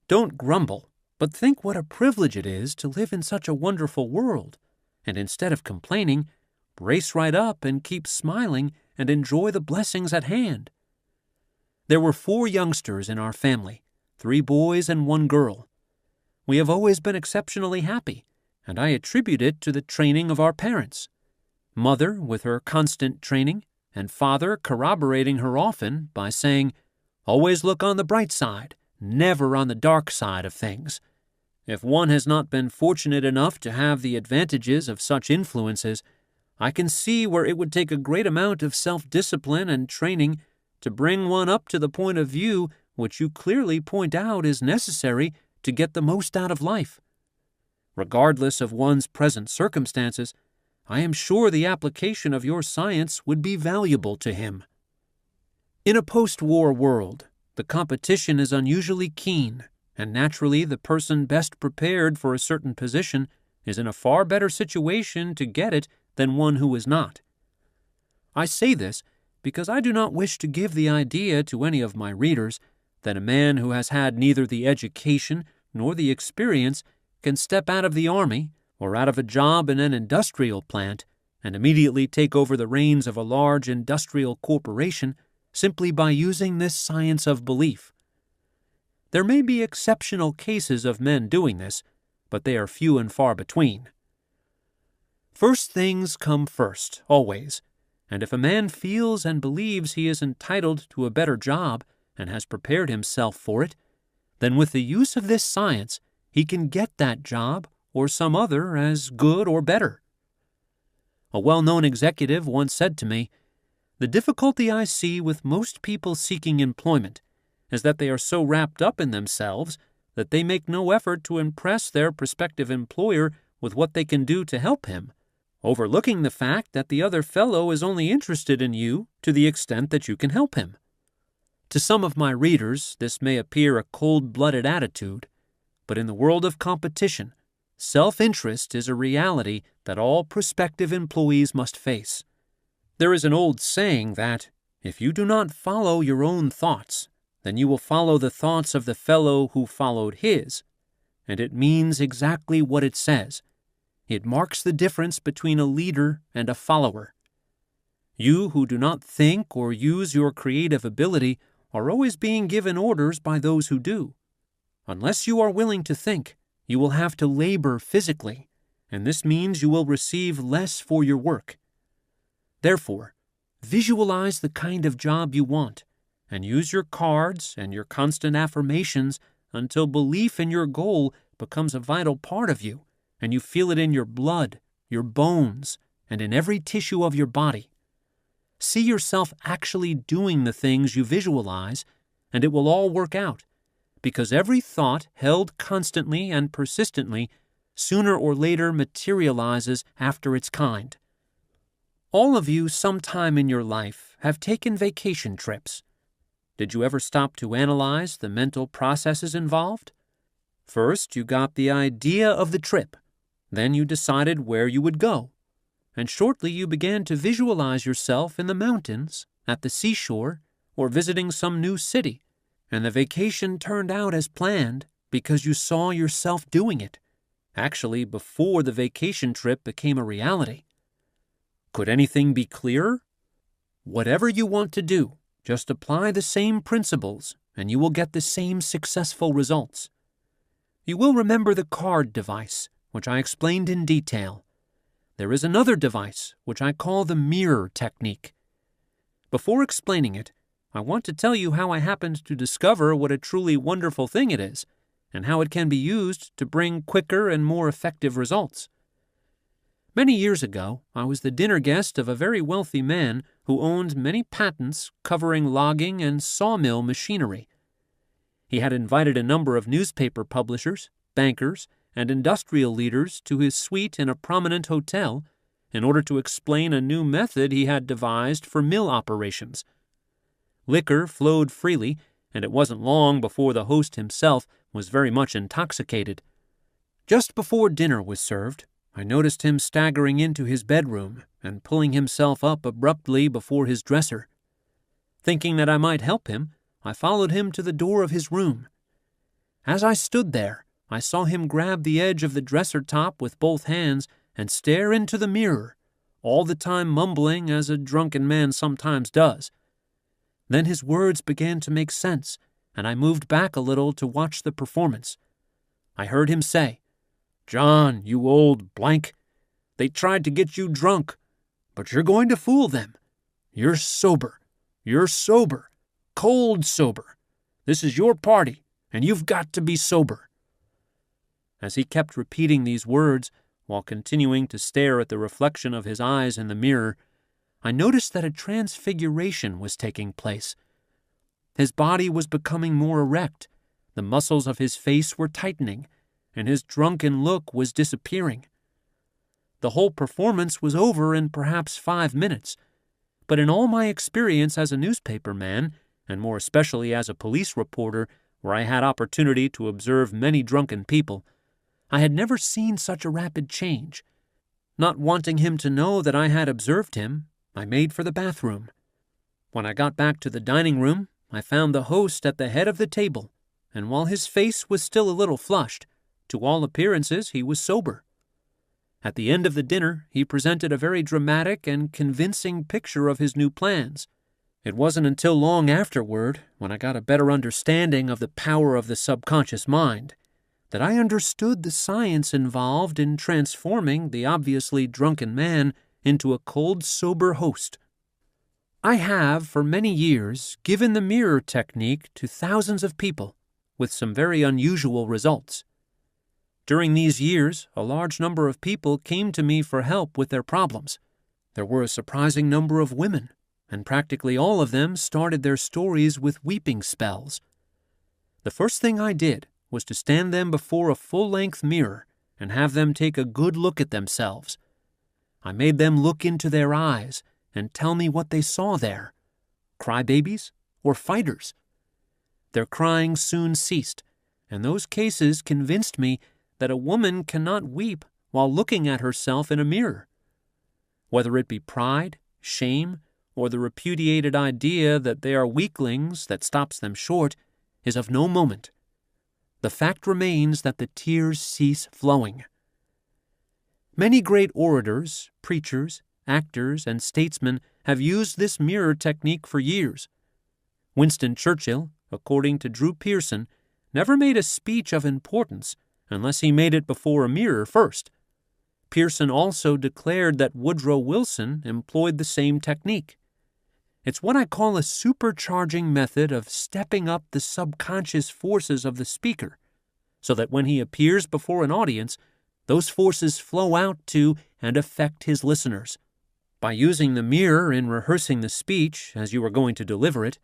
"Don't grumble, but think what a privilege it is to live in such a wonderful world, and instead of complaining, brace right up and keep smiling and enjoy the blessings at hand." There were 4 youngsters in our family, 3 boys and 1 girl. We have always been exceptionally happy, and I attribute it to the training of our parents. Mother, with her constant training, and father corroborating her often by saying, "Always look on the bright side, never on the dark side of things." If one has not been fortunate enough to have the advantages of such influences, I can see where it would take a great amount of self-discipline and training to bring one up to the point of view which you clearly point out is necessary to get the most out of life. Regardless of one's present circumstances, I am sure the application of your science would be valuable to him. In a post-war world, the competition is unusually keen, and naturally the person best prepared for a certain position is in a far better situation to get it than one who is not. I say this because I do not wish to give the idea to any of my readers that a man who has had neither the education nor the experience can step out of the army or out of a job in an industrial plant and immediately take over the reins of a large industrial corporation simply by using this science of belief. There may be exceptional cases of men doing this, but they are few and far between. First things come first, always, and if a man feels and believes he is entitled to a better job and has prepared himself for it, then with the use of this science, he can get that job or some other as good or better. A well-known executive once said to me, "The difficulty I see with most people seeking employment is that they are so wrapped up in themselves that they make no effort to impress their prospective employer with what they can do to help him, overlooking the fact that the other fellow is only interested in you to the extent that you can help him." To some of my readers, this may appear a cold-blooded attitude, but in the world of competition, self-interest is a reality that all prospective employees must face. There is an old saying that, if you do not follow your own thoughts, then you will follow the thoughts of the fellow who followed his, and it means exactly what it says. It marks the difference between a leader and a follower. You who do not think or use your creative ability are always being given orders by those who do. Unless you are willing to think, you will have to labor physically, and this means you will receive less for your work. Therefore, visualize the kind of job you want, and use your cards and your constant affirmations until belief in your goal becomes a vital part of you, and you feel it in your blood, your bones, and in every tissue of your body. See yourself actually doing the things you visualize, and it will all work out, because every thought held constantly and persistently sooner or later materializes after its kind. All of you sometime in your life have taken vacation trips. Did you ever stop to analyze the mental processes involved? First, you got the idea of the trip. Then you decided where you would go. And shortly you began to visualize yourself in the mountains, at the seashore, or visiting some new city. And the vacation turned out as planned because you saw yourself doing it, actually before the vacation trip became a reality. Could anything be clearer? Whatever you want to do, Just apply the same principles, and you will get the same successful results. You will remember the card device, which I explained in detail. There is another device, which I call the mirror technique. Before explaining it, I want to tell you how I happened to discover what a truly wonderful thing it is, and how it can be used to bring quicker and more effective results. Many years ago, I was the dinner guest of a very wealthy man who owned many patents covering logging and sawmill machinery. He had invited a number of newspaper publishers, bankers, and industrial leaders to his suite in a prominent hotel in order to explain a new method he had devised for mill operations. Liquor flowed freely, and it wasn't long before the host himself was very much intoxicated. Just before dinner was served, I noticed him staggering into his bedroom and pulling himself up abruptly before his dresser. Thinking that I might help him, I followed him to the door of his room. As I stood there, I saw him grab the edge of the dresser top with both hands and stare into the mirror, all the time mumbling as a drunken man sometimes does. Then his words began to make sense, and I moved back a little to watch the performance. I heard him say, "John, you old blank, they tried to get you drunk, but you're going to fool them. You're sober. You're sober. Cold sober. This is your party, and you've got to be sober." As he kept repeating these words, while continuing to stare at the reflection of his eyes in the mirror, I noticed that a transfiguration was taking place. His body was becoming more erect, the muscles of his face were tightening, and his drunken look was disappearing. The whole performance was over in perhaps 5 minutes, but in all my experience as a newspaper man, and more especially as a police reporter, where I had opportunity to observe many drunken people, I had never seen such a rapid change. Not wanting him to know that I had observed him, I made for the bathroom. When I got back to the dining room, I found the host at the head of the table, and while his face was still a little flushed, to all appearances he was sober. At the end of the dinner, he presented a very dramatic and convincing picture of his new plans. It wasn't until long afterward, when I got a better understanding of the power of the subconscious mind, that I understood the science involved in transforming the obviously drunken man into a cold, sober host. I have, for many years, given the mirror technique to thousands of people, with some very unusual results. During these years, a large number of people came to me for help with their problems. There were a surprising number of women, and practically all of them started their stories with weeping spells. The first thing I did was to stand them before a full-length mirror and have them take a good look at themselves. I made them look into their eyes and tell me what they saw there: crybabies or fighters. Their crying soon ceased, and those cases convinced me that a woman cannot weep while looking at herself in a mirror. Whether it be pride, shame, or the repudiated idea that they are weaklings that stops them short, is of no moment. The fact remains that the tears cease flowing. Many great orators, preachers, actors, and statesmen have used this mirror technique for years. Winston Churchill, according to Drew Pearson, never made a speech of importance unless he made it before a mirror first. Pearson also declared that Woodrow Wilson employed the same technique. It's what I call a supercharging method of stepping up the subconscious forces of the speaker, so that when he appears before an audience, those forces flow out to and affect his listeners. By using the mirror in rehearsing the speech as you are going to deliver it,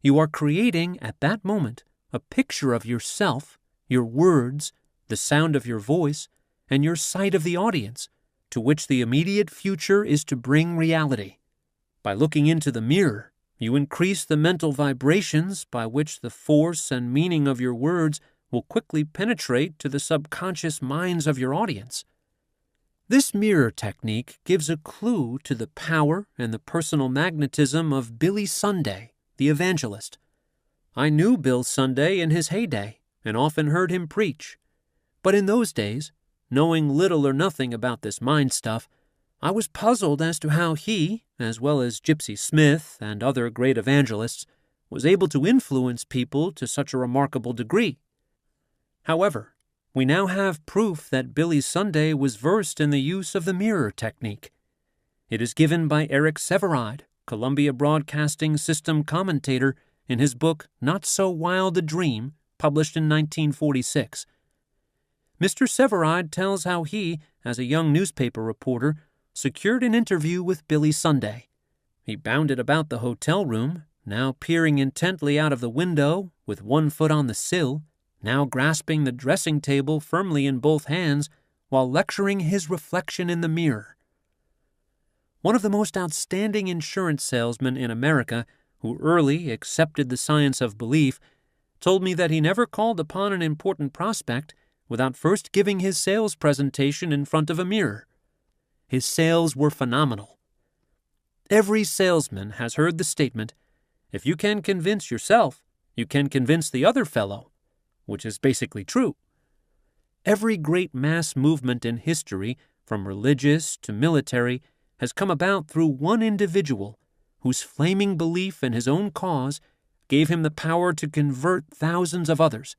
you are creating at that moment a picture of yourself, your words, the sound of your voice, and your sight of the audience, to which the immediate future is to bring reality. By looking into the mirror, you increase the mental vibrations by which the force and meaning of your words will quickly penetrate to the subconscious minds of your audience. This mirror technique gives a clue to the power and the personal magnetism of Billy Sunday, the evangelist. I knew Bill Sunday in his heyday and often heard him preach. But in those days, knowing little or nothing about this mind stuff, I was puzzled as to how he, as well as Gypsy Smith and other great evangelists, was able to influence people to such a remarkable degree. However, we now have proof that Billy Sunday was versed in the use of the mirror technique. It is given by Eric Sevareid, Columbia Broadcasting System commentator, in his book Not So Wild a Dream, published in 1946. Mr. Sevareid tells how he, as a young newspaper reporter, secured an interview with Billy Sunday. He bounded about the hotel room, now peering intently out of the window with one foot on the sill, now grasping the dressing table firmly in both hands while lecturing his reflection in the mirror. One of the most outstanding insurance salesmen in America, who early accepted the science of belief, told me that he never called upon an important prospect without first giving his sales presentation in front of a mirror. His sales were phenomenal. Every salesman has heard the statement, "If you can convince yourself, you can convince the other fellow," which is basically true. Every great mass movement in history, from religious to military, has come about through one individual whose flaming belief in his own cause gave him the power to convert thousands of others.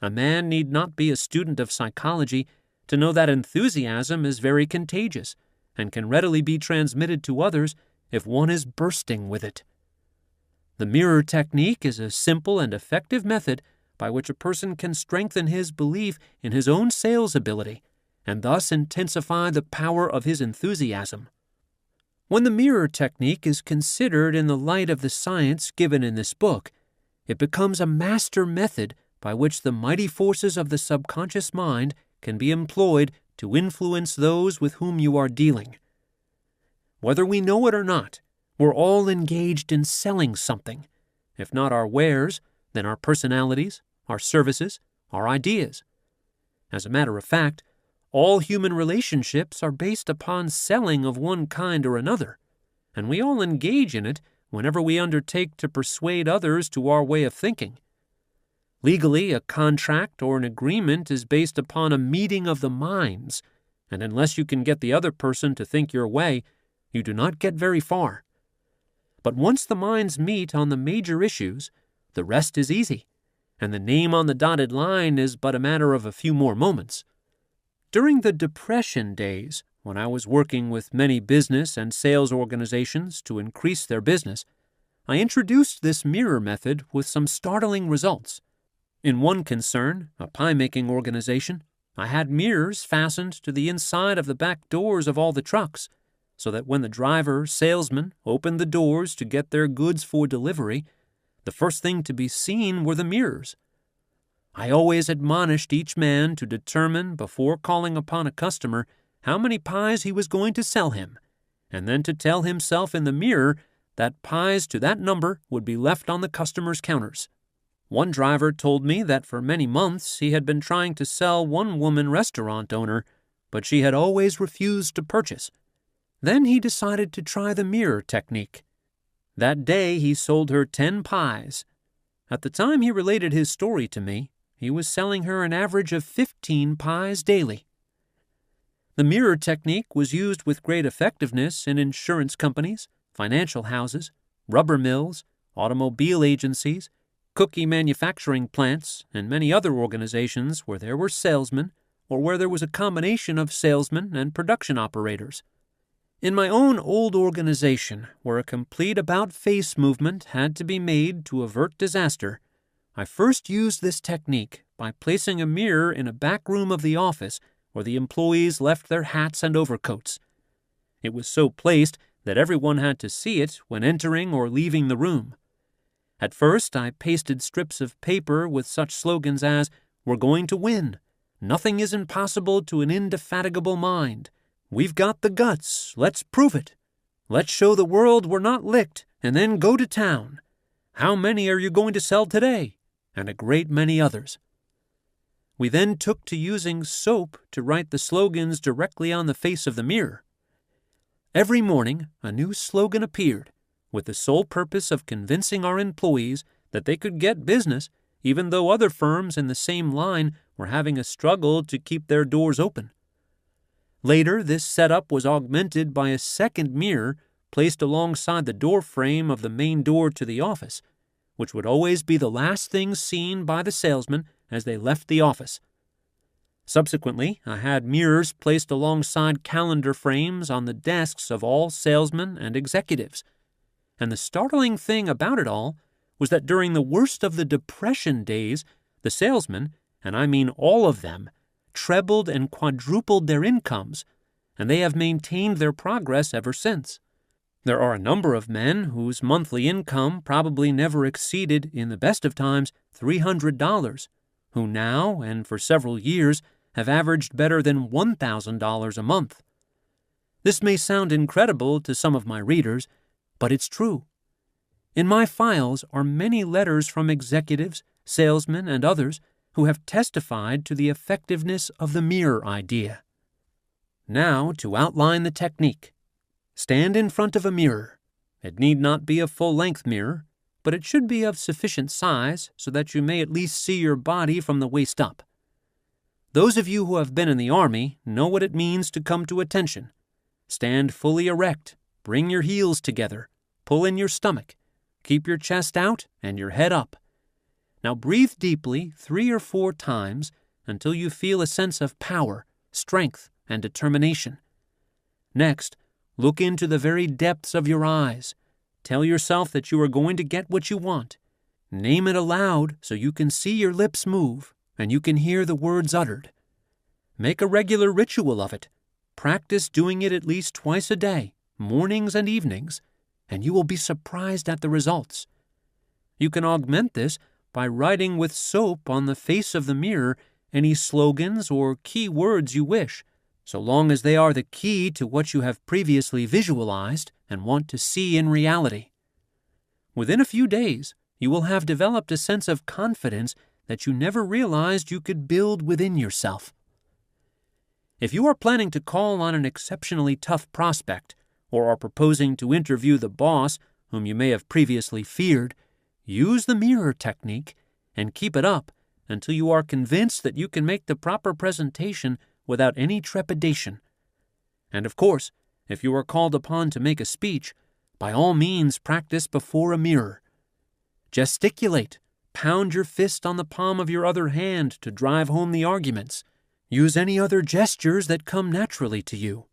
A man need not be a student of psychology to know that enthusiasm is very contagious and can readily be transmitted to others if one is bursting with it. The mirror technique is a simple and effective method by which a person can strengthen his belief in his own sales ability and thus intensify the power of his enthusiasm. When the mirror technique is considered in the light of the science given in this book, it becomes a master method by which the mighty forces of the subconscious mind can be employed to influence those with whom you are dealing. Whether we know it or not, we're all engaged in selling something, if not our wares, then our personalities, our services, our ideas. As a matter of fact, all human relationships are based upon selling of one kind or another, and we all engage in it whenever we undertake to persuade others to our way of thinking. Legally, a contract or an agreement is based upon a meeting of the minds, and unless you can get the other person to think your way, you do not get very far. But once the minds meet on the major issues, the rest is easy, and the name on the dotted line is but a matter of a few more moments. During the Depression days, when I was working with many business and sales organizations to increase their business, I introduced this mirror method with some startling results. In one concern, a pie-making organization, I had mirrors fastened to the inside of the back doors of all the trucks, so that when the driver, salesman, opened the doors to get their goods for delivery, the first thing to be seen were the mirrors. I always admonished each man to determine before calling upon a customer how many pies he was going to sell him, and then to tell himself in the mirror that pies to that number would be left on the customer's counters. One driver told me that for many months he had been trying to sell one woman restaurant owner, but she had always refused to purchase. Then he decided to try the mirror technique. That day he sold her 10 pies. At the time he related his story to me, he was selling her an average of 15 pies daily. The mirror technique was used with great effectiveness in insurance companies, financial houses, rubber mills, automobile agencies, cookie manufacturing plants, and many other organizations where there were salesmen or where there was a combination of salesmen and production operators. In my own old organization, where a complete about-face movement had to be made to avert disaster, I first used this technique by placing a mirror in a back room of the office where the employees left their hats and overcoats. It was so placed that everyone had to see it when entering or leaving the room. At first, I pasted strips of paper with such slogans as, "We're going to win," "Nothing is impossible to an indefatigable mind," "We've got the guts, let's prove it," "Let's show the world we're not licked, and then go to town," "How many are you going to sell today?" and a great many others. We then took to using soap to write the slogans directly on the face of the mirror. Every morning, a new slogan appeared, with the sole purpose of convincing our employees that they could get business even though other firms in the same line were having a struggle to keep their doors open. Later, this setup was augmented by a second mirror placed alongside the door frame of the main door to the office, which would always be the last thing seen by the salesman as they left the office. Subsequently, I had mirrors placed alongside calendar frames on the desks of all salesmen and executives. And the startling thing about it all was that during the worst of the Depression days, the salesmen, and I mean all of them, trebled and quadrupled their incomes, and they have maintained their progress ever since. There are a number of men whose monthly income probably never exceeded, in the best of times, $300, who now, and for several years, have averaged better than $1,000 a month. This may sound incredible to some of my readers, but it's true. In my files are many letters from executives, salesmen, and others who have testified to the effectiveness of the mirror idea. Now, to outline the technique. Stand in front of a mirror. It need not be a full-length mirror, but it should be of sufficient size so that you may at least see your body from the waist up. Those of you who have been in the Army know what it means to come to attention. Stand fully erect, bring your heels together, pull in your stomach, keep your chest out and your head up. Now breathe deeply 3 or 4 times until you feel a sense of power, strength, and determination. Next, look into the very depths of your eyes. Tell yourself that you are going to get what you want. Name it aloud so you can see your lips move and you can hear the words uttered. Make a regular ritual of it. Practice doing it at least twice a day, mornings and evenings, and you will be surprised at the results. You can augment this by writing with soap on the face of the mirror any slogans or key words you wish, so long as they are the key to what you have previously visualized and want to see in reality. Within a few days, you will have developed a sense of confidence that you never realized you could build within yourself. If you are planning to call on an exceptionally tough prospect, or are proposing to interview the boss whom you may have previously feared, use the mirror technique and keep it up until you are convinced that you can make the proper presentation without any trepidation. And of course, if you are called upon to make a speech, by all means practice before a mirror. Gesticulate. Pound your fist on the palm of your other hand to drive home the arguments. Use any other gestures that come naturally to you.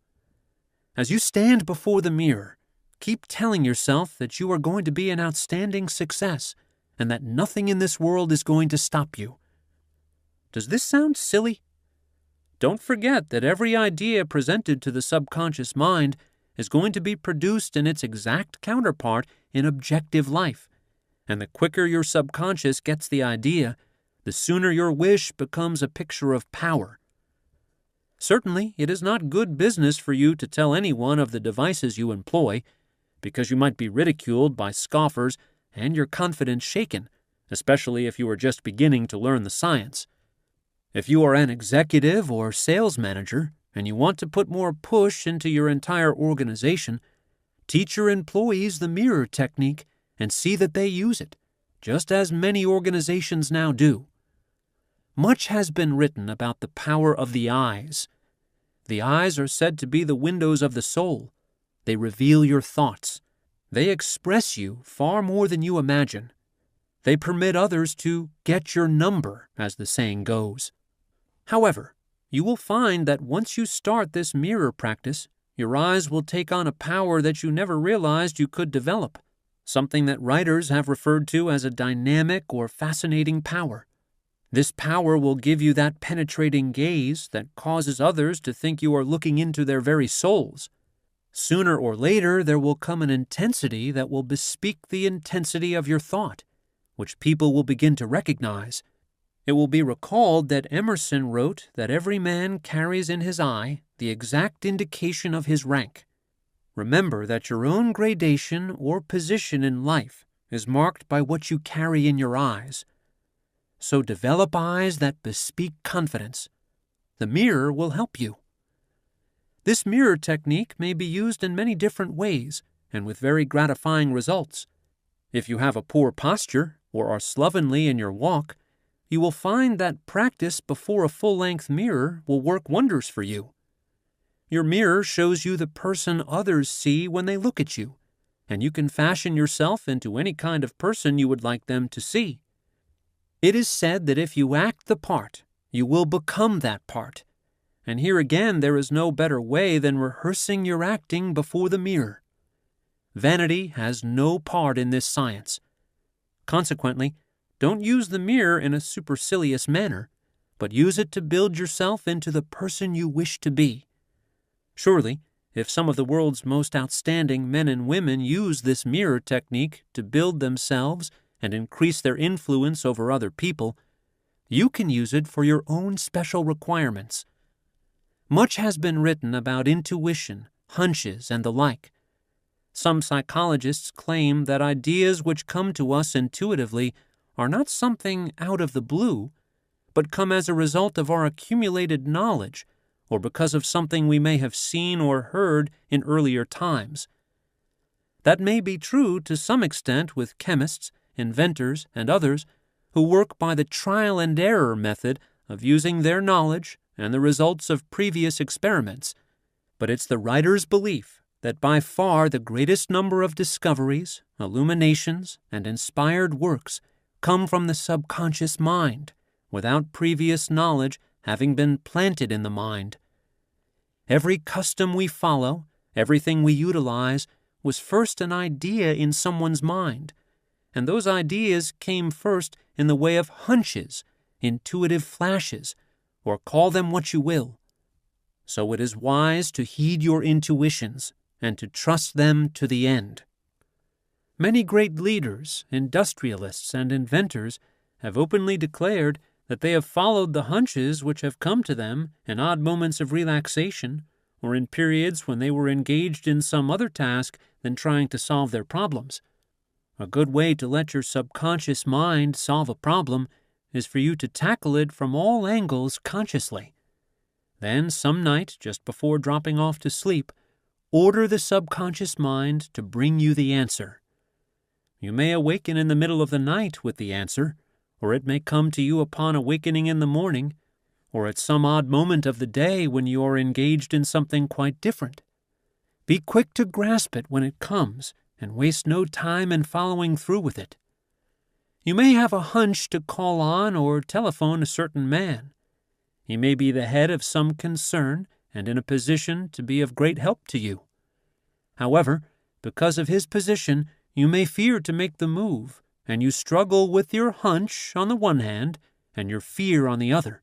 As you stand before the mirror, keep telling yourself that you are going to be an outstanding success and that nothing in this world is going to stop you. Does this sound silly? Don't forget that every idea presented to the subconscious mind is going to be produced in its exact counterpart in objective life, and the quicker your subconscious gets the idea, the sooner your wish becomes a picture of power. Certainly, it is not good business for you to tell anyone of the devices you employ, because you might be ridiculed by scoffers and your confidence shaken, especially if you are just beginning to learn the science. If you are an executive or sales manager and you want to put more push into your entire organization, teach your employees the mirror technique and see that they use it, just as many organizations now do. Much has been written about the power of the eyes. The eyes are said to be the windows of the soul. They reveal your thoughts. They express you far more than you imagine. They permit others to get your number, as the saying goes. However, you will find that once you start this mirror practice, your eyes will take on a power that you never realized you could develop, something that writers have referred to as a dynamic or fascinating power. This power will give you that penetrating gaze that causes others to think you are looking into their very souls. Sooner or later, there will come an intensity that will bespeak the intensity of your thought, which people will begin to recognize. It will be recalled that Emerson wrote that every man carries in his eye the exact indication of his rank. Remember that your own gradation or position in life is marked by what you carry in your eyes. So develop eyes that bespeak confidence. The mirror will help you. This mirror technique may be used in many different ways and with very gratifying results. If you have a poor posture or are slovenly in your walk, you will find that practice before a full-length mirror will work wonders for you. Your mirror shows you the person others see when they look at you, and you can fashion yourself into any kind of person you would like them to see. It is said that if you act the part, you will become that part. And here again there is no better way than rehearsing your acting before the mirror. Vanity has no part in this science. Consequently, don't use the mirror in a supercilious manner, but use it to build yourself into the person you wish to be. Surely, if some of the world's most outstanding men and women use this mirror technique to build themselves and increase their influence over other people, you can use it for your own special requirements. Much has been written about intuition, hunches, and the like. Some psychologists claim that ideas which come to us intuitively are not something out of the blue, but come as a result of our accumulated knowledge or because of something we may have seen or heard in earlier times. That may be true to some extent with chemists, inventors, and others who work by the trial and error method of using their knowledge and the results of previous experiments, but it's the writer's belief that by far the greatest number of discoveries, illuminations, and inspired works come from the subconscious mind, without previous knowledge having been planted in the mind. Every custom we follow, everything we utilize, was first an idea in someone's mind, and those ideas came first in the way of hunches, intuitive flashes, or call them what you will. So it is wise to heed your intuitions and to trust them to the end. Many great leaders, industrialists, and inventors have openly declared that they have followed the hunches which have come to them in odd moments of relaxation or in periods when they were engaged in some other task than trying to solve their problems. A good way to let your subconscious mind solve a problem is for you to tackle it from all angles consciously. Then, some night, just before dropping off to sleep, order the subconscious mind to bring you the answer. You may awaken in the middle of the night with the answer, or it may come to you upon awakening in the morning, or at some odd moment of the day when you are engaged in something quite different. Be quick to grasp it when it comes, and waste no time in following through with it. You may have a hunch to call on or telephone a certain man. He may be the head of some concern and in a position to be of great help to you. However, because of his position, you may fear to make the move, and you struggle with your hunch on the one hand and your fear on the other.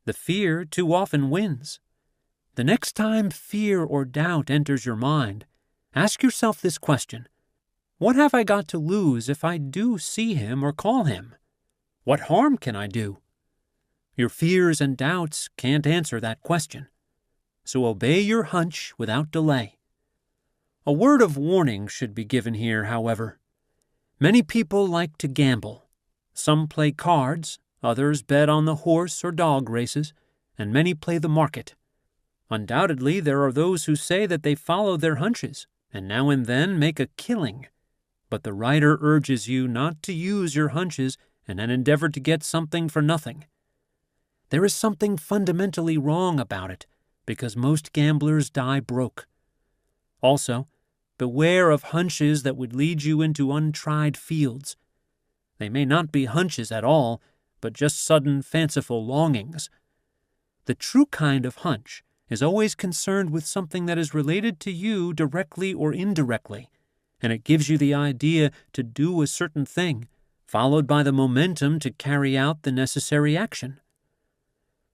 The fear too often wins. The next time fear or doubt enters your mind, ask yourself this question: what have I got to lose if I do see him or call him? What harm can I do? Your fears and doubts can't answer that question. So obey your hunch without delay. A word of warning should be given here, however. Many people like to gamble. Some play cards, others bet on the horse or dog races, and many play the market. Undoubtedly, there are those who say that they follow their hunches and now and then make a killing. But the writer urges you not to use your hunches in an endeavor to get something for nothing. There is something fundamentally wrong about it, because most gamblers die broke. Also, beware of hunches that would lead you into untried fields. They may not be hunches at all, but just sudden fanciful longings. The true kind of hunch is always concerned with something that is related to you directly or indirectly, and it gives you the idea to do a certain thing, followed by the momentum to carry out the necessary action.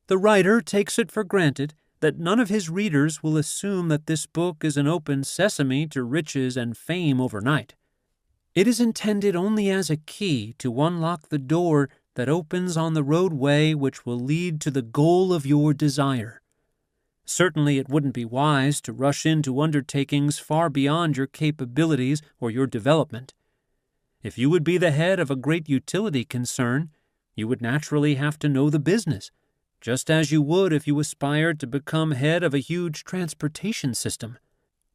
The writer takes it for granted that none of his readers will assume that this book is an open sesame to riches and fame overnight. It is intended only as a key to unlock the door that opens on the roadway which will lead to the goal of your desire. Certainly it wouldn't be wise to rush into undertakings far beyond your capabilities or your development. If you would be the head of a great utility concern, you would naturally have to know the business, just as you would if you aspired to become head of a huge transportation system.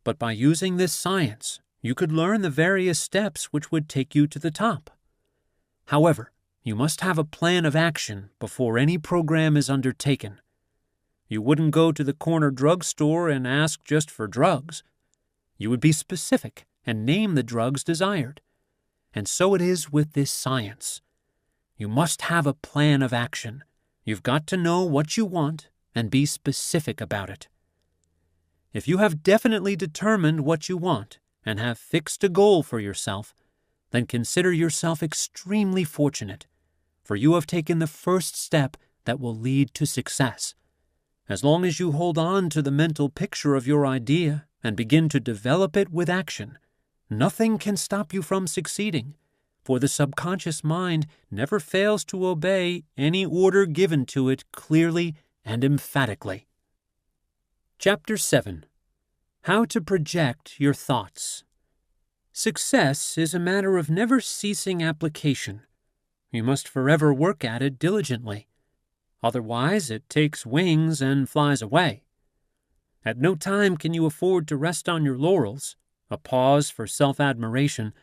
But by using this science, you could learn the various steps which would take you to the top. However, you must have a plan of action before any program is undertaken. You wouldn't go to the corner drugstore and ask just for drugs. You would be specific and name the drugs desired. And so it is with this science. You must have a plan of action. You've got to know what you want and be specific about it. If you have definitely determined what you want and have fixed a goal for yourself, then consider yourself extremely fortunate, for you have taken the first step that will lead to success. As long as you hold on to the mental picture of your idea and begin to develop it with action, nothing can stop you from succeeding, for the subconscious mind never fails to obey any order given to it clearly and emphatically. Chapter 7. How to Project Your Thoughts. Success is a matter of never ceasing application. You must forever work at it diligently. Otherwise, it takes wings and flies away. At no time can you afford to rest on your laurels, a pause for self-admiration,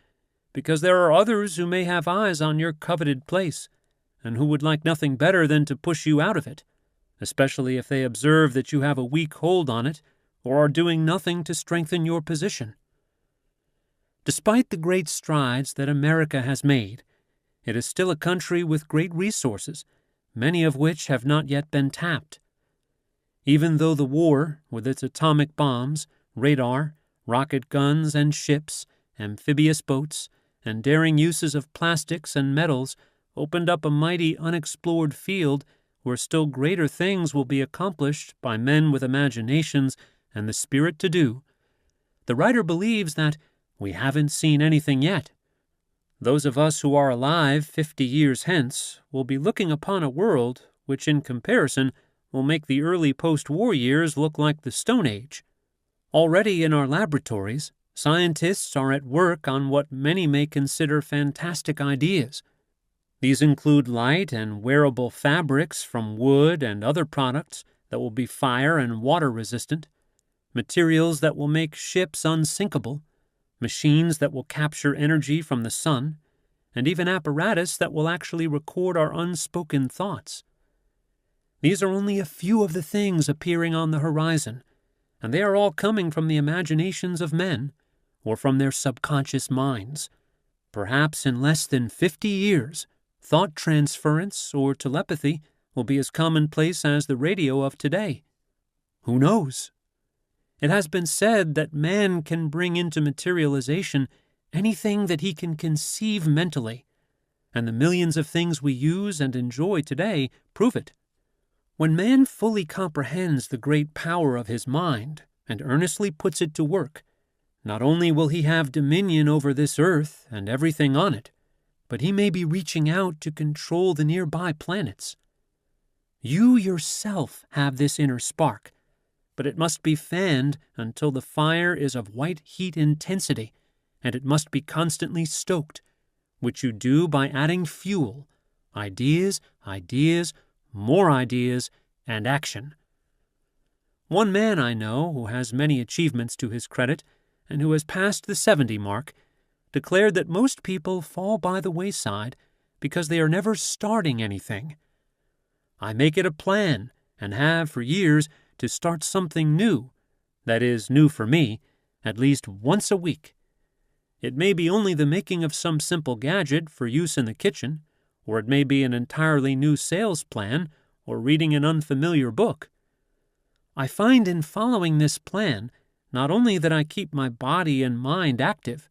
because there are others who may have eyes on your coveted place, and who would like nothing better than to push you out of it, especially if they observe that you have a weak hold on it or are doing nothing to strengthen your position. Despite the great strides that America has made, it is still a country with great resources, many of which have not yet been tapped. Even though the war, with its atomic bombs, radar, rocket guns and ships, amphibious boats, and daring uses of plastics and metals, opened up a mighty unexplored field where still greater things will be accomplished by men with imaginations and the spirit to do, the writer believes that we haven't seen anything yet. Those of us who are alive 50 years hence will be looking upon a world which, in comparison, will make the early post-war years look like the Stone Age. Already in our laboratories, scientists are at work on what many may consider fantastic ideas. These include light and wearable fabrics from wood and other products that will be fire and water resistant, materials that will make ships unsinkable, machines that will capture energy from the sun, and even apparatus that will actually record our unspoken thoughts. These are only a few of the things appearing on the horizon, and they are all coming from the imaginations of men, or from their subconscious minds. Perhaps in less than 50 years, thought transference or telepathy will be as commonplace as the radio of today. Who knows? It has been said that man can bring into materialization anything that he can conceive mentally, and the millions of things we use and enjoy today prove it. When man fully comprehends the great power of his mind and earnestly puts it to work, not only will he have dominion over this earth and everything on it, but he may be reaching out to control the nearby planets. You yourself have this inner spark, but it must be fanned until the fire is of white heat intensity, and it must be constantly stoked, which you do by adding fuel, ideas, more ideas, and action. One man I know, who has many achievements to his credit, and who has passed the 70 mark, declared that most people fall by the wayside because they are never starting anything. I make it a plan, and have for years, to start something new, that is, new for me, at least once a week. It may be only the making of some simple gadget for use in the kitchen, or it may be an entirely new sales plan, or reading an unfamiliar book. I find in following this plan not only that I keep my body and mind active,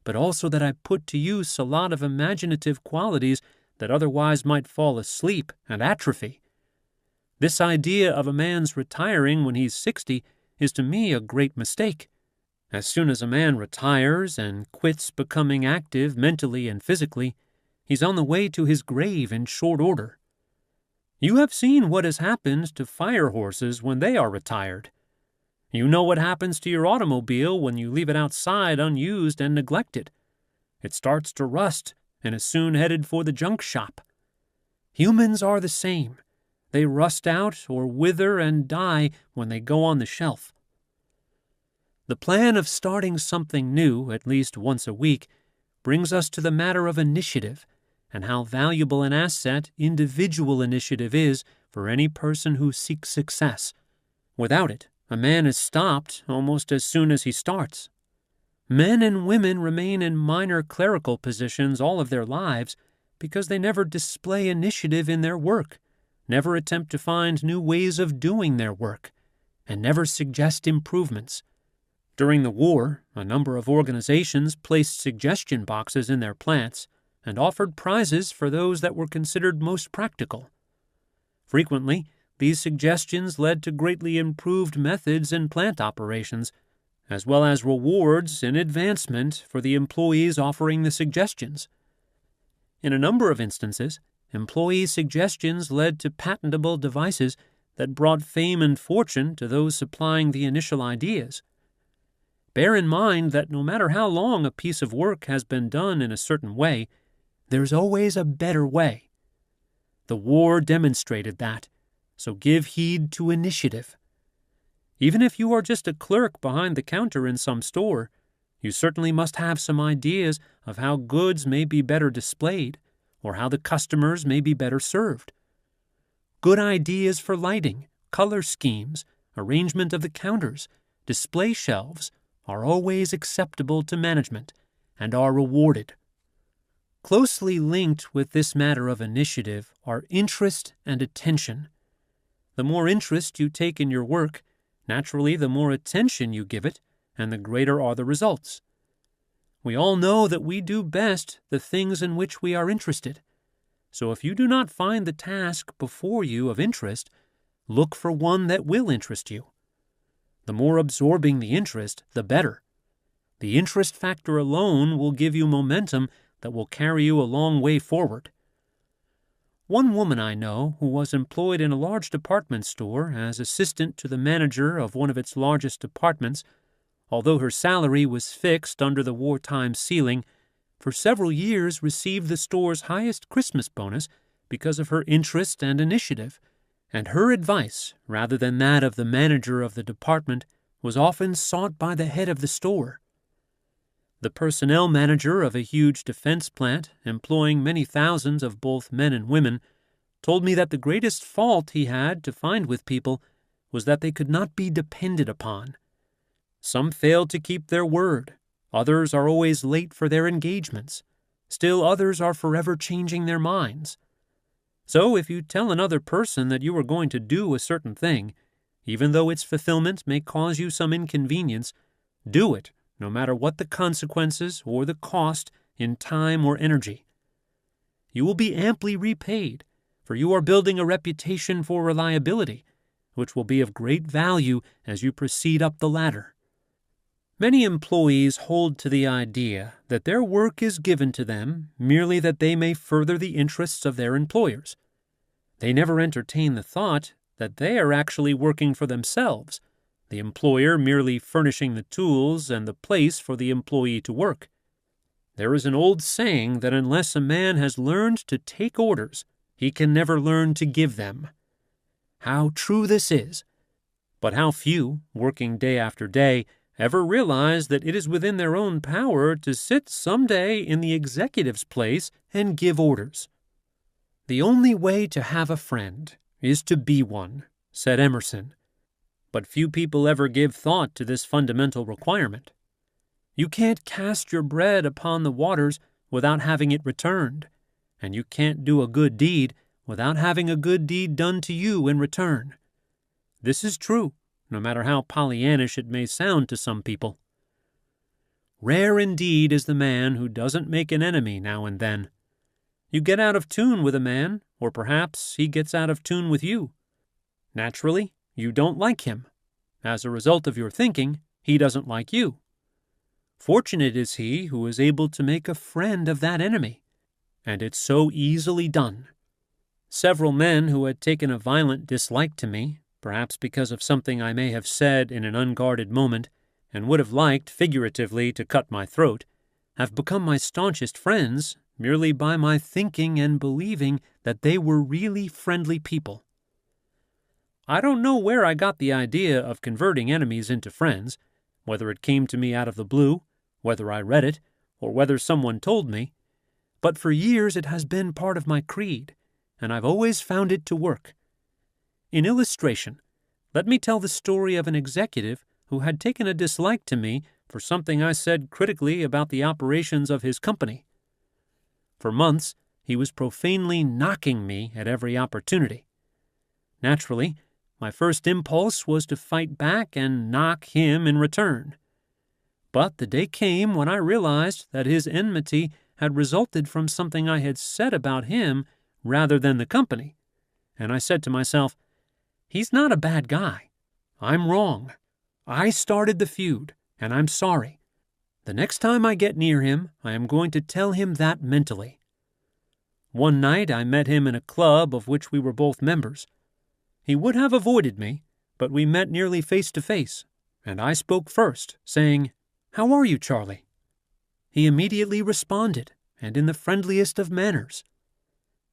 but also that I put to use a lot of imaginative qualities that otherwise might fall asleep and atrophy. This idea of a man's retiring when he's 60 is to me a great mistake. As soon as a man retires and quits becoming active mentally and physically, he's on the way to his grave in short order. You have seen what has happened to fire horses when they are retired. You know what happens to your automobile when you leave it outside unused and neglected. It starts to rust and is soon headed for the junk shop. Humans are the same. They rust out or wither and die when they go on the shelf. The plan of starting something new at least once a week brings us to the matter of initiative and how valuable an asset individual initiative is for any person who seeks success. Without it, a man is stopped almost as soon as he starts. Men and women remain in minor clerical positions all of their lives because they never display initiative in their work, never attempt to find new ways of doing their work, and never suggest improvements. During the war, a number of organizations placed suggestion boxes in their plants and offered prizes for those that were considered most practical. Frequently, these suggestions led to greatly improved methods in plant operations, as well as rewards and advancement for the employees offering the suggestions. In a number of instances, employee suggestions led to patentable devices that brought fame and fortune to those supplying the initial ideas. Bear in mind that no matter how long a piece of work has been done in a certain way, there's always a better way. The war demonstrated that, so give heed to initiative. Even if you are just a clerk behind the counter in some store, you certainly must have some ideas of how goods may be better displayed or how the customers may be better served. Good ideas for lighting, color schemes, arrangement of the counters, display shelves are always acceptable to management and are rewarded. Closely linked with this matter of initiative are interest and attention. The more interest you take in your work, naturally the more attention you give it, and the greater are the results. We all know that we do best the things in which we are interested. So if you do not find the task before you of interest, look for one that will interest you. The more absorbing the interest, the better. The interest factor alone will give you momentum that will carry you a long way forward. One woman I know who was employed in a large department store as assistant to the manager of one of its largest departments, although her salary was fixed under the wartime ceiling, for several years received the store's highest Christmas bonus because of her interest and initiative, and her advice, rather than that of the manager of the department, was often sought by the head of the store. The personnel manager of a huge defense plant, employing many thousands of both men and women, told me that the greatest fault he had to find with people was that they could not be depended upon. Some failed to keep their word, others are always late for their engagements, still others are forever changing their minds. So if you tell another person that you are going to do a certain thing, even though its fulfillment may cause you some inconvenience, do it, no matter what the consequences or the cost in time or energy. You will be amply repaid, for you are building a reputation for reliability, which will be of great value as you proceed up the ladder. Many employees hold to the idea that their work is given to them merely that they may further the interests of their employers. They never entertain the thought that they are actually working for themselves, the employer merely furnishing the tools and the place for the employee to work. There is an old saying that unless a man has learned to take orders, he can never learn to give them. How true this is! But how few, working day after day, ever realize that it is within their own power to sit some day in the executive's place and give orders. The only way to have a friend is to be one, said Emerson. But few people ever give thought to this fundamental requirement. You can't cast your bread upon the waters without having it returned, and you can't do a good deed without having a good deed done to you in return. This is true, no matter how Pollyannish it may sound to some people. Rare indeed is the man who doesn't make an enemy now and then. You get out of tune with a man, or perhaps he gets out of tune with you. Naturally, you don't like him. As a result of your thinking, he doesn't like you. Fortunate is he who is able to make a friend of that enemy, and it's so easily done. Several men who had taken a violent dislike to me, perhaps because of something I may have said in an unguarded moment, and would have liked, figuratively, to cut my throat, have become my staunchest friends merely by my thinking and believing that they were really friendly people. I don't know where I got the idea of converting enemies into friends, whether it came to me out of the blue, whether I read it, or whether someone told me, but for years it has been part of my creed, and I've always found it to work. In illustration, let me tell the story of an executive who had taken a dislike to me for something I said critically about the operations of his company. For months, he was profanely knocking me at every opportunity. Naturally, my first impulse was to fight back and knock him in return. But the day came when I realized that his enmity had resulted from something I had said about him rather than the company, and I said to myself, "He's not a bad guy. I'm wrong. I started the feud, and I'm sorry. The next time I get near him, I am going to tell him that mentally." One night I met him in a club of which we were both members. He would have avoided me, but we met nearly face to face, and I spoke first, saying, "How are you, Charlie?" He immediately responded, and in the friendliest of manners.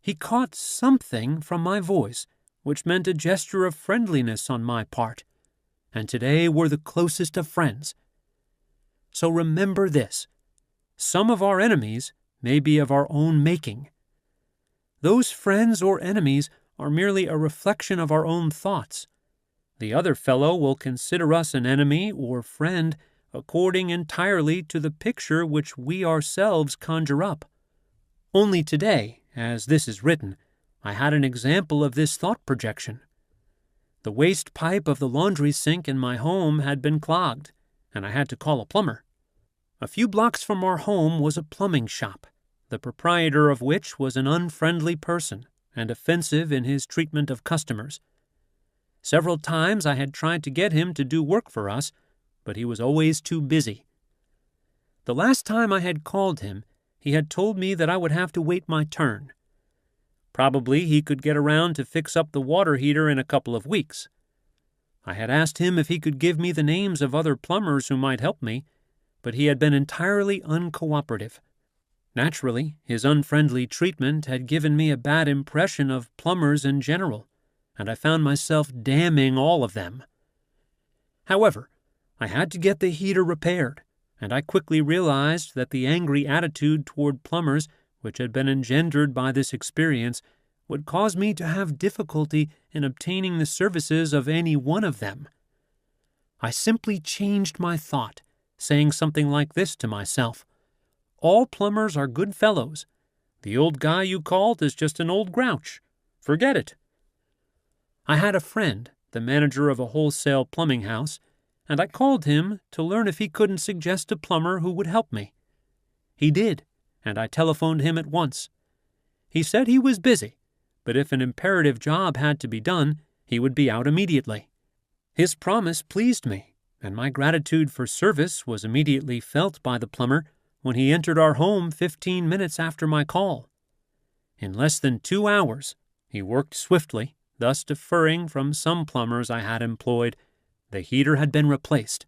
He caught something from my voice which meant a gesture of friendliness on my part, and today we're the closest of friends. So remember this: some of our enemies may be of our own making. Those friends or enemies are merely a reflection of our own thoughts. The other fellow will consider us an enemy or friend according entirely to the picture which we ourselves conjure up. Only today, as this is written, I had an example of this thought projection. The waste pipe of the laundry sink in my home had been clogged, and I had to call a plumber. A few blocks from our home was a plumbing shop, the proprietor of which was an unfriendly person and offensive in his treatment of customers. Several times I had tried to get him to do work for us, but he was always too busy. The last time I had called him, he had told me that I would have to wait my turn. Probably he could get around to fix up the water heater in a couple of weeks. I had asked him if he could give me the names of other plumbers who might help me, but he had been entirely uncooperative. Naturally, his unfriendly treatment had given me a bad impression of plumbers in general, and I found myself damning all of them. However, I had to get the heater repaired, and I quickly realized that the angry attitude toward plumbers which had been engendered by this experience would cause me to have difficulty in obtaining the services of any one of them. I simply changed my thought, saying something like this to myself: "All plumbers are good fellows. The old guy you called is just an old grouch. Forget it." I had a friend, the manager of a wholesale plumbing house, and I called him to learn if he couldn't suggest a plumber who would help me. He did, and I telephoned him at once. He said he was busy, but if an imperative job had to be done, he would be out immediately. His promise pleased me, and my gratitude for service was immediately felt by the plumber when he entered our home 15 minutes after my call. In less than 2 hours, he worked swiftly, thus deferring from some plumbers I had employed. The heater had been replaced.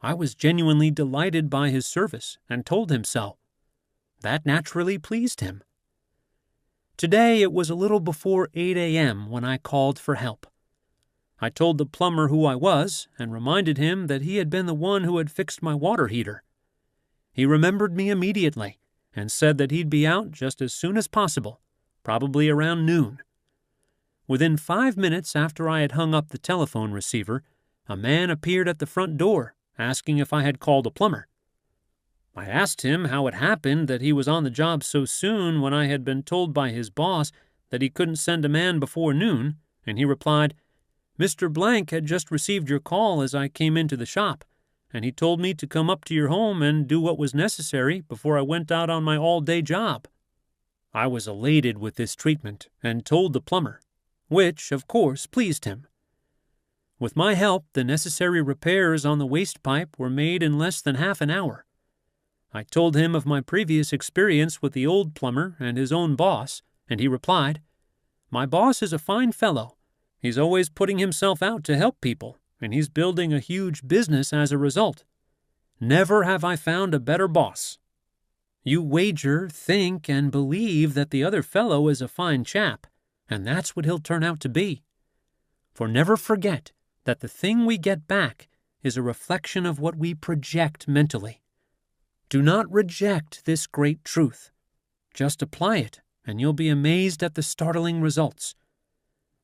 I was genuinely delighted by his service and told him so. That naturally pleased him. Today it was a little before 8 a.m. when I called for help. I told the plumber who I was and reminded him that he had been the one who had fixed my water heater. He remembered me immediately and said that he'd be out just as soon as possible, probably around noon. Within 5 minutes after I had hung up the telephone receiver, a man appeared at the front door, asking if I had called a plumber. I asked him how it happened that he was on the job so soon when I had been told by his boss that he couldn't send a man before noon, and he replied, "Mr. Blank had just received your call as I came into the shop, and he told me to come up to your home and do what was necessary before I went out on my all-day job." I was elated with this treatment and told the plumber, which, of course, pleased him. With my help, the necessary repairs on the waste pipe were made in less than half an hour. I told him of my previous experience with the old plumber and his own boss, and he replied, "My boss is a fine fellow. He's always putting himself out to help people, and he's building a huge business as a result. Never have I found a better boss." You wager, think, and believe that the other fellow is a fine chap, and that's what he'll turn out to be. For never forget that the thing we get back is a reflection of what we project mentally. Do not reject this great truth. Just apply it, and you'll be amazed at the startling results.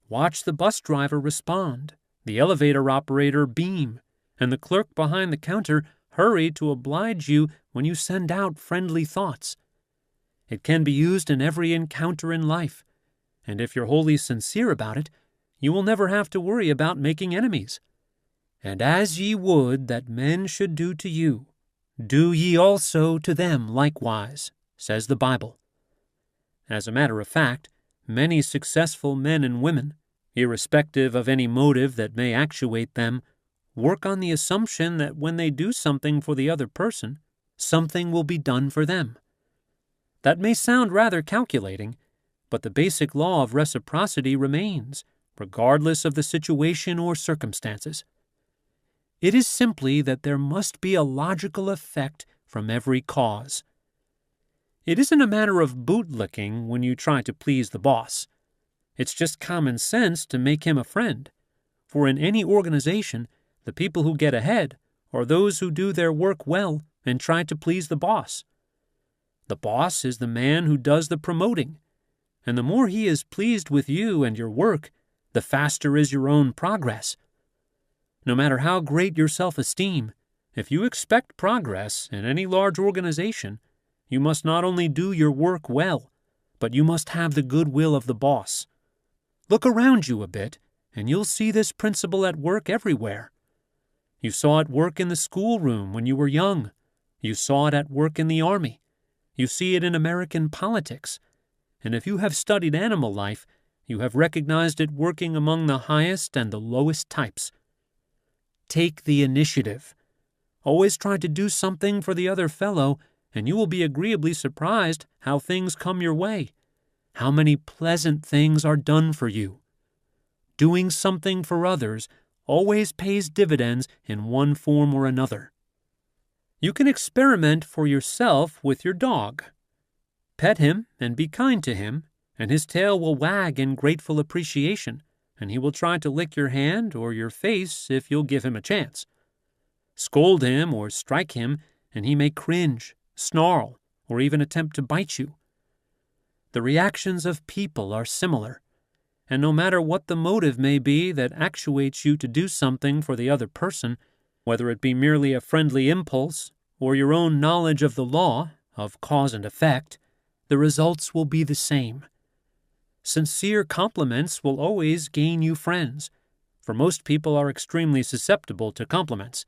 Watch the bus driver respond, the elevator operator beam, and the clerk behind the counter hurry to oblige you when you send out friendly thoughts. It can be used in every encounter in life, and if you're wholly sincere about it, you will never have to worry about making enemies. And as ye would that men should do to you, do ye also to them likewise, says the Bible. As a matter of fact, many successful men and women, irrespective of any motive that may actuate them, work on the assumption that when they do something for the other person, something will be done for them. That may sound rather calculating, but the basic law of reciprocity remains, regardless of the situation or circumstances. It is simply that there must be a logical effect from every cause. It isn't a matter of bootlicking when you try to please the boss. It's just common sense to make him a friend, for in any organization, the people who get ahead are those who do their work well and try to please the boss. The boss is the man who does the promoting, and the more he is pleased with you and your work, the faster is your own progress. No matter how great your self-esteem, if you expect progress in any large organization, you must not only do your work well, but you must have the goodwill of the boss. Look around you a bit, and you'll see this principle at work everywhere. You saw it work in the schoolroom when you were young. You saw it at work in the army. You see it in American politics. And if you have studied animal life, you have recognized it working among the highest and the lowest types. Take the initiative. Always try to do something for the other fellow, and you will be agreeably surprised how things come your way, how many pleasant things are done for you. Doing something for others always pays dividends in one form or another. You can experiment for yourself with your dog. Pet him and be kind to him, and his tail will wag in grateful appreciation, and he will try to lick your hand or your face if you'll give him a chance. Scold him or strike him, and he may cringe, snarl, or even attempt to bite you. The reactions of people are similar, and no matter what the motive may be that actuates you to do something for the other person, whether it be merely a friendly impulse or your own knowledge of the law, of cause and effect, the results will be the same. Sincere compliments will always gain you friends, for most people are extremely susceptible to compliments.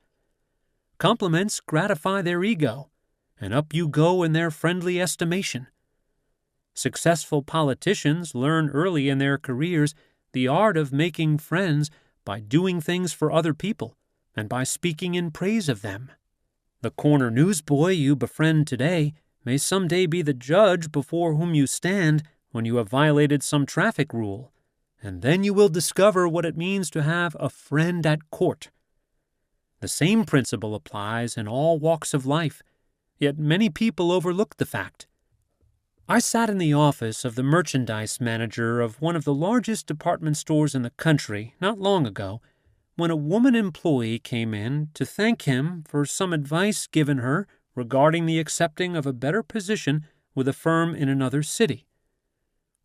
Compliments gratify their ego, and up you go in their friendly estimation. Successful politicians learn early in their careers the art of making friends by doing things for other people and by speaking in praise of them. The corner newsboy you befriend today may someday be the judge before whom you stand when you have violated some traffic rule, and then you will discover what it means to have a friend at court. The same principle applies in all walks of life, yet many people overlook the fact. I sat in the office of the merchandise manager of one of the largest department stores in the country not long ago when a woman employee came in to thank him for some advice given her regarding the accepting of a better position with a firm in another city.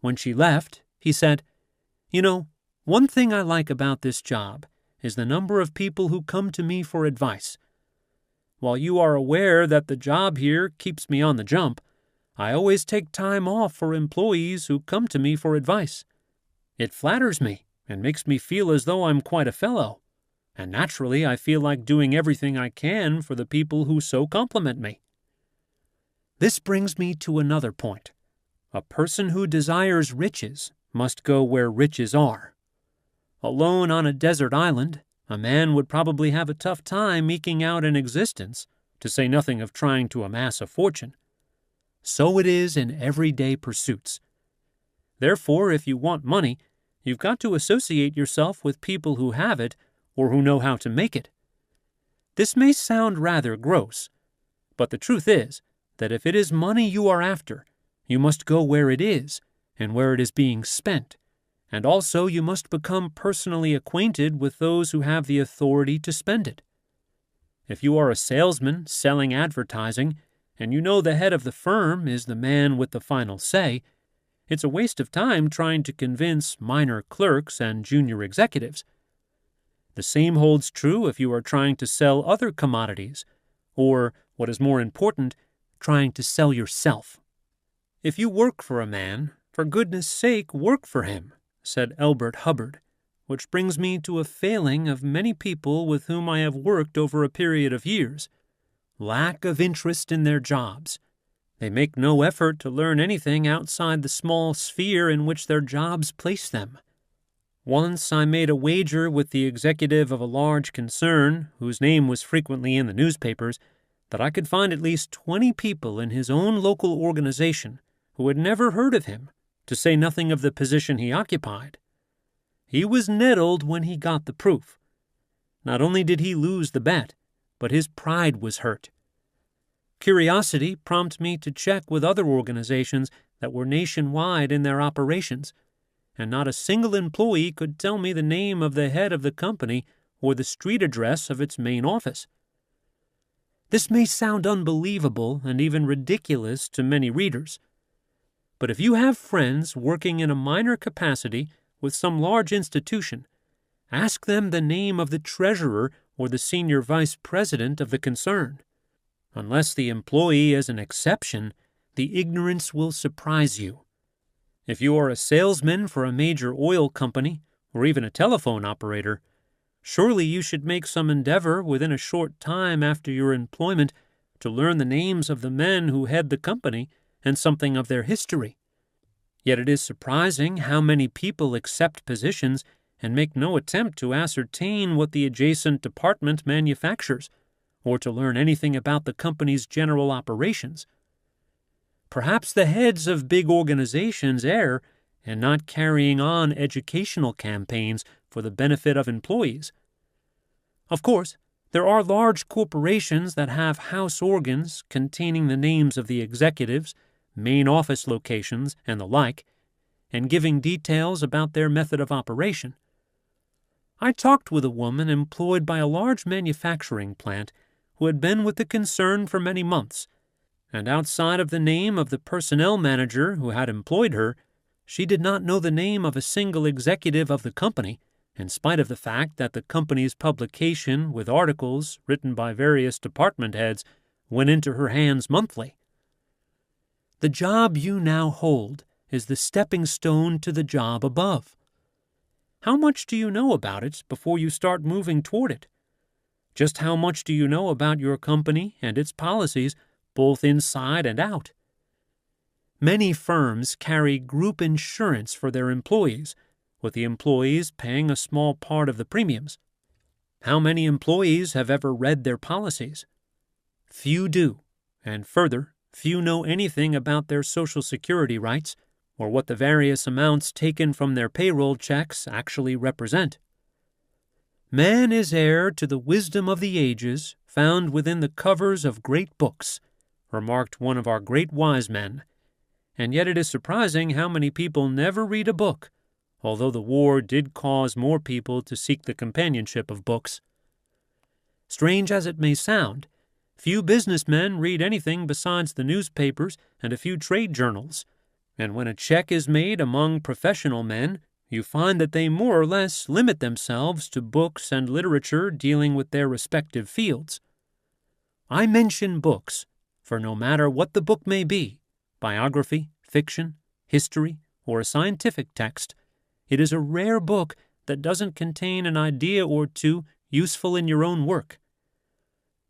When she left, he said, "You know, one thing I like about this job is the number of people who come to me for advice. While you are aware that the job here keeps me on the jump, I always take time off for employees who come to me for advice. It flatters me and makes me feel as though I'm quite a fellow, and naturally I feel like doing everything I can for the people who so compliment me." This brings me to another point. A person who desires riches must go where riches are. Alone on a desert island, a man would probably have a tough time eking out an existence, to say nothing of trying to amass a fortune. So it is in everyday pursuits. Therefore, if you want money, you've got to associate yourself with people who have it or who know how to make it. This may sound rather gross, but the truth is that if it is money you are after, you must go where it is and where it is being spent, and also you must become personally acquainted with those who have the authority to spend it. If you are a salesman selling advertising, and you know the head of the firm is the man with the final say, It's a waste of time trying to convince minor clerks and junior executives. The same holds true if you are trying to sell other commodities, or, what is more important, trying to sell yourself. If you work for a man, for goodness sake work for him, said Elbert Hubbard, which brings me to a failing of many people with whom I have worked over a period of years: lack of interest in their jobs. They make no effort to learn anything outside the small sphere in which their jobs place them. Once I made a wager with the executive of a large concern, whose name was frequently in the newspapers, that I could find at least 20 people in his own local organization who had never heard of him, to say nothing of the position he occupied. He was nettled when he got the proof. Not only did he lose the bet, but his pride was hurt. Curiosity prompted me to check with other organizations that were nationwide in their operations, and not a single employee could tell me the name of the head of the company or the street address of its main office. This may sound unbelievable and even ridiculous to many readers, but if you have friends working in a minor capacity with some large institution, ask them the name of the treasurer or the senior vice president of the concern. Unless the employee is an exception, the ignorance will surprise you. If you are a salesman for a major oil company or even a telephone operator, surely you should make some endeavor within a short time after your employment to learn the names of the men who head the company and something of their history. Yet it is surprising how many people accept positions and make no attempt to ascertain what the adjacent department manufactures, or to learn anything about the company's general operations. Perhaps the heads of big organizations err in not carrying on educational campaigns for the benefit of employees. Of course, there are large corporations that have house organs containing the names of the executives, main office locations, and the like, and giving details about their method of operation. I talked with a woman employed by a large manufacturing plant who had been with the concern for many months, and outside of the name of the personnel manager who had employed her, she did not know the name of a single executive of the company, in spite of the fact that the company's publication with articles written by various department heads went into her hands monthly. The job you now hold is the stepping stone to the job above. How much do you know about it before you start moving toward it? Just how much do you know about your company and its policies, both inside and out? Many firms carry group insurance for their employees, with the employees paying a small part of the premiums. How many employees have ever read their policies? Few do, and further, few know anything about their Social Security rights or what the various amounts taken from their payroll checks actually represent. Man is heir to the wisdom of the ages found within the covers of great books, remarked one of our great wise men, and yet it is surprising how many people never read a book, although the war did cause more people to seek the companionship of books. Strange as it may sound, few businessmen read anything besides the newspapers and a few trade journals, and when a check is made among professional men, you find that they more or less limit themselves to books and literature dealing with their respective fields. I mention books, for no matter what the book may be, biography, fiction, history, or a scientific text, it is a rare book that doesn't contain an idea or two useful in your own work.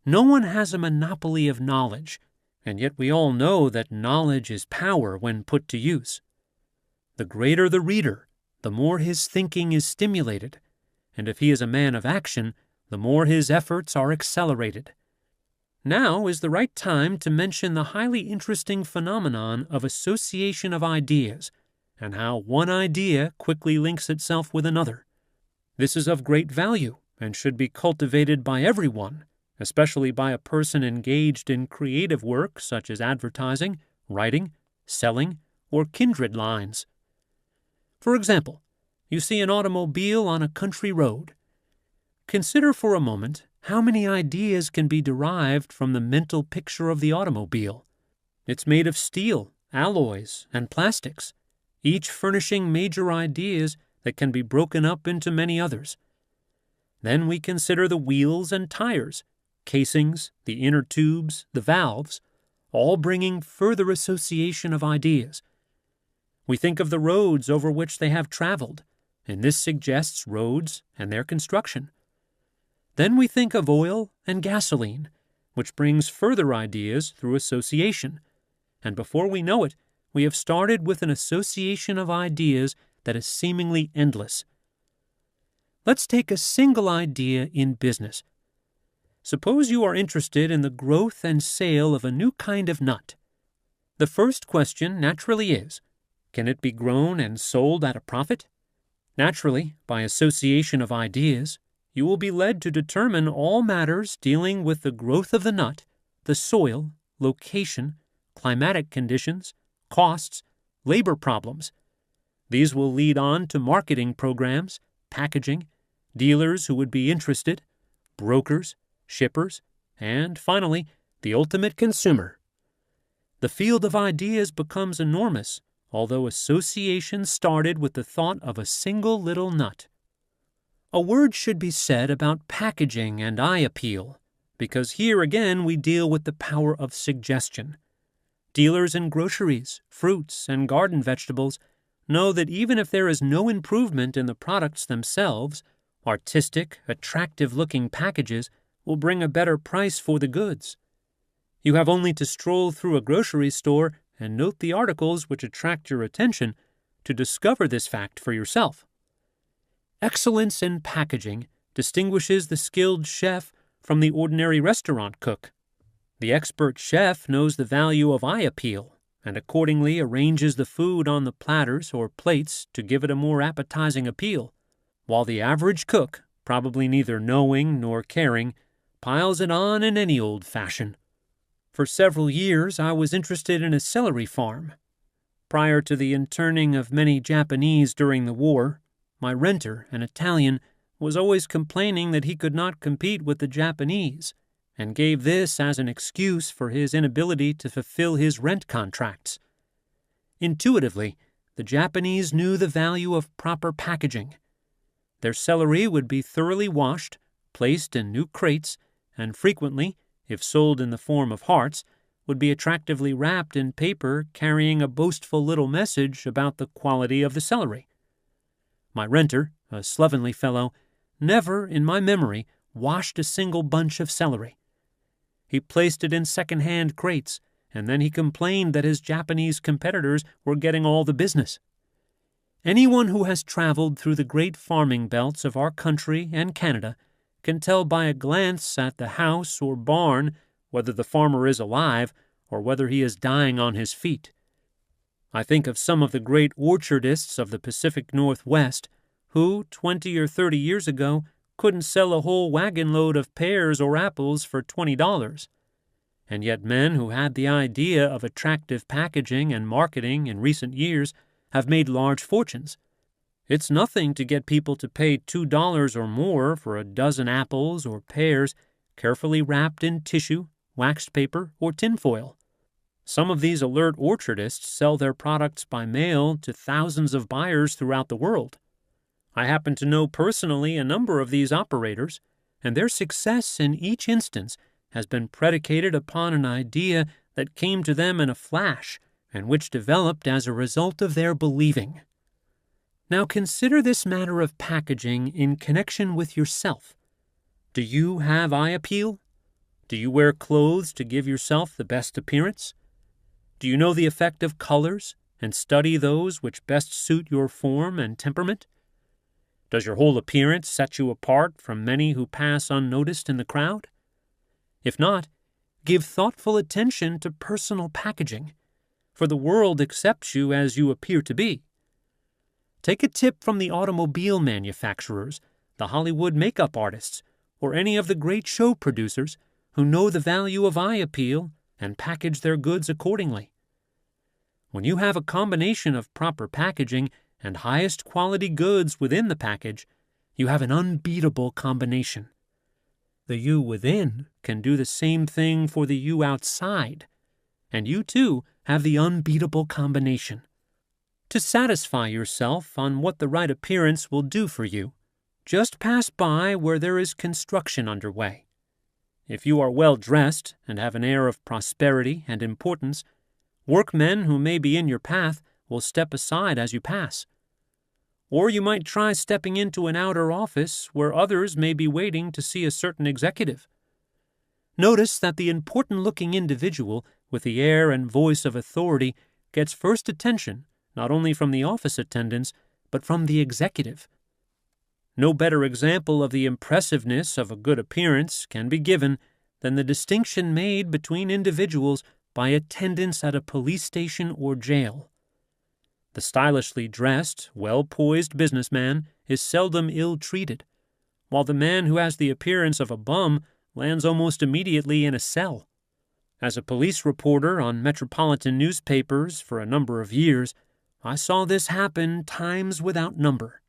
No one has a monopoly of knowledge, and yet we all know that knowledge is power when put to use. The greater the reader, the more his thinking is stimulated, and if he is a man of action, the more his efforts are accelerated. Now is the right time to mention the highly interesting phenomenon of association of ideas, and how one idea quickly links itself with another. This is of great value and should be cultivated by everyone, especially by a person engaged in creative work such as advertising, writing, selling, or kindred lines. For example, you see an automobile on a country road. Consider for a moment how many ideas can be derived from the mental picture of the automobile. It's made of steel, alloys, and plastics, each furnishing major ideas that can be broken up into many others. Then we consider the wheels and tires, casings, the inner tubes, the valves, all bringing further association of ideas. We think of the roads over which they have traveled, and this suggests roads and their construction. Then we think of oil and gasoline, which brings further ideas through association, and before we know it, we have started with an association of ideas that is seemingly endless. Let's take a single idea in business. Suppose you are interested in the growth and sale of a new kind of nut. The first question naturally is, can it be grown and sold at a profit? Naturally, by association of ideas, you will be led to determine all matters dealing with the growth of the nut, the soil, location, climatic conditions, costs, labor problems. These will lead on to marketing programs, packaging, dealers who would be interested, brokers, shippers, and finally, the ultimate consumer. The field of ideas becomes enormous, although association started with the thought of a single little nut. A word should be said about packaging and eye appeal, because here again we deal with the power of suggestion. Dealers in groceries, fruits, and garden vegetables know that even if there is no improvement in the products themselves, artistic, attractive-looking packages will bring a better price for the goods. You have only to stroll through a grocery store and note the articles which attract your attention to discover this fact for yourself. Excellence in packaging distinguishes the skilled chef from the ordinary restaurant cook. The expert chef knows the value of eye appeal and accordingly arranges the food on the platters or plates to give it a more appetizing appeal, while the average cook, probably neither knowing nor caring, piles it on in any old fashion. For several years I was interested in a celery farm. Prior to the interning of many Japanese during the war, my renter, an Italian, was always complaining that he could not compete with the Japanese, and gave this as an excuse for his inability to fulfill his rent contracts. Intuitively, the Japanese knew the value of proper packaging. Their celery would be thoroughly washed, placed in new crates, and frequently, if sold in the form of hearts, would be attractively wrapped in paper carrying a boastful little message about the quality of the celery. My renter, a slovenly fellow, never, in my memory, washed a single bunch of celery. He placed it in second-hand crates, and then he complained that his Japanese competitors were getting all the business. Anyone who has traveled through the great farming belts of our country and Canada can tell by a glance at the house or barn whether the farmer is alive or whether he is dying on his feet. I think of some of the great orchardists of the Pacific Northwest who, 20 or 30 years ago, couldn't sell a whole wagon load of pears or apples for $20. And yet men who had the idea of attractive packaging and marketing in recent years have made large fortunes. It's nothing to get people to pay $2 or more for a dozen apples or pears carefully wrapped in tissue, waxed paper, or tinfoil. Some of these alert orchardists sell their products by mail to thousands of buyers throughout the world. I happen to know personally a number of these operators, and their success in each instance has been predicated upon an idea that came to them in a flash and which developed as a result of their believing. Now consider this matter of packaging in connection with yourself. Do you have eye appeal? Do you wear clothes to give yourself the best appearance? Do you know the effect of colors and study those which best suit your form and temperament? Does your whole appearance set you apart from many who pass unnoticed in the crowd? If not, give thoughtful attention to personal packaging, for the world accepts you as you appear to be. Take a tip from the automobile manufacturers, the Hollywood makeup artists, or any of the great show producers who know the value of eye appeal and package their goods accordingly. When you have a combination of proper packaging and highest quality goods within the package, you have an unbeatable combination. The you within can do the same thing for the you outside, and you too have the unbeatable combination. To satisfy yourself on what the right appearance will do for you, just pass by where there is construction underway. If you are well dressed and have an air of prosperity and importance, workmen who may be in your path will step aside as you pass. Or you might try stepping into an outer office where others may be waiting to see a certain executive. Notice that the important-looking individual with the air and voice of authority gets first attention not only from the office attendants, but from the executive. No better example of the impressiveness of a good appearance can be given than the distinction made between individuals by attendants at a police station or jail. The stylishly dressed, well-poised businessman is seldom ill-treated, while the man who has the appearance of a bum lands almost immediately in a cell. As a police reporter on metropolitan newspapers for a number of years, I saw this happen times without number.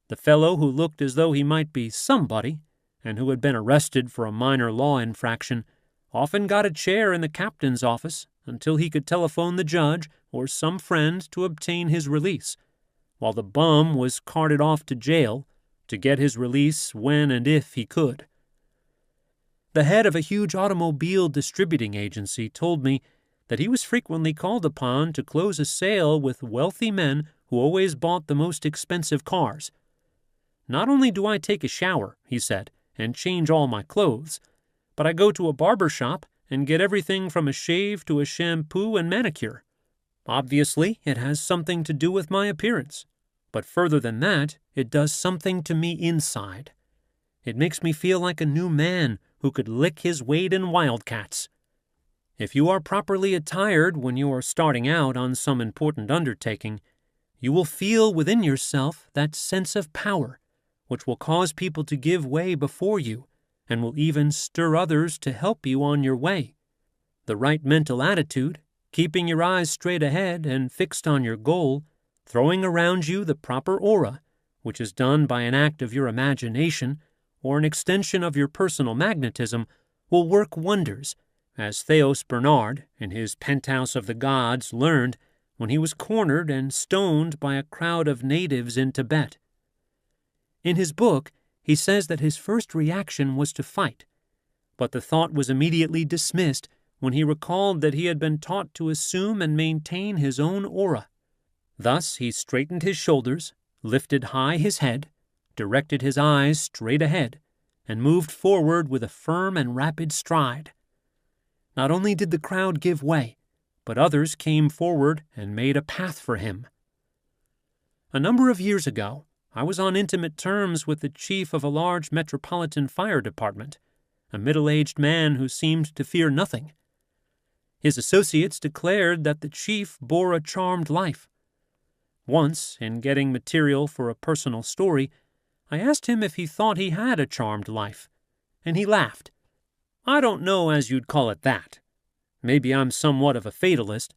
The fellow who looked as though he might be somebody, and who had been arrested for a minor law infraction, often got a chair in the captain's office until he could telephone the judge or some friend to obtain his release, while the bum was carted off to jail to get his release when and if he could. The head of a huge automobile distributing agency told me that he was frequently called upon to close a sale with wealthy men who always bought the most expensive cars. Not only do I take a shower, he said, and change all my clothes, but I go to a barber shop and get everything from a shave to a shampoo and manicure. Obviously, it has something to do with my appearance, but further than that, it does something to me inside. It makes me feel like a new man who could lick his weight in wildcats. If you are properly attired when you are starting out on some important undertaking, you will feel within yourself that sense of power, which will cause people to give way before you, and will even stir others to help you on your way. The right mental attitude, keeping your eyes straight ahead and fixed on your goal, throwing around you the proper aura, which is done by an act of your imagination or an extension of your personal magnetism, will work wonders, as Theos Bernard, in his Penthouse of the Gods, learned when he was cornered and stoned by a crowd of natives in Tibet. In his book, he says that his first reaction was to fight, but the thought was immediately dismissed when he recalled that he had been taught to assume and maintain his own aura. Thus he straightened his shoulders, lifted high his head, directed his eyes straight ahead, and moved forward with a firm and rapid stride. Not only did the crowd give way, but others came forward and made a path for him. A number of years ago, I was on intimate terms with the chief of a large metropolitan fire department, a middle-aged man who seemed to fear nothing. His associates declared that the chief bore a charmed life. Once, in getting material for a personal story, I asked him if he thought he had a charmed life, and he laughed. I don't know as you'd call it that. Maybe I'm somewhat of a fatalist,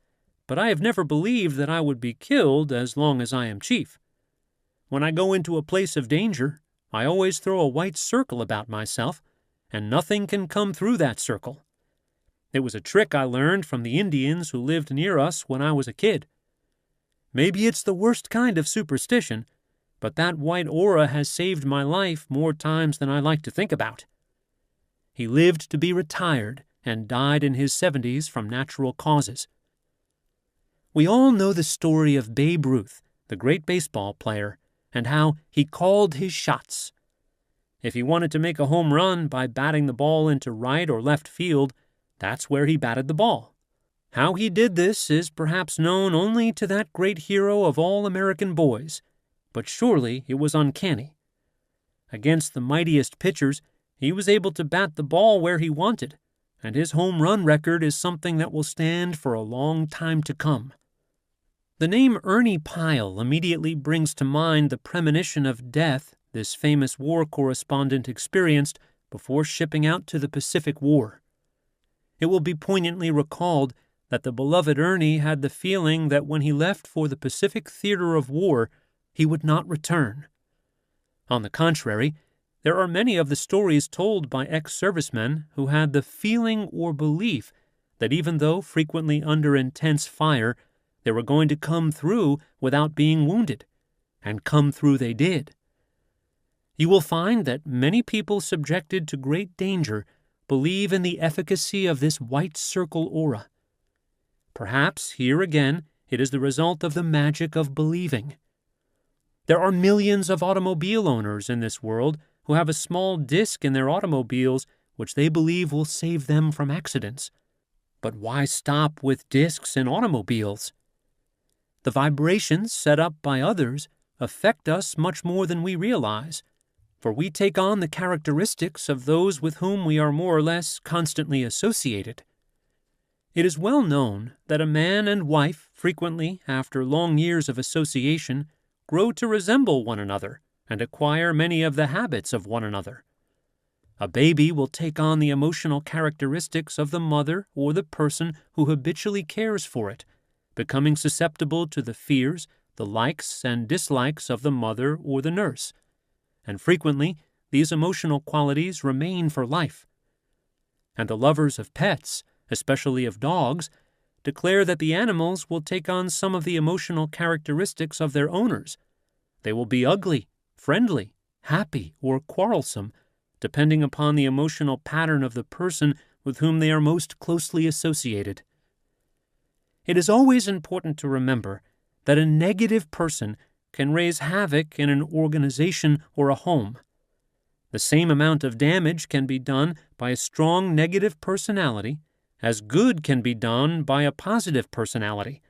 but I have never believed that I would be killed as long as I am chief. When I go into a place of danger, I always throw a white circle about myself, and nothing can come through that circle. It was a trick I learned from the Indians who lived near us when I was a kid. Maybe it's the worst kind of superstition, but that white aura has saved my life more times than I like to think about. He lived to be retired and died in his 70s from natural causes. We all know the story of Babe Ruth, the great baseball player, and how he called his shots. If he wanted to make a home run by batting the ball into right or left field, that's where he batted the ball. How he did this is perhaps known only to that great hero of all American boys, but surely it was uncanny. Against the mightiest pitchers, he was able to bat the ball where he wanted, and his home run record is something that will stand for a long time to come. The name Ernie Pyle immediately brings to mind the premonition of death this famous war correspondent experienced before shipping out to the Pacific War. It will be poignantly recalled that the beloved Ernie had the feeling that when he left for the Pacific theater of war, he would not return. On the contrary, there are many of the stories told by ex-servicemen who had the feeling or belief that even though frequently under intense fire, They were going to come through without being wounded, and come through they did. You will find that many people subjected to great danger believe in the efficacy of this white circle aura. Perhaps, here again, it is the result of the magic of believing. There are millions of automobile owners in this world who have a small disc in their automobiles which they believe will save them from accidents. But why stop with discs in automobiles? The vibrations set up by others affect us much more than we realize, for we take on the characteristics of those with whom we are more or less constantly associated. It is well known that a man and wife frequently, after long years of association, grow to resemble one another and acquire many of the habits of one another. A baby will take on the emotional characteristics of the mother or the person who habitually cares for it, becoming susceptible to the fears, the likes and dislikes of the mother or the nurse. And frequently, these emotional qualities remain for life. And the lovers of pets, especially of dogs, declare that the animals will take on some of the emotional characteristics of their owners. They will be ugly, friendly, happy, or quarrelsome, depending upon the emotional pattern of the person with whom they are most closely associated. It is always important to remember that a negative person can raise havoc in an organization or a home. The same amount of damage can be done by a strong negative personality as good can be done by a positive personality.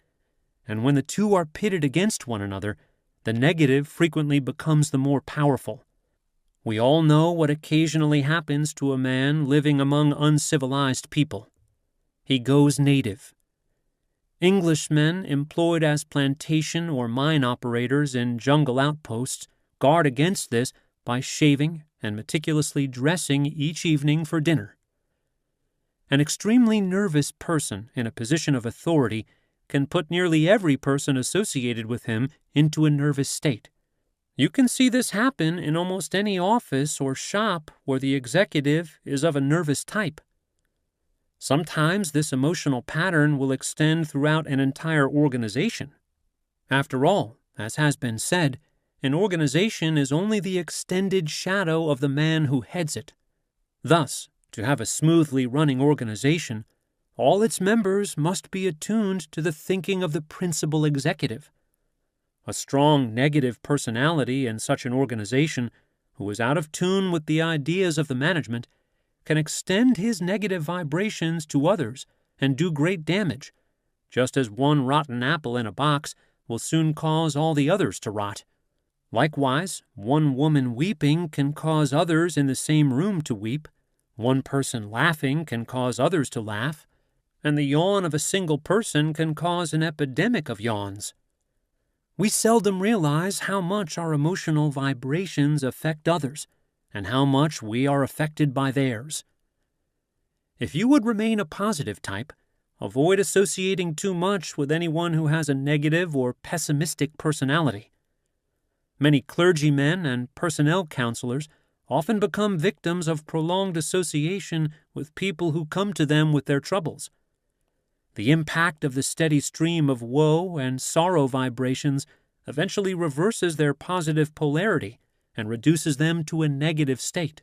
And when the two are pitted against one another, the negative frequently becomes the more powerful. We all know what occasionally happens to a man living among uncivilized people. He goes native. Englishmen employed as plantation or mine operators in jungle outposts guard against this by shaving and meticulously dressing each evening for dinner. An extremely nervous person in a position of authority can put nearly every person associated with him into a nervous state. You can see this happen in almost any office or shop where the executive is of a nervous type. Sometimes this emotional pattern will extend throughout an entire organization. After all, as has been said, an organization is only the extended shadow of the man who heads it. Thus, to have a smoothly running organization, all its members must be attuned to the thinking of the principal executive. A strong negative personality in such an organization, who is out of tune with the ideas of the management, can extend his negative vibrations to others and do great damage, just as one rotten apple in a box will soon cause all the others to rot. Likewise, one woman weeping can cause others in the same room to weep, one person laughing can cause others to laugh, and the yawn of a single person can cause an epidemic of yawns. We seldom realize how much our emotional vibrations affect others, and how much we are affected by theirs. If you would remain a positive type, avoid associating too much with anyone who has a negative or pessimistic personality. Many clergymen and personnel counselors often become victims of prolonged association with people who come to them with their troubles. The impact of the steady stream of woe and sorrow vibrations eventually reverses their positive polarity and reduces them to a negative state.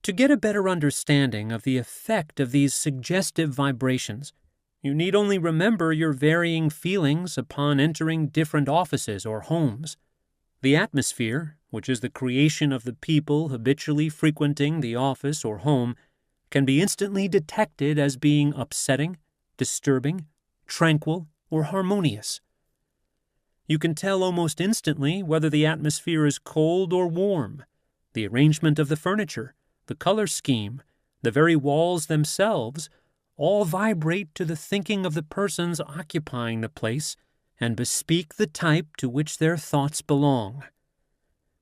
To get a better understanding of the effect of these suggestive vibrations, you need only remember your varying feelings upon entering different offices or homes. The atmosphere, which is the creation of the people habitually frequenting the office or home, can be instantly detected as being upsetting, disturbing, tranquil, or harmonious. You can tell almost instantly whether the atmosphere is cold or warm. The arrangement of the furniture, the color scheme, the very walls themselves, all vibrate to the thinking of the persons occupying the place and bespeak the type to which their thoughts belong.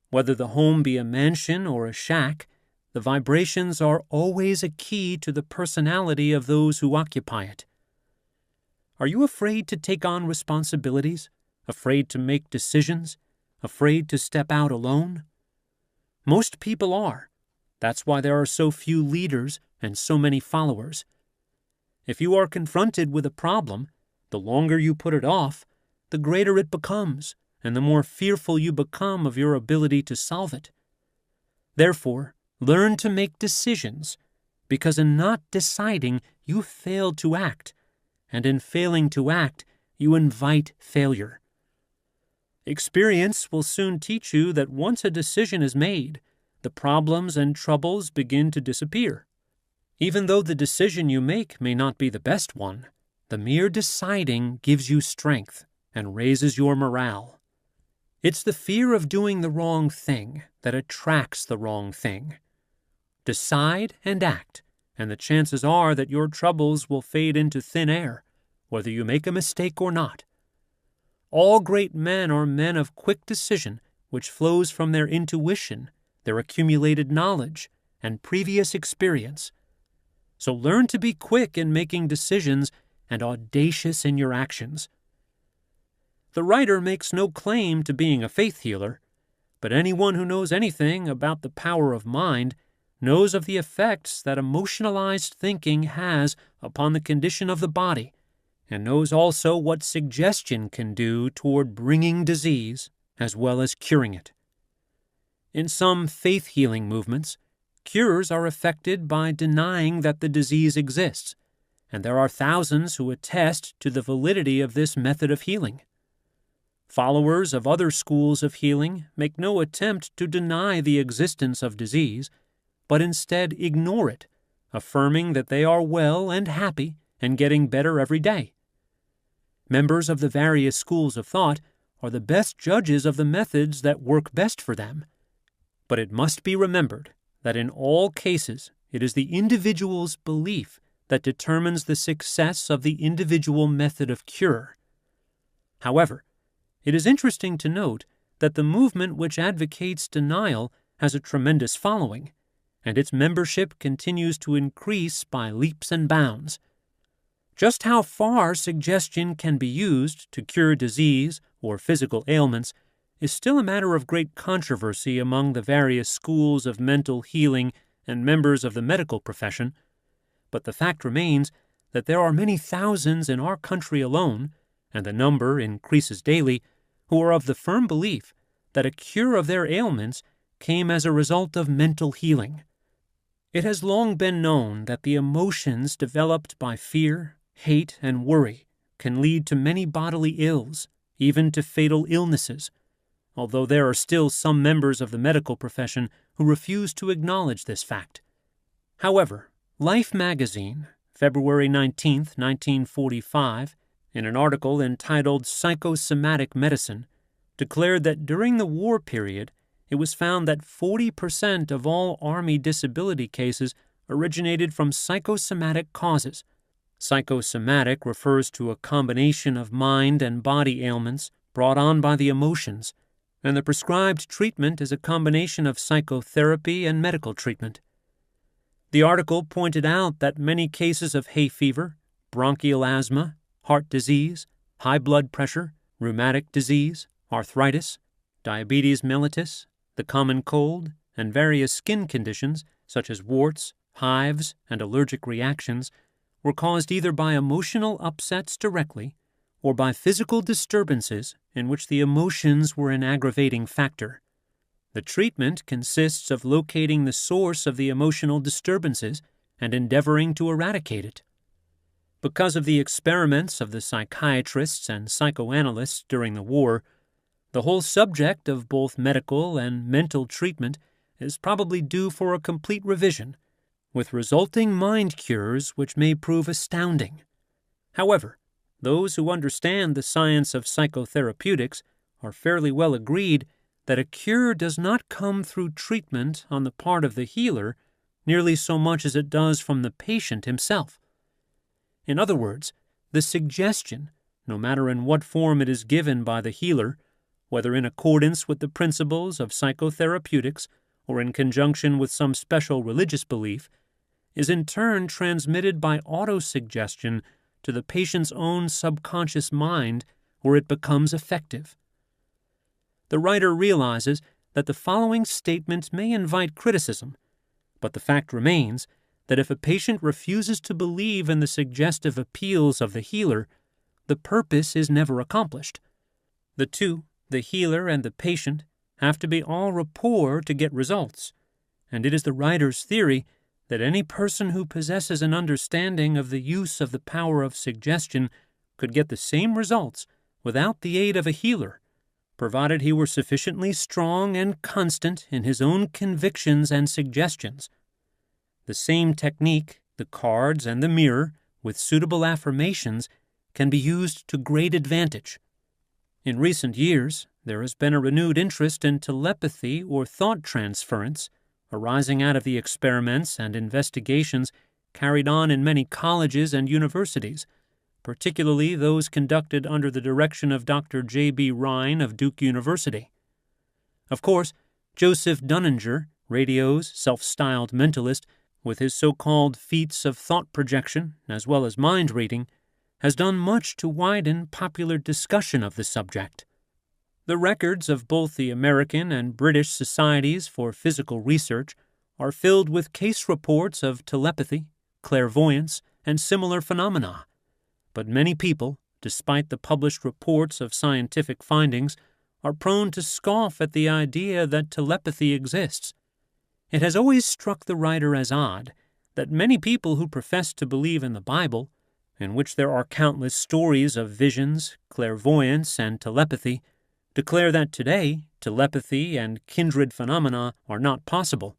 Whether the home be a mansion or a shack, the vibrations are always a key to the personality of those who occupy it. Are you afraid to take on responsibilities? Afraid to make decisions? Afraid to step out alone? Most people are. That's why there are so few leaders and so many followers. If you are confronted with a problem, The longer you put it off, the greater it becomes, and the more fearful you become of your ability to solve it. Therefore, learn to make decisions, because in not deciding, you fail to act, and in failing to act, you invite failure. Experience will soon teach you that once a decision is made, the problems and troubles begin to disappear. Even though the decision you make may not be the best one, the mere deciding gives you strength and raises your morale. It's the fear of doing the wrong thing that attracts the wrong thing. Decide and act, and the chances are that your troubles will fade into thin air, whether you make a mistake or not. All great men are men of quick decision, which flows from their intuition, their accumulated knowledge, and previous experience. So learn to be quick in making decisions and audacious in your actions. The writer makes no claim to being a faith healer, but anyone who knows anything about the power of mind knows of the effects that emotionalized thinking has upon the condition of the body, and knows also what suggestion can do toward bringing disease as well as curing it. In some faith-healing movements, cures are effected by denying that the disease exists, and there are thousands who attest to the validity of this method of healing. Followers of other schools of healing make no attempt to deny the existence of disease, but instead ignore it, affirming that they are well and happy and getting better every day. Members of the various schools of thought are the best judges of the methods that work best for them. But it must be remembered that in all cases it is the individual's belief that determines the success of the individual method of cure. However, it is interesting to note that the movement which advocates denial has a tremendous following, and its membership continues to increase by leaps and bounds. Just how far suggestion can be used to cure disease or physical ailments is still a matter of great controversy among the various schools of mental healing and members of the medical profession, but the fact remains that there are many thousands in our country alone, and the number increases daily, who are of the firm belief that a cure of their ailments came as a result of mental healing. It has long been known that the emotions developed by fear, hate, and worry can lead to many bodily ills, even to fatal illnesses, although there are still some members of the medical profession who refuse to acknowledge this fact. However, Life magazine, February 19, 1945, in an article entitled Psychosomatic Medicine, declared that during the war period, it was found that 40% of all Army disability cases originated from psychosomatic causes. Psychosomatic refers to a combination of mind and body ailments brought on by the emotions, and the prescribed treatment is a combination of psychotherapy and medical treatment. The article pointed out that many cases of hay fever, bronchial asthma, heart disease, high blood pressure, rheumatic disease, arthritis, diabetes mellitus, the common cold, and various skin conditions such as warts, hives, and allergic reactions were caused either by emotional upsets directly or by physical disturbances in which the emotions were an aggravating factor. The treatment consists of locating the source of the emotional disturbances and endeavoring to eradicate it. Because of the experiments of the psychiatrists and psychoanalysts during the war, the whole subject of both medical and mental treatment is probably due for a complete revision, with resulting mind cures which may prove astounding. However, those who understand the science of psychotherapeutics are fairly well agreed that a cure does not come through treatment on the part of the healer nearly so much as it does from the patient himself. In other words, the suggestion, no matter in what form it is given by the healer, whether in accordance with the principles of psychotherapeutics or in conjunction with some special religious belief, is in turn transmitted by autosuggestion to the patient's own subconscious mind where it becomes effective. The writer realizes that the following statement may invite criticism, but the fact remains that if a patient refuses to believe in the suggestive appeals of the healer, the purpose is never accomplished. The two, the healer and the patient, have to be en rapport to get results, and it is the writer's theory that any person who possesses an understanding of the use of the power of suggestion could get the same results without the aid of a healer, provided he were sufficiently strong and constant in his own convictions and suggestions. The same technique, the cards and the mirror, with suitable affirmations, can be used to great advantage. In recent years, there has been a renewed interest in telepathy or thought transference, arising out of the experiments and investigations carried on in many colleges and universities, particularly those conducted under the direction of Dr. J.B. Rhine of Duke University. Of course, Joseph Dunninger, radio's self-styled mentalist, with his so-called feats of thought projection as well as mind reading, has done much to widen popular discussion of the subject. The records of both the American and British Societies for Physical Research are filled with case reports of telepathy, clairvoyance, and similar phenomena. But many people, despite the published reports of scientific findings, are prone to scoff at the idea that telepathy exists. It has always struck the writer as odd that many people who profess to believe in the Bible, in which there are countless stories of visions, clairvoyance, and telepathy, declare that today telepathy and kindred phenomena are not possible.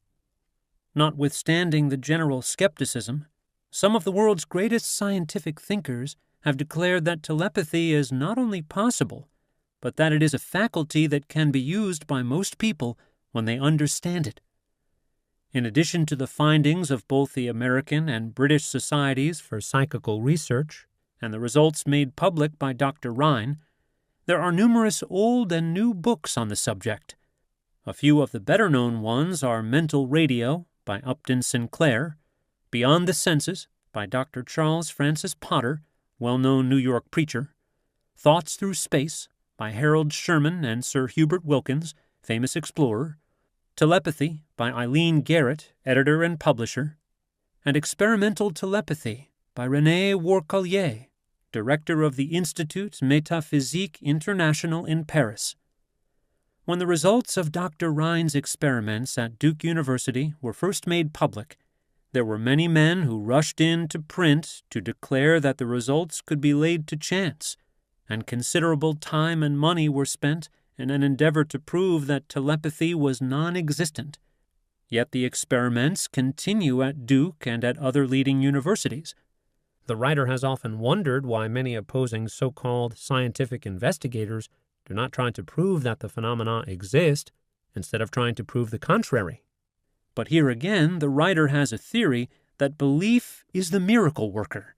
Notwithstanding the general skepticism, some of the world's greatest scientific thinkers have declared that telepathy is not only possible, but that it is a faculty that can be used by most people when they understand it. In addition to the findings of both the American and British Societies for Psychical Research and the results made public by Dr. Rhine, there are numerous old and new books on the subject. A few of the better-known ones are Mental Radio by Upton Sinclair, Beyond the Senses by Dr. Charles Francis Potter, well-known New York preacher, Thoughts Through Space by Harold Sherman and Sir Hubert Wilkins, famous explorer, Telepathy by Eileen Garrett, editor and publisher, and Experimental Telepathy by René Worcollier, director of the Institut Métaphysique International in Paris. When the results of Dr. Rhine's experiments at Duke University were first made public, there were many men who rushed in to print to declare that the results could be laid to chance, and considerable time and money were spent in an endeavor to prove that telepathy was non-existent. Yet the experiments continue at Duke and at other leading universities. The writer has often wondered why many opposing so-called scientific investigators do not try to prove that the phenomena exist, instead of trying to prove the contrary. But here again, the writer has a theory that belief is the miracle worker,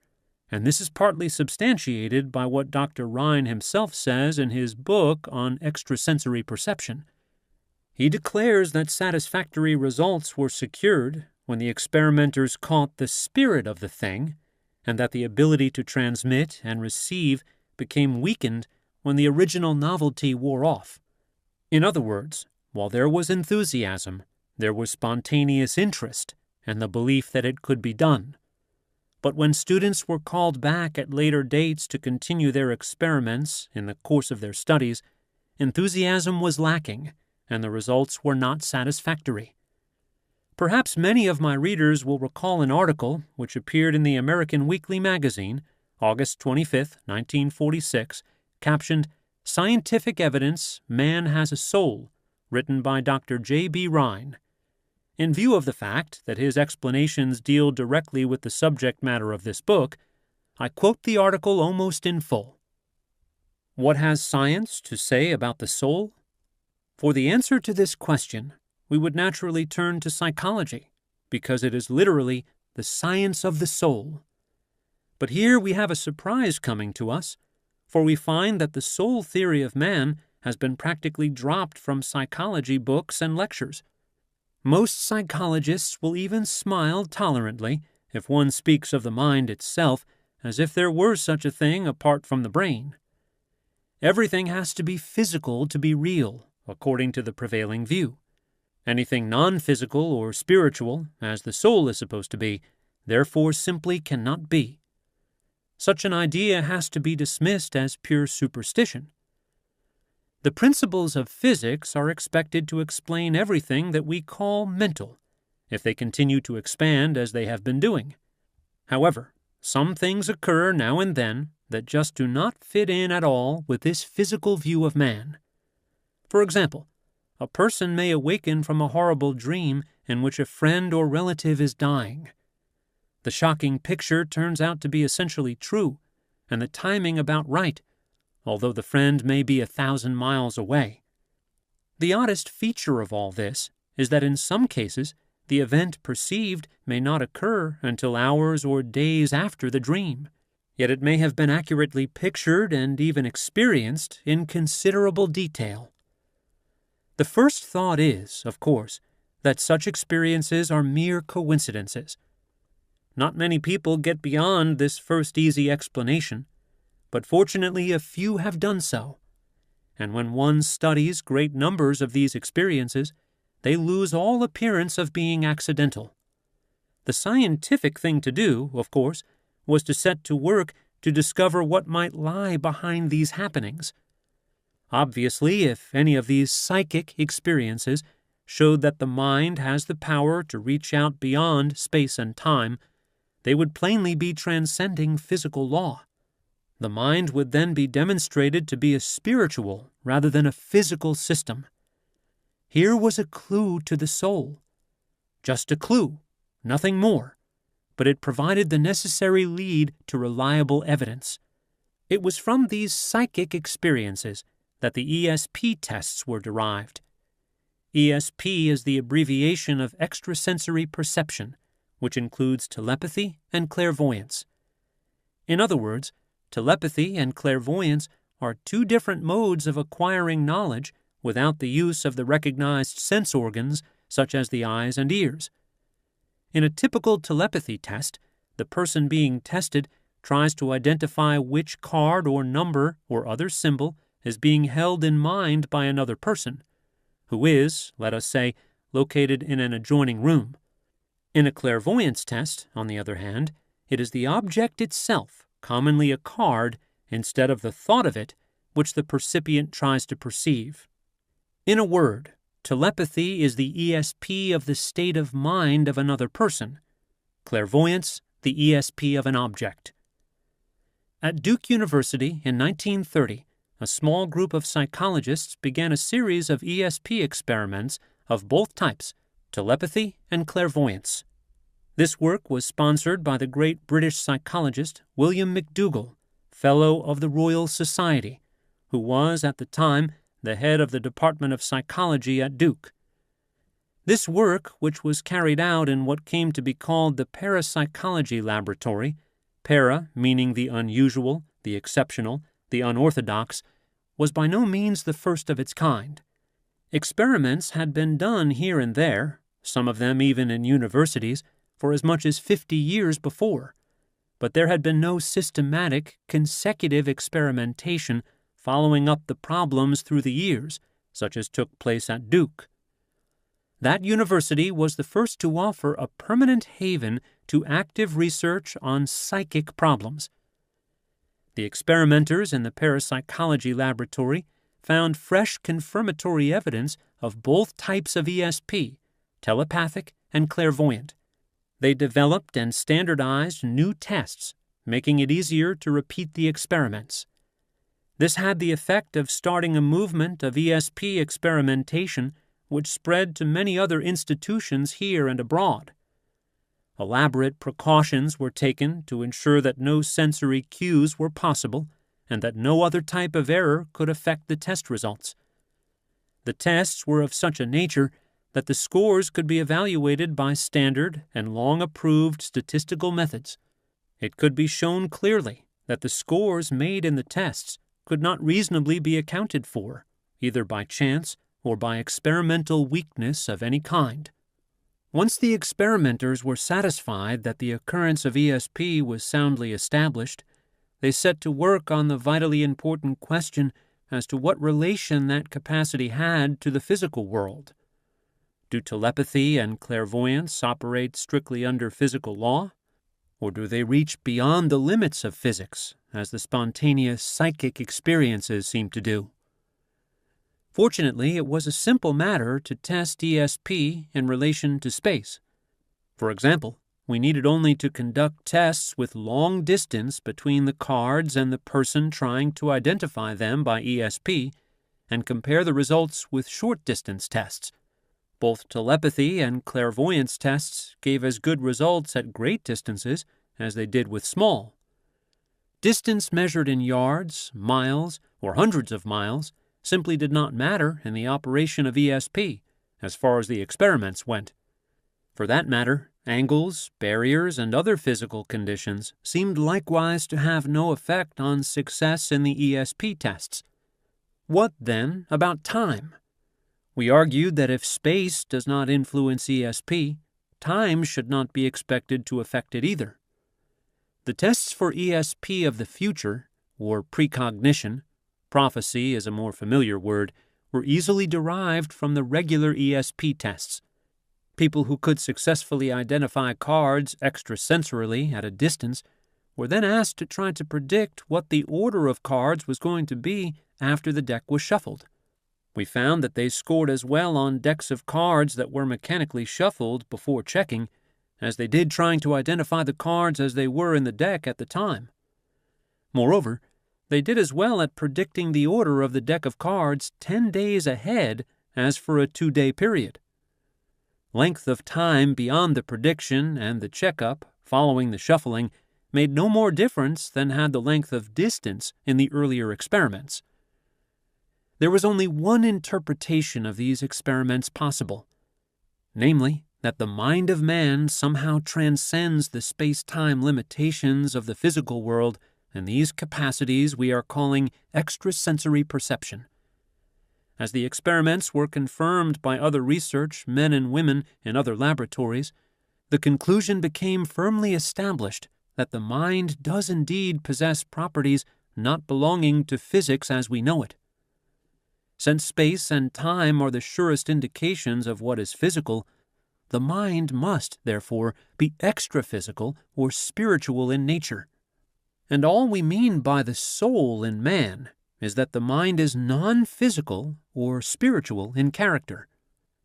and this is partly substantiated by what Dr. Rhine himself says in his book on extrasensory perception. He declares that satisfactory results were secured when the experimenters caught the spirit of the thing, and that the ability to transmit and receive became weakened when the original novelty wore off. In other words, while there was enthusiasm, there was spontaneous interest and the belief that it could be done. But when students were called back at later dates to continue their experiments in the course of their studies, enthusiasm was lacking and the results were not satisfactory. Perhaps many of my readers will recall an article which appeared in the American Weekly Magazine, August 25, 1946, captioned, "Scientific Evidence Man Has a Soul," written by Dr. J.B. Rhine. In view of the fact that his explanations deal directly with the subject matter of this book, I quote the article almost in full. What has science to say about the soul? For the answer to this question, we would naturally turn to psychology, because it is literally the science of the soul. But here we have a surprise coming to us, for we find that the soul theory of man has been practically dropped from psychology books and lectures. Most psychologists will even smile tolerantly if one speaks of the mind itself as if there were such a thing apart from the brain. Everything has to be physical to be real, according to the prevailing view. Anything non-physical or spiritual, as the soul is supposed to be, therefore simply cannot be. Such an idea has to be dismissed as pure superstition. The principles of physics are expected to explain everything that we call mental, if they continue to expand as they have been doing. However, some things occur now and then that just do not fit in at all with this physical view of man. For example, a person may awaken from a horrible dream in which a friend or relative is dying. The shocking picture turns out to be essentially true, and the timing about right, although the friend may be 1,000 miles away. The oddest feature of all this is that in some cases, the event perceived may not occur until hours or days after the dream, yet it may have been accurately pictured and even experienced in considerable detail. The first thought is, of course, that such experiences are mere coincidences. Not many people get beyond this first easy explanation, but fortunately a few have done so. And when one studies great numbers of these experiences, they lose all appearance of being accidental. The scientific thing to do, of course, was to set to work to discover what might lie behind these happenings. Obviously, if any of these psychic experiences showed that the mind has the power to reach out beyond space and time, they would plainly be transcending physical law. The mind would then be demonstrated to be a spiritual rather than a physical system. Here was a clue to the soul. Just a clue, nothing more, but it provided the necessary lead to reliable evidence. It was from these psychic experiences that the ESP tests were derived. ESP is the abbreviation of extrasensory perception, which includes telepathy and clairvoyance. In other words, telepathy and clairvoyance are two different modes of acquiring knowledge without the use of the recognized sense organs such as the eyes and ears. In a typical telepathy test, the person being tested tries to identify which card or number or other symbol is being held in mind by another person, who is, let us say, located in an adjoining room. In a clairvoyance test, on the other hand, it is the object itself, commonly a card, instead of the thought of it, which the percipient tries to perceive. In a word, telepathy is the ESP of the state of mind of another person, clairvoyance the ESP of an object. At Duke University in 1930, a small group of psychologists began a series of ESP experiments of both types, telepathy and clairvoyance. This work was sponsored by the great British psychologist William McDougall, Fellow of the Royal Society, who was at the time the head of the Department of Psychology at Duke. This work, which was carried out in what came to be called the Parapsychology Laboratory, para meaning the unusual, the exceptional, the unorthodox, was by no means the first of its kind. Experiments had been done here and there, some of them even in universities, for as much as 50 years before, but there had been no systematic, consecutive experimentation following up the problems through the years, such as took place at Duke. That university was the first to offer a permanent haven to active research on psychic problems. The experimenters in the Parapsychology Laboratory found fresh confirmatory evidence of both types of ESP, telepathic and clairvoyant. They developed and standardized new tests, making it easier to repeat the experiments. This had the effect of starting a movement of ESP experimentation which spread to many other institutions here and abroad. Elaborate precautions were taken to ensure that no sensory cues were possible and that no other type of error could affect the test results. The tests were of such a nature that the scores could be evaluated by standard and long-approved statistical methods. It could be shown clearly that the scores made in the tests could not reasonably be accounted for, either by chance or by experimental weakness of any kind. Once the experimenters were satisfied that the occurrence of ESP was soundly established, they set to work on the vitally important question as to what relation that capacity had to the physical world. Do telepathy and clairvoyance operate strictly under physical law? Or do they reach beyond the limits of physics, as the spontaneous psychic experiences seem to do? Fortunately, it was a simple matter to test ESP in relation to space. For example, we needed only to conduct tests with long distance between the cards and the person trying to identify them by ESP and compare the results with short-distance tests. Both telepathy and clairvoyance tests gave as good results at great distances as they did with small. Distance measured in yards, miles, or hundreds of miles simply did not matter in the operation of ESP as far as the experiments went. For that matter, angles, barriers, and other physical conditions seemed likewise to have no effect on success in the ESP tests. What, then, about time? We argued that if space does not influence ESP, time should not be expected to affect it either. The tests for ESP of the future, or precognition, prophecy is a more familiar word, were easily derived from the regular ESP tests. People who could successfully identify cards extrasensorily at a distance were then asked to try to predict what the order of cards was going to be after the deck was shuffled. We found that they scored as well on decks of cards that were mechanically shuffled before checking as they did trying to identify the cards as they were in the deck at the time. Moreover, they did as well at predicting the order of the deck of cards 10 days ahead as for a 2-day period. Length of time beyond the prediction and the checkup following the shuffling made no more difference than had the length of distance in the earlier experiments. There was only one interpretation of these experiments possible, namely, that the mind of man somehow transcends the space-time limitations of the physical world and these capacities we are calling extrasensory perception. As the experiments were confirmed by other research men and women in other laboratories, the conclusion became firmly established that the mind does indeed possess properties not belonging to physics as we know it. Since space and time are the surest indications of what is physical, the mind must, therefore, be extra-physical or spiritual in nature. And all we mean by the soul in man is that the mind is non-physical or spiritual in character.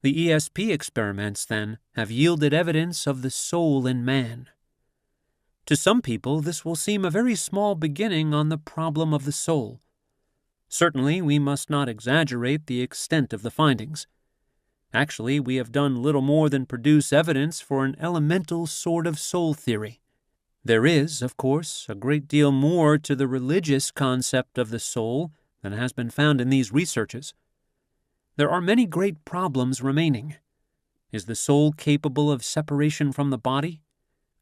The ESP experiments, then, have yielded evidence of the soul in man. To some people, this will seem a very small beginning on the problem of the soul. Certainly, we must not exaggerate the extent of the findings. Actually, we have done little more than produce evidence for an elemental sort of soul theory. There is, of course, a great deal more to the religious concept of the soul than has been found in these researches. There are many great problems remaining. Is the soul capable of separation from the body?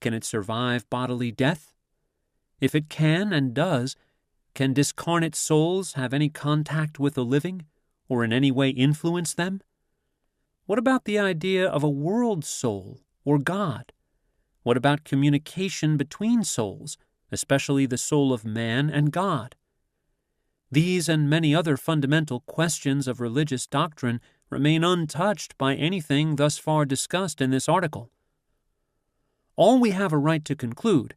Can it survive bodily death? If it can and does, can discarnate souls have any contact with the living, or in any way influence them? What about the idea of a world soul, or God? What about communication between souls, especially the soul of man and God? These and many other fundamental questions of religious doctrine remain untouched by anything thus far discussed in this article. All we have a right to conclude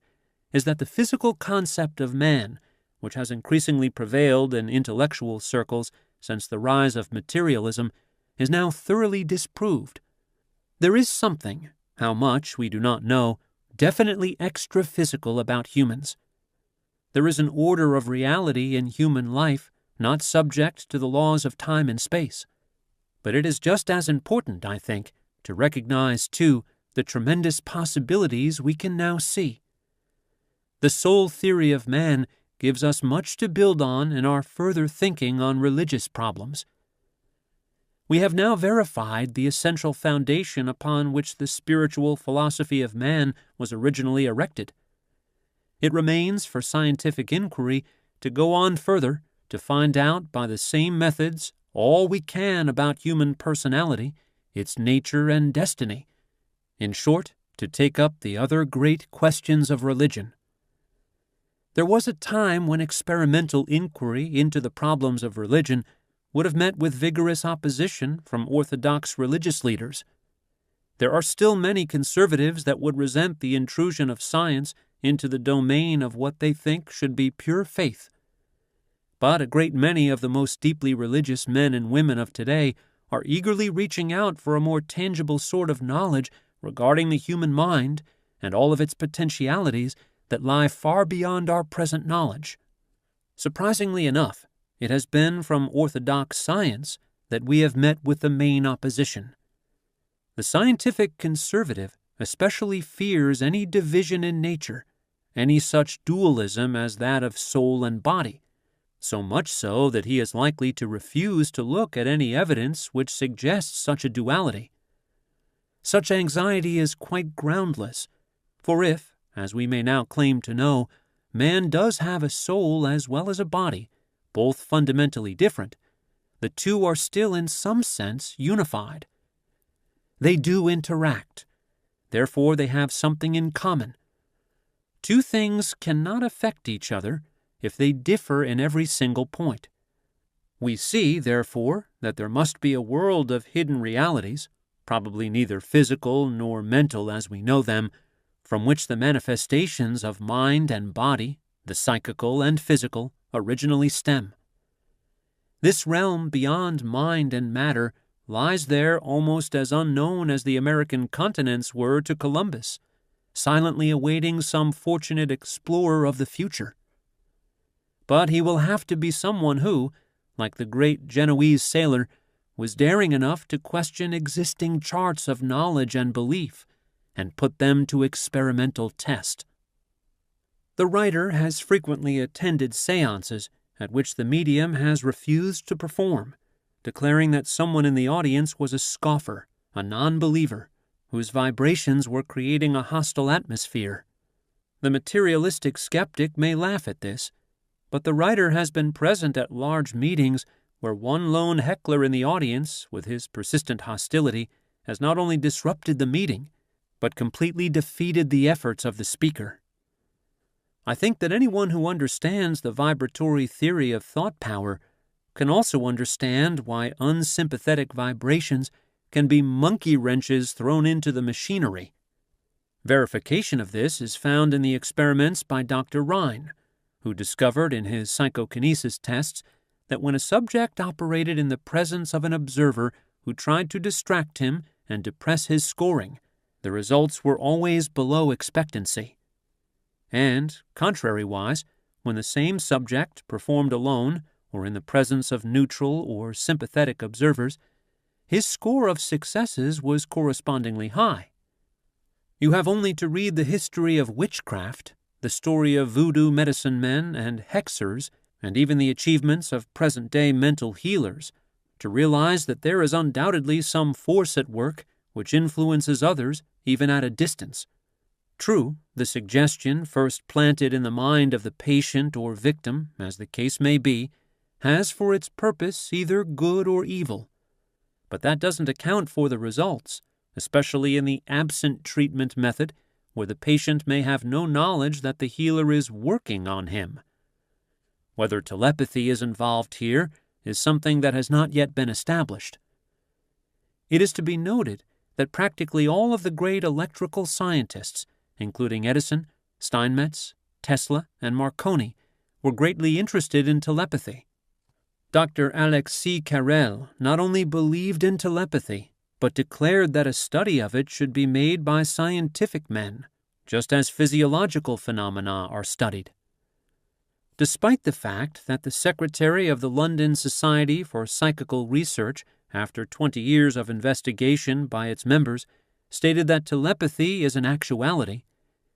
is that the physical concept of man, which has increasingly prevailed in intellectual circles since the rise of materialism, is now thoroughly disproved. There is something, how much we do not know, definitely extra-physical about humans. There is an order of reality in human life not subject to the laws of time and space. But it is just as important, I think, to recognize, too, the tremendous possibilities we can now see. The soul theory of man gives us much to build on in our further thinking on religious problems. We have now verified the essential foundation upon which the spiritual philosophy of man was originally erected. It remains for scientific inquiry to go on further to find out by the same methods all we can about human personality, its nature and destiny. In short, to take up the other great questions of religion. There was a time when experimental inquiry into the problems of religion would have met with vigorous opposition from orthodox religious leaders. There are still many conservatives that would resent the intrusion of science into the domain of what they think should be pure faith. But a great many of the most deeply religious men and women of today are eagerly reaching out for a more tangible sort of knowledge regarding the human mind and all of its potentialities that lie far beyond our present knowledge. Surprisingly enough, it has been from orthodox science that we have met with the main opposition. The scientific conservative especially fears any division in nature, any such dualism as that of soul and body, so much so that he is likely to refuse to look at any evidence which suggests such a duality. Such anxiety is quite groundless, for if, as we may now claim to know, man does have a soul as well as a body, both fundamentally different, the two are still in some sense unified. They do interact, therefore they have something in common. Two things cannot affect each other if they differ in every single point. We see, therefore, that there must be a world of hidden realities, probably neither physical nor mental as we know them, from which the manifestations of mind and body, the psychical and physical, originally stem. This realm beyond mind and matter lies there almost as unknown as the American continents were to Columbus, silently awaiting some fortunate explorer of the future. But he will have to be someone who, like the great Genoese sailor, was daring enough to question existing charts of knowledge and belief and put them to experimental test. The writer has frequently attended seances at which the medium has refused to perform, declaring that someone in the audience was a scoffer, a non-believer, whose vibrations were creating a hostile atmosphere. The materialistic skeptic may laugh at this, but the writer has been present at large meetings where one lone heckler in the audience, with his persistent hostility, has not only disrupted the meeting, but completely defeated the efforts of the speaker. I think that anyone who understands the vibratory theory of thought power can also understand why unsympathetic vibrations can be monkey wrenches thrown into the machinery. Verification of this is found in the experiments by Dr. Rhine, who discovered in his psychokinesis tests that when a subject operated in the presence of an observer who tried to distract him and depress his scoring, the results were always below expectancy. And, contrariwise, when the same subject performed alone or in the presence of neutral or sympathetic observers, his score of successes was correspondingly high. You have only to read the history of witchcraft, the story of voodoo medicine men and hexers, and even the achievements of present-day mental healers, to realize that there is undoubtedly some force at work which influences others even at a distance. True, the suggestion first planted in the mind of the patient or victim, as the case may be, has for its purpose either good or evil. But that doesn't account for the results, especially in the absent treatment method, where the patient may have no knowledge that the healer is working on him. Whether telepathy is involved here is something that has not yet been established. It is to be noted that practically all of the great electrical scientists, including Edison, Steinmetz, Tesla, and Marconi, were greatly interested in telepathy. Dr. Alexis Carrel not only believed in telepathy, but declared that a study of it should be made by scientific men, just as physiological phenomena are studied. Despite the fact that the secretary of the London Society for Psychical Research, after 20 years of investigation by its members, stated that telepathy is an actuality,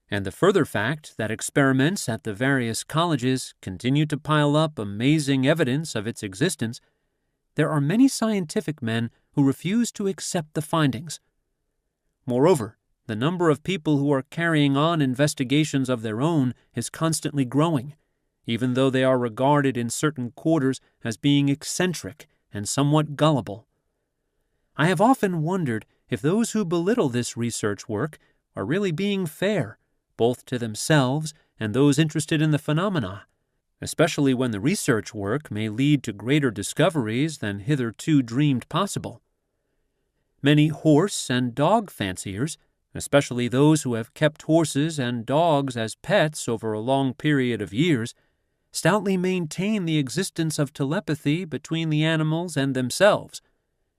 and the further fact that experiments at the various colleges continue to pile up amazing evidence of its existence, there are many scientific men who refuse to accept the findings. Moreover, the number of people who are carrying on investigations of their own is constantly growing, even though they are regarded in certain quarters as being eccentric and somewhat gullible. I have often wondered if those who belittle this research work are really being fair, both to themselves and those interested in the phenomena, especially when the research work may lead to greater discoveries than hitherto dreamed possible. Many horse and dog fanciers, especially those who have kept horses and dogs as pets over a long period of years, stoutly maintain the existence of telepathy between the animals and themselves,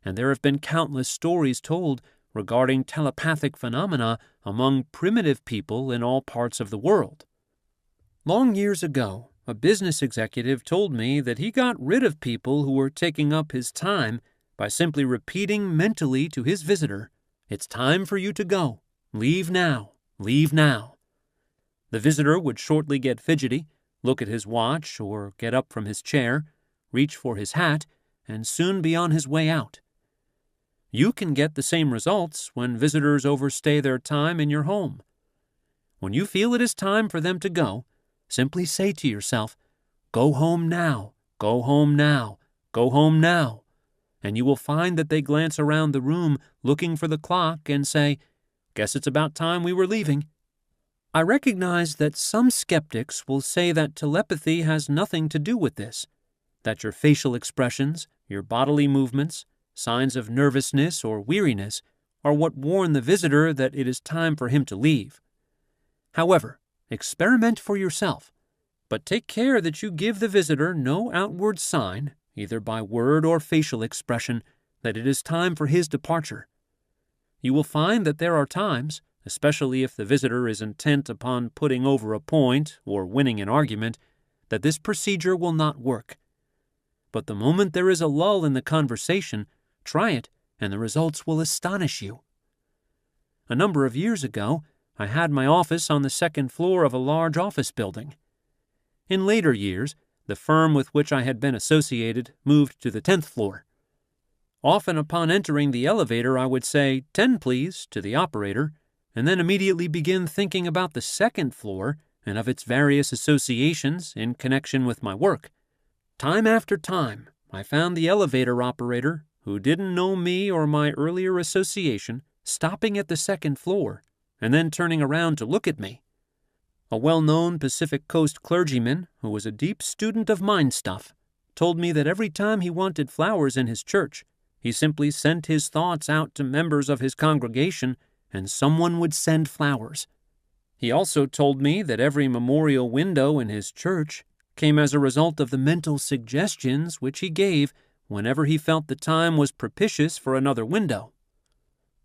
and there have been countless stories told regarding telepathic phenomena among primitive people in all parts of the world. Long years ago, a business executive told me that he got rid of people who were taking up his time by simply repeating mentally to his visitor, "It's time for you to go. Leave now. Leave now." The visitor would shortly get fidgety, look at his watch or get up from his chair, reach for his hat, and soon be on his way out. You can get the same results when visitors overstay their time in your home. When you feel it is time for them to go, simply say to yourself, "Go home now, go home now, go home now," and you will find that they glance around the room looking for the clock and say, "Guess it's about time we were leaving." I recognize that some skeptics will say that telepathy has nothing to do with this, that your facial expressions, your bodily movements, signs of nervousness or weariness are what warn the visitor that it is time for him to leave. However, experiment for yourself, but take care that you give the visitor no outward sign, either by word or facial expression, that it is time for his departure. You will find that there are times, especially if the visitor is intent upon putting over a point or winning an argument, that this procedure will not work. But the moment there is a lull in the conversation, try it, and the results will astonish you. A number of years ago, I had my office on the second floor of a large office building. In later years, the firm with which I had been associated moved to the 10th floor. Often upon entering the elevator, I would say, "10, please," to the operator, and then immediately begin thinking about the second floor and of its various associations in connection with my work. Time after time, I found the elevator operator, who didn't know me or my earlier association, stopping at the second floor and then turning around to look at me. A well-known Pacific Coast clergyman, who was a deep student of mind stuff, told me that every time he wanted flowers in his church, he simply sent his thoughts out to members of his congregation and someone would send flowers. He also told me that every memorial window in his church came as a result of the mental suggestions which he gave whenever he felt the time was propitious for another window.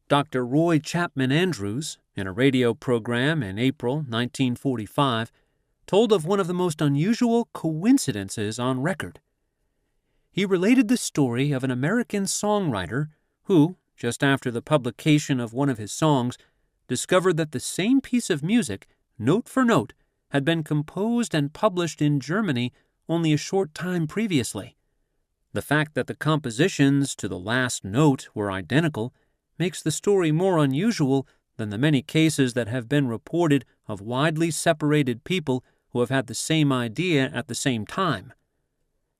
Dr. Roy Chapman Andrews, in a radio program in April 1945, told of one of the most unusual coincidences on record. He related the story of an American songwriter who, just after the publication of one of his songs, discovered that the same piece of music, note for note, had been composed and published in Germany only a short time previously. The fact that the compositions to the last note were identical makes the story more unusual than the many cases that have been reported of widely separated people who have had the same idea at the same time.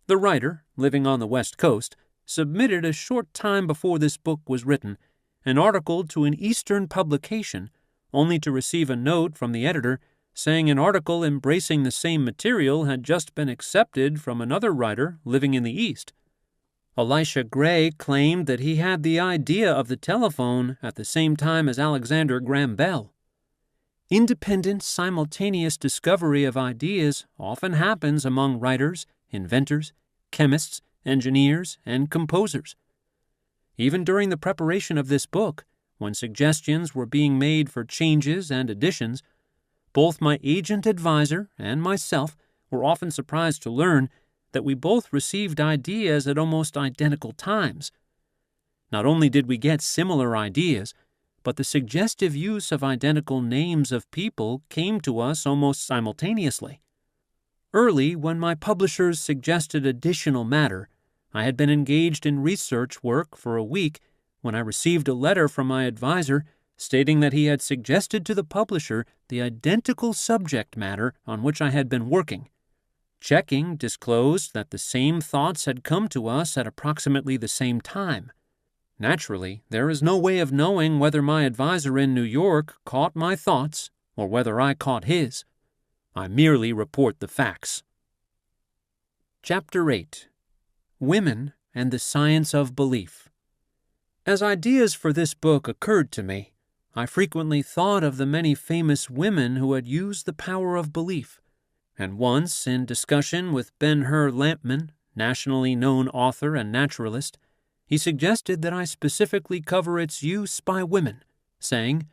The writer, living on the West Coast, submitted a short time before this book was written an article to an Eastern publication, only to receive a note from the editor saying an article embracing the same material had just been accepted from another writer living in the East. Elisha Gray claimed that he had the idea of the telephone at the same time as Alexander Graham Bell. Independent, simultaneous discovery of ideas often happens among writers, inventors, chemists, engineers, and composers. Even during the preparation of this book, when suggestions were being made for changes and additions, both my agent advisor and myself were often surprised to learn that we both received ideas at almost identical times. Not only did we get similar ideas, but the suggestive use of identical names of people came to us almost simultaneously. Early, when my publishers suggested additional matter, I had been engaged in research work for a week when I received a letter from my advisor stating that he had suggested to the publisher the identical subject matter on which I had been working. Checking disclosed that the same thoughts had come to us at approximately the same time. Naturally, there is no way of knowing whether my advisor in New York caught my thoughts or whether I caught his. I merely report the facts. Chapter 8. Women and the Science of Belief. As ideas for this book occurred to me, I frequently thought of the many famous women who had used the power of belief, and once, in discussion with Ben-Hur Lampman, nationally known author and naturalist, he suggested that I specifically cover its use by women, saying,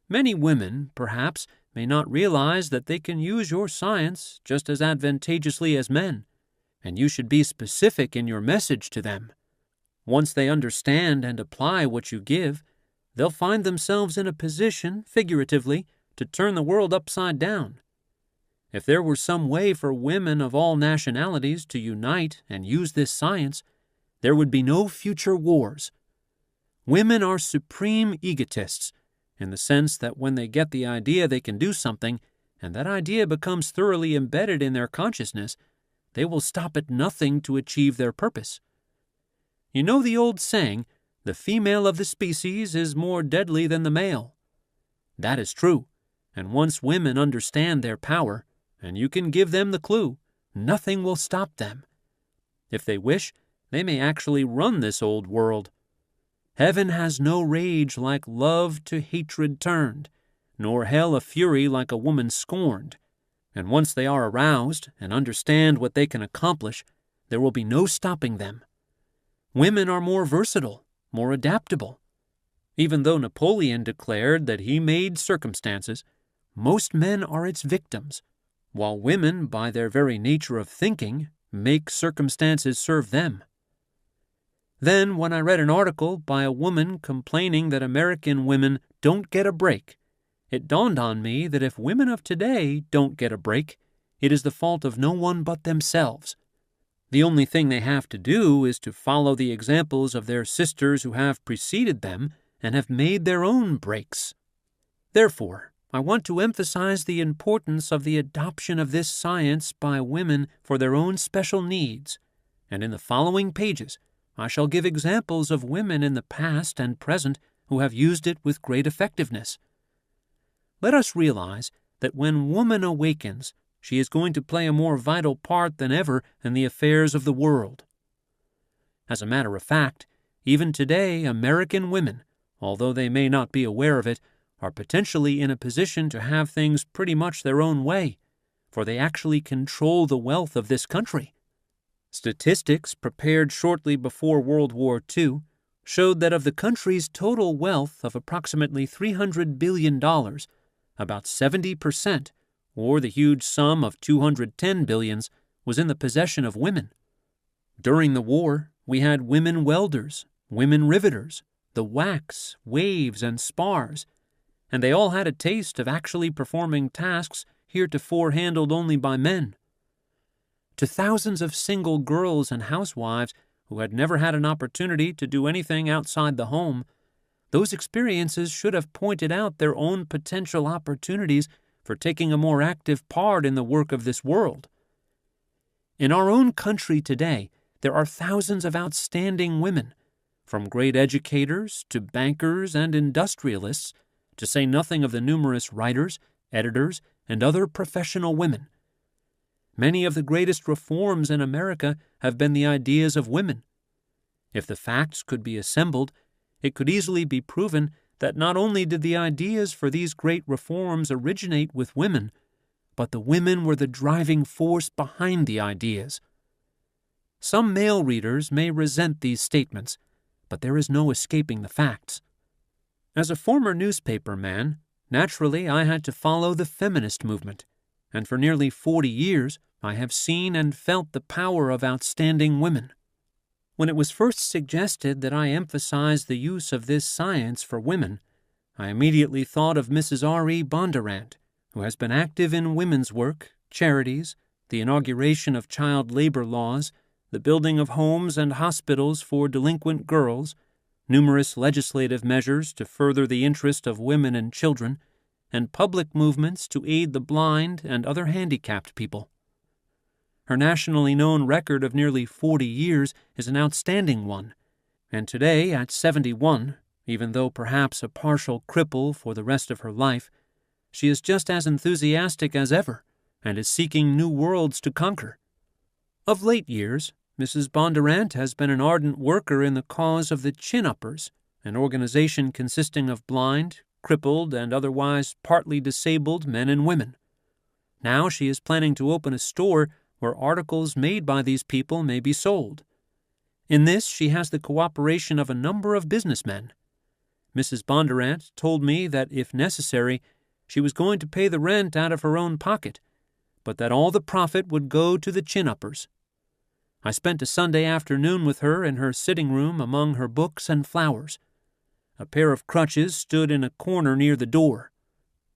"Many women, perhaps, may not realize that they can use your science just as advantageously as men, and you should be specific in your message to them. Once they understand and apply what you give, they'll find themselves in a position, figuratively, to turn the world upside down. If there were some way for women of all nationalities to unite and use this science, there would be no future wars. Women are supreme egotists, in the sense that when they get the idea they can do something, and that idea becomes thoroughly embedded in their consciousness, they will stop at nothing to achieve their purpose. You know the old saying, the female of the species is more deadly than the male. That is true, and once women understand their power, and you can give them the clue, nothing will stop them. If they wish, they may actually run this old world. Heaven has no rage like love to hatred turned, nor hell a fury like a woman scorned. And once they are aroused and understand what they can accomplish, there will be no stopping them. Women are more versatile, more adaptable. Even though Napoleon declared that he made circumstances, most men are its victims, while women, by their very nature of thinking, make circumstances serve them. Then, when I read an article by a woman complaining that American women don't get a break, it dawned on me that if women of today don't get a break, it is the fault of no one but themselves. The only thing they have to do is to follow the examples of their sisters who have preceded them and have made their own breaks. Therefore, I want to emphasize the importance of the adoption of this science by women for their own special needs, and in the following pages I shall give examples of women in the past and present who have used it with great effectiveness. Let us realize that when woman awakens, she is going to play a more vital part than ever in the affairs of the world. As a matter of fact, even today American women, although they may not be aware of it, are potentially in a position to have things pretty much their own way, for they actually control the wealth of this country. Statistics prepared shortly before World War II showed that of the country's total wealth of approximately $300 billion, about 70%, or the huge sum of $210 billion, was in the possession of women. During the war, we had women welders, women riveters, the wax, waves, and spars, and they all had a taste of actually performing tasks heretofore handled only by men. To thousands of single girls and housewives who had never had an opportunity to do anything outside the home, those experiences should have pointed out their own potential opportunities for taking a more active part in the work of this world. In our own country today, there are thousands of outstanding women, from great educators to bankers and industrialists, to say nothing of the numerous writers, editors, and other professional women. Many of the greatest reforms in America have been the ideas of women. If the facts could be assembled, it could easily be proven that not only did the ideas for these great reforms originate with women, but the women were the driving force behind the ideas. Some male readers may resent these statements, but there is no escaping the facts. As a former newspaper man, naturally I had to follow the feminist movement, and for nearly 40 years I have seen and felt the power of outstanding women. When it was first suggested that I emphasize the use of this science for women, I immediately thought of Mrs. R.E. Bondurant, who has been active in women's work, charities, the inauguration of child labor laws, the building of homes and hospitals for delinquent girls, numerous legislative measures to further the interest of women and children, and public movements to aid the blind and other handicapped people. Her nationally known record of nearly 40 years is an outstanding one, and today, at 71, even though perhaps a partial cripple for the rest of her life, she is just as enthusiastic as ever and is seeking new worlds to conquer. Of late years, Mrs. Bondurant has been an ardent worker in the cause of the Chin-Uppers, an organization consisting of blind, crippled, and otherwise partly disabled men and women. Now she is planning to open a store where articles made by these people may be sold. In this, she has the cooperation of a number of businessmen. Mrs. Bondurant told me that, if necessary, she was going to pay the rent out of her own pocket, but that all the profit would go to the Chin-Uppers. I spent a Sunday afternoon with her in her sitting room among her books and flowers. A pair of crutches stood in a corner near the door.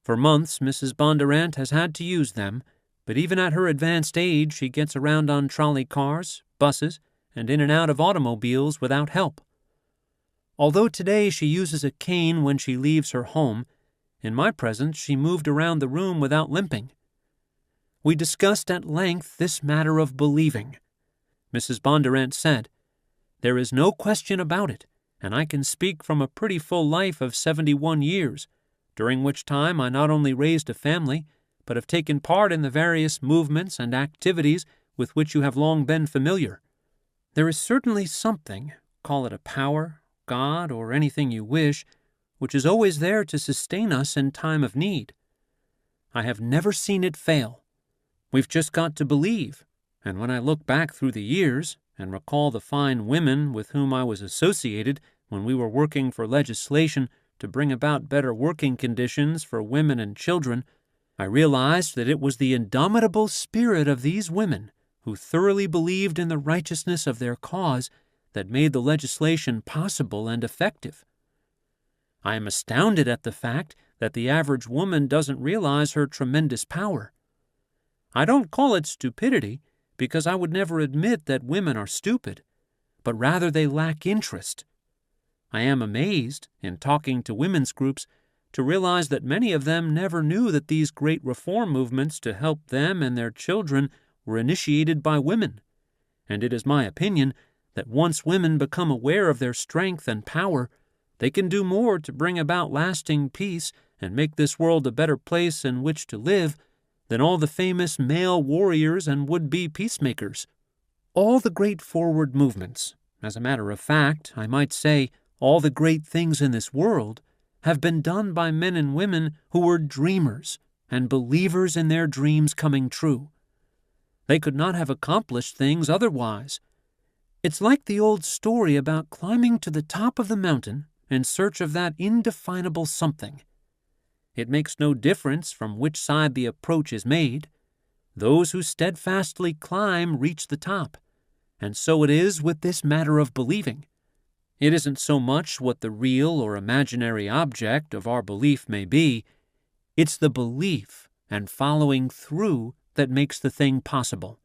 For months, Mrs. Bondurant has had to use them, but even at her advanced age, she gets around on trolley cars, buses, and in and out of automobiles without help. Although today she uses a cane when she leaves her home, in my presence she moved around the room without limping. We discussed at length this matter of believing. Mrs. Bondurant said, "There is no question about it, and I can speak from a pretty full life of 71 years, during which time I not only raised a family, but have taken part in the various movements and activities with which you have long been familiar. There is certainly something, call it a power, God, or anything you wish, which is always there to sustain us in time of need. I have never seen it fail. We've just got to believe, and when I look back through the years and recall the fine women with whom I was associated when we were working for legislation to bring about better working conditions for women and children, I realized that it was the indomitable spirit of these women who thoroughly believed in the righteousness of their cause that made the legislation possible and effective. I am astounded at the fact that the average woman doesn't realize her tremendous power. I don't call it stupidity, because I would never admit that women are stupid, but rather they lack interest. I am amazed, in talking to women's groups, to realize that many of them never knew that these great reform movements to help them and their children were initiated by women, and it is my opinion that once women become aware of their strength and power, they can do more to bring about lasting peace and make this world a better place in which to live than all the famous male warriors and would-be peacemakers. All the great forward movements, as a matter of fact, I might say, all the great things in this world, have been done by men and women who were dreamers and believers in their dreams coming true. They could not have accomplished things otherwise. It's like the old story about climbing to the top of the mountain in search of that indefinable something. It makes no difference from which side the approach is made. Those who steadfastly climb reach the top, and so it is with this matter of believing. It isn't so much what the real or imaginary object of our belief may be, it's the belief and following through that makes the thing possible.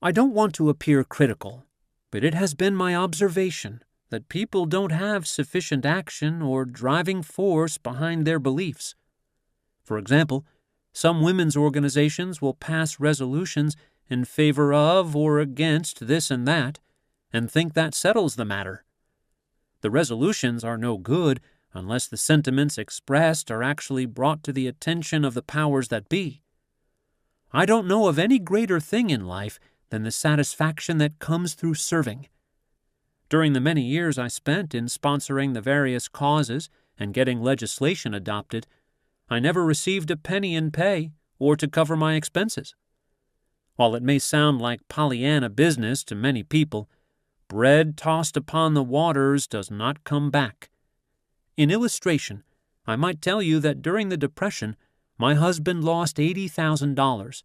I don't want to appear critical, but it has been my observation that people don't have sufficient action or driving force behind their beliefs. For example, some women's organizations will pass resolutions in favor of or against this and that, and think that settles the matter. The resolutions are no good unless the sentiments expressed are actually brought to the attention of the powers that be. I don't know of any greater thing in life than the satisfaction that comes through serving. During the many years I spent in sponsoring the various causes and getting legislation adopted, I never received a penny in pay or to cover my expenses. While it may sound like Pollyanna business to many people, bread tossed upon the waters does not come back. In illustration, I might tell you that during the Depression, my husband lost $80,000.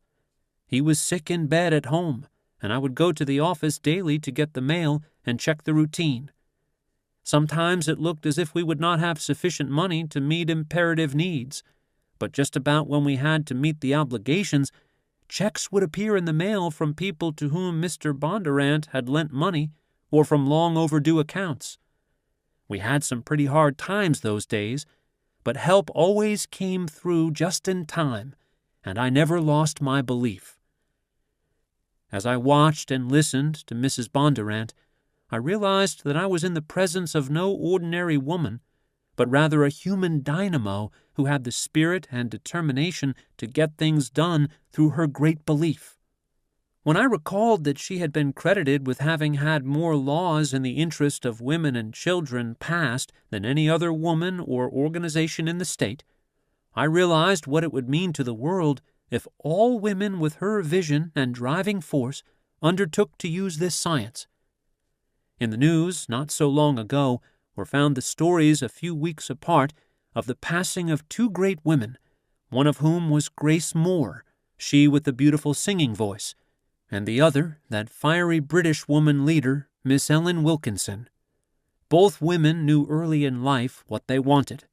He was sick in bed at home, and I would go to the office daily to get the mail and check the routine. Sometimes it looked as if we would not have sufficient money to meet imperative needs, but just about when we had to meet the obligations, checks would appear in the mail from people to whom Mr. Bondurant had lent money or from long overdue accounts. We had some pretty hard times those days, but help always came through just in time, and I never lost my belief. As I watched and listened to Mrs. Bondurant, I realized that I was in the presence of no ordinary woman, but rather a human dynamo who had the spirit and determination to get things done through her great belief. When I recalled that she had been credited with having had more laws in the interest of women and children passed than any other woman or organization in the state, I realized what it would mean to the world if all women with her vision and driving force undertook to use this science. In the news, not so long ago, were found the stories a few weeks apart of the passing of two great women, one of whom was Grace Moore, she with the beautiful singing voice, and the other, that fiery British woman leader, Miss Ellen Wilkinson. Both women knew early in life what they wanted.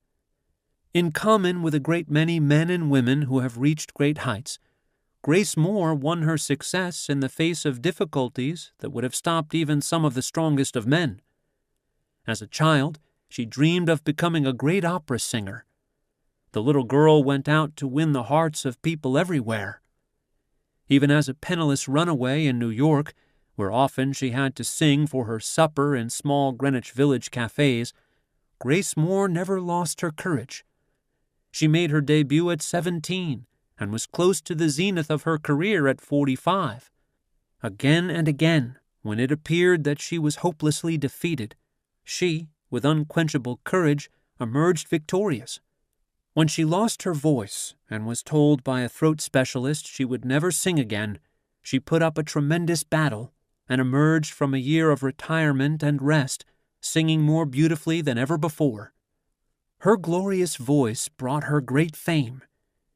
In common with a great many men and women who have reached great heights, Grace Moore won her success in the face of difficulties that would have stopped even some of the strongest of men. As a child, she dreamed of becoming a great opera singer. The little girl went out to win the hearts of people everywhere. Even as a penniless runaway in New York, where often she had to sing for her supper in small Greenwich Village cafes, Grace Moore never lost her courage. She made her debut at 17 and was close to the zenith of her career at 45. Again and again, when it appeared that she was hopelessly defeated, she, with unquenchable courage, emerged victorious. When she lost her voice and was told by a throat specialist she would never sing again, she put up a tremendous battle and emerged from a year of retirement and rest, singing more beautifully than ever before. Her glorious voice brought her great fame,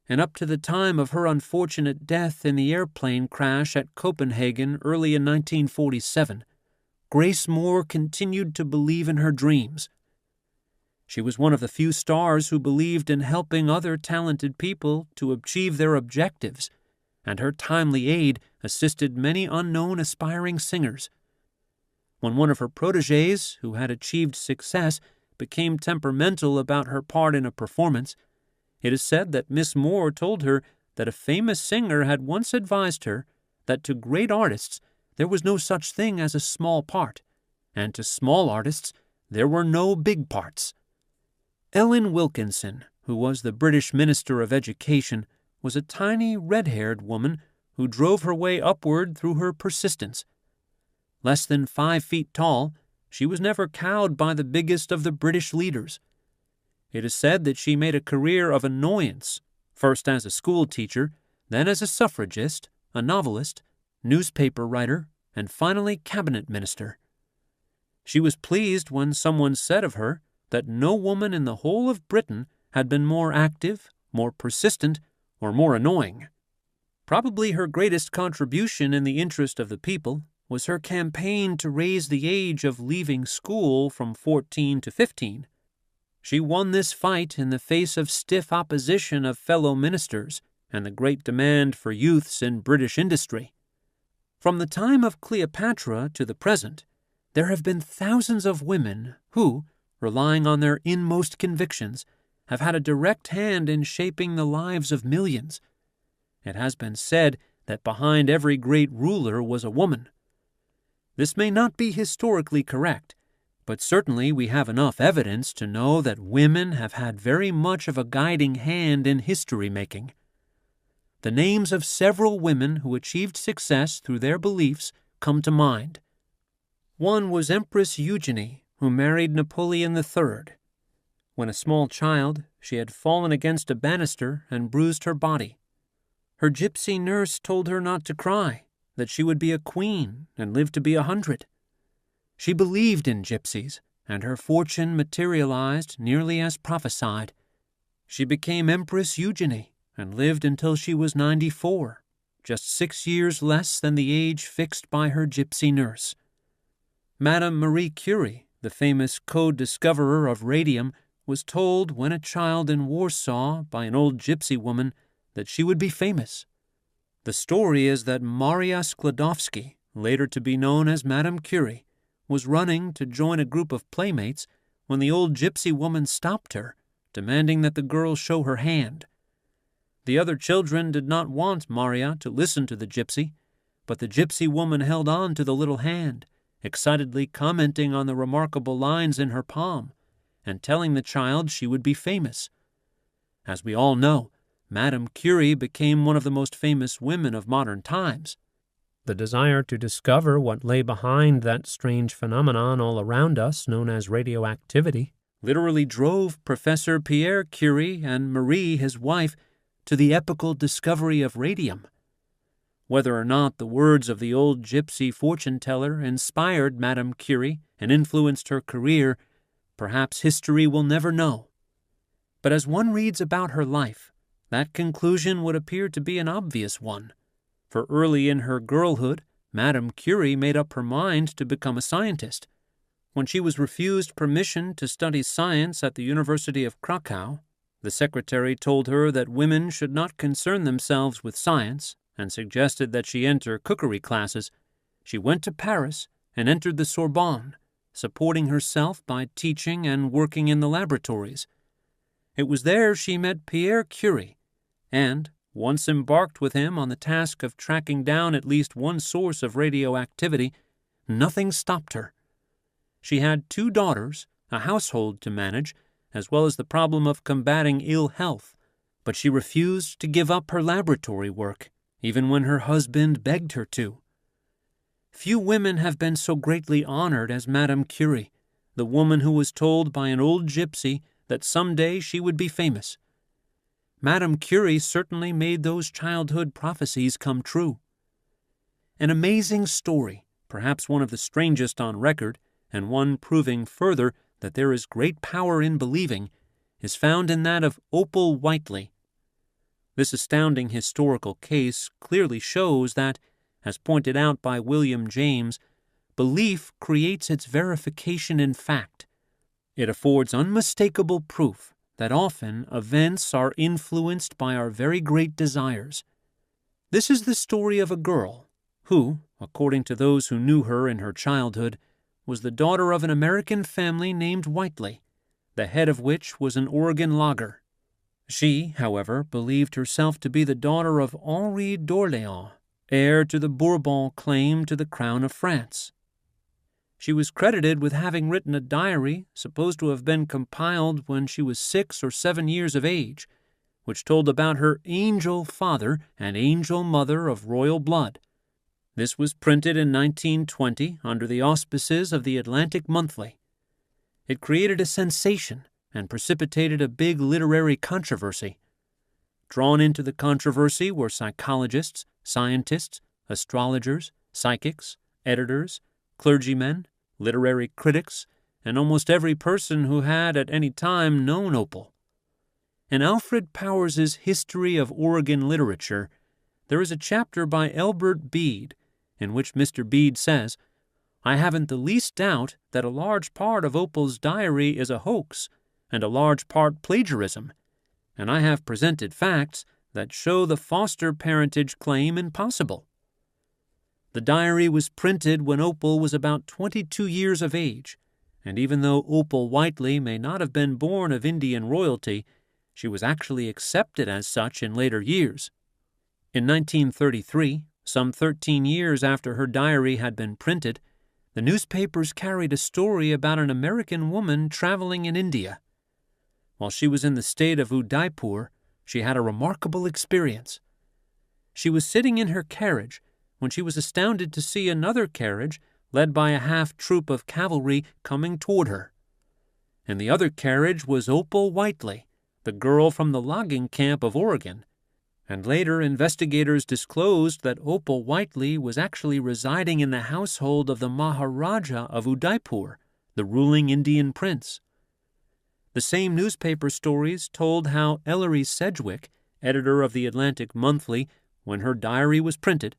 and up to the time of her unfortunate death in the airplane crash at Copenhagen early in 1947, Grace Moore continued to believe in her dreams. She was one of the few stars who believed in helping other talented people to achieve their objectives, and her timely aid assisted many unknown aspiring singers. When one of her protégés, who had achieved success, became temperamental about her part in a performance, it is said that Miss Moore told her that a famous singer had once advised her that to great artists there was no such thing as a small part, and to small artists there were no big parts. Ellen Wilkinson, who was the British Minister of Education, was a tiny red-haired woman who drove her way upward through her persistence. Less than 5 feet tall, she was never cowed by the biggest of the British leaders. It is said that she made a career of annoyance, first as a school teacher, then as a suffragist, a novelist, newspaper writer, and finally cabinet minister. She was pleased when someone said of her that no woman in the whole of Britain had been more active, more persistent, or more annoying. Probably her greatest contribution in the interest of the people was her campaign to raise the age of leaving school from 14 to 15. She won this fight in the face of stiff opposition of fellow ministers and the great demand for youths in British industry. From the time of Cleopatra to the present, there have been thousands of women who, relying on their inmost convictions, have had a direct hand in shaping the lives of millions. It has been said that behind every great ruler was a woman. This may not be historically correct, but certainly we have enough evidence to know that women have had very much of a guiding hand in history-making. The names of several women who achieved success through their beliefs come to mind. One was Empress Eugenie, who married Napoleon III. When a small child, she had fallen against a banister and bruised her body. Her gypsy nurse told her not to cry, that she would be a queen and live to be 100. She believed in gypsies, and her fortune materialized nearly as prophesied. She became Empress Eugenie and lived until she was 94, just 6 years less than the age fixed by her gypsy nurse. Madame Marie Curie, the famous co-discoverer of radium, was told when a child in Warsaw by an old gypsy woman that she would be famous. The story is that Maria Sklodowsky, later to be known as Madame Curie, was running to join a group of playmates when the old gypsy woman stopped her, demanding that the girl show her hand. The other children did not want Maria to listen to the gypsy, but the gypsy woman held on to the little hand, excitedly commenting on the remarkable lines in her palm, and telling the child she would be famous. As we all know, Madame Curie became one of the most famous women of modern times. The desire to discover what lay behind that strange phenomenon all around us known as radioactivity literally drove Professor Pierre Curie and Marie, his wife, to the epical discovery of radium. Whether or not the words of the old gypsy fortune-teller inspired Madame Curie and influenced her career, perhaps history will never know. But as one reads about her life, that conclusion would appear to be an obvious one. For early in her girlhood, Madame Curie made up her mind to become a scientist. When she was refused permission to study science at the University of Krakow, the secretary told her that women should not concern themselves with science and suggested that she enter cookery classes. She went to Paris and entered the Sorbonne, supporting herself by teaching and working in the laboratories. It was there she met Pierre Curie, and, once embarked with him on the task of tracking down at least one source of radioactivity, nothing stopped her. She had 2 daughters, a household to manage, as well as the problem of combating ill health, but she refused to give up her laboratory work, even when her husband begged her to. Few women have been so greatly honored as Madame Curie, the woman who was told by an old gypsy that someday she would be famous. Madame Curie certainly made those childhood prophecies come true. An amazing story, perhaps one of the strangest on record, and one proving further that there is great power in believing, is found in that of Opal Whiteley. This astounding historical case clearly shows that, as pointed out by William James, belief creates its verification in fact. It affords unmistakable proof that often events are influenced by our very great desires. This is the story of a girl who, according to those who knew her in her childhood, was the daughter of an American family named Whiteley, the head of which was an Oregon logger. She, however, believed herself to be the daughter of Henri d'Orléans, heir to the Bourbon claim to the crown of France. She was credited with having written a diary supposed to have been compiled when she was 6 or 7 years of age, which told about her angel father and angel mother of royal blood. This was printed in 1920 under the auspices of the Atlantic Monthly. It created a sensation and precipitated a big literary controversy. Drawn into the controversy were psychologists, scientists, astrologers, psychics, editors, clergymen, literary critics, and almost every person who had at any time known Opal. In Alfred Powers's History of Oregon Literature, there is a chapter by Elbert Bede in which Mr. Bede says, "I haven't the least doubt that a large part of Opal's diary is a hoax and a large part plagiarism, and I have presented facts that show the foster parentage claim impossible." The diary was printed when Opal was about 22 years of age, and even though Opal Whiteley may not have been born of Indian royalty, she was actually accepted as such in later years. In 1933, some 13 years after her diary had been printed, the newspapers carried a story about an American woman traveling in India. While she was in the state of Udaipur, she had a remarkable experience. She was sitting in her carriage when she was astounded to see another carriage led by a half-troop of cavalry coming toward her. In the other carriage was Opal Whiteley, the girl from the logging camp of Oregon, and later investigators disclosed that Opal Whiteley was actually residing in the household of the Maharaja of Udaipur, the ruling Indian prince. The same newspaper stories told how Ellery Sedgwick, editor of the Atlantic Monthly, when her diary was printed,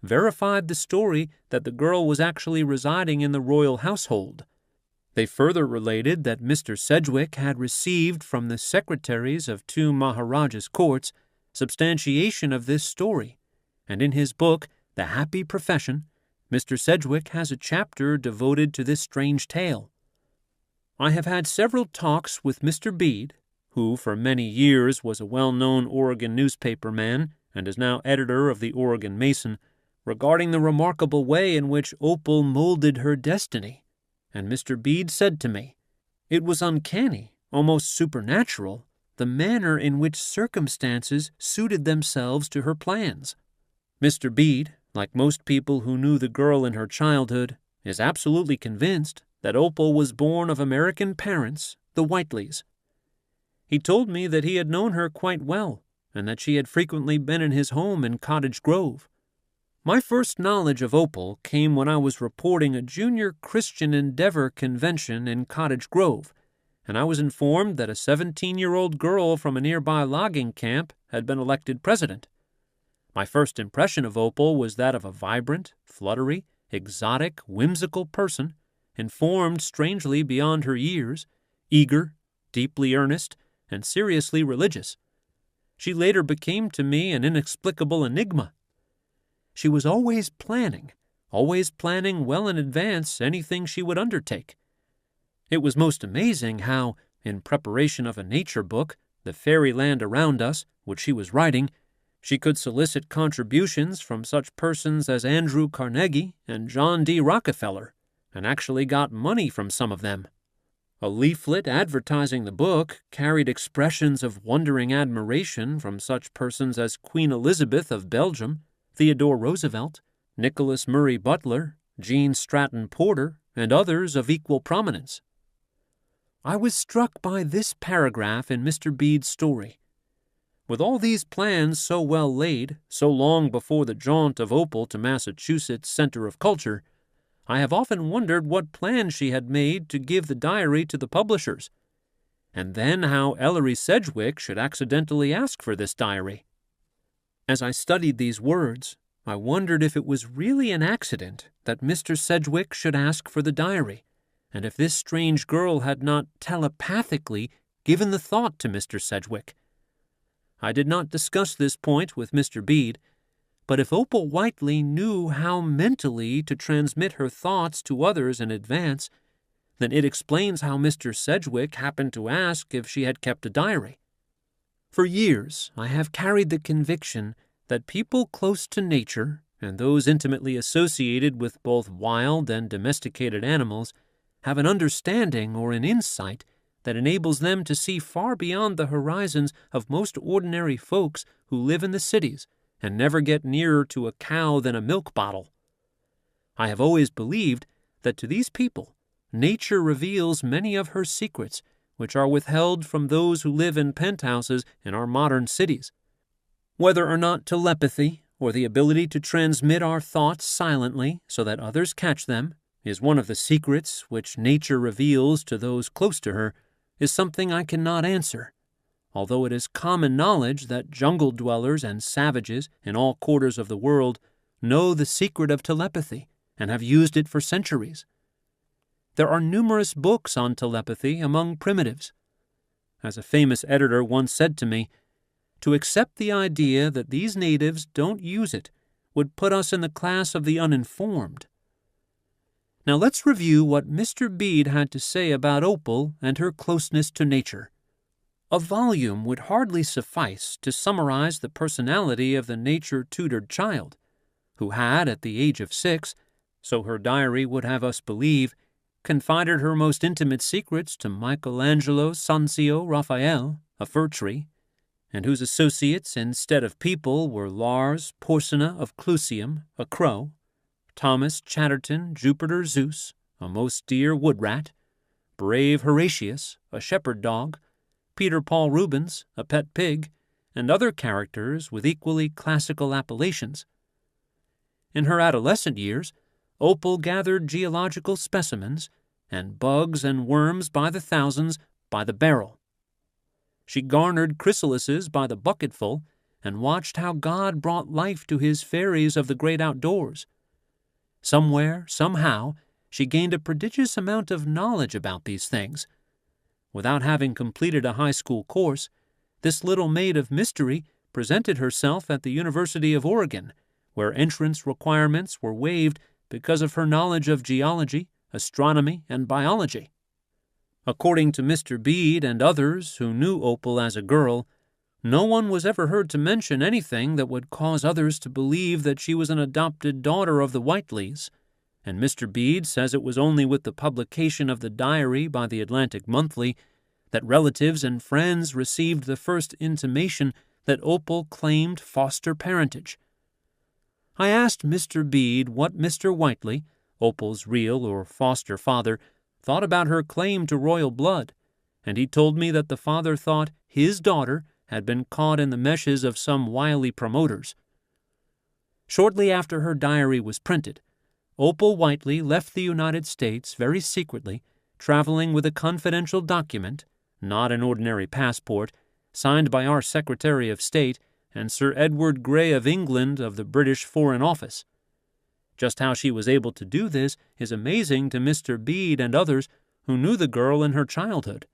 verified the story that the girl was actually residing in the royal household. They further related that Mr. Sedgwick had received from the secretaries of 2 Maharajas' courts substantiation of this story, and in his book, The Happy Profession, Mr. Sedgwick has a chapter devoted to this strange tale. I have had several talks with Mr. Bede, who for many years was a well-known Oregon newspaper man and is now editor of the Oregon Mason, regarding the remarkable way in which Opal molded her destiny, and Mr. Bede said to me, "It was uncanny, almost supernatural, the manner in which circumstances suited themselves to her plans." Mr. Bede, like most people who knew the girl in her childhood, is absolutely convinced that Opal was born of American parents, the Whiteleys. He told me that he had known her quite well, and that she had frequently been in his home in Cottage Grove. My first knowledge of Opal came when I was reporting a Junior Christian Endeavor convention in Cottage Grove, and I was informed that a 17-year-old girl from a nearby logging camp had been elected president. My first impression of Opal was that of a vibrant, fluttery, exotic, whimsical person, informed strangely beyond her years, eager, deeply earnest, and seriously religious. She later became to me an inexplicable enigma. She was always planning well in advance anything she would undertake. It was most amazing how, in preparation of a nature book, The Fairyland Around Us, which she was writing, she could solicit contributions from such persons as Andrew Carnegie and John D. Rockefeller, and actually got money from some of them. A leaflet advertising the book carried expressions of wondering admiration from such persons as Queen Elizabeth of Belgium, Theodore Roosevelt, Nicholas Murray Butler, Gene Stratton Porter, and others of equal prominence. I was struck by this paragraph in Mr. Bede's story. With all these plans so well laid, so long before the jaunt of Opal to Massachusetts' center of culture, I have often wondered what plan she had made to give the diary to the publishers, and then how Ellery Sedgwick should accidentally ask for this diary. As I studied these words, I wondered if it was really an accident that Mr. Sedgwick should ask for the diary, and if this strange girl had not telepathically given the thought to Mr. Sedgwick. I did not discuss this point with Mr. Bede, but if Opal Whiteley knew how mentally to transmit her thoughts to others in advance, then it explains how Mr. Sedgwick happened to ask if she had kept a diary. For years, I have carried the conviction that people close to nature, and those intimately associated with both wild and domesticated animals, have an understanding or an insight that enables them to see far beyond the horizons of most ordinary folks who live in the cities and never get nearer to a cow than a milk bottle. I have always believed that to these people, nature reveals many of her secrets which are withheld from those who live in penthouses in our modern cities. Whether or not telepathy, or the ability to transmit our thoughts silently so that others catch them, is one of the secrets which nature reveals to those close to her, is something I cannot answer, although it is common knowledge that jungle dwellers and savages in all quarters of the world know the secret of telepathy and have used it for centuries. There are numerous books on telepathy among primitives. As a famous editor once said to me, to accept the idea that these natives don't use it would put us in the class of the uninformed. Now let's review what Mr. Bede had to say about Opal and her closeness to nature. A volume would hardly suffice to summarize the personality of the nature-tutored child, who had, at the age of 6, so her diary would have us believe, confided her most intimate secrets to Michelangelo Sanzio Raphael, a fir tree, and whose associates instead of people were Lars Porsena of Clusium, a crow, Thomas Chatterton Jupiter Zeus, a most dear wood rat, brave Horatius, a shepherd dog, Peter Paul Rubens, a pet pig, and other characters with equally classical appellations. In her adolescent years, Opal gathered geological specimens and bugs and worms by the thousands by the barrel. She garnered chrysalises by the bucketful and watched how God brought life to his fairies of the great outdoors. Somewhere, somehow, she gained a prodigious amount of knowledge about these things. Without having completed a high school course, this little maid of mystery presented herself at the University of Oregon, where entrance requirements were waived because of her knowledge of geology, astronomy, and biology. According to Mr. Bede and others who knew Opal as a girl, no one was ever heard to mention anything that would cause others to believe that she was an adopted daughter of the Whiteleys, and Mr. Bede says it was only with the publication of the diary by the Atlantic Monthly that relatives and friends received the first intimation that Opal claimed foster parentage. I asked Mr. Bede what Mr. Whiteley, Opal's real or foster father, thought about her claim to royal blood, and he told me that the father thought his daughter had been caught in the meshes of some wily promoters. Shortly after her diary was printed, Opal Whiteley left the United States very secretly, traveling with a confidential document, not an ordinary passport, signed by our Secretary of State and Sir Edward Grey of England of the British Foreign Office. Just how she was able to do this is amazing to Mr. Bede and others who knew the girl in her childhood.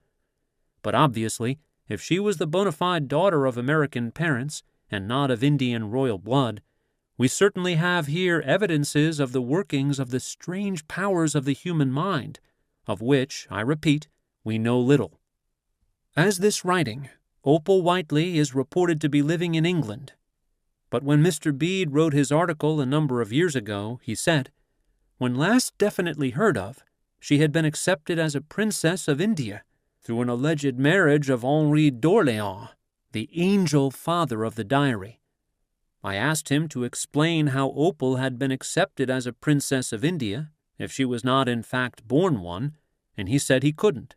But obviously, if she was the bona fide daughter of American parents and not of Indian royal blood, we certainly have here evidences of the workings of the strange powers of the human mind, of which, I repeat, we know little. As this writing, Opal Whiteley is reported to be living in England. But when Mr. Bede wrote his article a number of years ago, he said, when last definitely heard of, she had been accepted as a princess of India through an alleged marriage of Henri d'Orléans, the angel father of the diary. I asked him to explain how Opal had been accepted as a princess of India, if she was not in fact born one, and he said he couldn't.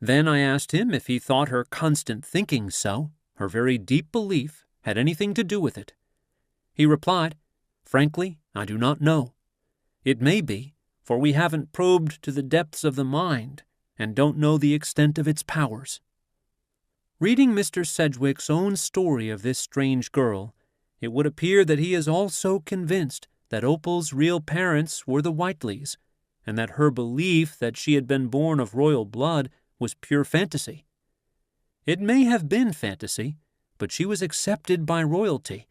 Then I asked him if he thought her constant thinking so, her very deep belief, had anything to do with it. He replied, frankly, I do not know. It may be, for we haven't probed to the depths of the mind and don't know the extent of its powers. Reading Mr. Sedgwick's own story of this strange girl, it would appear that he is also convinced that Opal's real parents were the Whiteleys, and that her belief that she had been born of royal blood was pure fantasy. It may have been fantasy, but she was accepted by royalty,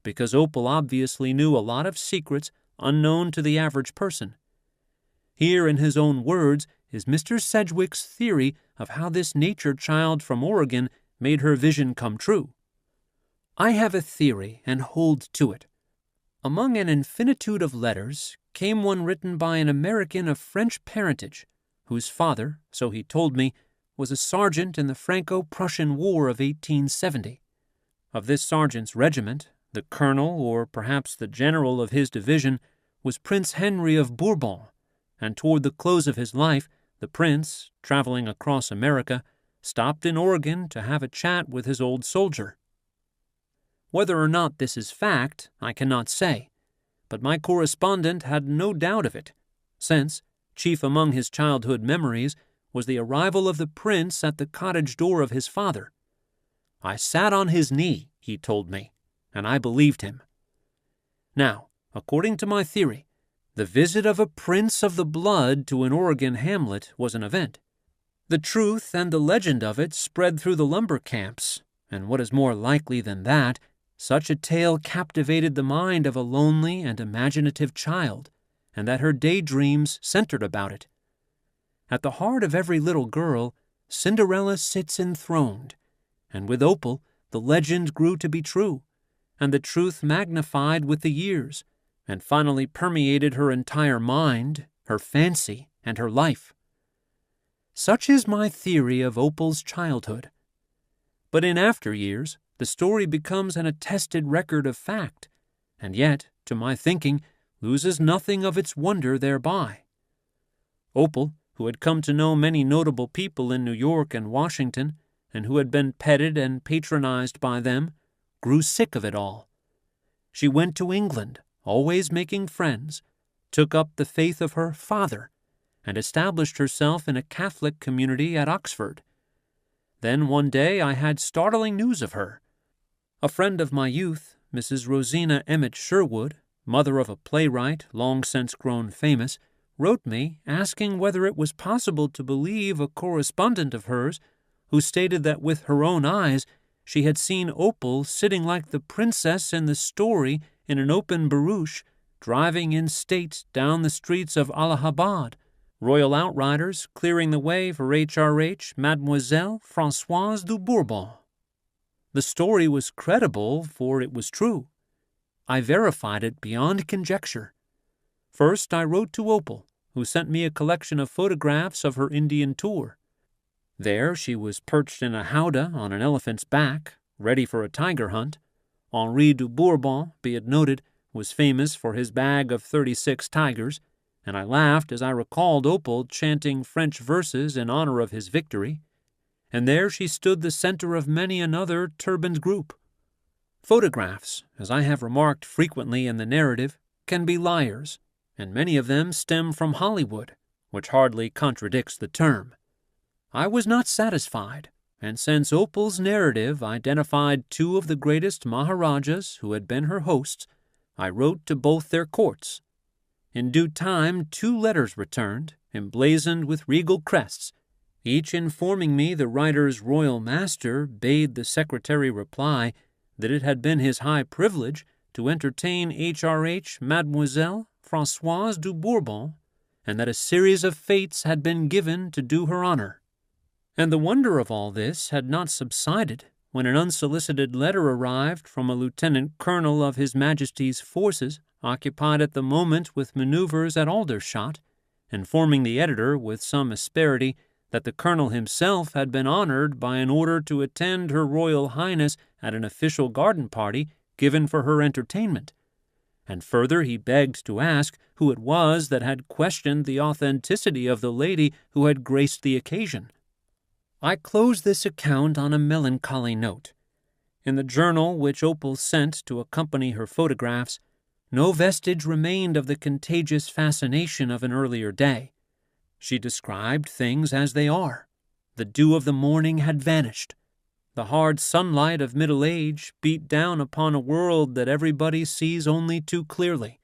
because Opal obviously knew a lot of secrets unknown to the average person. Here, in his own words, is Mr. Sedgwick's theory of how this nature child from Oregon made her vision come true. I have a theory and hold to it. Among an infinitude of letters came one written by an American of French parentage, whose father, so he told me, was a sergeant in the Franco-Prussian War of 1870. Of this sergeant's regiment, the colonel, or perhaps the general of his division, was Prince Henry of Bourbon, and toward the close of his life, the prince, traveling across America, stopped in Oregon to have a chat with his old soldier. Whether or not this is fact, I cannot say, but my correspondent had no doubt of it, since, chief among his childhood memories, was the arrival of the prince at the cottage door of his father. I sat on his knee, he told me, and I believed him. Now, according to my theory, the visit of a prince of the blood to an Oregon hamlet was an event. The truth and the legend of it spread through the lumber camps, and what is more likely than that, such a tale captivated the mind of a lonely and imaginative child, and that her daydreams centered about it. At the heart of every little girl, Cinderella sits enthroned, and with Opal the legend grew to be true, and the truth magnified with the years, and finally permeated her entire mind, her fancy, and her life. Such is my theory of Opal's childhood. But in after years, the story becomes an attested record of fact, and yet, to my thinking, loses nothing of its wonder thereby. Opal, who had come to know many notable people in New York and Washington, and who had been petted and patronized by them, grew sick of it all. She went to England, always making friends, took up the faith of her father, and established herself in a Catholic community at Oxford. Then one day I had startling news of her. A friend of my youth, Mrs. Rosina Emmett Sherwood, mother of a playwright long since grown famous, wrote me asking whether it was possible to believe a correspondent of hers who stated that with her own eyes she had seen Opal sitting like the princess in the story in an open barouche, driving in state down the streets of Allahabad, royal outriders clearing the way for HRH Mademoiselle Françoise de Bourbon. The story was credible, for it was true. I verified it beyond conjecture. First, I wrote to Opal, who sent me a collection of photographs of her Indian tour. There she was perched in a howdah on an elephant's back, ready for a tiger hunt. Henri de Bourbon, be it noted, was famous for his bag of 36 tigers, and I laughed as I recalled Opal chanting French verses in honor of his victory, and there she stood the center of many another turbaned group. Photographs, as I have remarked frequently in the narrative, can be liars, and many of them stem from Hollywood, which hardly contradicts the term. I was not satisfied, and since Opal's narrative identified 2 of the greatest Maharajas who had been her hosts, I wrote to both their courts. In due time 2 letters returned, emblazoned with regal crests, each informing me the writer's royal master bade the secretary reply that it had been his high privilege to entertain H.R.H. Mademoiselle Françoise du Bourbon, and that a series of fêtes had been given to do her honor. And the wonder of all this had not subsided when an unsolicited letter arrived from a lieutenant colonel of His Majesty's forces occupied at the moment with maneuvers at Aldershot, informing the editor with some asperity that the colonel himself had been honored by an order to attend Her Royal Highness at an official garden party given for her entertainment, and further he begged to ask who it was that had questioned the authenticity of the lady who had graced the occasion. I close this account on a melancholy note. In the journal which Opal sent to accompany her photographs, no vestige remained of the contagious fascination of an earlier day. She described things as they are. The dew of the morning had vanished. The hard sunlight of middle age beat down upon a world that everybody sees only too clearly.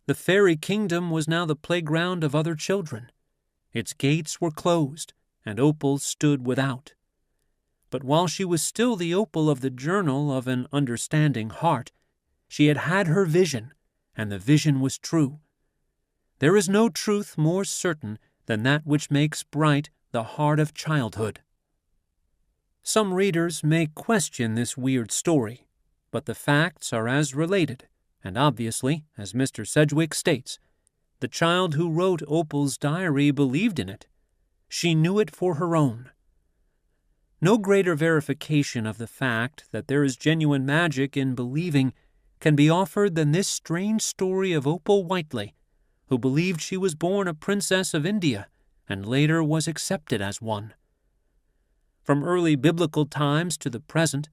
The fairy kingdom was now the playground of other children. Its gates were closed, and Opal stood without. But while she was still the Opal of the journal of an understanding heart, she had had her vision, and the vision was true. There is no truth more certain than that which makes bright the heart of childhood. Some readers may question this weird story, but the facts are as related, and obviously, as Mr. Sedgwick states, the child who wrote Opal's diary believed in it. She knew it for her own. No greater verification of the fact that there is genuine magic in believing can be offered than this strange story of Opal Whiteley, who believed she was born a princess of India and later was accepted as one. From early biblical times to the present,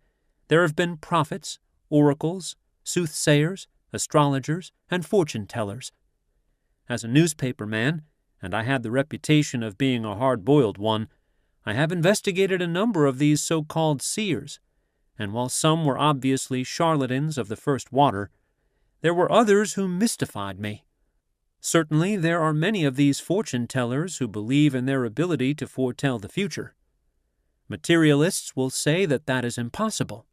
there have been prophets, oracles, soothsayers, astrologers, and fortune-tellers. As a newspaper man, and I had the reputation of being a hard-boiled one, I have investigated a number of these so-called seers, and while some were obviously charlatans of the first water, there were others who mystified me. Certainly there are many of these fortune-tellers who believe in their ability to foretell the future. Materialists will say that that is impossible.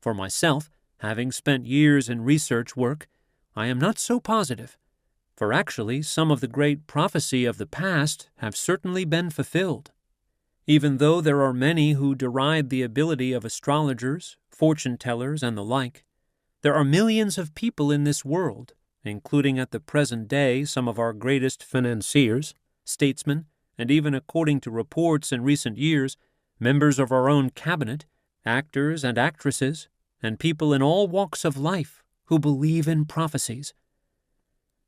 For myself, having spent years in research work, I am not so positive, for actually some of the great prophecy of the past have certainly been fulfilled. Even though there are many who deride the ability of astrologers, fortune-tellers, and the like, there are millions of people in this world, including at the present day some of our greatest financiers, statesmen, and even according to reports in recent years, members of our own cabinet, actors and actresses, and people in all walks of life who believe in prophecies.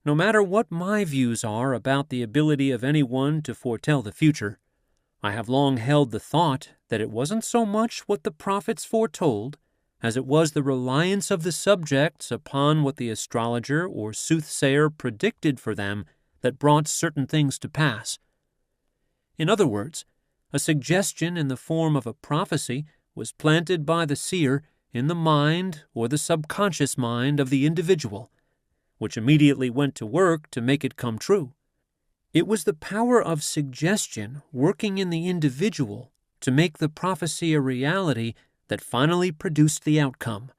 No matter what my views are about the ability of anyone to foretell the future, I have long held the thought that it wasn't so much what the prophets foretold as it was the reliance of the subjects upon what the astrologer or soothsayer predicted for them that brought certain things to pass. In other words, a suggestion in the form of a prophecy was planted by the seer in the mind or the subconscious mind of the individual, which immediately went to work to make it come true. It was the power of suggestion working in the individual to make the prophecy a reality that finally produced the outcome.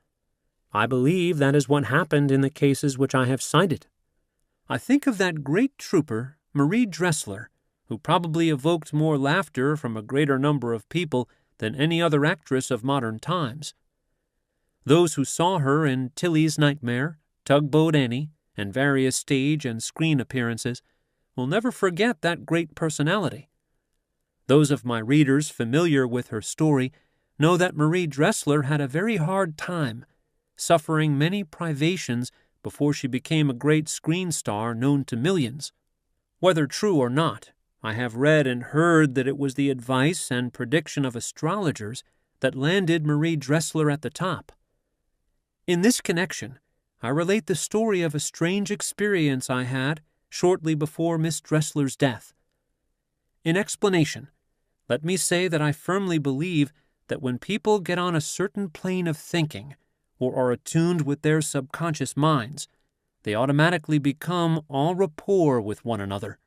I believe that is what happened in the cases which I have cited. I think of that great trooper, Marie Dressler, who probably evoked more laughter from a greater number of people than any other actress of modern times. Those who saw her in Tilly's Nightmare, Tugboat Annie, and various stage and screen appearances will never forget that great personality. Those of my readers familiar with her story know that Marie Dressler had a very hard time, suffering many privations before she became a great screen star known to millions. Whether true or not, I have read and heard that it was the advice and prediction of astrologers that landed Marie Dressler at the top. In this connection, I relate the story of a strange experience I had shortly before Miss Dressler's death. In explanation, let me say that I firmly believe that when people get on a certain plane of thinking, or are attuned with their subconscious minds, they automatically become en rapport with one another.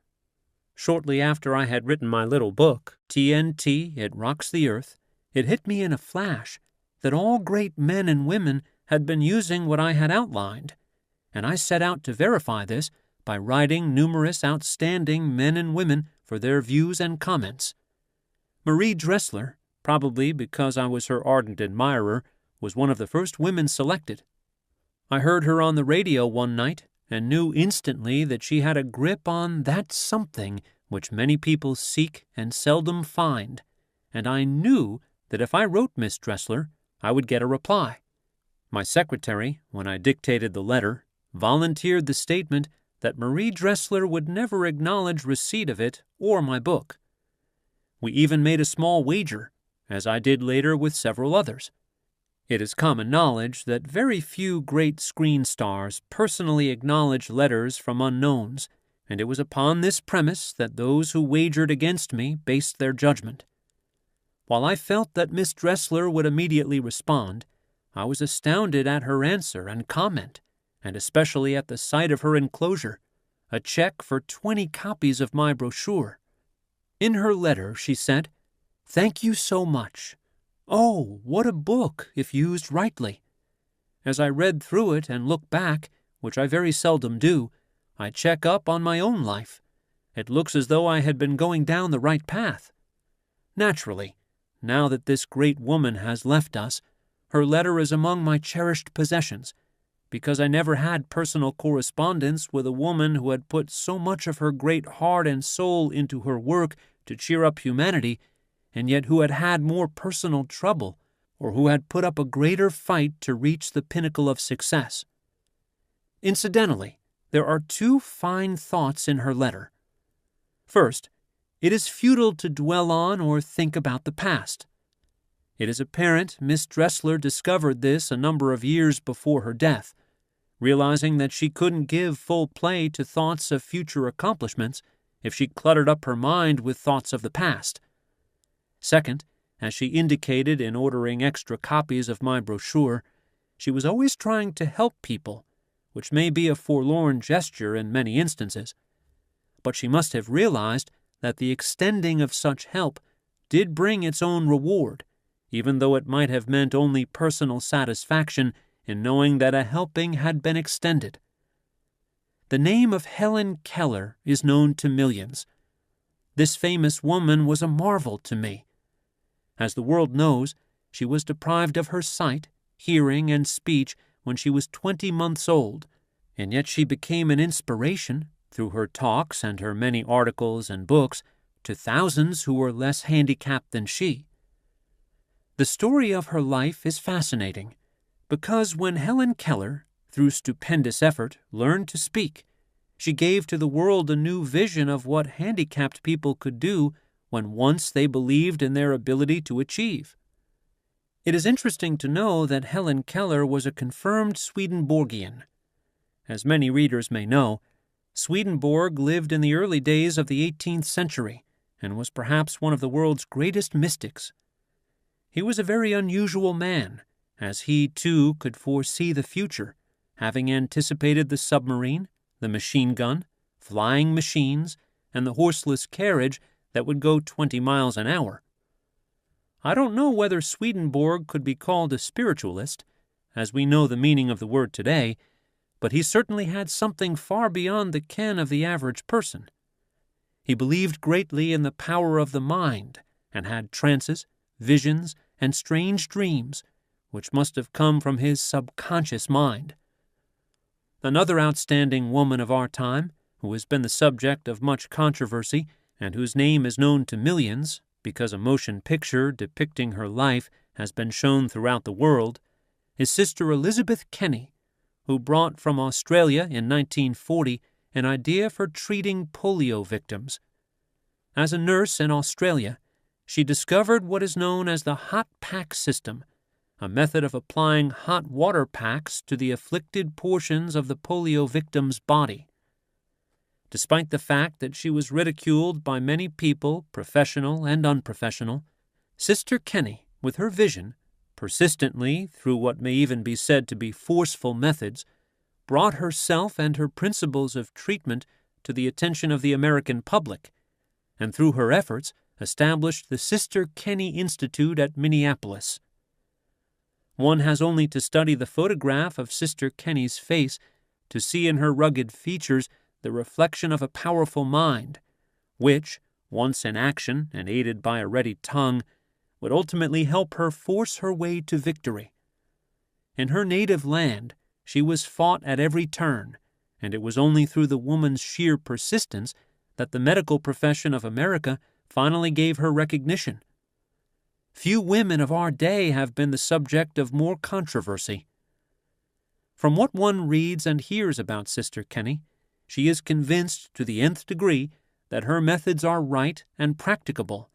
Shortly after I had written my little book, TNT, It Rocks the Earth, it hit me in a flash that all great men and women had been using what I had outlined, and I set out to verify this by writing numerous outstanding men and women for their views and comments. Marie Dressler, probably because I was her ardent admirer, was one of the first women selected. I heard her on the radio one night and knew instantly that she had a grip on that something which many people seek and seldom find, and I knew that if I wrote Miss Dressler, I would get a reply. My secretary, when I dictated the letter, volunteered the statement that Marie Dressler would never acknowledge receipt of it or my book. We even made a small wager, as I did later with several others. It is common knowledge that very few great screen stars personally acknowledge letters from unknowns, and it was upon this premise that those who wagered against me based their judgment. While I felt that Miss Dressler would immediately respond, I was astounded at her answer and comment, and especially at the sight of her enclosure, a check for 20 copies of my brochure. In her letter she said, "Thank you so much. Oh, what a book, if used rightly. As I read through it and look back, which I very seldom do, I check up on my own life. It looks as though I had been going down the right path. Naturally, now that this great woman has left us, her letter is among my cherished possessions, because I never had personal correspondence with a woman who had put so much of her great heart and soul into her work to cheer up humanity, and yet who had had more personal trouble, or who had put up a greater fight to reach the pinnacle of success. Incidentally, there are 2 fine thoughts in her letter. First, it is futile to dwell on or think about the past. It is apparent Miss Dressler discovered this a number of years before her death, realizing that she couldn't give full play to thoughts of future accomplishments if she cluttered up her mind with thoughts of the past. Second, as she indicated in ordering extra copies of my brochure, she was always trying to help people, which may be a forlorn gesture in many instances. But she must have realized that the extending of such help did bring its own reward, even though it might have meant only personal satisfaction in knowing that a helping had been extended. The name of Helen Keller is known to millions. This famous woman was a marvel to me. As the world knows, she was deprived of her sight, hearing, and speech when she was 20 months old, and yet she became an inspiration, through her talks and her many articles and books, to thousands who were less handicapped than she. The story of her life is fascinating, because when Helen Keller, through stupendous effort, learned to speak, she gave to the world a new vision of what handicapped people could do when once they believed in their ability to achieve. It is interesting to know that Helen Keller was a confirmed Swedenborgian. As many readers may know, Swedenborg lived in the early days of the 18th century and was perhaps one of the world's greatest mystics. He was a very unusual man, as he, too, could foresee the future, having anticipated the submarine, the machine gun, flying machines, and the horseless carriage that would go 20 miles an hour. I don't know whether Swedenborg could be called a spiritualist, as we know the meaning of the word today, but he certainly had something far beyond the ken of the average person. He believed greatly in the power of the mind, and had trances, visions, and strange dreams, which must have come from his subconscious mind. Another outstanding woman of our time, who has been the subject of much controversy, and whose name is known to millions, because a motion picture depicting her life has been shown throughout the world, is Sister Elizabeth Kenny, who brought from Australia in 1940 an idea for treating polio victims. As a nurse in Australia, she discovered what is known as the hot pack system, a method of applying hot water packs to the afflicted portions of the polio victim's body. Despite the fact that she was ridiculed by many people, professional and unprofessional, Sister Kenny, with her vision, persistently, through what may even be said to be forceful methods, brought herself and her principles of treatment to the attention of the American public, and through her efforts established the Sister Kenny Institute at Minneapolis. One has only to study the photograph of Sister Kenny's face to see in her rugged features the reflection of a powerful mind, which, once in action and aided by a ready tongue, would ultimately help her force her way to victory. In her native land, she was fought at every turn, and it was only through the woman's sheer persistence that the medical profession of America finally gave her recognition. Few women of our day have been the subject of more controversy. From what one reads and hears about Sister Kenny, she is convinced to the nth degree that her methods are right and practicable,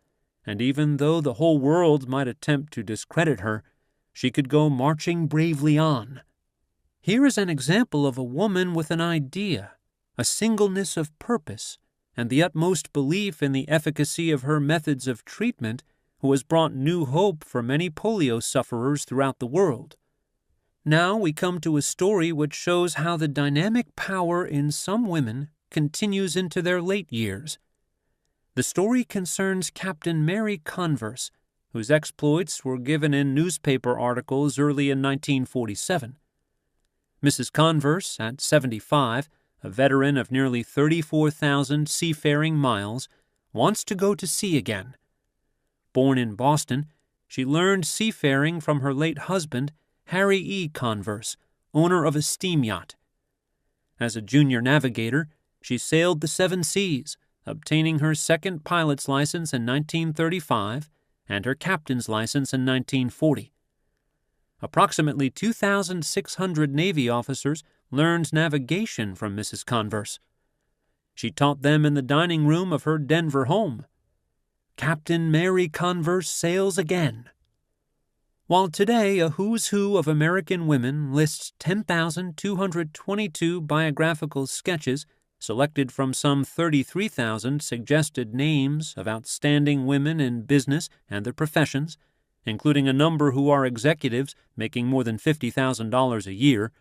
and even though the whole world might attempt to discredit her, she could go marching bravely on. Here is an example of a woman with an idea, a singleness of purpose, and the utmost belief in the efficacy of her methods of treatment, who has brought new hope for many polio sufferers throughout the world. Now we come to a story which shows how the dynamic power in some women continues into their late years. The story concerns Captain Mary Converse, whose exploits were given in newspaper articles early in 1947. Mrs. Converse, at 75, a veteran of nearly 34,000 seafaring miles, wants to go to sea again. Born in Boston, she learned seafaring from her late husband, Harry E. Converse, owner of a steam yacht. As a junior navigator, she sailed the 7 seas, obtaining her second pilot's license in 1935 and her captain's license in 1940. Approximately 2,600 Navy officers learned navigation from Mrs. Converse. She taught them in the dining room of her Denver home. Captain Mary Converse sails again. While today a who's who of American women lists 10,222 biographical sketches selected from some 33,000 suggested names of outstanding women in business and their professions, including a number who are executives making more than $50,000 a year,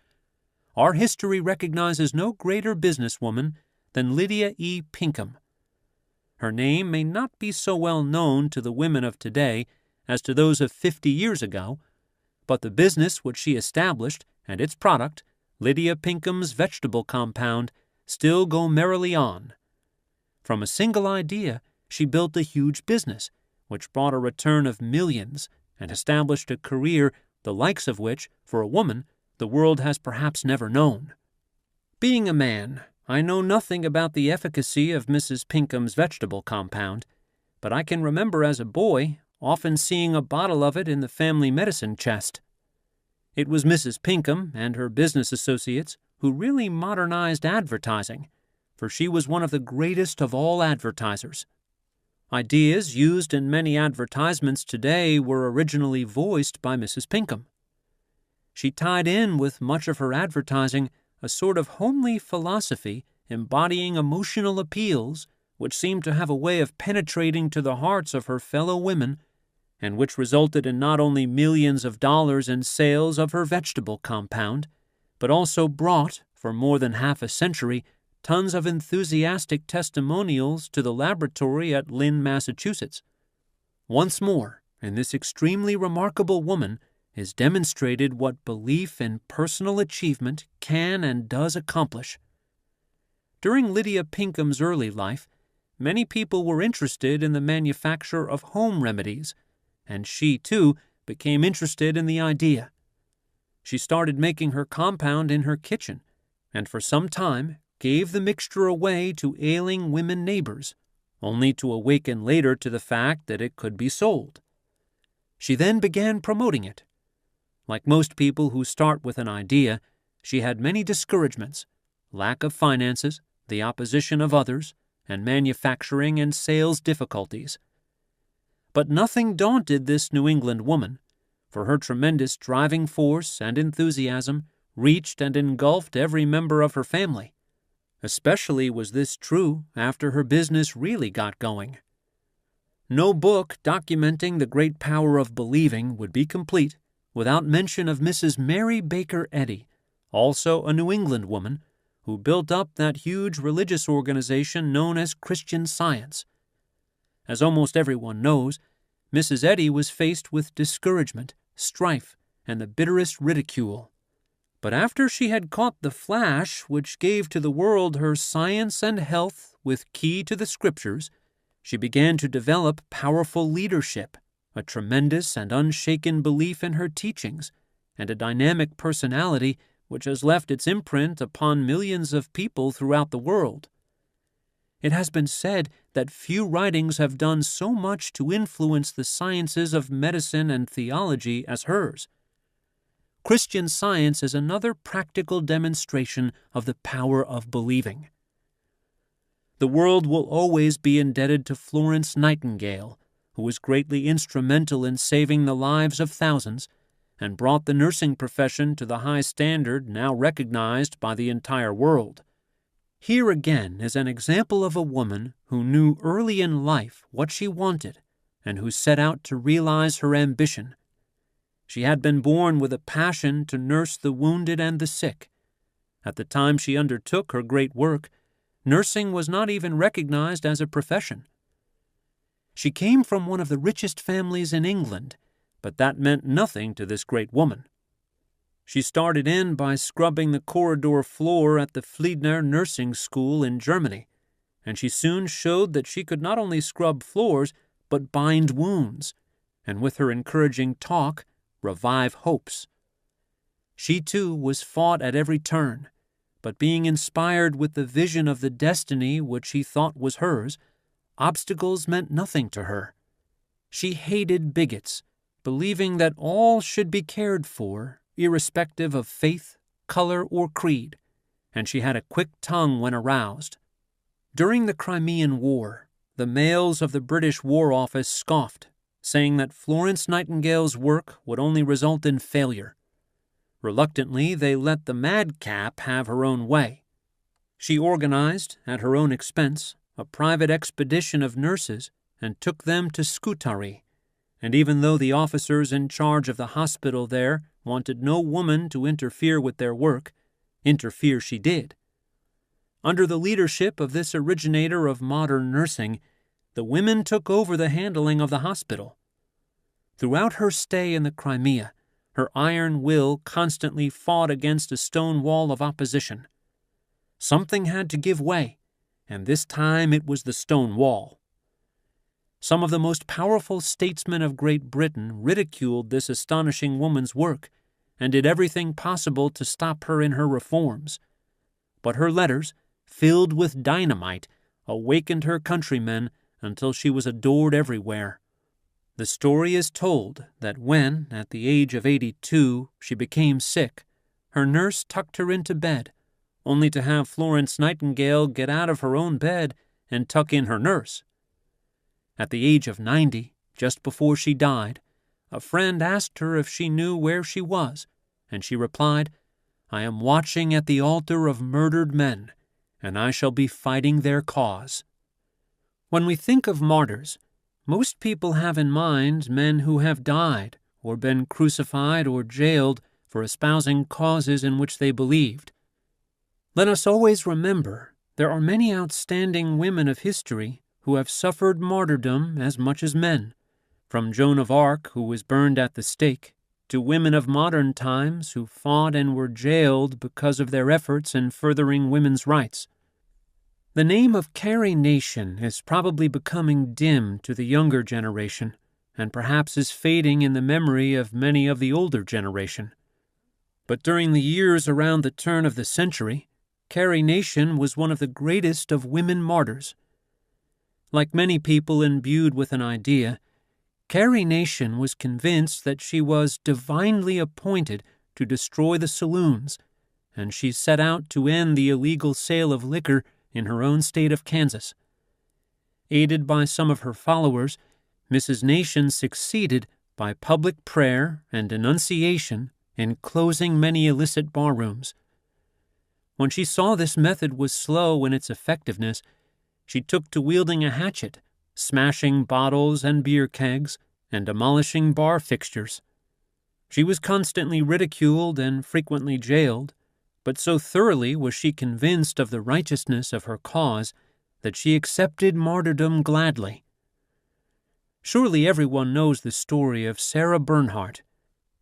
our history recognizes no greater businesswoman than Lydia E. Pinkham. Her name may not be so well known to the women of today as to those of 50 years ago, but the business which she established and its product, Lydia Pinkham's Vegetable Compound, still go merrily on. From a single idea, she built a huge business, which brought a return of millions and established a career the likes of which, for a woman, the world has perhaps never known. Being a man, I know nothing about the efficacy of Mrs. Pinkham's Vegetable Compound, but I can remember as a boy often seeing a bottle of it in the family medicine chest. It was Mrs. Pinkham and her business associates who really modernized advertising, for she was one of the greatest of all advertisers. Ideas used in many advertisements today were originally voiced by Mrs. Pinkham. She tied in with much of her advertising a sort of homely philosophy embodying emotional appeals which seemed to have a way of penetrating to the hearts of her fellow women, and which resulted in not only millions of dollars in sales of her vegetable compound, but also brought, for more than half a century, tons of enthusiastic testimonials to the laboratory at Lynn, Massachusetts. Once more, in this extremely remarkable woman is demonstrated what belief in personal achievement can and does accomplish. During Lydia Pinkham's early life, many people were interested in the manufacture of home remedies, and she, too, became interested in the idea. She started making her compound in her kitchen, and for some time gave the mixture away to ailing women neighbors, only to awaken later to the fact that it could be sold. She then began promoting it. Like most people who start with an idea, She had many discouragements: lack of finances, the opposition of others, and manufacturing and sales difficulties. But nothing daunted this New England woman, for her tremendous driving force and enthusiasm reached and engulfed every member of her family. Especially was this true after her business really got going. No book documenting the great power of believing would be complete without mention of Mrs. Mary Baker Eddy, also a New England woman, who built up that huge religious organization known as Christian Science. As almost everyone knows, Mrs. Eddy was faced with discouragement, strife, and the bitterest ridicule. But after she had caught the flash which gave to the world her science and health with key to the Scriptures, she began to develop powerful leadership, a tremendous and unshaken belief in her teachings, and a dynamic personality which has left its imprint upon millions of people throughout the world. It has been said that few writings have done so much to influence the sciences of medicine and theology as hers. Christian Science is another practical demonstration of the power of believing. The world will always be indebted to Florence Nightingale, who was greatly instrumental in saving the lives of thousands and brought the nursing profession to the high standard now recognized by the entire world. Here again is an example of a woman who knew early in life what she wanted and who set out to realize her ambition. She had been born with a passion to nurse the wounded and the sick. At the time she undertook her great work, nursing was not even recognized as a profession. She came from one of the richest families in England, but that meant nothing to this great woman. She started in by scrubbing the corridor floor at the Fliedner Nursing School in Germany, and she soon showed that she could not only scrub floors, but bind wounds, and with her encouraging talk, revive hopes. She, too, was fought at every turn, but being inspired with the vision of the destiny which she thought was hers, obstacles meant nothing to her. She hated bigots, believing that all should be cared for, irrespective of faith, color, or creed, and she had a quick tongue when aroused. During the Crimean War, the males of the British War Office scoffed, saying that Florence Nightingale's work would only result in failure. Reluctantly, they let the madcap have her own way. She organized, at her own expense, a private expedition of nurses and took them to Scutari, and even though the officers in charge of the hospital there wanted no woman to interfere with their work, interfere she did. Under the leadership of this originator of modern nursing, the women took over the handling of the hospital. Throughout her stay in the Crimea, her iron will constantly fought against a stone wall of opposition. Something had to give way, and this time it was the stone wall. Some of the most powerful statesmen of Great Britain ridiculed this astonishing woman's work and did everything possible to stop her in her reforms. But her letters, filled with dynamite, awakened her countrymen until she was adored everywhere. The story is told that when, at the age of 82, she became sick, her nurse tucked her into bed, only to have Florence Nightingale get out of her own bed and tuck in her nurse. At the age of 90, just before she died, a friend asked her if she knew where she was, and she replied, "I am watching at the altar of murdered men, and I shall be fighting their cause." When we think of martyrs, most people have in mind men who have died or been crucified or jailed for espousing causes in which they believed. Let us always remember there are many outstanding women of history who have suffered martyrdom as much as men, from Joan of Arc, who was burned at the stake, to women of modern times who fought and were jailed because of their efforts in furthering women's rights. The name of Carrie Nation is probably becoming dim to the younger generation, and perhaps is fading in the memory of many of the older generation. But during the years around the turn of the century, Carrie Nation was one of the greatest of women martyrs. Like many people imbued with an idea, Carrie Nation was convinced that she was divinely appointed to destroy the saloons, and she set out to end the illegal sale of liquor in her own state of Kansas. Aided by some of her followers, Mrs. Nation succeeded by public prayer and denunciation in closing many illicit barrooms. When she saw this method was slow in its effectiveness, she took to wielding a hatchet, smashing bottles and beer kegs, and demolishing bar fixtures. She was constantly ridiculed and frequently jailed, but so thoroughly was she convinced of the righteousness of her cause that she accepted martyrdom gladly. Surely everyone knows the story of Sarah Bernhardt.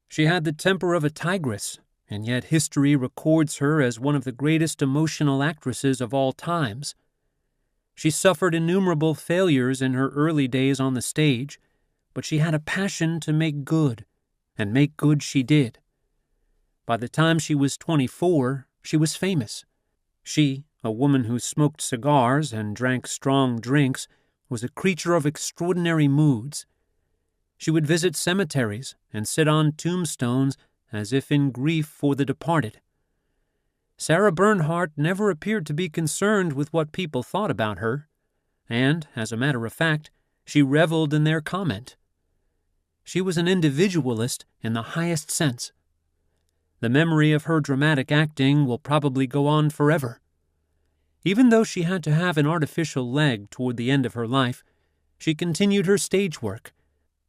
She had the temper of a tigress, and yet history records her as one of the greatest emotional actresses of all times. She suffered innumerable failures in her early days on the stage, but she had a passion to make good, and make good she did. By the time she was 24, she was famous. She, a woman who smoked cigars and drank strong drinks, was a creature of extraordinary moods. She would visit cemeteries and sit on tombstones as if in grief for the departed. Sarah Bernhardt never appeared to be concerned with what people thought about her, and, as a matter of fact, she reveled in their comment. She was an individualist in the highest sense. The memory of her dramatic acting will probably go on forever. Even though she had to have an artificial leg toward the end of her life, she continued her stage work,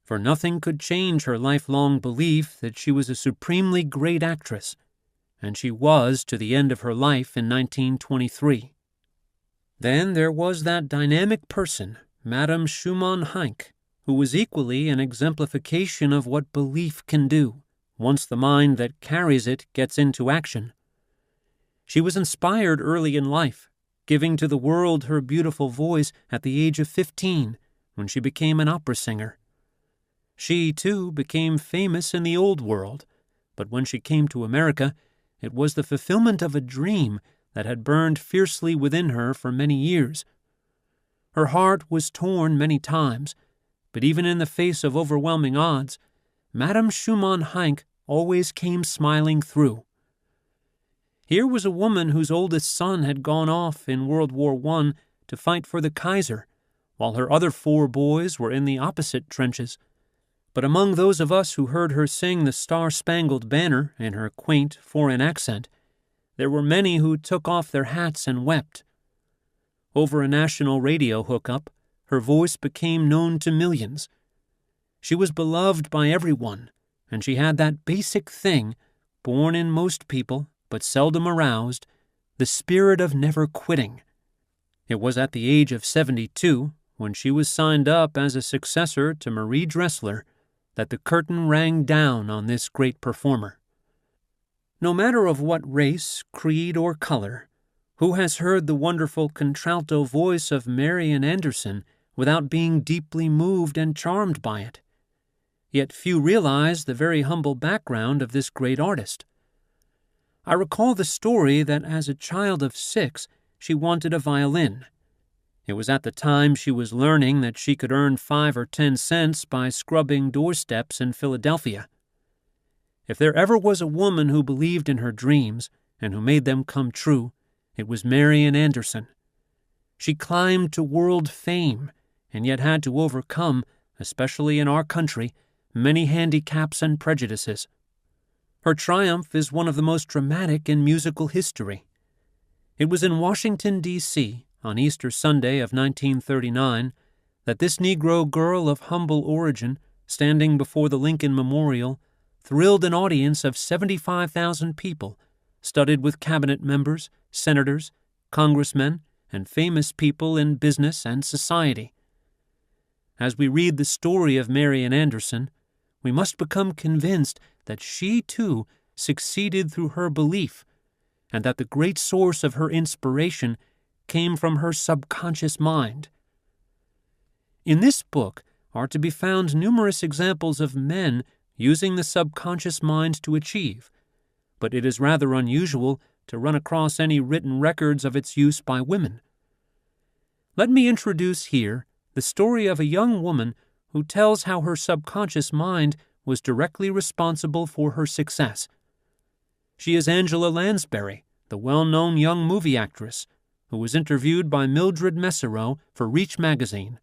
for nothing could change her lifelong belief that she was a supremely great actress, and she was to the end of her life in 1923. Then there was that dynamic person, Madame Schumann-Heink, who was equally an exemplification of what belief can do, once the mind that carries it gets into action. She was inspired early in life, giving to the world her beautiful voice at the age of 15, when she became an opera singer. She, too, became famous in the old world, but when she came to America, it was the fulfillment of a dream that had burned fiercely within her for many years. Her heart was torn many times, but even in the face of overwhelming odds, Madame Schumann-Heink always came smiling through. Here was a woman whose oldest son had gone off in World War I to fight for the Kaiser, while her other 4 boys were in the opposite trenches. But among those of us who heard her sing the Star-Spangled Banner in her quaint foreign accent, there were many who took off their hats and wept. Over a national radio hookup, her voice became known to millions. She was beloved by everyone, and she had that basic thing, born in most people but seldom aroused, the spirit of never quitting. It was at the age of 72, when she was signed up as a successor to Marie Dressler, that the curtain rang down on this great performer. No matter of what race, creed, or color, who has heard the wonderful contralto voice of Marian Anderson without being deeply moved and charmed by it? Yet few realize the very humble background of this great artist. I recall the story that as a child of 6, she wanted a violin. It was at the time she was learning that she could earn 5 or 10 cents by scrubbing doorsteps in Philadelphia. If there ever was a woman who believed in her dreams and who made them come true, it was Marian Anderson. She climbed to world fame and yet had to overcome, especially in our country, many handicaps and prejudices. Her triumph is one of the most dramatic in musical history. It was in Washington, D.C., on Easter Sunday of 1939, that this Negro girl of humble origin, standing before the Lincoln Memorial, thrilled an audience of 75,000 people, studded with cabinet members, senators, congressmen, and famous people in business and society. As we read the story of Marian Anderson, we must become convinced that she, too, succeeded through her belief, and that the great source of her inspiration came from her subconscious mind. In this book are to be found numerous examples of men using the subconscious mind to achieve, but it is rather unusual to run across any written records of its use by women. Let me introduce here the story of a young woman who tells how her subconscious mind was directly responsible for her success. She is Angela Lansbury, the well-known young movie actress, who was interviewed by Mildred Messerow for Reach magazine.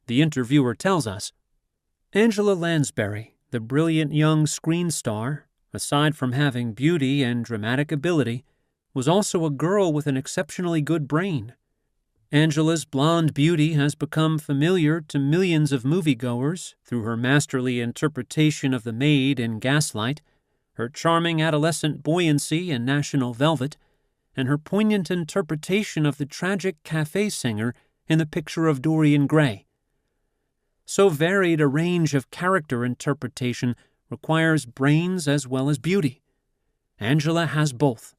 The interviewer tells us, Angela Lansbury, the brilliant young screen star, aside from having beauty and dramatic ability, was also a girl with an exceptionally good brain. Angela's blonde beauty has become familiar to millions of moviegoers through her masterly interpretation of the maid in Gaslight, her charming adolescent buoyancy in National Velvet, and her poignant interpretation of the tragic cafe singer in The Picture of Dorian Gray. So varied a range of character interpretation requires brains as well as beauty. Angela has both.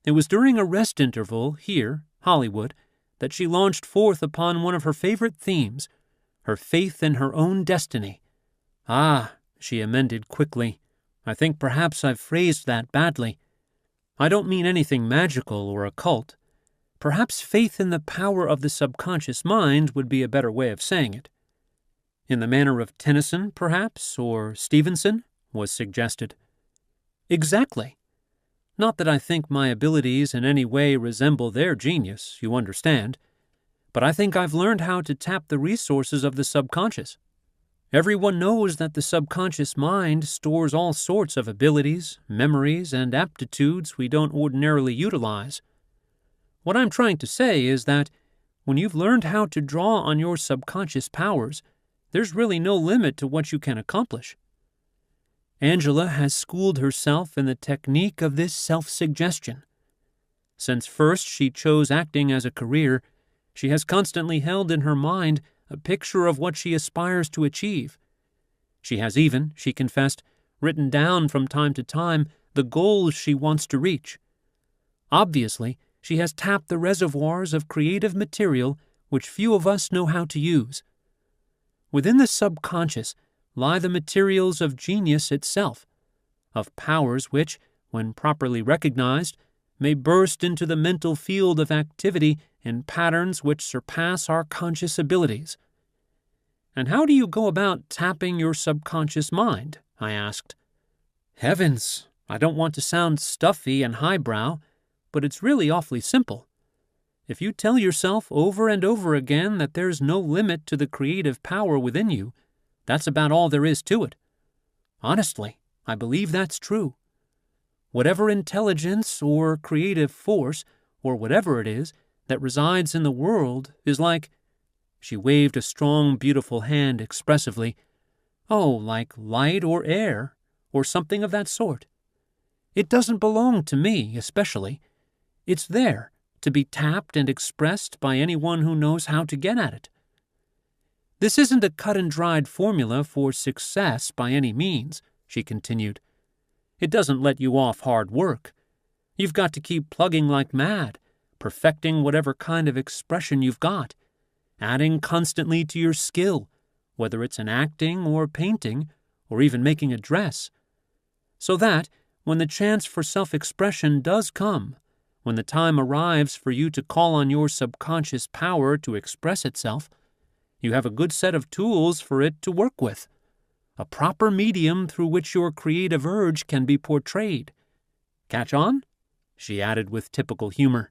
It was during a rest interval here, Hollywood, that she launched forth upon one of her favorite themes, her faith in her own destiny. Ah, she amended quickly, I think perhaps I've phrased that badly. I don't mean anything magical or occult. Perhaps faith in the power of the subconscious mind would be a better way of saying it. In the manner of Tennyson, perhaps, or Stevenson, was suggested. Exactly. Not that I think my abilities in any way resemble their genius, you understand, but I think I've learned how to tap the resources of the subconscious. Everyone knows that the subconscious mind stores all sorts of abilities, memories, and aptitudes we don't ordinarily utilize. What I'm trying to say is that when you've learned how to draw on your subconscious powers, there's really no limit to what you can accomplish. Angela has schooled herself in the technique of this self-suggestion. Since first she chose acting as a career, she has constantly held in her mind a picture of what she aspires to achieve. She has even, she confessed, written down from time to time the goals she wants to reach. Obviously, she has tapped the reservoirs of creative material which few of us know how to use. Within the subconscious lie the materials of genius itself, of powers which, when properly recognized, may burst into the mental field of activity in patterns which surpass our conscious abilities. And how do you go about tapping your subconscious mind? I asked. Heavens, I don't want to sound stuffy and highbrow, but it's really awfully simple. If you tell yourself over and over again that there's no limit to the creative power within you, that's about all there is to it. Honestly, I believe that's true. Whatever intelligence or creative force, or whatever it is, that resides in the world is like, she waved a strong, beautiful hand expressively, like light or air, or something of that sort. It doesn't belong to me, especially. It's there, to be tapped and expressed by anyone who knows how to get at it. This isn't a cut-and-dried formula for success by any means, she continued. It doesn't let you off hard work. You've got to keep plugging like mad, perfecting whatever kind of expression you've got, adding constantly to your skill, whether it's in acting or painting, or even making a dress, so that, when the chance for self-expression does come, when the time arrives for you to call on your subconscious power to express itself, you have a good set of tools for it to work with, a proper medium through which your creative urge can be portrayed. Catch on? She added with typical humor.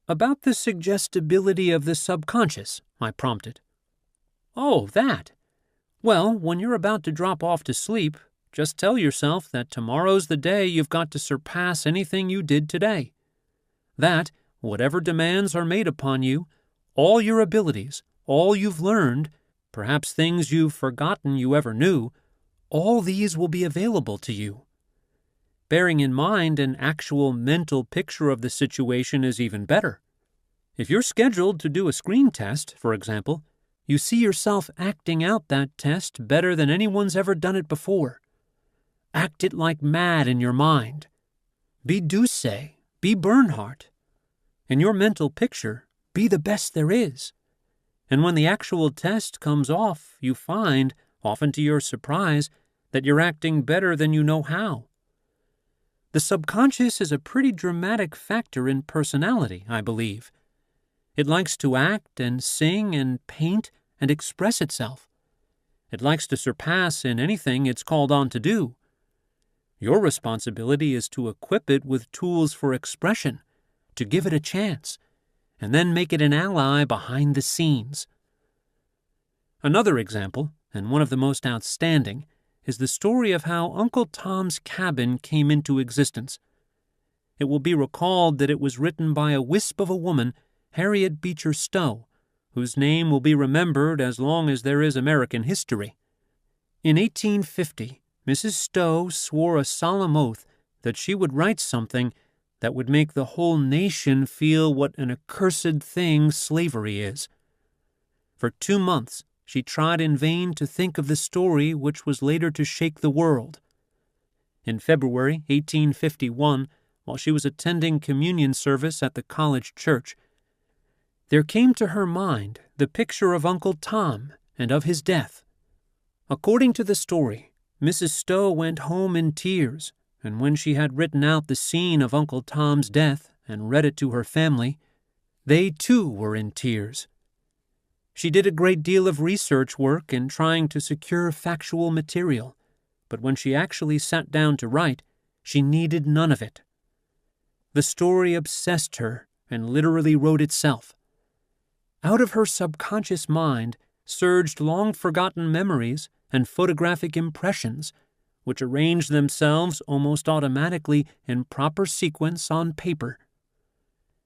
About the suggestibility of the subconscious, I prompted. Oh, that. Well, when you're about to drop off to sleep, just tell yourself that tomorrow's the day you've got to surpass anything you did today. That, whatever demands are made upon you, all your abilities, all you've learned, perhaps things you've forgotten you ever knew, all these will be available to you. Bearing in mind an actual mental picture of the situation is even better. If you're scheduled to do a screen test, for example, you see yourself acting out that test better than anyone's ever done it before. Act it like mad in your mind. Be Duse, be Bernhardt. In your mental picture, be the best there is. And when the actual test comes off, you find, often to your surprise, that you're acting better than you know how. The subconscious is a pretty dramatic factor in personality, I believe. It likes to act and sing and paint and express itself. It likes to surpass in anything it's called on to do. Your responsibility is to equip it with tools for expression, to give it a chance, and then make it an ally behind the scenes. Another example, and one of the most outstanding, is the story of how Uncle Tom's Cabin came into existence. It will be recalled that it was written by a wisp of a woman, Harriet Beecher Stowe, whose name will be remembered as long as there is American history. In 1850, Mrs. Stowe swore a solemn oath that she would write something that would make the whole nation feel what an accursed thing slavery is. For 2 months, she tried in vain to think of the story which was later to shake the world. In February 1851, while she was attending communion service at the college church, there came to her mind the picture of Uncle Tom and of his death. According to the story, Mrs. Stowe went home in tears, and when she had written out the scene of Uncle Tom's death and read it to her family, they too were in tears. She did a great deal of research work in trying to secure factual material, but when she actually sat down to write, she needed none of it. The story obsessed her and literally wrote itself. Out of her subconscious mind surged long-forgotten memories and photographic impressions, which arranged themselves almost automatically in proper sequence on paper.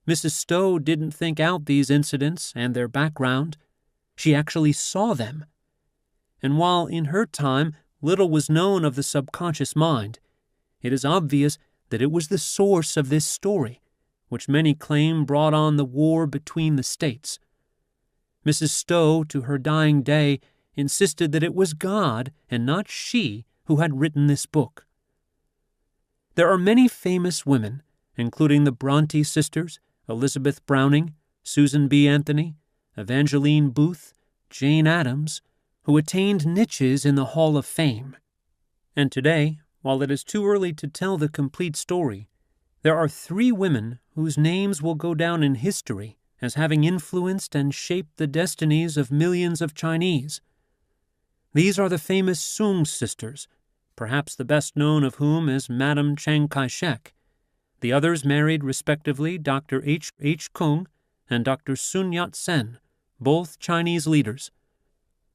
Mrs. Stowe didn't think out these incidents and their background. She actually saw them. And while in her time little was known of the subconscious mind, it is obvious that it was the source of this story, which many claim brought on the war between the states. Mrs. Stowe, to her dying day, insisted that it was God and not she who had written this book. There are many famous women, including the Bronte sisters, Elizabeth Browning, Susan B. Anthony, Evangeline Booth, Jane Addams, who attained niches in the Hall of Fame. And today, while it is too early to tell the complete story, there are 3 women whose names will go down in history as having influenced and shaped the destinies of millions of Chinese. These are the famous Soong sisters, perhaps the best known of whom is Madame Chiang Kai-shek. The others married respectively Dr. H. Kung and Dr. Sun Yat-sen, both Chinese leaders.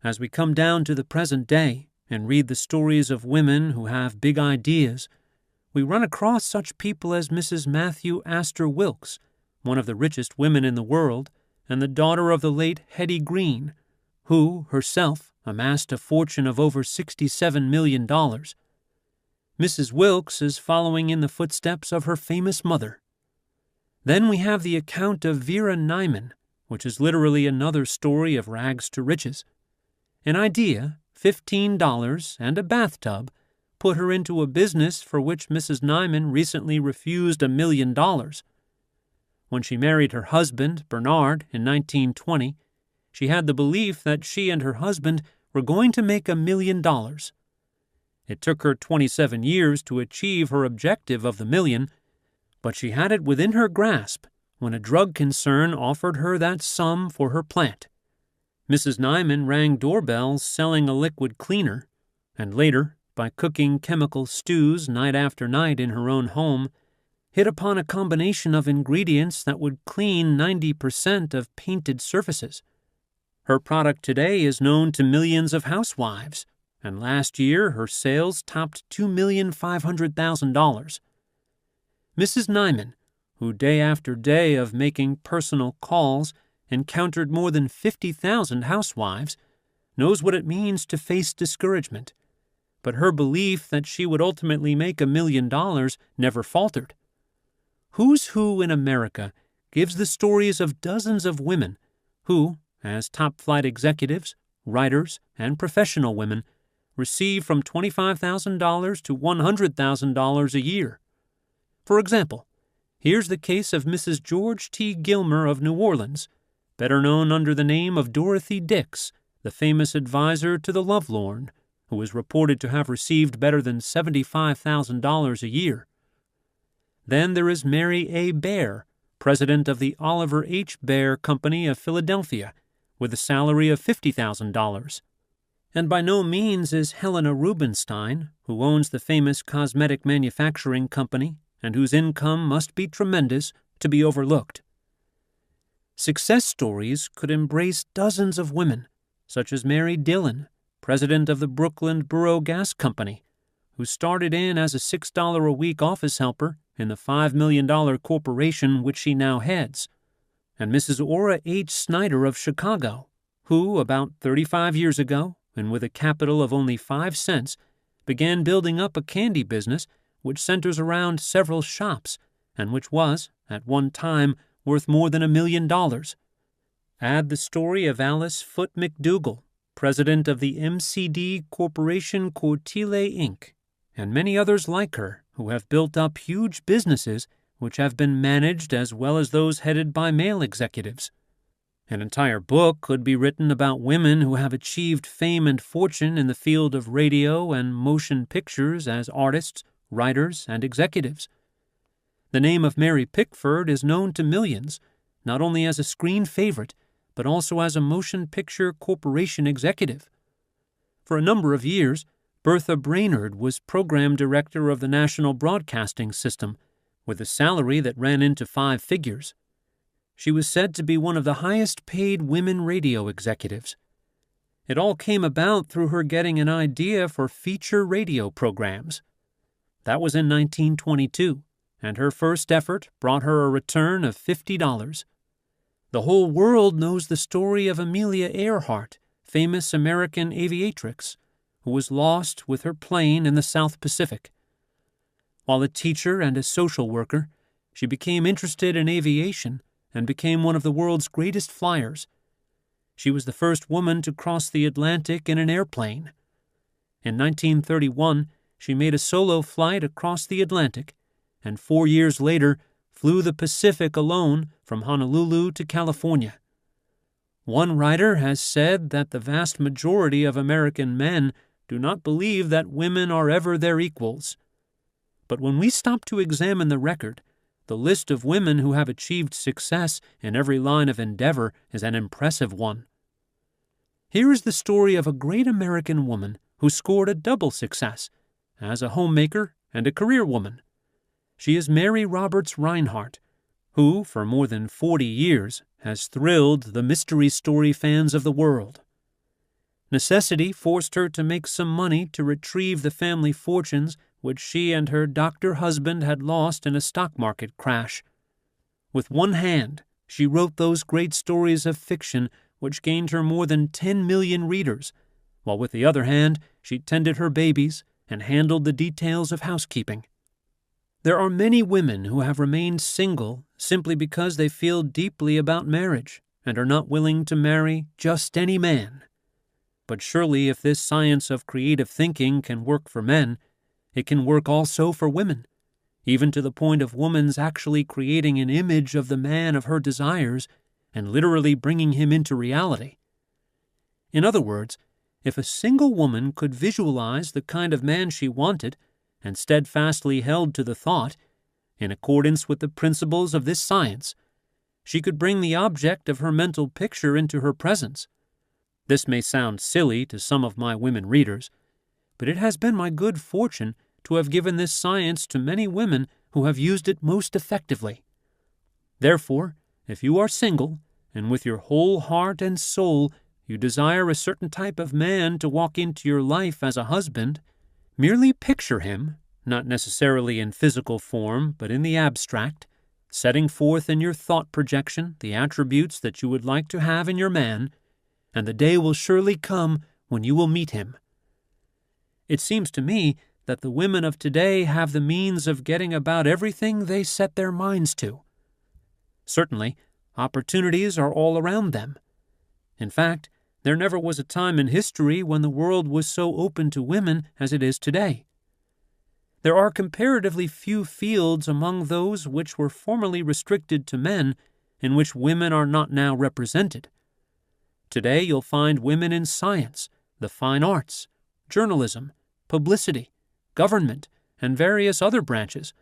As we come down to the present day and read the stories of women who have big ideas, we run across such people as Mrs. Matthew Astor Wilkes, one of the richest women in the world, and the daughter of the late Hetty Green, who, herself, amassed a fortune of over $67 million. Mrs. Wilkes is following in the footsteps of her famous mother. Then we have the account of Vera Nyman, which is literally another story of rags to riches. An idea, $15, and a bathtub put her into a business for which Mrs. Nyman recently refused $1 million. When she married her husband, Bernard, in 1920, she had the belief that she and her husband were going to make $1 million. It took her 27 years to achieve her objective of the million, but she had it within her grasp when a drug concern offered her that sum for her plant. Mrs. Nyman rang doorbells selling a liquid cleaner, and later, by cooking chemical stews night after night in her own home, hit upon a combination of ingredients that would clean 90% of painted surfaces. Her product today is known to millions of housewives, and last year her sales topped $2,500,000. Mrs. Nyman, who day after day of making personal calls encountered more than 50,000 housewives, knows what it means to face discouragement. But her belief that she would ultimately make $1 million never faltered. Who's Who in America gives the stories of dozens of women who, as top-flight executives, writers, and professional women, receive from $25,000 to $100,000 a year. For example, here's the case of Mrs. George T. Gilmer of New Orleans, better known under the name of Dorothy Dix, the famous advisor to the lovelorn, who is reported to have received better than $75,000 a year. Then there is Mary A. Baer, president of the Oliver H. Baer Company of Philadelphia, with a salary of $50,000. And by no means is Helena Rubinstein, who owns the famous cosmetic manufacturing company and whose income must be tremendous, to be overlooked. Success stories could embrace dozens of women, such as Mary Dillon, president of the Brooklyn Borough Gas Company, who started in as a $6 a week office helper in the $5 million corporation which she now heads, and Mrs. Ora H. Snyder of Chicago, who, about 35 years ago, and with a capital of only 5 cents, began building up a candy business which centers around several shops and which was, at one time, worth more than $1 million. Add the story of Alice Foote McDougall, president of the MCD Corporation Cortile Inc., and many others like her who have built up huge businesses which have been managed as well as those headed by male executives. An entire book could be written about women who have achieved fame and fortune in the field of radio and motion pictures as artists, writers, and executives. The name of Mary Pickford is known to millions, not only as a screen favorite, but also as a motion picture corporation executive. For a number of years, Bertha Brainerd was program director of the National Broadcasting System, with a salary that ran into 5 figures. She was said to be one of the highest-paid women radio executives. It all came about through her getting an idea for feature radio programs. That was in 1922, and her first effort brought her a return of $50. The whole world knows the story of Amelia Earhart, famous American aviatrix, who was lost with her plane in the South Pacific. While a teacher and a social worker, she became interested in aviation and became one of the world's greatest flyers. She was the first woman to cross the Atlantic in an airplane. In 1931, she made a solo flight across the Atlantic, and 4 years later flew the Pacific alone from Honolulu to California. One writer has said that the vast majority of American men do not believe that women are ever their equals. But when we stop to examine the record, the list of women who have achieved success in every line of endeavor is an impressive one. Here is the story of a great American woman who scored a double success as a homemaker and a career woman. She is Mary Roberts Rinehart, who, for more than 40 years, has thrilled the mystery story fans of the world. Necessity forced her to make some money to retrieve the family fortunes which she and her doctor husband had lost in a stock market crash. With one hand, she wrote those great stories of fiction which gained her more than 10 million readers, while with the other hand, she tended her babies and handled the details of housekeeping. There are many women who have remained single simply because they feel deeply about marriage and are not willing to marry just any man. But surely if this science of creative thinking can work for men, it can work also for women, even to the point of woman's actually creating an image of the man of her desires and literally bringing him into reality. In other words, if a single woman could visualize the kind of man she wanted and steadfastly held to the thought, in accordance with the principles of this science, she could bring the object of her mental picture into her presence. This may sound silly to some of my women readers, but it has been my good fortune to have given this science to many women who have used it most effectively. Therefore, if you are single, and with your whole heart and soul you desire a certain type of man to walk into your life as a husband, merely picture him, not necessarily in physical form, but in the abstract, setting forth in your thought projection the attributes that you would like to have in your man, and the day will surely come when you will meet him. It seems to me that the women of today have the means of getting about everything they set their minds to. Certainly, opportunities are all around them. In fact, there never was a time in history when the world was so open to women as it is today. There are comparatively few fields among those which were formerly restricted to men in which women are not now represented. Today you'll find women in science, the fine arts, journalism, publicity, government, and various other branches,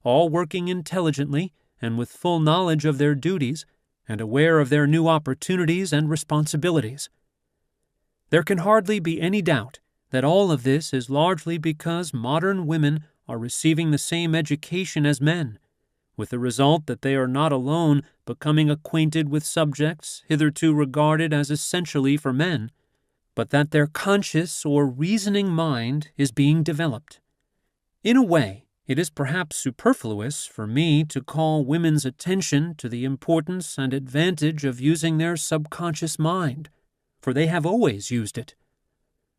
all working intelligently and with full knowledge of their duties and aware of their new opportunities and responsibilities. There can hardly be any doubt that all of this is largely because modern women are receiving the same education as men, with the result that they are not alone becoming acquainted with subjects hitherto regarded as essentially for men, but that their conscious or reasoning mind is being developed. In a way, it is perhaps superfluous for me to call women's attention to the importance and advantage of using their subconscious mind, for they have always used it.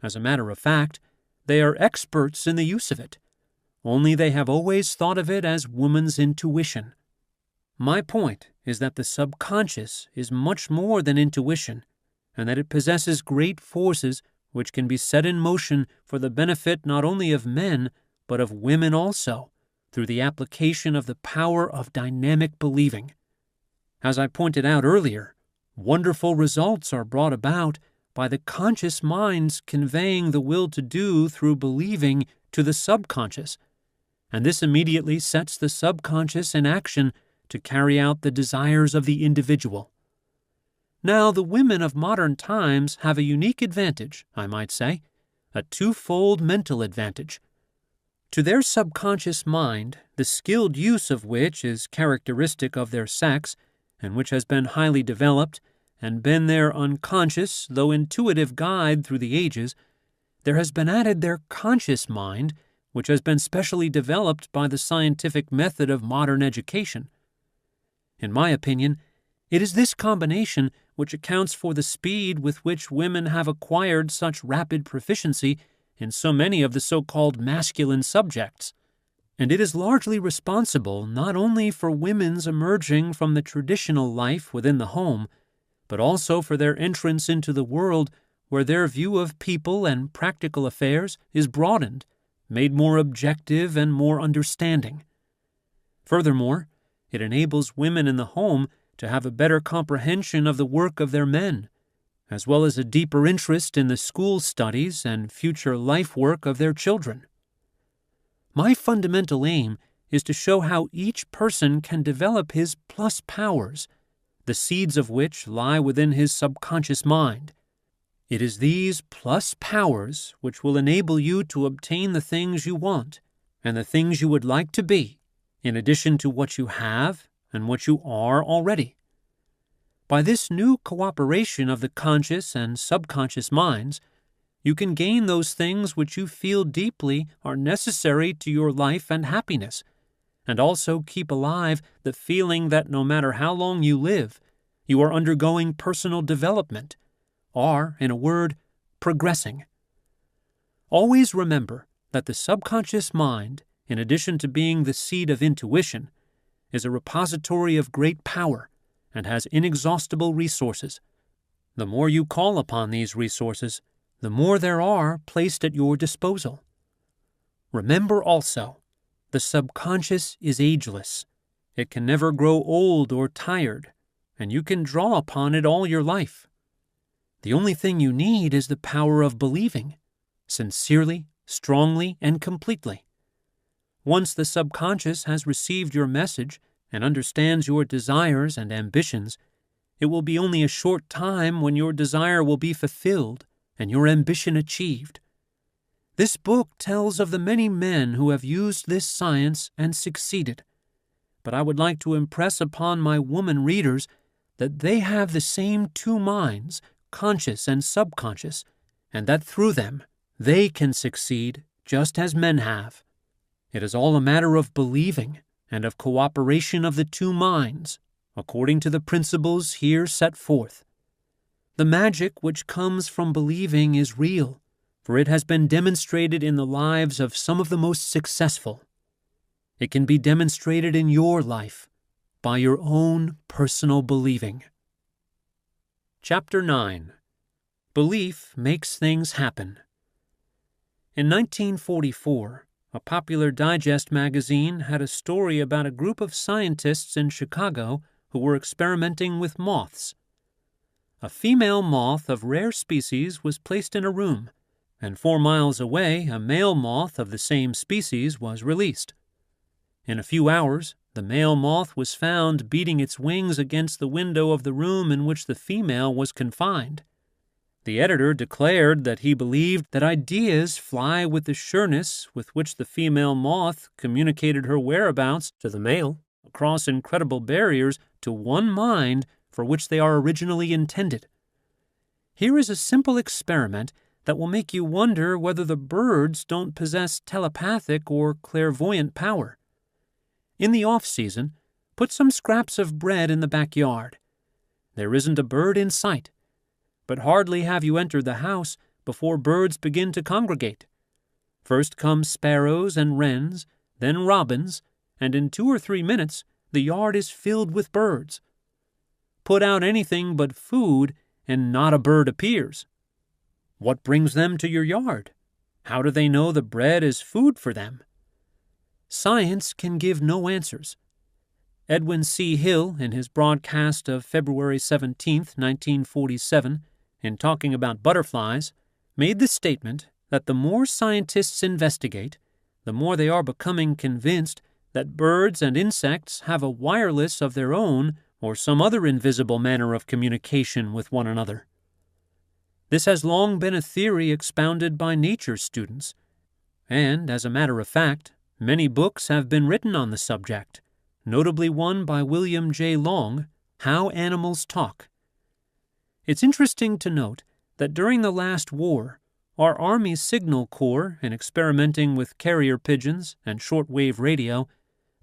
As a matter of fact, they are experts in the use of it, only they have always thought of it as woman's intuition. My point is that the subconscious is much more than intuition, and that it possesses great forces which can be set in motion for the benefit not only of men, but of women also, through the application of the power of dynamic believing. As I pointed out earlier, wonderful results are brought about by the conscious minds conveying the will to do through believing to the subconscious, and this immediately sets the subconscious in action to carry out the desires of the individual. Now, the women of modern times have a unique advantage, I might say, a twofold mental advantage. To their subconscious mind, the skilled use of which is characteristic of their sex, and which has been highly developed, and been their unconscious, though intuitive guide through the ages, there has been added their conscious mind, which has been specially developed by the scientific method of modern education. In my opinion, it is this combination which accounts for the speed with which women have acquired such rapid proficiency in so many of the so-called masculine subjects, and it is largely responsible not only for women's emerging from the traditional life within the home, but also for their entrance into the world where their view of people and practical affairs is broadened, made more objective and more understanding. Furthermore, it enables women in the home to have a better comprehension of the work of their men, as well as a deeper interest in the school studies and future life work of their children. My fundamental aim is to show how each person can develop his plus powers, the seeds of which lie within his subconscious mind. It is these plus powers which will enable you to obtain the things you want and the things you would like to be, in addition to what you have and what you are already. By this new cooperation of the conscious and subconscious minds, you can gain those things which you feel deeply are necessary to your life and happiness, and also keep alive the feeling that no matter how long you live, you are undergoing personal development, are, in a word, progressing. Always remember that the subconscious mind, in addition to being the seat of intuition, is a repository of great power and has inexhaustible resources. The more you call upon these resources, the more there are placed at your disposal. Remember also, the subconscious is ageless. It can never grow old or tired, and you can draw upon it all your life. The only thing you need is the power of believing, sincerely, strongly, and completely. Once the subconscious has received your message and understands your desires and ambitions, it will be only a short time when your desire will be fulfilled and your ambition achieved. This book tells of the many men who have used this science and succeeded, but I would like to impress upon my woman readers that they have the same two minds, conscious and subconscious, and that through them they can succeed just as men have. It is all a matter of believing and of cooperation of the two minds, according to the principles here set forth. The magic which comes from believing is real, for it has been demonstrated in the lives of some of the most successful. It can be demonstrated in your life by your own personal believing. Chapter 9. Belief Makes Things Happen. In 1944, a Popular Digest magazine had a story about a group of scientists in Chicago who were experimenting with moths. A female moth of rare species was placed in a room, and 4 miles away a male moth of the same species was released. In a few hours, the male moth was found beating its wings against the window of the room in which the female was confined. The editor declared that he believed that ideas fly with the sureness with which the female moth communicated her whereabouts to the male across incredible barriers to one mind for which they are originally intended. Here is a simple experiment that will make you wonder whether the birds don't possess telepathic or clairvoyant power. In the off-season, put some scraps of bread in the backyard. There isn't a bird in sight, but hardly have you entered the house before birds begin to congregate. First come sparrows and wrens, then robins, and in 2 or 3 minutes the yard is filled with birds. Put out anything but food, and not a bird appears. What brings them to your yard? How do they know the bread is food for them? Science can give no answers. Edwin C. Hill, in his broadcast of February 17, 1947, in talking about butterflies, made the statement that the more scientists investigate, the more they are becoming convinced that birds and insects have a wireless of their own or some other invisible manner of communication with one another. This has long been a theory expounded by nature students, and, as a matter of fact, many books have been written on the subject, notably one by William J. Long, How Animals Talk. It's interesting to note that during the last war, our Army Signal Corps, in experimenting with carrier pigeons and shortwave radio,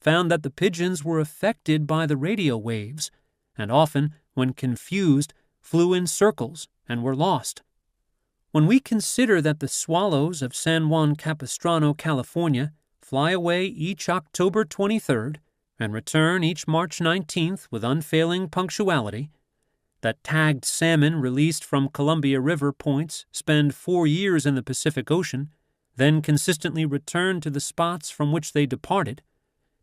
found that the pigeons were affected by the radio waves, and often, when confused, flew in circles and were lost. When we consider that the swallows of San Juan Capistrano, California, fly away each October 23rd and return each March 19th with unfailing punctuality, that tagged salmon released from Columbia River points spend 4 years in the Pacific Ocean, then consistently return to the spots from which they departed,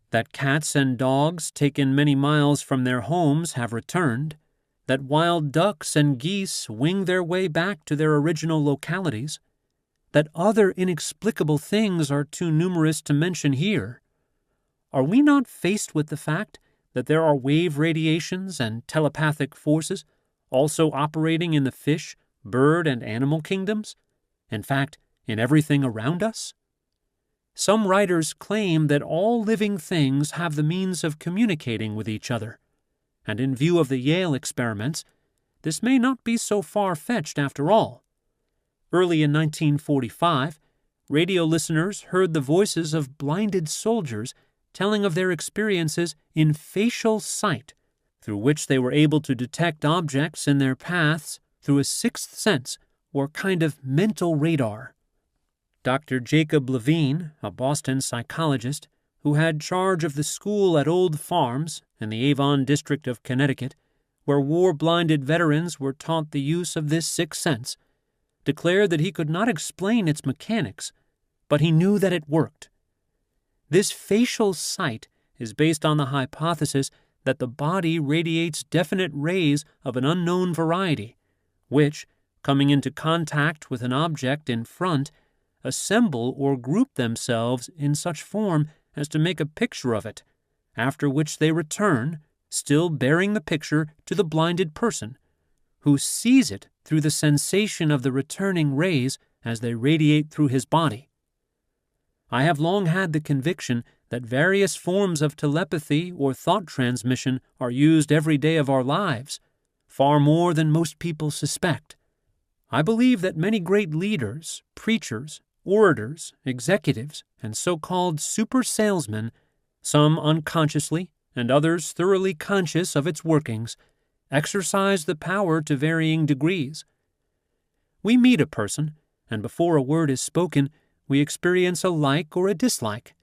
that cats and dogs taken many miles from their homes have returned, that wild ducks and geese wing their way back to their original localities, that other inexplicable things are too numerous to mention here. Are we not faced with the fact that there are wave radiations and telepathic forces also operating in the fish, bird, and animal kingdoms? In fact, in everything around us? Some writers claim that all living things have the means of communicating with each other, and in view of the Yale experiments, this may not be so far-fetched after all. Early in 1945, radio listeners heard the voices of blinded soldiers telling of their experiences in facial sight, through which they were able to detect objects in their paths through a sixth sense or kind of mental radar. Dr. Jacob Levine, a Boston psychologist who had charge of the school at Old Farms in the Avon district of Connecticut, where war-blinded veterans were taught the use of this sixth sense, declared that he could not explain its mechanics, but he knew that it worked. This facial sight is based on the hypothesis that the body radiates definite rays of an unknown variety, which, coming into contact with an object in front, assemble or group themselves in such form as to make a picture of it, after which they return, still bearing the picture, to the blinded person, who sees it through the sensation of the returning rays as they radiate through his body. I have long had the conviction that various forms of telepathy or thought transmission are used every day of our lives, far more than most people suspect. I believe that many great leaders, preachers, orators, executives, and so-called super salesmen, some unconsciously and others thoroughly conscious of its workings, exercise the power to varying degrees. We meet a person, and before a word is spoken, we experience a like or a dislike.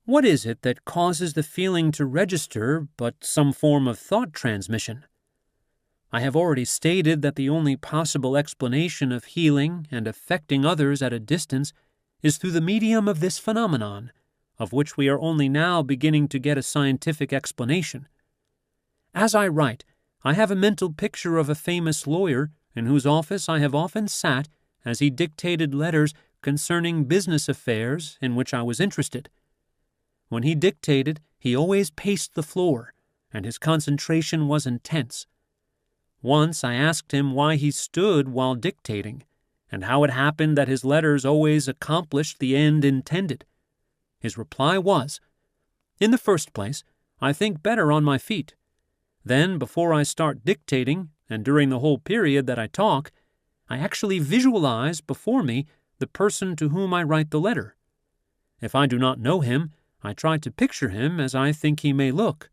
What is it that causes the feeling to register but some form of thought transmission? I have already stated that the only possible explanation of healing and affecting others at a distance is through the medium of this phenomenon, of which we are only now beginning to get a scientific explanation. As I write, I have a mental picture of a famous lawyer in whose office I have often sat as he dictated letters concerning business affairs in which I was interested. When he dictated, he always paced the floor, and his concentration was intense. Once I asked him why he stood while dictating, and how it happened that his letters always accomplished the end intended. His reply was, "In the first place, I think better on my feet. Then, before I start dictating, and during the whole period that I talk, I actually visualize before me the person to whom I write the letter. If I do not know him, I try to picture him as I think he may look.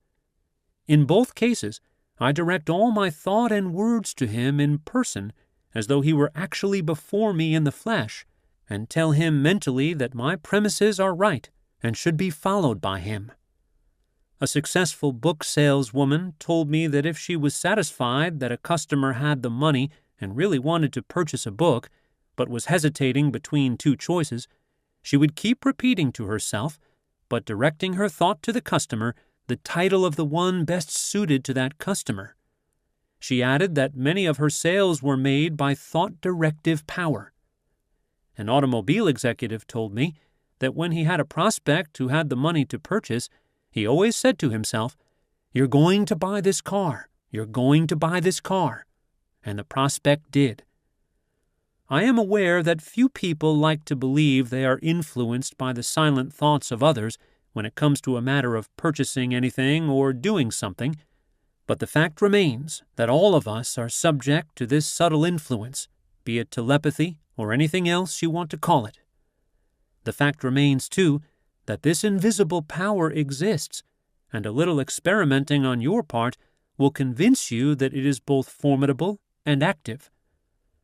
In both cases, I direct all my thought and words to him in person, as though he were actually before me in the flesh, and tell him mentally that my premises are right and should be followed by him." A successful book saleswoman told me that if she was satisfied that a customer had the money and really wanted to purchase a book, but was hesitating between two choices, she would keep repeating to herself, but directing her thought to the customer, the title of the one best suited to that customer. She added that many of her sales were made by thought-directive power. An automobile executive told me that when he had a prospect who had the money to purchase, he always said to himself, "You're going to buy this car. You're going to buy this car." And the prospect did. I am aware that few people like to believe they are influenced by the silent thoughts of others when it comes to a matter of purchasing anything or doing something, but the fact remains that all of us are subject to this subtle influence, be it telepathy or anything else you want to call it. The fact remains, too, that this invisible power exists, and a little experimenting on your part will convince you that it is both formidable and active.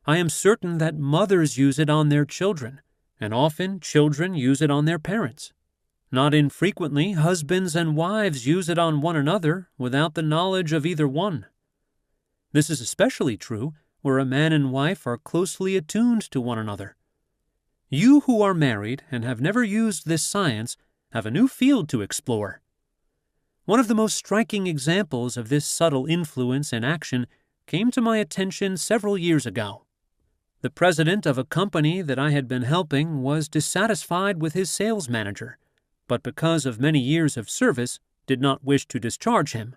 I am certain that mothers use it on their children, and often children use it on their parents. Not infrequently, husbands and wives use it on one another without the knowledge of either one. This is especially true where a man and wife are closely attuned to one another. You who are married and have never used this science have a new field to explore. One of the most striking examples of this subtle influence in action came to my attention several years ago. The president of a company that I had been helping was dissatisfied with his sales manager, but because of many years of service, did not wish to discharge him.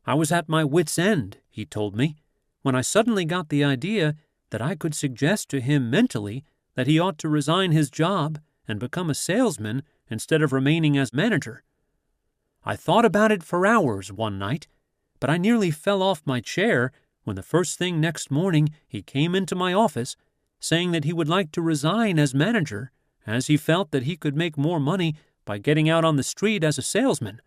I was at my wit's end, he told me, when I suddenly got the idea that I could suggest to him mentally that he ought to resign his job and become a salesman instead of remaining as manager. I thought about it for hours one night, but I nearly fell off my chair when the first thing next morning he came into my office saying that he would like to resign as manager as he felt that he could make more money by getting out on the street as a salesman.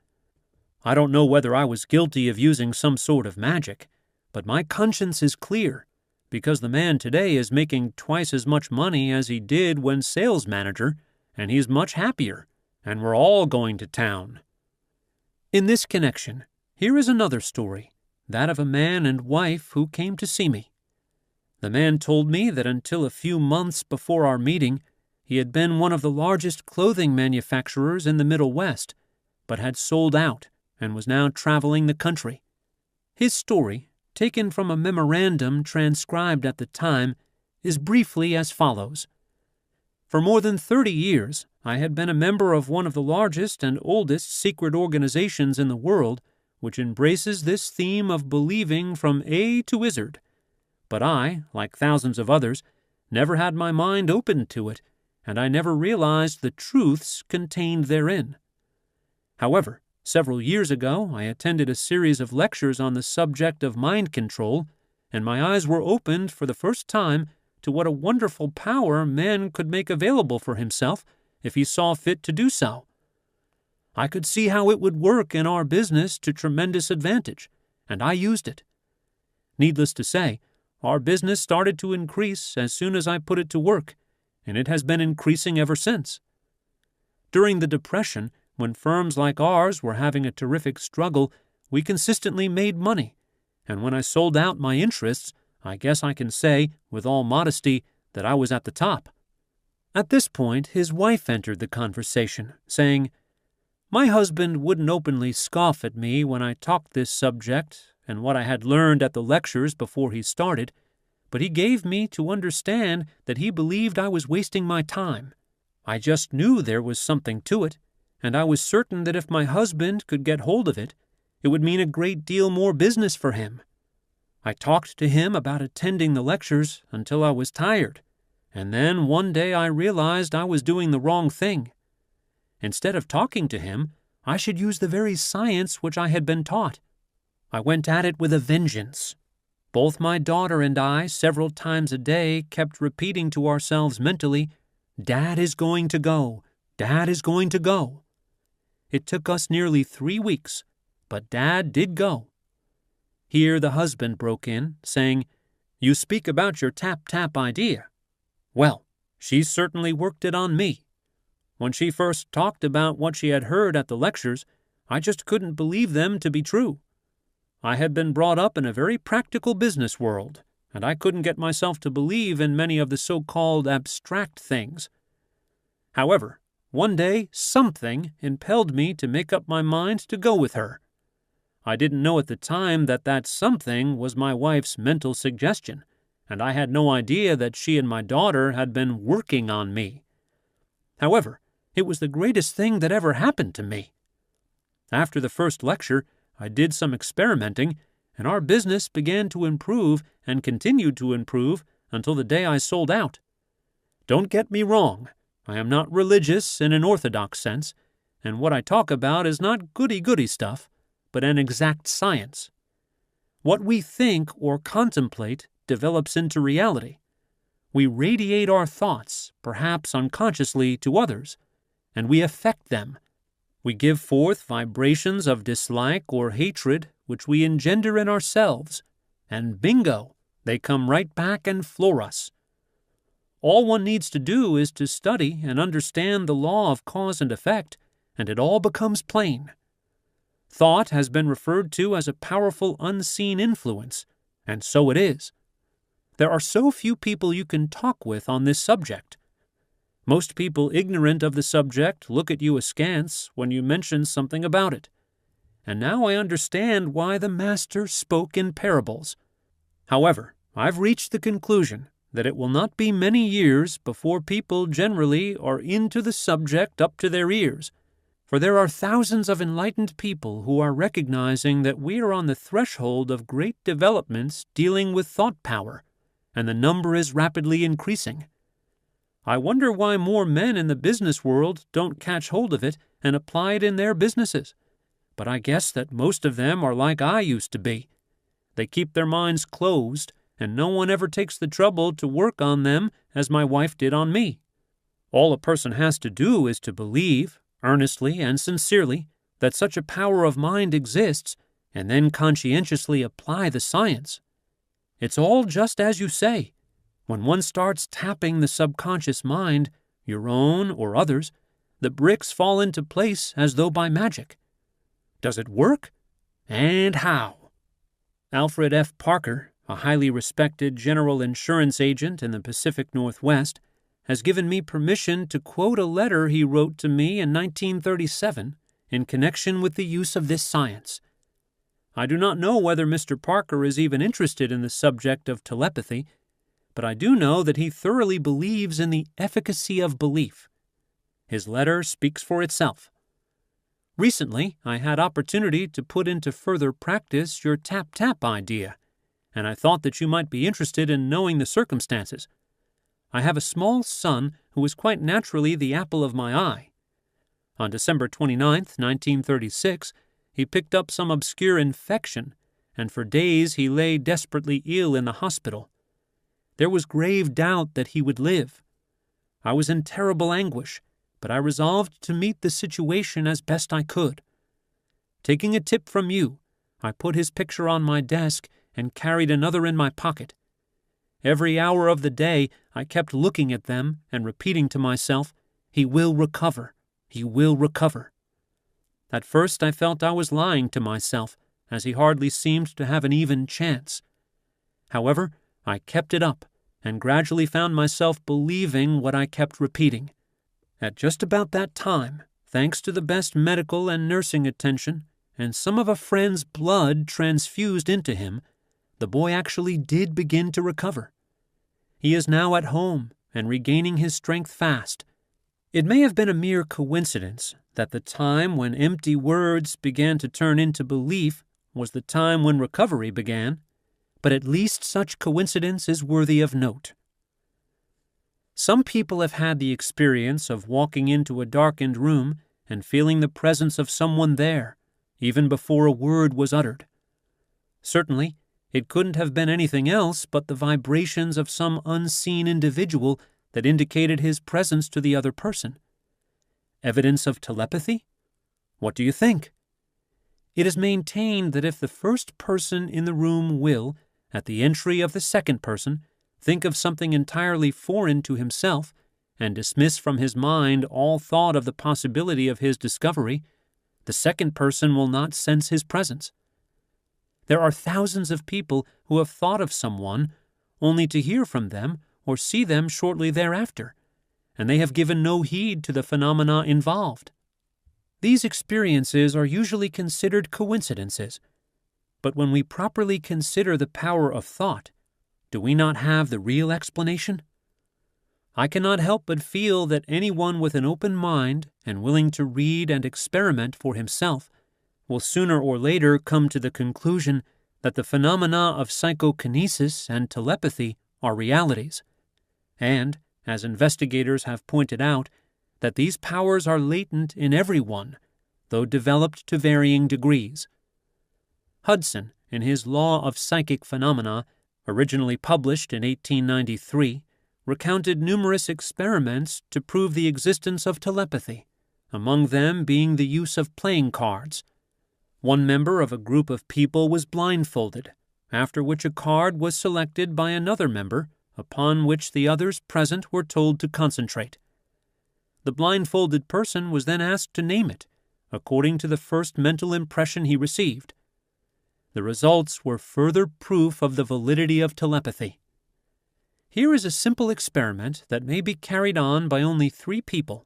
I don't know whether I was guilty of using some sort of magic, but my conscience is clear, because the man today is making twice as much money as he did when sales manager, and he's much happier, and we're all going to town. In this connection, here is another story, that of a man and wife who came to see me. The man told me that until a few months before our meeting, he had been one of the largest clothing manufacturers in the Middle West, but had sold out and was now traveling the country. His story, taken from a memorandum transcribed at the time, is briefly as follows. For more than 30 years, I had been a member of one of the largest and oldest secret organizations in the world, which embraces this theme of believing from A to Izzard. But I, like thousands of others, never had my mind opened to it, and I never realized the truths contained therein. However, several years ago, I attended a series of lectures on the subject of mind control, and my eyes were opened for the first time to what a wonderful power man could make available for himself if he saw fit to do so. I could see how it would work in our business to tremendous advantage, and I used it. Needless to say, our business started to increase as soon as I put it to work, and it has been increasing ever since. During the Depression, when firms like ours were having a terrific struggle, we consistently made money, and when I sold out my interests, I guess I can say, with all modesty, that I was at the top. At this point, his wife entered the conversation, saying, "My husband wouldn't openly scoff at me when I talked this subject and what I had learned at the lectures before he started, but he gave me to understand that he believed I was wasting my time. I just knew there was something to it, and I was certain that if my husband could get hold of it, it would mean a great deal more business for him. I talked to him about attending the lectures until I was tired, and then one day I realized I was doing the wrong thing. Instead of talking to him, I should use the very science which I had been taught. I went at it with a vengeance. Both my daughter and I, several times a day, kept repeating to ourselves mentally, "Dad is going to go. Dad is going to go." It took us nearly 3 weeks, but Dad did go. Here the husband broke in, saying, "You speak about your tap-tap idea. Well, she certainly worked it on me. When she first talked about what she had heard at the lectures, I just couldn't believe them to be true. I had been brought up in a very practical business world, and I couldn't get myself to believe in many of the so-called abstract things. However, one day something impelled me to make up my mind to go with her. I didn't know at the time that that something was my wife's mental suggestion, and I had no idea that she and my daughter had been working on me. However, it was the greatest thing that ever happened to me. After the first lecture, I did some experimenting, and our business began to improve and continued to improve until the day I sold out. Don't get me wrong, I am not religious in an orthodox sense, and what I talk about is not goody-goody stuff, but an exact science. What we think or contemplate develops into reality. We radiate our thoughts, perhaps unconsciously, to others, and we affect them. We give forth vibrations of dislike or hatred which we engender in ourselves, and bingo, they come right back and floor us. All one needs to do is to study and understand the law of cause and effect, and it all becomes plain. Thought has been referred to as a powerful unseen influence, and so it is. There are so few people you can talk with on this subject. Most people ignorant of the subject look at you askance when you mention something about it. And now I understand why the Master spoke in parables. However, I've reached the conclusion that it will not be many years before people generally are into the subject up to their ears, for there are thousands of enlightened people who are recognizing that we are on the threshold of great developments dealing with thought power, and the number is rapidly increasing. I wonder why more men in the business world don't catch hold of it and apply it in their businesses. But I guess that most of them are like I used to be. They keep their minds closed, and no one ever takes the trouble to work on them as my wife did on me. All a person has to do is to believe, earnestly and sincerely, that such a power of mind exists, and then conscientiously apply the science. It's all just as you say. When one starts tapping the subconscious mind, your own or others, the bricks fall into place as though by magic. Does it work? And how? Alfred F. Parker, a highly respected general insurance agent in the Pacific Northwest, has given me permission to quote a letter he wrote to me in 1937 in connection with the use of this science. I do not know whether Mr. Parker is even interested in the subject of telepathy, but I do know that he thoroughly believes in the efficacy of belief. His letter speaks for itself. Recently, I had opportunity to put into further practice your tap-tap idea, and I thought that you might be interested in knowing the circumstances. I have a small son who is quite naturally the apple of my eye. On December 29, 1936, he picked up some obscure infection, and for days he lay desperately ill in the hospital. There was grave doubt that he would live. I was in terrible anguish, but I resolved to meet the situation as best I could. Taking a tip from you, I put his picture on my desk and carried another in my pocket. Every hour of the day I kept looking at them and repeating to myself, "He will recover. He will recover." At first I felt I was lying to myself, as he hardly seemed to have an even chance. However, I kept it up, and gradually found myself believing what I kept repeating. At just about that time, thanks to the best medical and nursing attention, and some of a friend's blood transfused into him, the boy actually did begin to recover. He is now at home and regaining his strength fast. It may have been a mere coincidence that the time when empty words began to turn into belief was the time when recovery began, but at least such coincidence is worthy of note. Some people have had the experience of walking into a darkened room and feeling the presence of someone there, even before a word was uttered. Certainly, it couldn't have been anything else but the vibrations of some unseen individual that indicated his presence to the other person. Evidence of telepathy? What do you think? It is maintained that if the first person in the room will, at the entry of the second person, think of something entirely foreign to himself and dismiss from his mind all thought of the possibility of his discovery, the second person will not sense his presence. There are thousands of people who have thought of someone only to hear from them or see them shortly thereafter, and they have given no heed to the phenomena involved. These experiences are usually considered coincidences, but when we properly consider the power of thought, do we not have the real explanation? I cannot help but feel that anyone with an open mind and willing to read and experiment for himself will sooner or later come to the conclusion that the phenomena of psychokinesis and telepathy are realities, and, as investigators have pointed out, that these powers are latent in everyone, though developed to varying degrees. Hudson, in his Law of Psychic Phenomena, originally published in 1893, recounted numerous experiments to prove the existence of telepathy, among them being the use of playing cards. One member of a group of people was blindfolded, after which a card was selected by another member, upon which the others present were told to concentrate. The blindfolded person was then asked to name it, according to the first mental impression he received. The results were further proof of the validity of telepathy. Here is a simple experiment that may be carried on by only 3 people.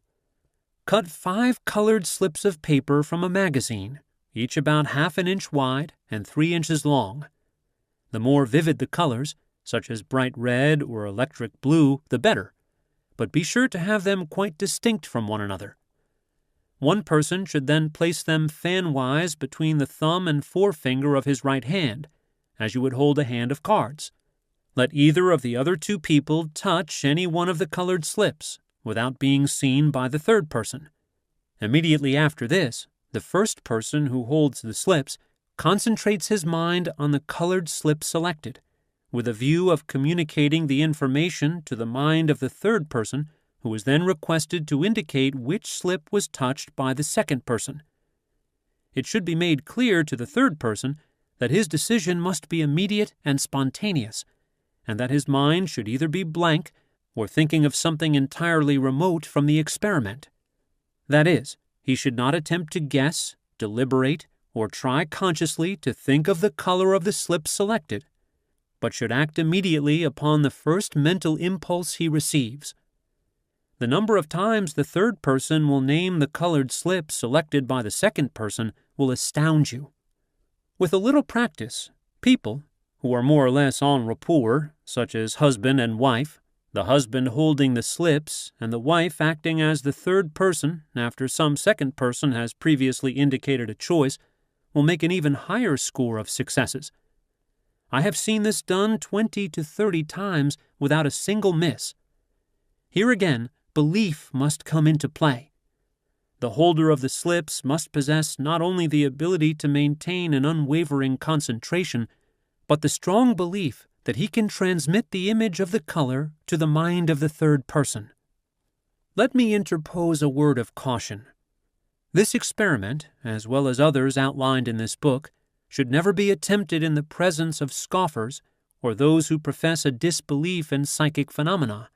Cut 5 colored slips of paper from a magazine, each about ½ an inch wide and 3 inches long. The more vivid the colors, such as bright red or electric blue, the better, but be sure to have them quite distinct from one another. One person should then place them fan-wise between the thumb and forefinger of his right hand, as you would hold a hand of cards. Let either of the other 2 people touch any one of the colored slips, without being seen by the third person. Immediately after this, the first person who holds the slips concentrates his mind on the colored slip selected, with a view of communicating the information to the mind of the third person, who is then requested to indicate which slip was touched by the second person. It should be made clear to the third person that his decision must be immediate and spontaneous, and that his mind should either be blank or thinking of something entirely remote from the experiment. That is, he should not attempt to guess, deliberate, or try consciously to think of the color of the slip selected, but should act immediately upon the first mental impulse he receives. The number of times the third person will name the colored slip selected by the second person will astound you. With a little practice, people, who are more or less en rapport, such as husband and wife, the husband holding the slips and the wife acting as the third person after some second person has previously indicated a choice, will make an even higher score of successes. I have seen this done 20 to 30 times without a single miss. Here again, belief must come into play. The holder of the slips must possess not only the ability to maintain an unwavering concentration, but the strong belief that he can transmit the image of the color to the mind of the third person. Let me interpose a word of caution. This experiment, as well as others outlined in this book, should never be attempted in the presence of scoffers or those who profess a disbelief in psychic phenomena,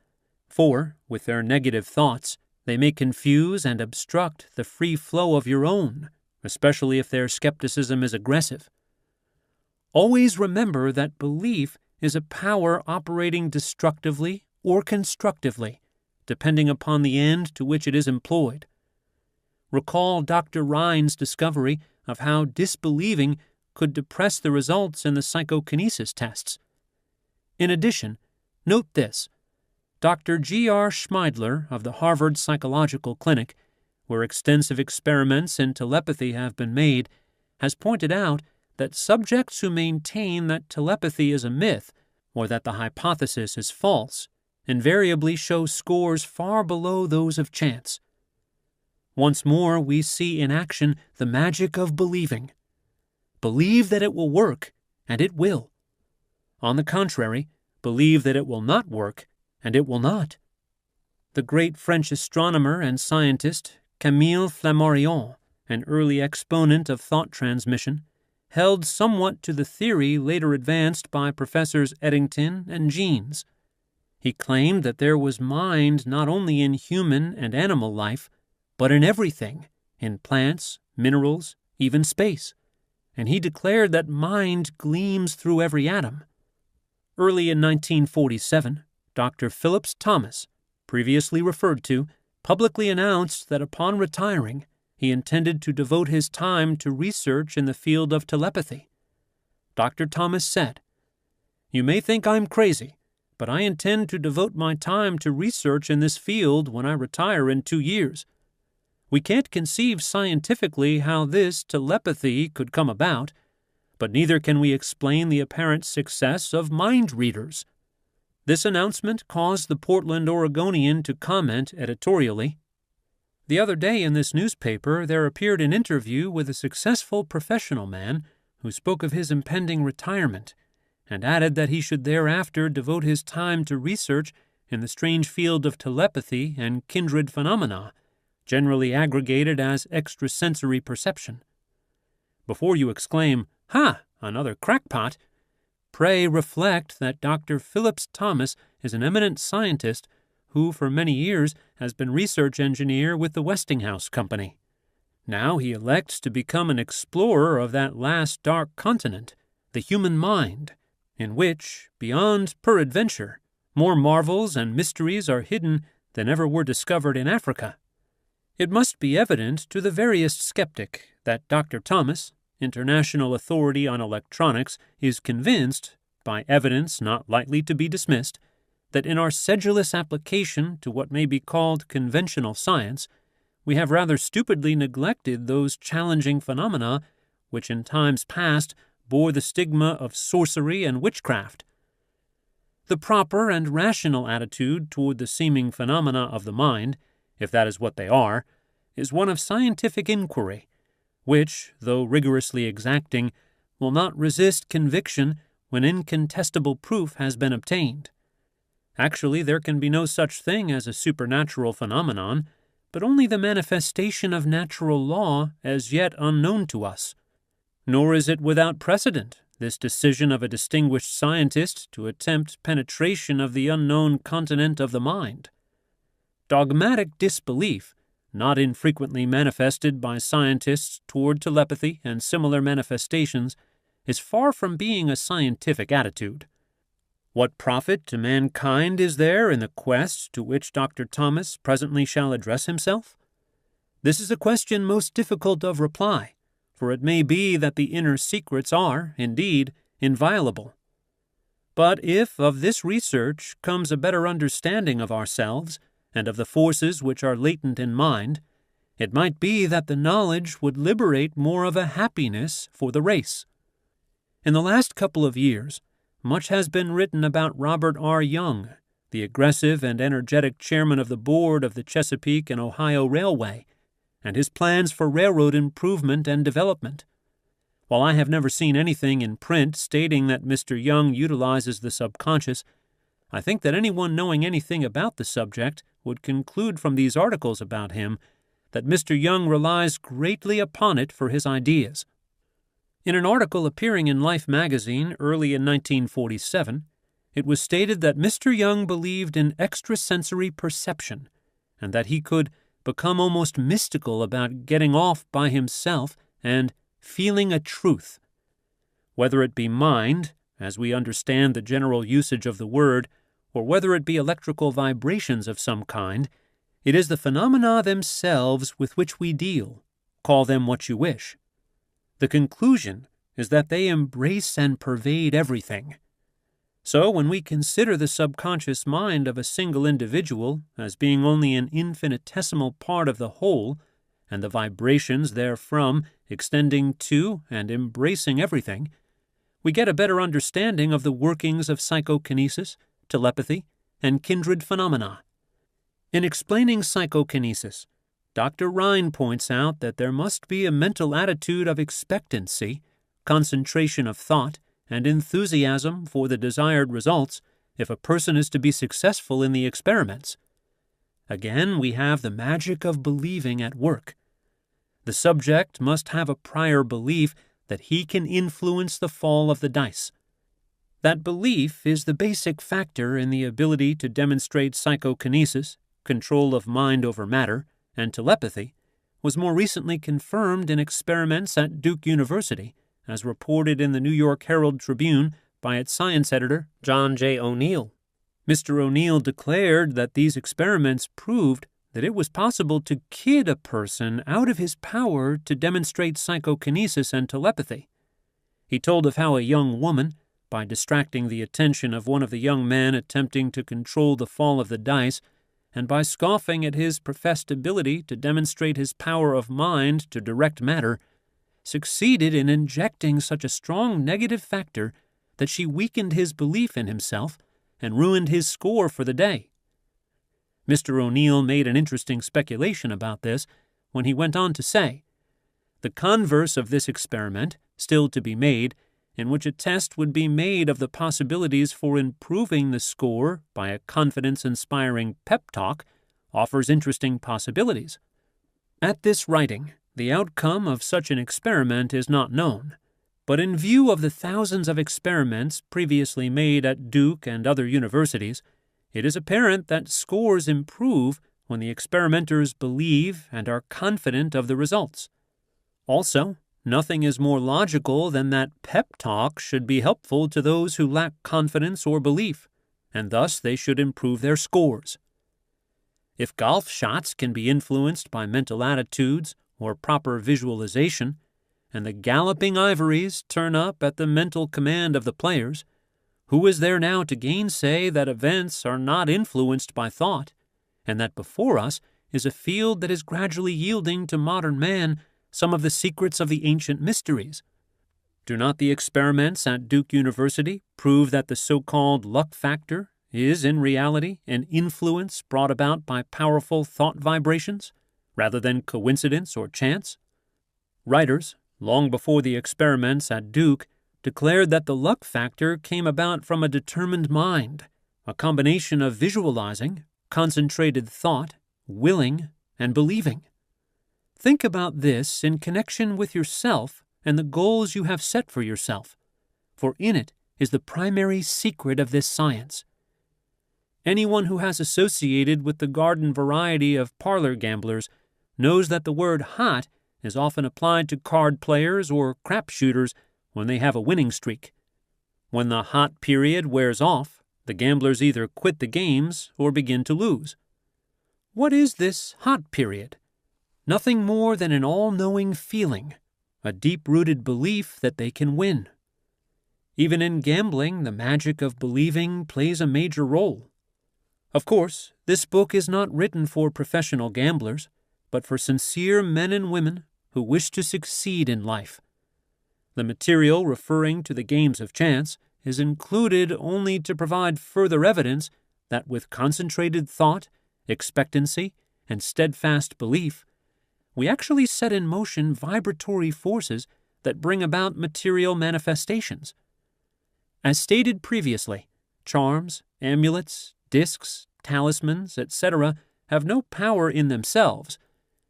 for, with their negative thoughts, they may confuse and obstruct the free flow of your own, especially if their skepticism is aggressive. Always remember that belief is a power operating destructively or constructively, depending upon the end to which it is employed. Recall Dr. Rhine's discovery of how disbelieving could depress the results in the psychokinesis tests. In addition, note this. Dr. G.R. Schmeidler of the Harvard Psychological Clinic, where extensive experiments in telepathy have been made, has pointed out that subjects who maintain that telepathy is a myth or that the hypothesis is false invariably show scores far below those of chance. Once more, we see in action the magic of believing. Believe that it will work, and it will. On the contrary, believe that it will not work, and it will not. The great French astronomer and scientist Camille Flammarion, an early exponent of thought transmission, held somewhat to the theory later advanced by Professors Eddington and Jeans. He claimed that there was mind not only in human and animal life, but in everything, in plants, minerals, even space, and he declared that mind gleams through every atom. Early in 1947, Dr. Phillips Thomas, previously referred to, publicly announced that upon retiring, he intended to devote his time to research in the field of telepathy. Dr. Thomas said, "You may think I'm crazy, but I intend to devote my time to research in this field when I retire in 2 years. We can't conceive scientifically how this telepathy could come about, but neither can we explain the apparent success of mind readers." This announcement caused the Portland Oregonian to comment editorially, "The other day in this newspaper there appeared an interview with a successful professional man who spoke of his impending retirement, and added that he should thereafter devote his time to research in the strange field of telepathy and kindred phenomena, generally aggregated as extrasensory perception. Before you exclaim, 'Ha! Another crackpot!' pray reflect that Dr. Phillips Thomas is an eminent scientist who for many years has been research engineer with the Westinghouse Company. Now he elects to become an explorer of that last dark continent, the human mind, in which, beyond peradventure, more marvels and mysteries are hidden than ever were discovered in Africa. It must be evident to the veriest skeptic that Dr. Thomas, international authority on electronics, is convinced, by evidence not lightly to be dismissed, that in our sedulous application to what may be called conventional science, we have rather stupidly neglected those challenging phenomena which in times past bore the stigma of sorcery and witchcraft. The proper and rational attitude toward the seeming phenomena of the mind, if that is what they are, is one of scientific inquiry, which, though rigorously exacting, will not resist conviction when incontestable proof has been obtained. Actually, there can be no such thing as a supernatural phenomenon, but only the manifestation of natural law as yet unknown to us. Nor is it without precedent, this decision of a distinguished scientist to attempt penetration of the unknown continent of the mind. Dogmatic disbelief, not infrequently manifested by scientists toward telepathy and similar manifestations, is far from being a scientific attitude. What profit to mankind is there in the quest to which Dr. Thomas presently shall address himself? This is a question most difficult of reply, for it may be that the inner secrets are, indeed, inviolable. But if of this research comes a better understanding of ourselves and of the forces which are latent in mind, it might be that the knowledge would liberate more of a happiness for the race. In the last couple of years, much has been written about Robert R. Young, the aggressive and energetic chairman of the board of the Chesapeake and Ohio Railway, and his plans for railroad improvement and development. While I have never seen anything in print stating that Mr. Young utilizes the subconscious, I think that anyone knowing anything about the subject would conclude from these articles about him that Mr. Young relies greatly upon it for his ideas. In an article appearing in Life magazine early in 1947, it was stated that Mr. Young believed in extrasensory perception and that he could become almost mystical about getting off by himself and feeling a truth. Whether it be mind, as we understand the general usage of the word, or whether it be electrical vibrations of some kind, it is the phenomena themselves with which we deal. Call them what you wish. The conclusion is that they embrace and pervade everything. So when we consider the subconscious mind of a single individual as being only an infinitesimal part of the whole, and the vibrations therefrom extending to and embracing everything, we get a better understanding of the workings of psychokinesis, telepathy, and kindred phenomena. In explaining psychokinesis, Dr. Rhine points out that there must be a mental attitude of expectancy, concentration of thought, and enthusiasm for the desired results if a person is to be successful in the experiments. Again, we have the magic of believing at work. The subject must have a prior belief that he can influence the fall of the dice. That belief is the basic factor in the ability to demonstrate psychokinesis, control of mind over matter, and telepathy, was more recently confirmed in experiments at Duke University, as reported in the New York Herald Tribune by its science editor, John J. O'Neill. Mr. O'Neill declared that these experiments proved that it was possible to kid a person out of his power to demonstrate psychokinesis and telepathy. He told of how a young woman, by distracting the attention of one of the young men attempting to control the fall of the dice, and by scoffing at his professed ability to demonstrate his power of mind to direct matter, succeeded in injecting such a strong negative factor that she weakened his belief in himself and ruined his score for the day. Mr. O'Neill made an interesting speculation about this when he went on to say, "The converse of this experiment, still to be made, in which a test would be made of the possibilities for improving the score by a confidence-inspiring pep talk, offers interesting possibilities. At this writing, the outcome of such an experiment is not known, but in view of the thousands of experiments previously made at Duke and other universities, it is apparent that scores improve when the experimenters believe and are confident of the results. Also, nothing is more logical than that pep talk should be helpful to those who lack confidence or belief, and thus they should improve their scores. If golf shots can be influenced by mental attitudes or proper visualization, and the galloping ivories turn up at the mental command of the players, who is there now to gainsay that events are not influenced by thought, and that before us is a field that is gradually yielding to modern man some of the secrets of the ancient mysteries? Do not the experiments at Duke University prove that the so-called luck factor is in reality an influence brought about by powerful thought vibrations, rather than coincidence or chance? Writers, long before the experiments at Duke, declared that the luck factor came about from a determined mind, a combination of visualizing, concentrated thought, willing, and believing. Think about this in connection with yourself and the goals you have set for yourself, for in it is the primary secret of this science. Anyone who has associated with the garden variety of parlor gamblers knows that the word hot is often applied to card players or crap shooters when they have a winning streak. When the hot period wears off, the gamblers either quit the games or begin to lose. What is this hot period? Nothing more than an all-knowing feeling, a deep-rooted belief that they can win. Even in gambling, the magic of believing plays a major role. Of course, this book is not written for professional gamblers, but for sincere men and women who wish to succeed in life. The material referring to the games of chance is included only to provide further evidence that with concentrated thought, expectancy, and steadfast belief, we actually set in motion vibratory forces that bring about material manifestations. As stated previously, charms, amulets, discs, talismans, etc. have no power in themselves,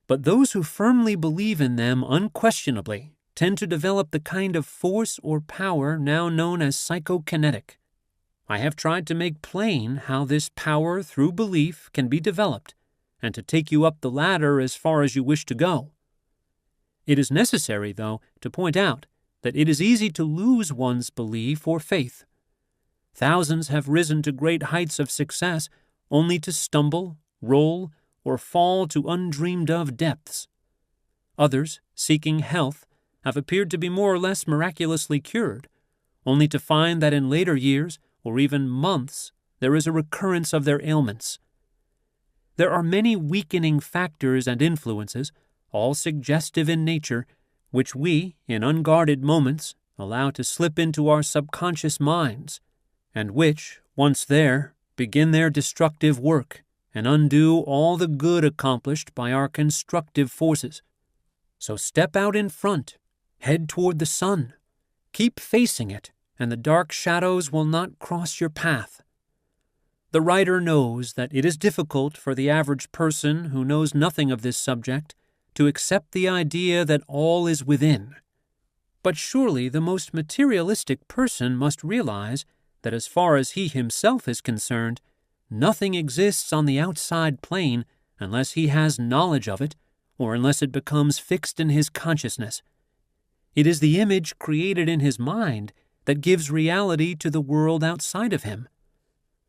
but those who firmly believe in them unquestionably tend to develop the kind of force or power now known as psychokinetic. I have tried to make plain how this power through belief can be developed, and to take you up the ladder as far as you wish to go. It is necessary, though, to point out that it is easy to lose one's belief or faith. Thousands have risen to great heights of success only to stumble, roll, or fall to undreamed-of depths. Others, seeking health, have appeared to be more or less miraculously cured, only to find that in later years, or even months, there is a recurrence of their ailments. There are many weakening factors and influences, all suggestive in nature, which we, in unguarded moments, allow to slip into our subconscious minds, and which, once there, begin their destructive work and undo all the good accomplished by our constructive forces. So step out in front, head toward the sun, keep facing it, and the dark shadows will not cross your path. The writer knows that it is difficult for the average person who knows nothing of this subject to accept the idea that all is within. But surely the most materialistic person must realize that as far as he himself is concerned, nothing exists on the outside plane unless he has knowledge of it or unless it becomes fixed in his consciousness. It is the image created in his mind that gives reality to the world outside of him.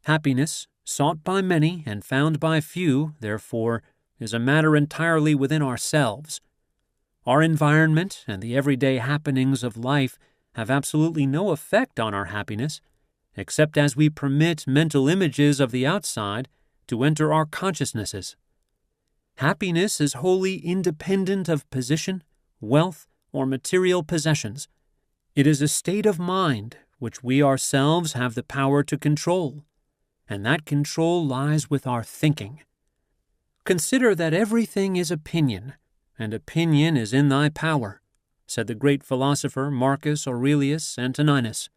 Happiness, sought by many and found by few, therefore, is a matter entirely within ourselves. Our environment and the everyday happenings of life have absolutely no effect on our happiness, except as we permit mental images of the outside to enter our consciousnesses. Happiness is wholly independent of position, wealth, or material possessions. It is a state of mind which we ourselves have the power to control, and that control lies with our thinking. Consider that everything is opinion, and opinion is in thy power, said the great philosopher Marcus Aurelius Antoninus.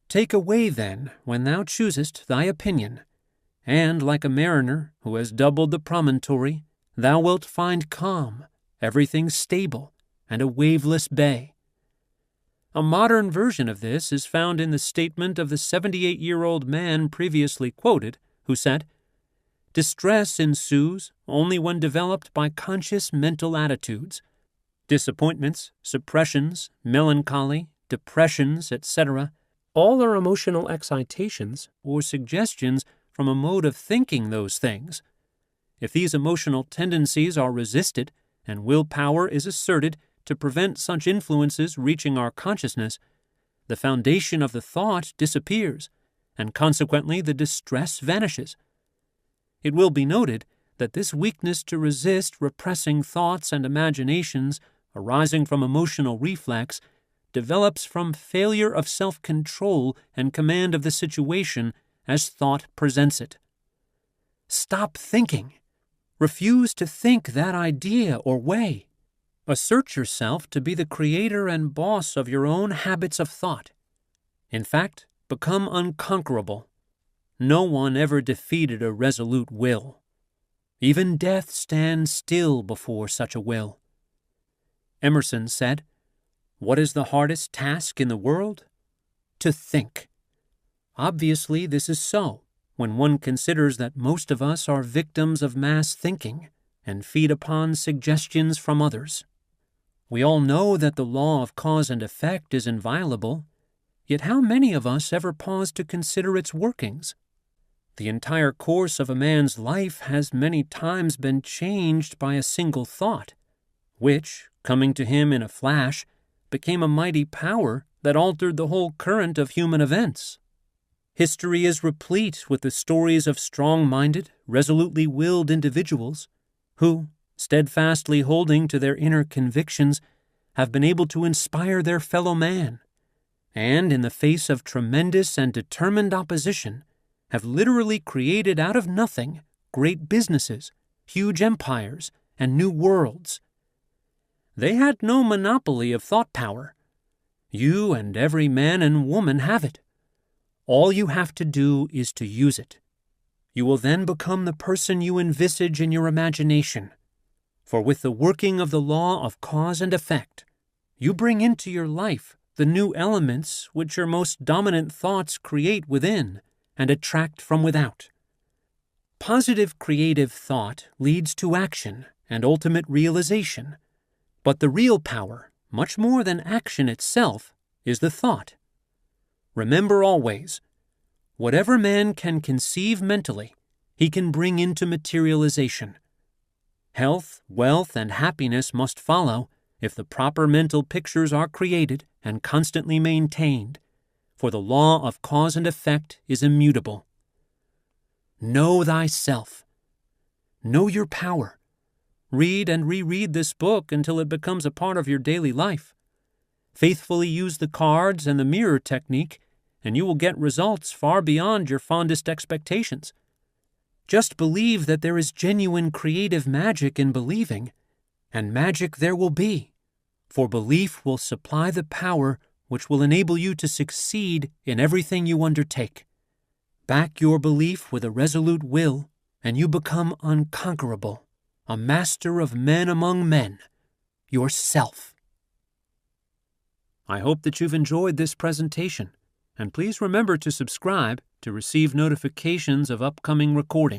Take away, then, when thou choosest, thy opinion, and, like a mariner who has doubled the promontory, thou wilt find calm, everything stable, and a waveless bay. A modern version of this is found in the statement of the 78-year-old man previously quoted, who said, "Distress ensues only when developed by conscious mental attitudes. Disappointments, suppressions, melancholy, depressions, etc., all are emotional excitations or suggestions from a mode of thinking those things. If these emotional tendencies are resisted and willpower is asserted to prevent such influences reaching our consciousness, the foundation of the thought disappears, and consequently the distress vanishes. It will be noted that this weakness to resist repressing thoughts and imaginations arising from emotional reflex develops from failure of self-control and command of the situation as thought presents it. Stop thinking. Refuse to think that idea or way. Assert yourself to be the creator and boss of your own habits of thought. In fact, become unconquerable. No one ever defeated a resolute will. Even death stands still before such a will. Emerson said, "What is the hardest task in the world? To think." Obviously, this is so when one considers that most of us are victims of mass thinking and feed upon suggestions from others. We all know that the law of cause and effect is inviolable, yet how many of us ever pause to consider its workings? The entire course of a man's life has many times been changed by a single thought, which, coming to him in a flash, became a mighty power that altered the whole current of human events. History is replete with the stories of strong-minded, resolutely willed individuals who, steadfastly holding to their inner convictions, have been able to inspire their fellow man, and in the face of tremendous and determined opposition, have literally created out of nothing great businesses, huge empires, and new worlds. They had no monopoly of thought power. You and every man and woman have it. All you have to do is to use it. You will then become the person you envisage in your imagination. For with the working of the law of cause and effect, you bring into your life the new elements which your most dominant thoughts create within and attract from without. Positive creative thought leads to action and ultimate realization, but the real power, much more than action itself, is the thought. Remember always, whatever man can conceive mentally, he can bring into materialization. Health, wealth, and happiness must follow if the proper mental pictures are created and constantly maintained, for the law of cause and effect is immutable. Know thyself. Know your power. Read and reread this book until it becomes a part of your daily life. Faithfully use the cards and the mirror technique, and you will get results far beyond your fondest expectations. Just believe that there is genuine creative magic in believing, and magic there will be, for belief will supply the power which will enable you to succeed in everything you undertake. Back your belief with a resolute will, and you become unconquerable, a master of men among men, yourself. I hope that you've enjoyed this presentation, and please remember to subscribe to receive notifications of upcoming recordings.